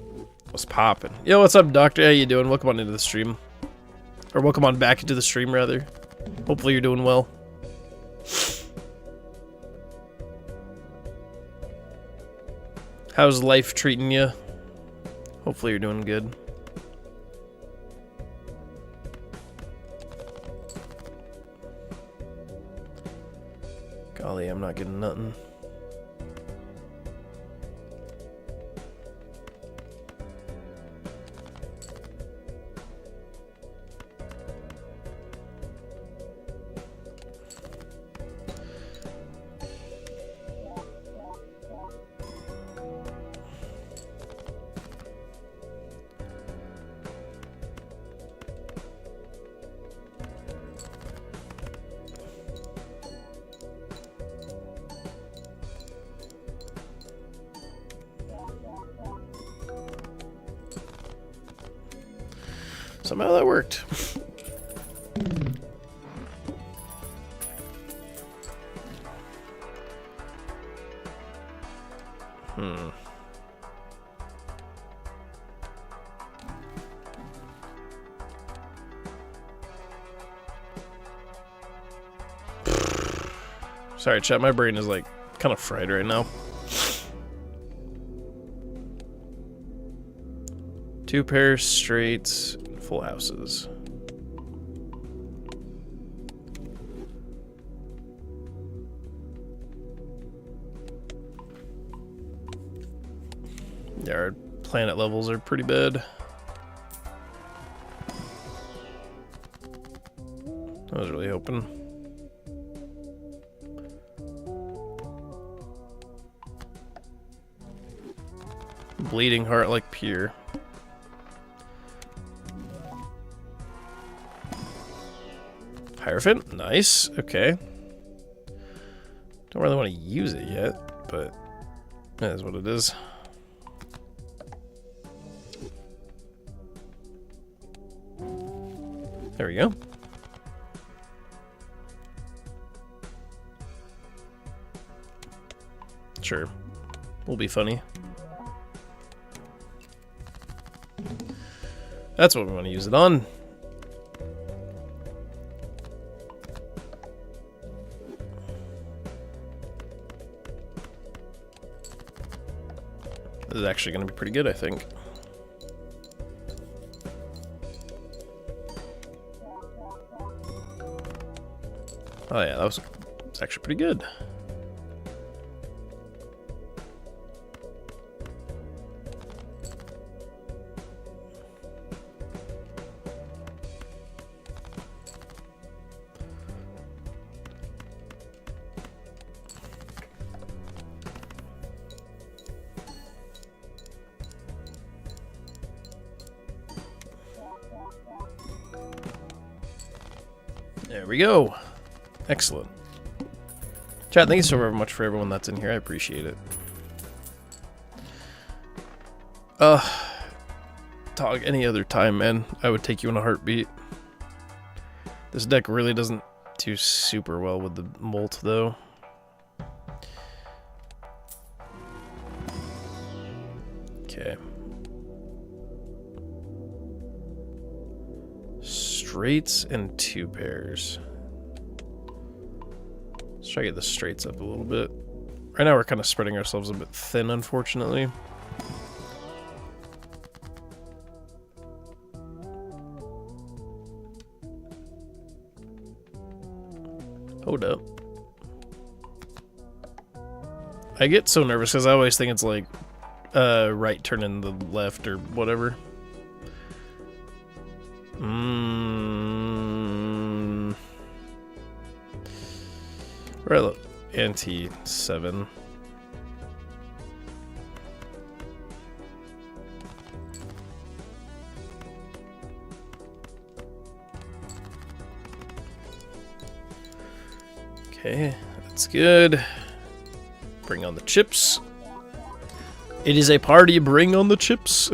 [SPEAKER 1] What's poppin'? Yo, what's up, Doctor? How you doing? Welcome on into the stream. Or welcome on back into the stream, rather. Hopefully you're doing well. How's life treating you? Hopefully you're doing good. Golly, I'm not getting nothing. Somehow that worked. Sorry, chat. My brain is like kind of fried right now. 2 pairs, straights, full houses. Yeah, our planet levels are pretty bad. I was really hoping. Bleeding heart like pure. Hierophant, nice. Okay. Don't really want to use it yet, but that is what it is. There we go. Sure. Will be funny. That's what we want to use it on. This is actually going to be pretty good, I think. Oh yeah, that's actually pretty good. There we go. Excellent. Chat, thank you so very much for everyone that's in here. I appreciate it. Talk any other time, man. I would take you in a heartbeat. This deck really doesn't do super well with the Molt, though. Okay. Straights and 2 pairs. Let's try to get the straights up a little bit. Right now we're kind of spreading ourselves a bit thin, unfortunately. Hold up. I get so nervous because I always think it's like right turning the left or whatever. Right, anti-7. Okay, that's good. Bring on the chips. It is a party, bring on the chips.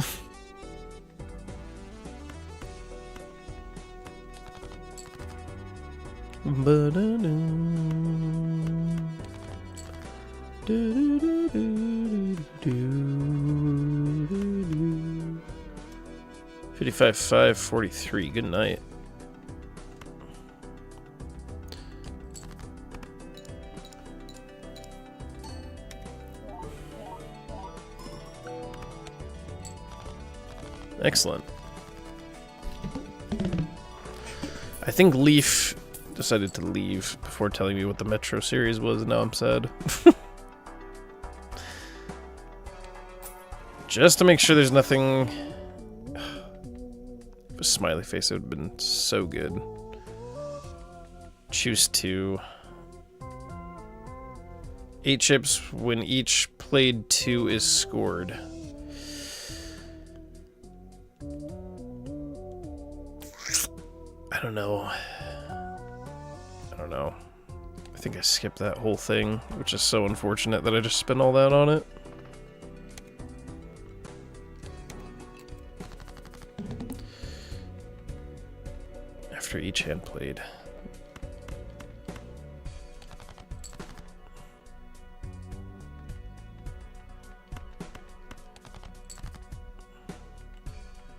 [SPEAKER 1] $55,543. Good night. Excellent. I think Leaf decided to leave before telling me what the Metro series was, and now I'm sad. Just to make sure there's nothing... A smiley face would have been so good. Choose 2. 8 chips when each played 2 is scored. I don't know. I think I skipped that whole thing, which is so unfortunate that I just spent all that on it. After each hand played.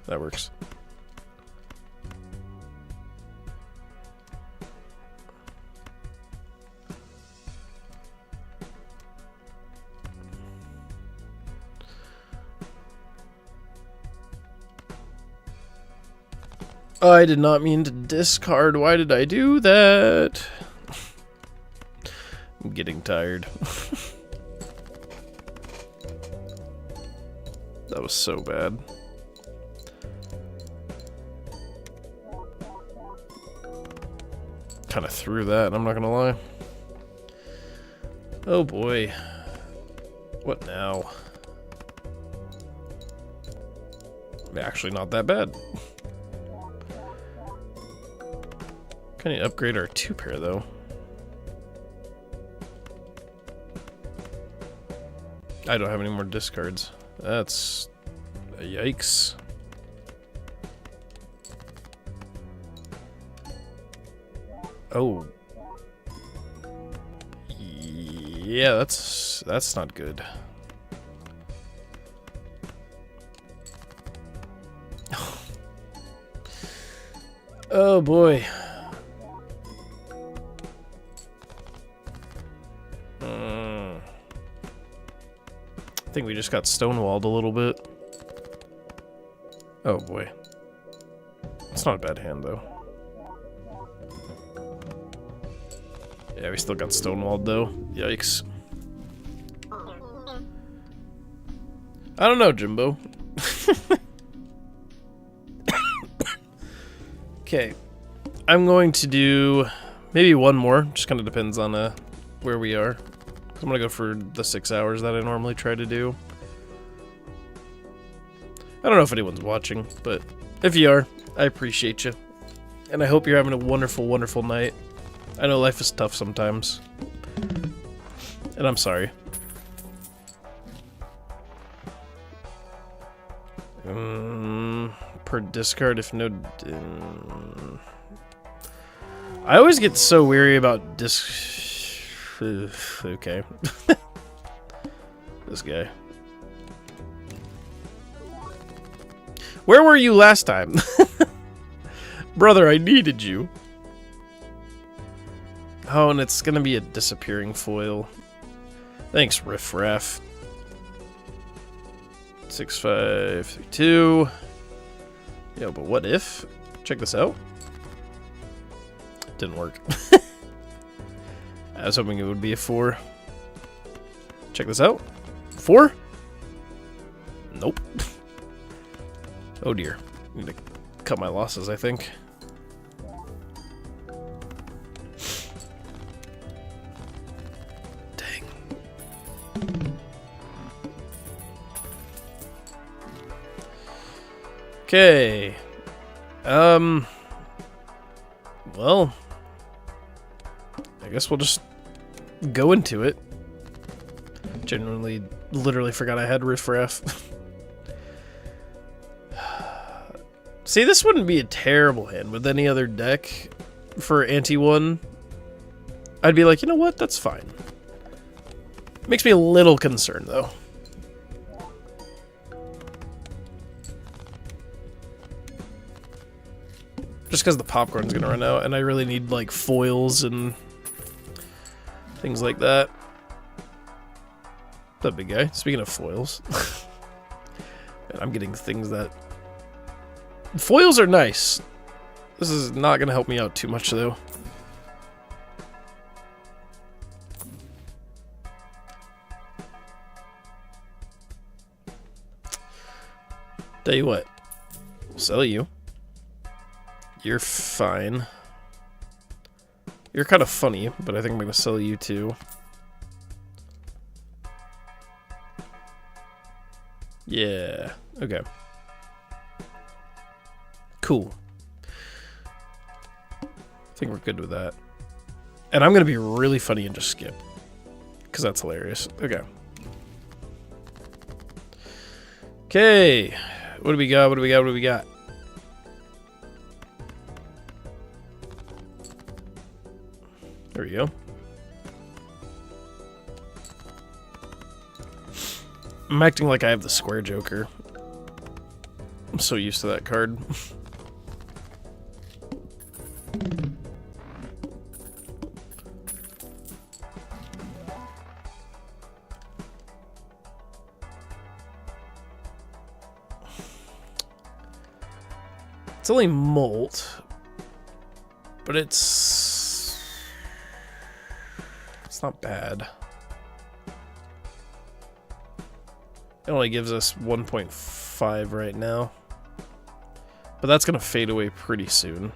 [SPEAKER 1] That works. I did not mean to discard. Why did I do that? I'm getting tired. That was so bad. Kind of threw that, I'm not gonna lie. Oh boy. What now? Actually not that bad. Kind of upgrade our 2-pair though. I don't have any more discards. That's a yikes. Oh. Yeah, that's not good. Oh boy. I think we just got stonewalled a little bit. Oh boy. It's not a bad hand though. Yeah, we still got stonewalled though. Yikes. I don't know, Jimbo. Okay. I'm going to do maybe one more. Just kind of depends on where we are. I'm gonna go for the 6 hours that I normally try to do. I don't know if anyone's watching, but if you are, I appreciate you. And I hope you're having a wonderful, wonderful night. I know life is tough sometimes. And I'm sorry. Per discard if no... I always get so weary about okay. This guy. Where were you last time? Brother, I needed you. Oh, and it's gonna be a disappearing foil. Thanks, Riff Raff. 6532. Yo, but what if? Check this out. Didn't work. I was hoping it would be a 4. Check this out. 4? Nope. Oh dear. Need to cut my losses, I think. Dang. Okay. Well, I guess we'll just go into it. Genuinely, literally forgot I had Riff Raff. See, this wouldn't be a terrible hand with any other deck for anti-1. I'd be like, you know what, that's fine. Makes me a little concerned, though. Just because the popcorn's gonna run out, and I really need, like, foils and things like that. What's up, big guy? Speaking of foils. Man, I'm getting things that... Foils are nice. This is not gonna help me out too much, though. Tell you what. We'll sell you. You're fine. You're kind of funny, but I think I'm gonna sell you too. Yeah. Okay. Cool. I think we're good with that. And I'm gonna be really funny and just skip. Because that's hilarious. Okay. Okay. What do we got? What do we got? What do we got? There we go. I'm acting like I have the square joker. I'm so used to that card. It's only Molt, but it's not bad. It only gives us 1.5 right now, but that's gonna fade away pretty soon.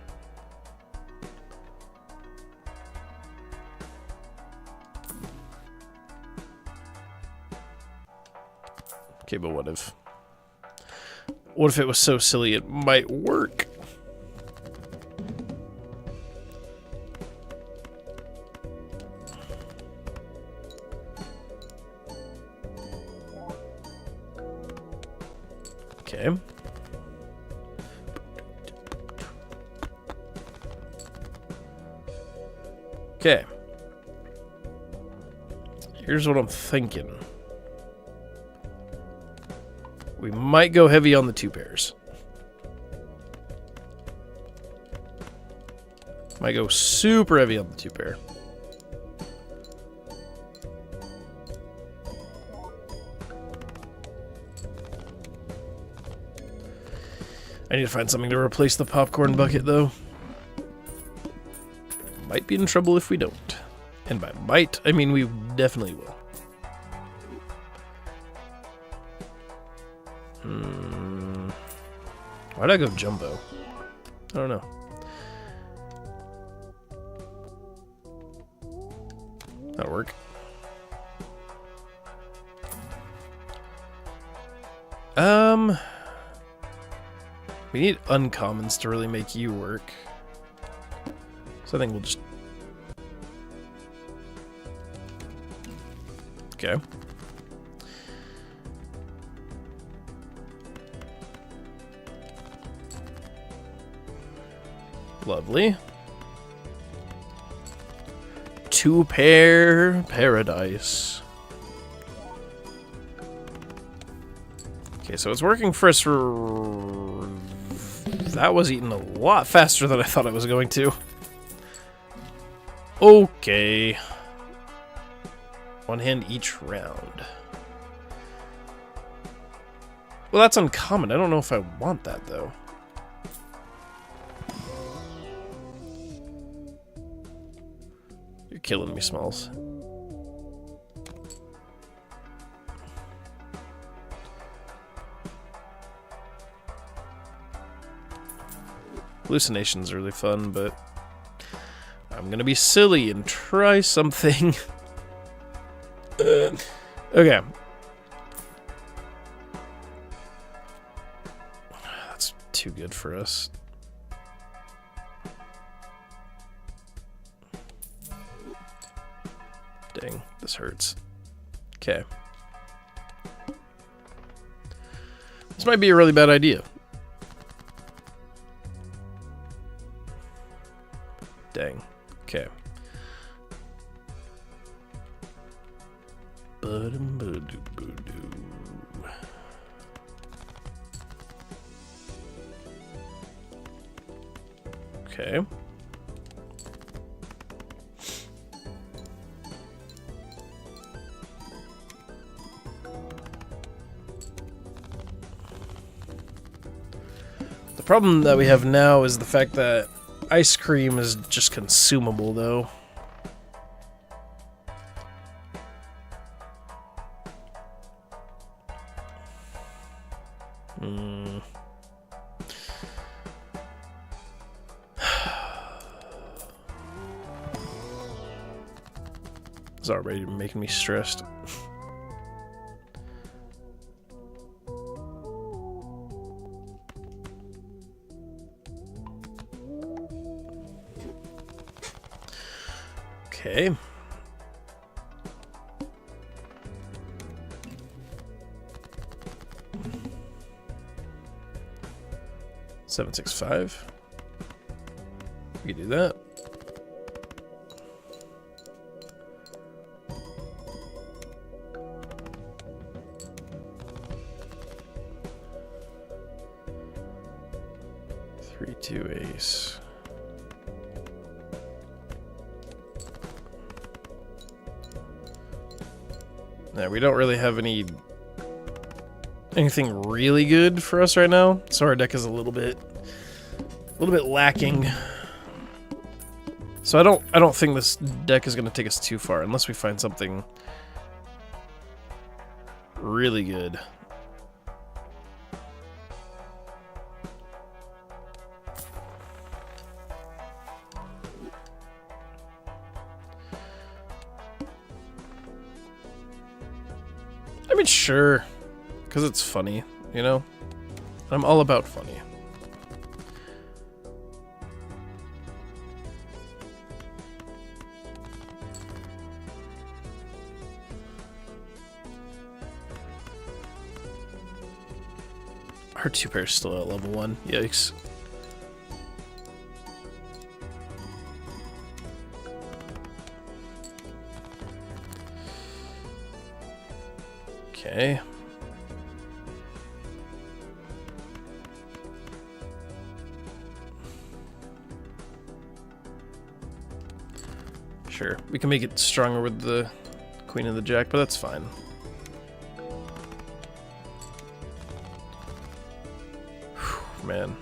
[SPEAKER 1] Okay, but what if? What if it was so silly it might work? Okay. Okay. Here's what I'm thinking. We might go heavy on the 2 pairs. Might go super heavy on the 2 pair. I need to find something to replace the popcorn bucket, though. Might be in trouble if we don't. And by might, I mean we definitely will. Why'd I go jumbo? I don't know. That'll work. We need uncommons to really make you work. So I think we'll just... Okay. Lovely. 2 pair paradise. Okay, so it's working for us for... That was eating a lot faster than I thought it was going to. Okay. 1 hand each round. Well, that's uncommon. I don't know if I want that, though. You're killing me, Smalls. Hallucination's really fun, but I'm gonna be silly and try something. Okay. That's too good for us. Dang, this hurts. Okay. This might be a really bad idea. Dang. Okay. Okay. The problem that we have now is the fact that ice cream is just consumable, though. It's already making me stressed. Okay. $765. We can do that. Three, 2 ace. Now, we don't really have anything really good for us right now, so our deck is a little bit lacking. So I don't think this deck is going to take us too far unless we find something really good. I mean, sure, because it's funny, you know? I'm all about funny. Our 2 pair's still at level 1. Yikes. Okay. Sure, we can make it stronger with the Queen and the Jack, but that's fine. Whew, man.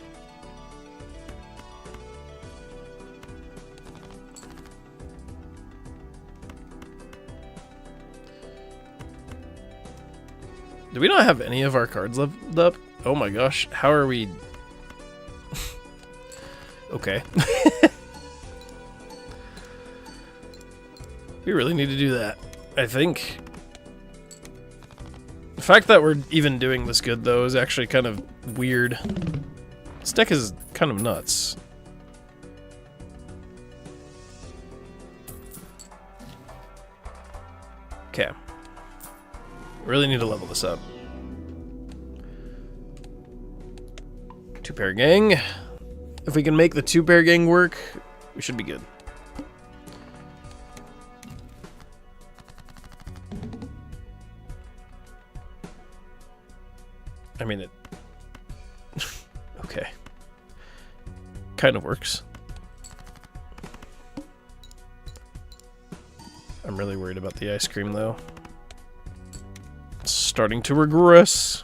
[SPEAKER 1] Do we not have any of our cards leveled up? Oh my gosh, how are we... Okay. We really need to do that, I think. The fact that we're even doing this good, though, is actually kind of weird. This deck is kind of nuts. Okay. Really need to level this up. 2-pair gang. If we can make the 2-pair gang work, we should be good. I mean, it... Okay. Kind of works. I'm really worried about the ice cream, though. It's starting to regress.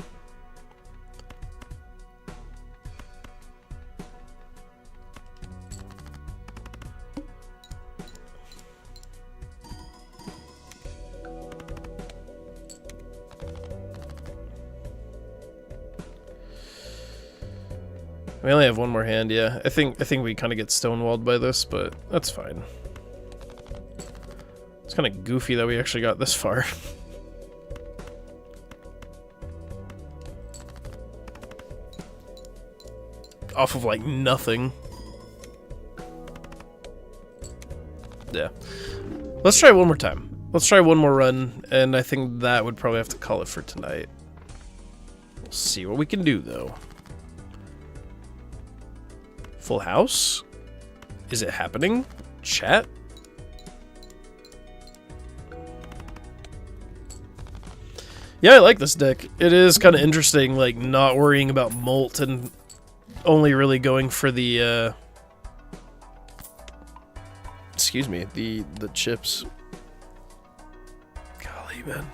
[SPEAKER 1] We only have one more hand, yeah. I think we kind of get stonewalled by this, but that's fine. It's kind of goofy that we actually got this far. Off of, like, nothing. Yeah. Let's try one more time. Let's try one more run, and I think that would probably have to call it for tonight. We'll see what we can do, though. Full house? Is it happening? Chat? Yeah, I like this deck. It is kind of interesting, like, not worrying about Molt and only really going for the, excuse me, the chips. Golly, man.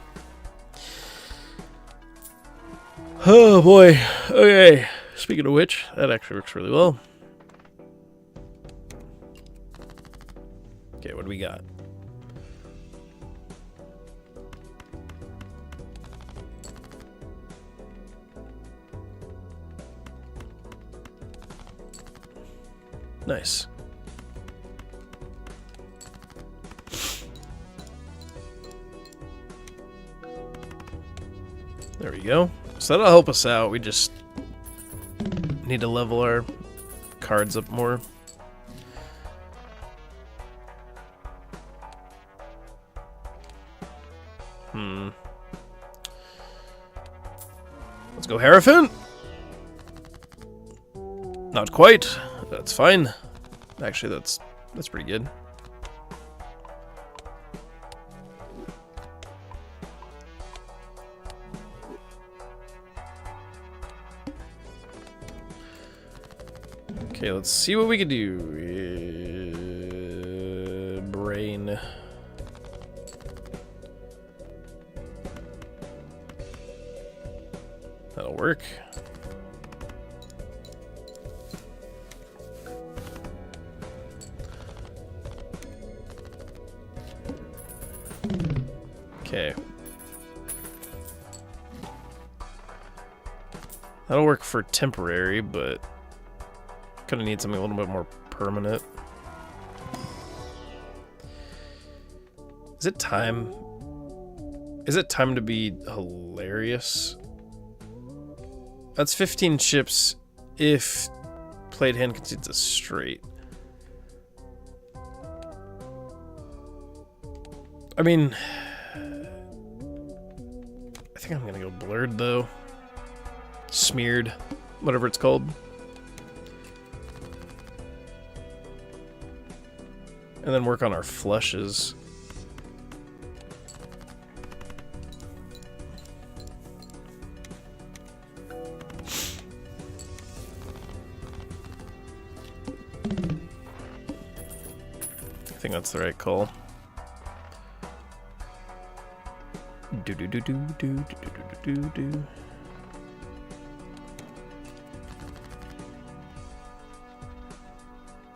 [SPEAKER 1] Oh, boy. Okay. Speaking of which, that actually works really well. Okay, what do we got? Nice. There we go. So that'll help us out. We just need to level our cards up more. Let's go Hierophant. Not quite. That's fine. Actually, that's pretty good. Okay, let's see what we can do. Brain. That'll work. Okay. That'll work for temporary, but kind of need something a little bit more permanent. Is it time? Is it time to be hilarious? That's 15 chips if played hand concedes a straight. I mean, I think I'm gonna go blurred though. Smeared, whatever it's called. And then work on our flushes. I think that's the right call. Do do do do do do do do do.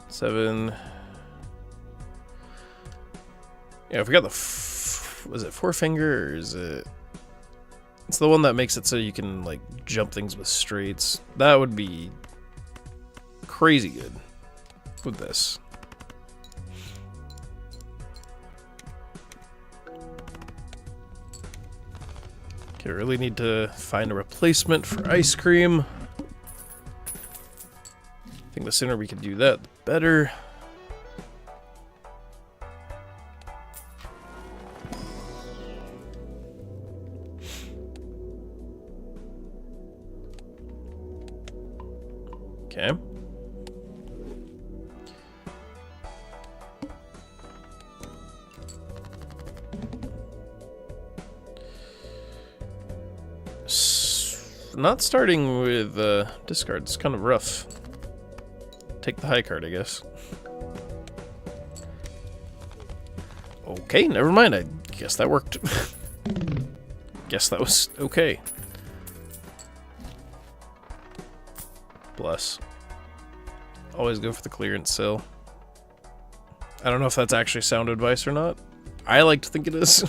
[SPEAKER 1] Seven. Yeah, if we got the was it forefinger or is it? It's the one that makes it so you can like jump things with straights. That would be crazy good with this. Okay, really need to find a replacement for ice cream. I think the sooner we can do that, the better. Okay. Not starting with discard. It's kind of rough. Take the high card, I guess. Okay, never mind. I guess that worked. Guess that was okay. Bless. Always go for the clearance sale. I don't know if that's actually sound advice or not. I like to think it is.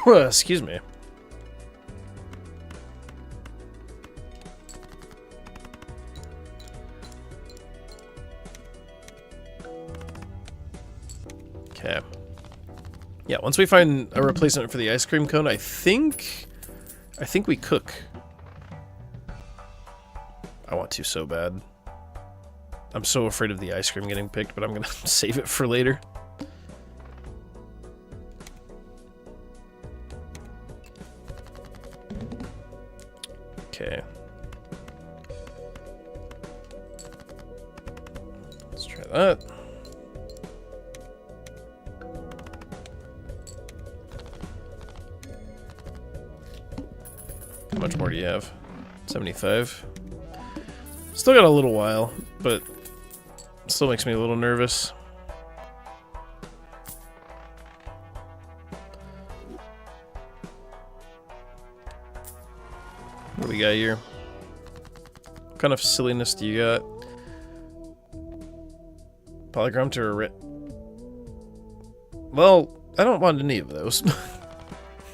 [SPEAKER 1] Excuse me. Okay. Yeah, once we find a replacement for the ice cream cone, I think we cook. I want to so bad. I'm so afraid of the ice cream getting picked, but I'm gonna save it for later. Okay. Let's try that. How much more do you have? 75. Still got a little while, but it still makes me a little nervous. What do we got here? What kind of silliness do you got? Polygram to a writ. Well, I don't want any of those.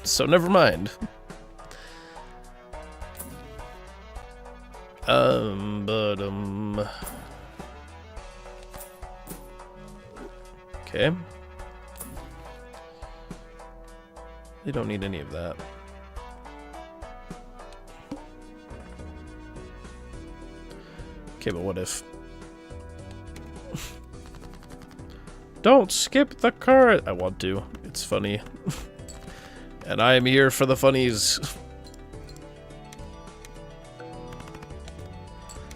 [SPEAKER 1] So never mind. Okay. You don't need any of that. Okay, but what if? Don't skip the card! I want to. It's funny. And I am here for the funnies.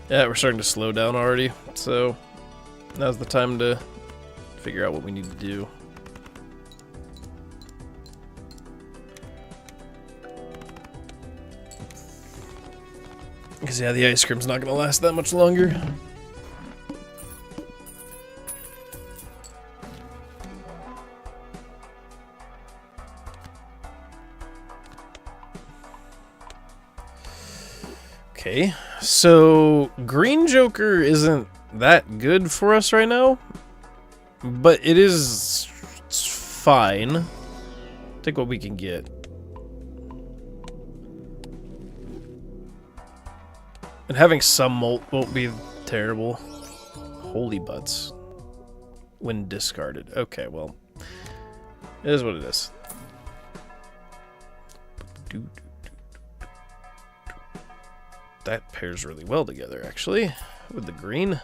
[SPEAKER 1] Yeah, we're starting to slow down already, so now's the time to figure out what we need to do. Because, yeah, the ice cream's not going to last that much longer. Okay, so Green Joker isn't that good for us right now, but it is fine. Take what we can get. And having some molt won't be terrible. Holy butts. When discarded. Okay, well, it is what it is. That pairs really well together, actually, with the green.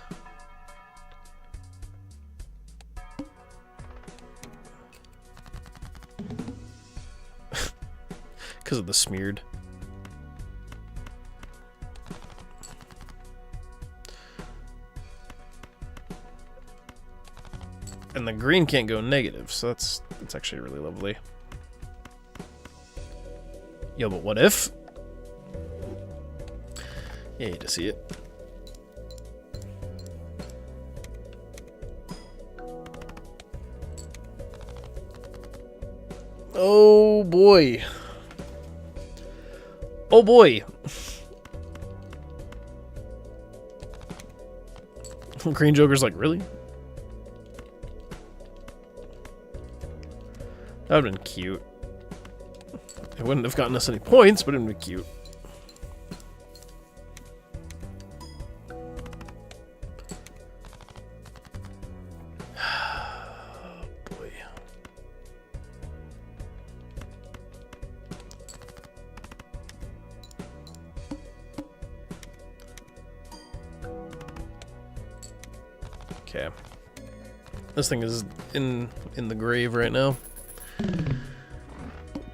[SPEAKER 1] Because of the smeared. And the green can't go negative, so that's actually really lovely. Yo, but what if? Yeah, you hate to see it. Oh boy. Oh boy. Green Joker's like, really? That would have been cute. It wouldn't have gotten us any points, but it would have been cute. Boy. Okay. This thing is in the grave right now.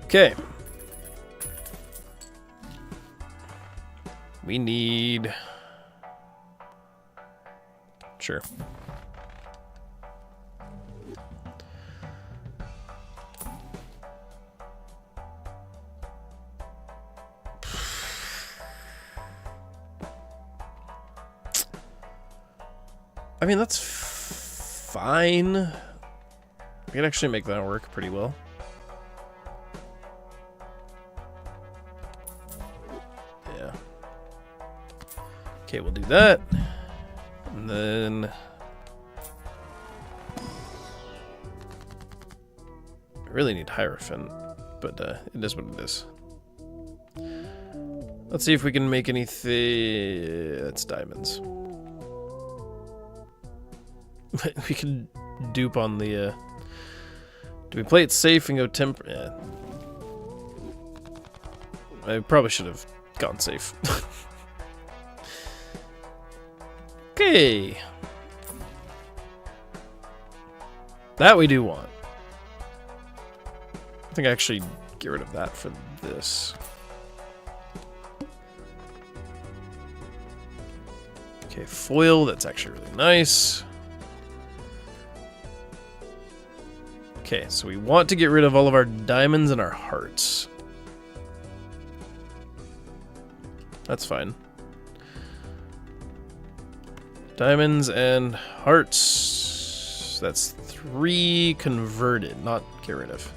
[SPEAKER 1] Okay. We need... Sure. I mean, that's fine. We can actually make that work pretty well. Yeah. Okay, we'll do that. And then... I really need Hierophant, but it is what it is. Let's see if we can make anything... That's diamonds. We can dupe on the... Do we play it safe and go temper? Yeah. I probably should have gone safe. Okay. That we do want. I think I actually get rid of that for this. Okay, foil, that's actually really nice. Okay, so we want to get rid of all of our diamonds and our hearts. That's fine. Diamonds and hearts. That's 3 converted, not get rid of.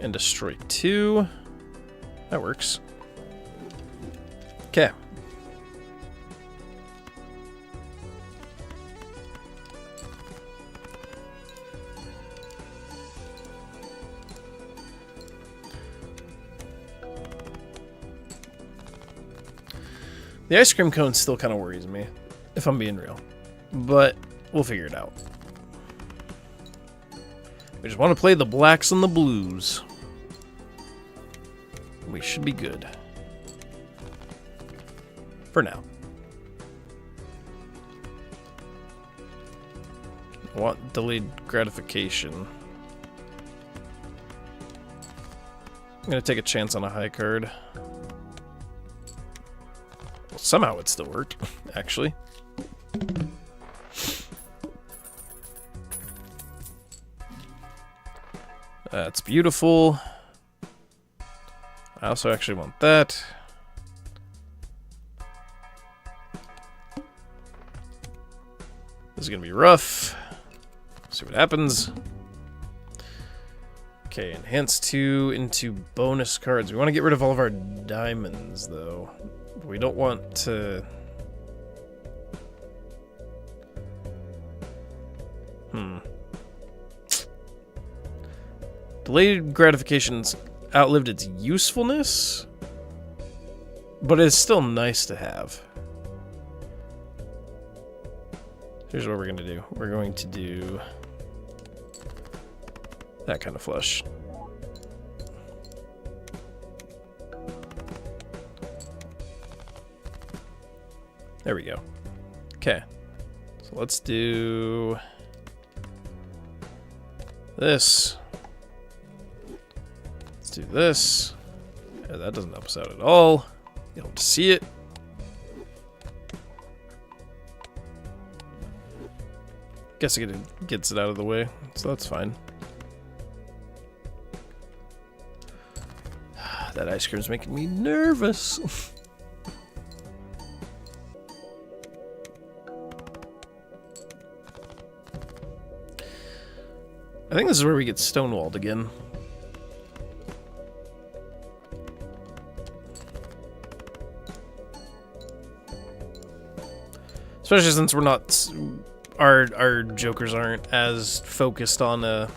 [SPEAKER 1] And destroy 2. That works. Okay. The ice cream cone still kind of worries me, if I'm being real. But we'll figure it out. We just want to play the blacks and the blues. We should be good. For now. I want delayed gratification. I'm going to take a chance on a high card. Well, somehow it still worked, actually. That's beautiful. I also actually want that. This is gonna be rough. See what happens. Okay, enhance 2 into bonus cards. We want to get rid of all of our diamonds, though. We don't want to... Delayed gratification's outlived its usefulness, but it's still nice to have. Here's what we're going to do. We're going to do that kind of flush. There we go. Okay. So let's do this. Let's do this. Yeah, that doesn't help us out at all. You don't see it. Guess it gets it out of the way, so that's fine. That ice cream's making me nervous. I think this is where we get stonewalled again. Especially since we're not... Our jokers aren't as focused on what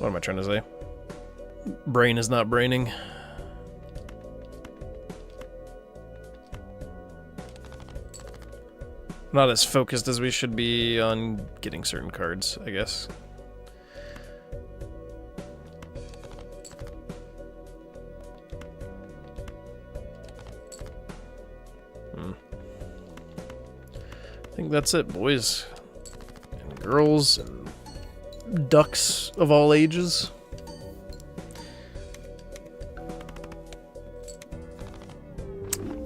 [SPEAKER 1] am I trying to say? Brain is not braining. Not as focused as we should be on getting certain cards, I guess. I think that's it, boys and girls and ducks of all ages.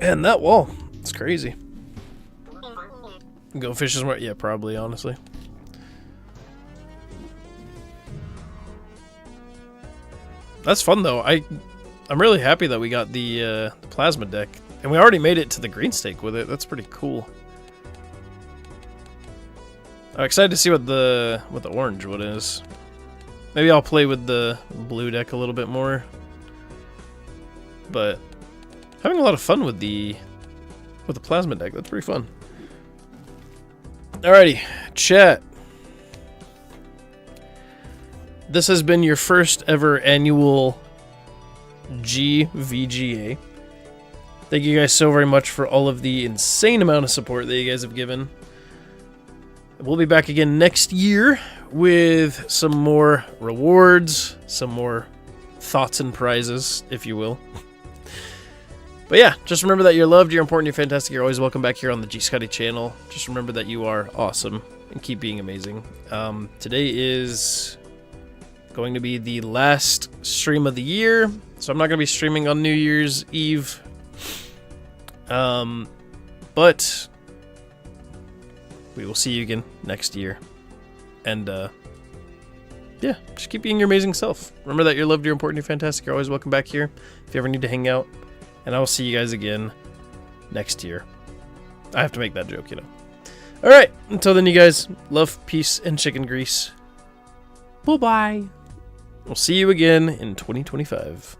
[SPEAKER 1] And that wall, it's crazy. Go fish is more, yeah, probably, honestly. That's fun though. I'm really happy that we got the plasma deck, and we already made it to the green stake with it. That's pretty cool. I'm excited to see what the orange one is. Maybe I'll play with the blue deck a little bit more. But having a lot of fun with the plasma deck. That's pretty fun. Alrighty, chat. This has been your first ever annual GVGA. Thank you guys so very much for all of the insane amount of support that you guys have given. We'll be back again next year with some more rewards, some more thoughts and prizes, if you will. But yeah, just remember that you're loved, you're important, you're fantastic, you're always welcome back here on the GScotty channel. Just remember that you are awesome and keep being amazing. Today is going to be the last stream of the year, so I'm not going to be streaming on New Year's Eve. But we will see you again next year. And, yeah, just keep being your amazing self. Remember that you're loved, you're important, you're fantastic, you're always welcome back here if you ever need to hang out. And I will see you guys again next year. I have to make that joke, you know. Alright, until then, you guys, love, peace, and chicken grease. Bye-bye. We'll see you again in 2025.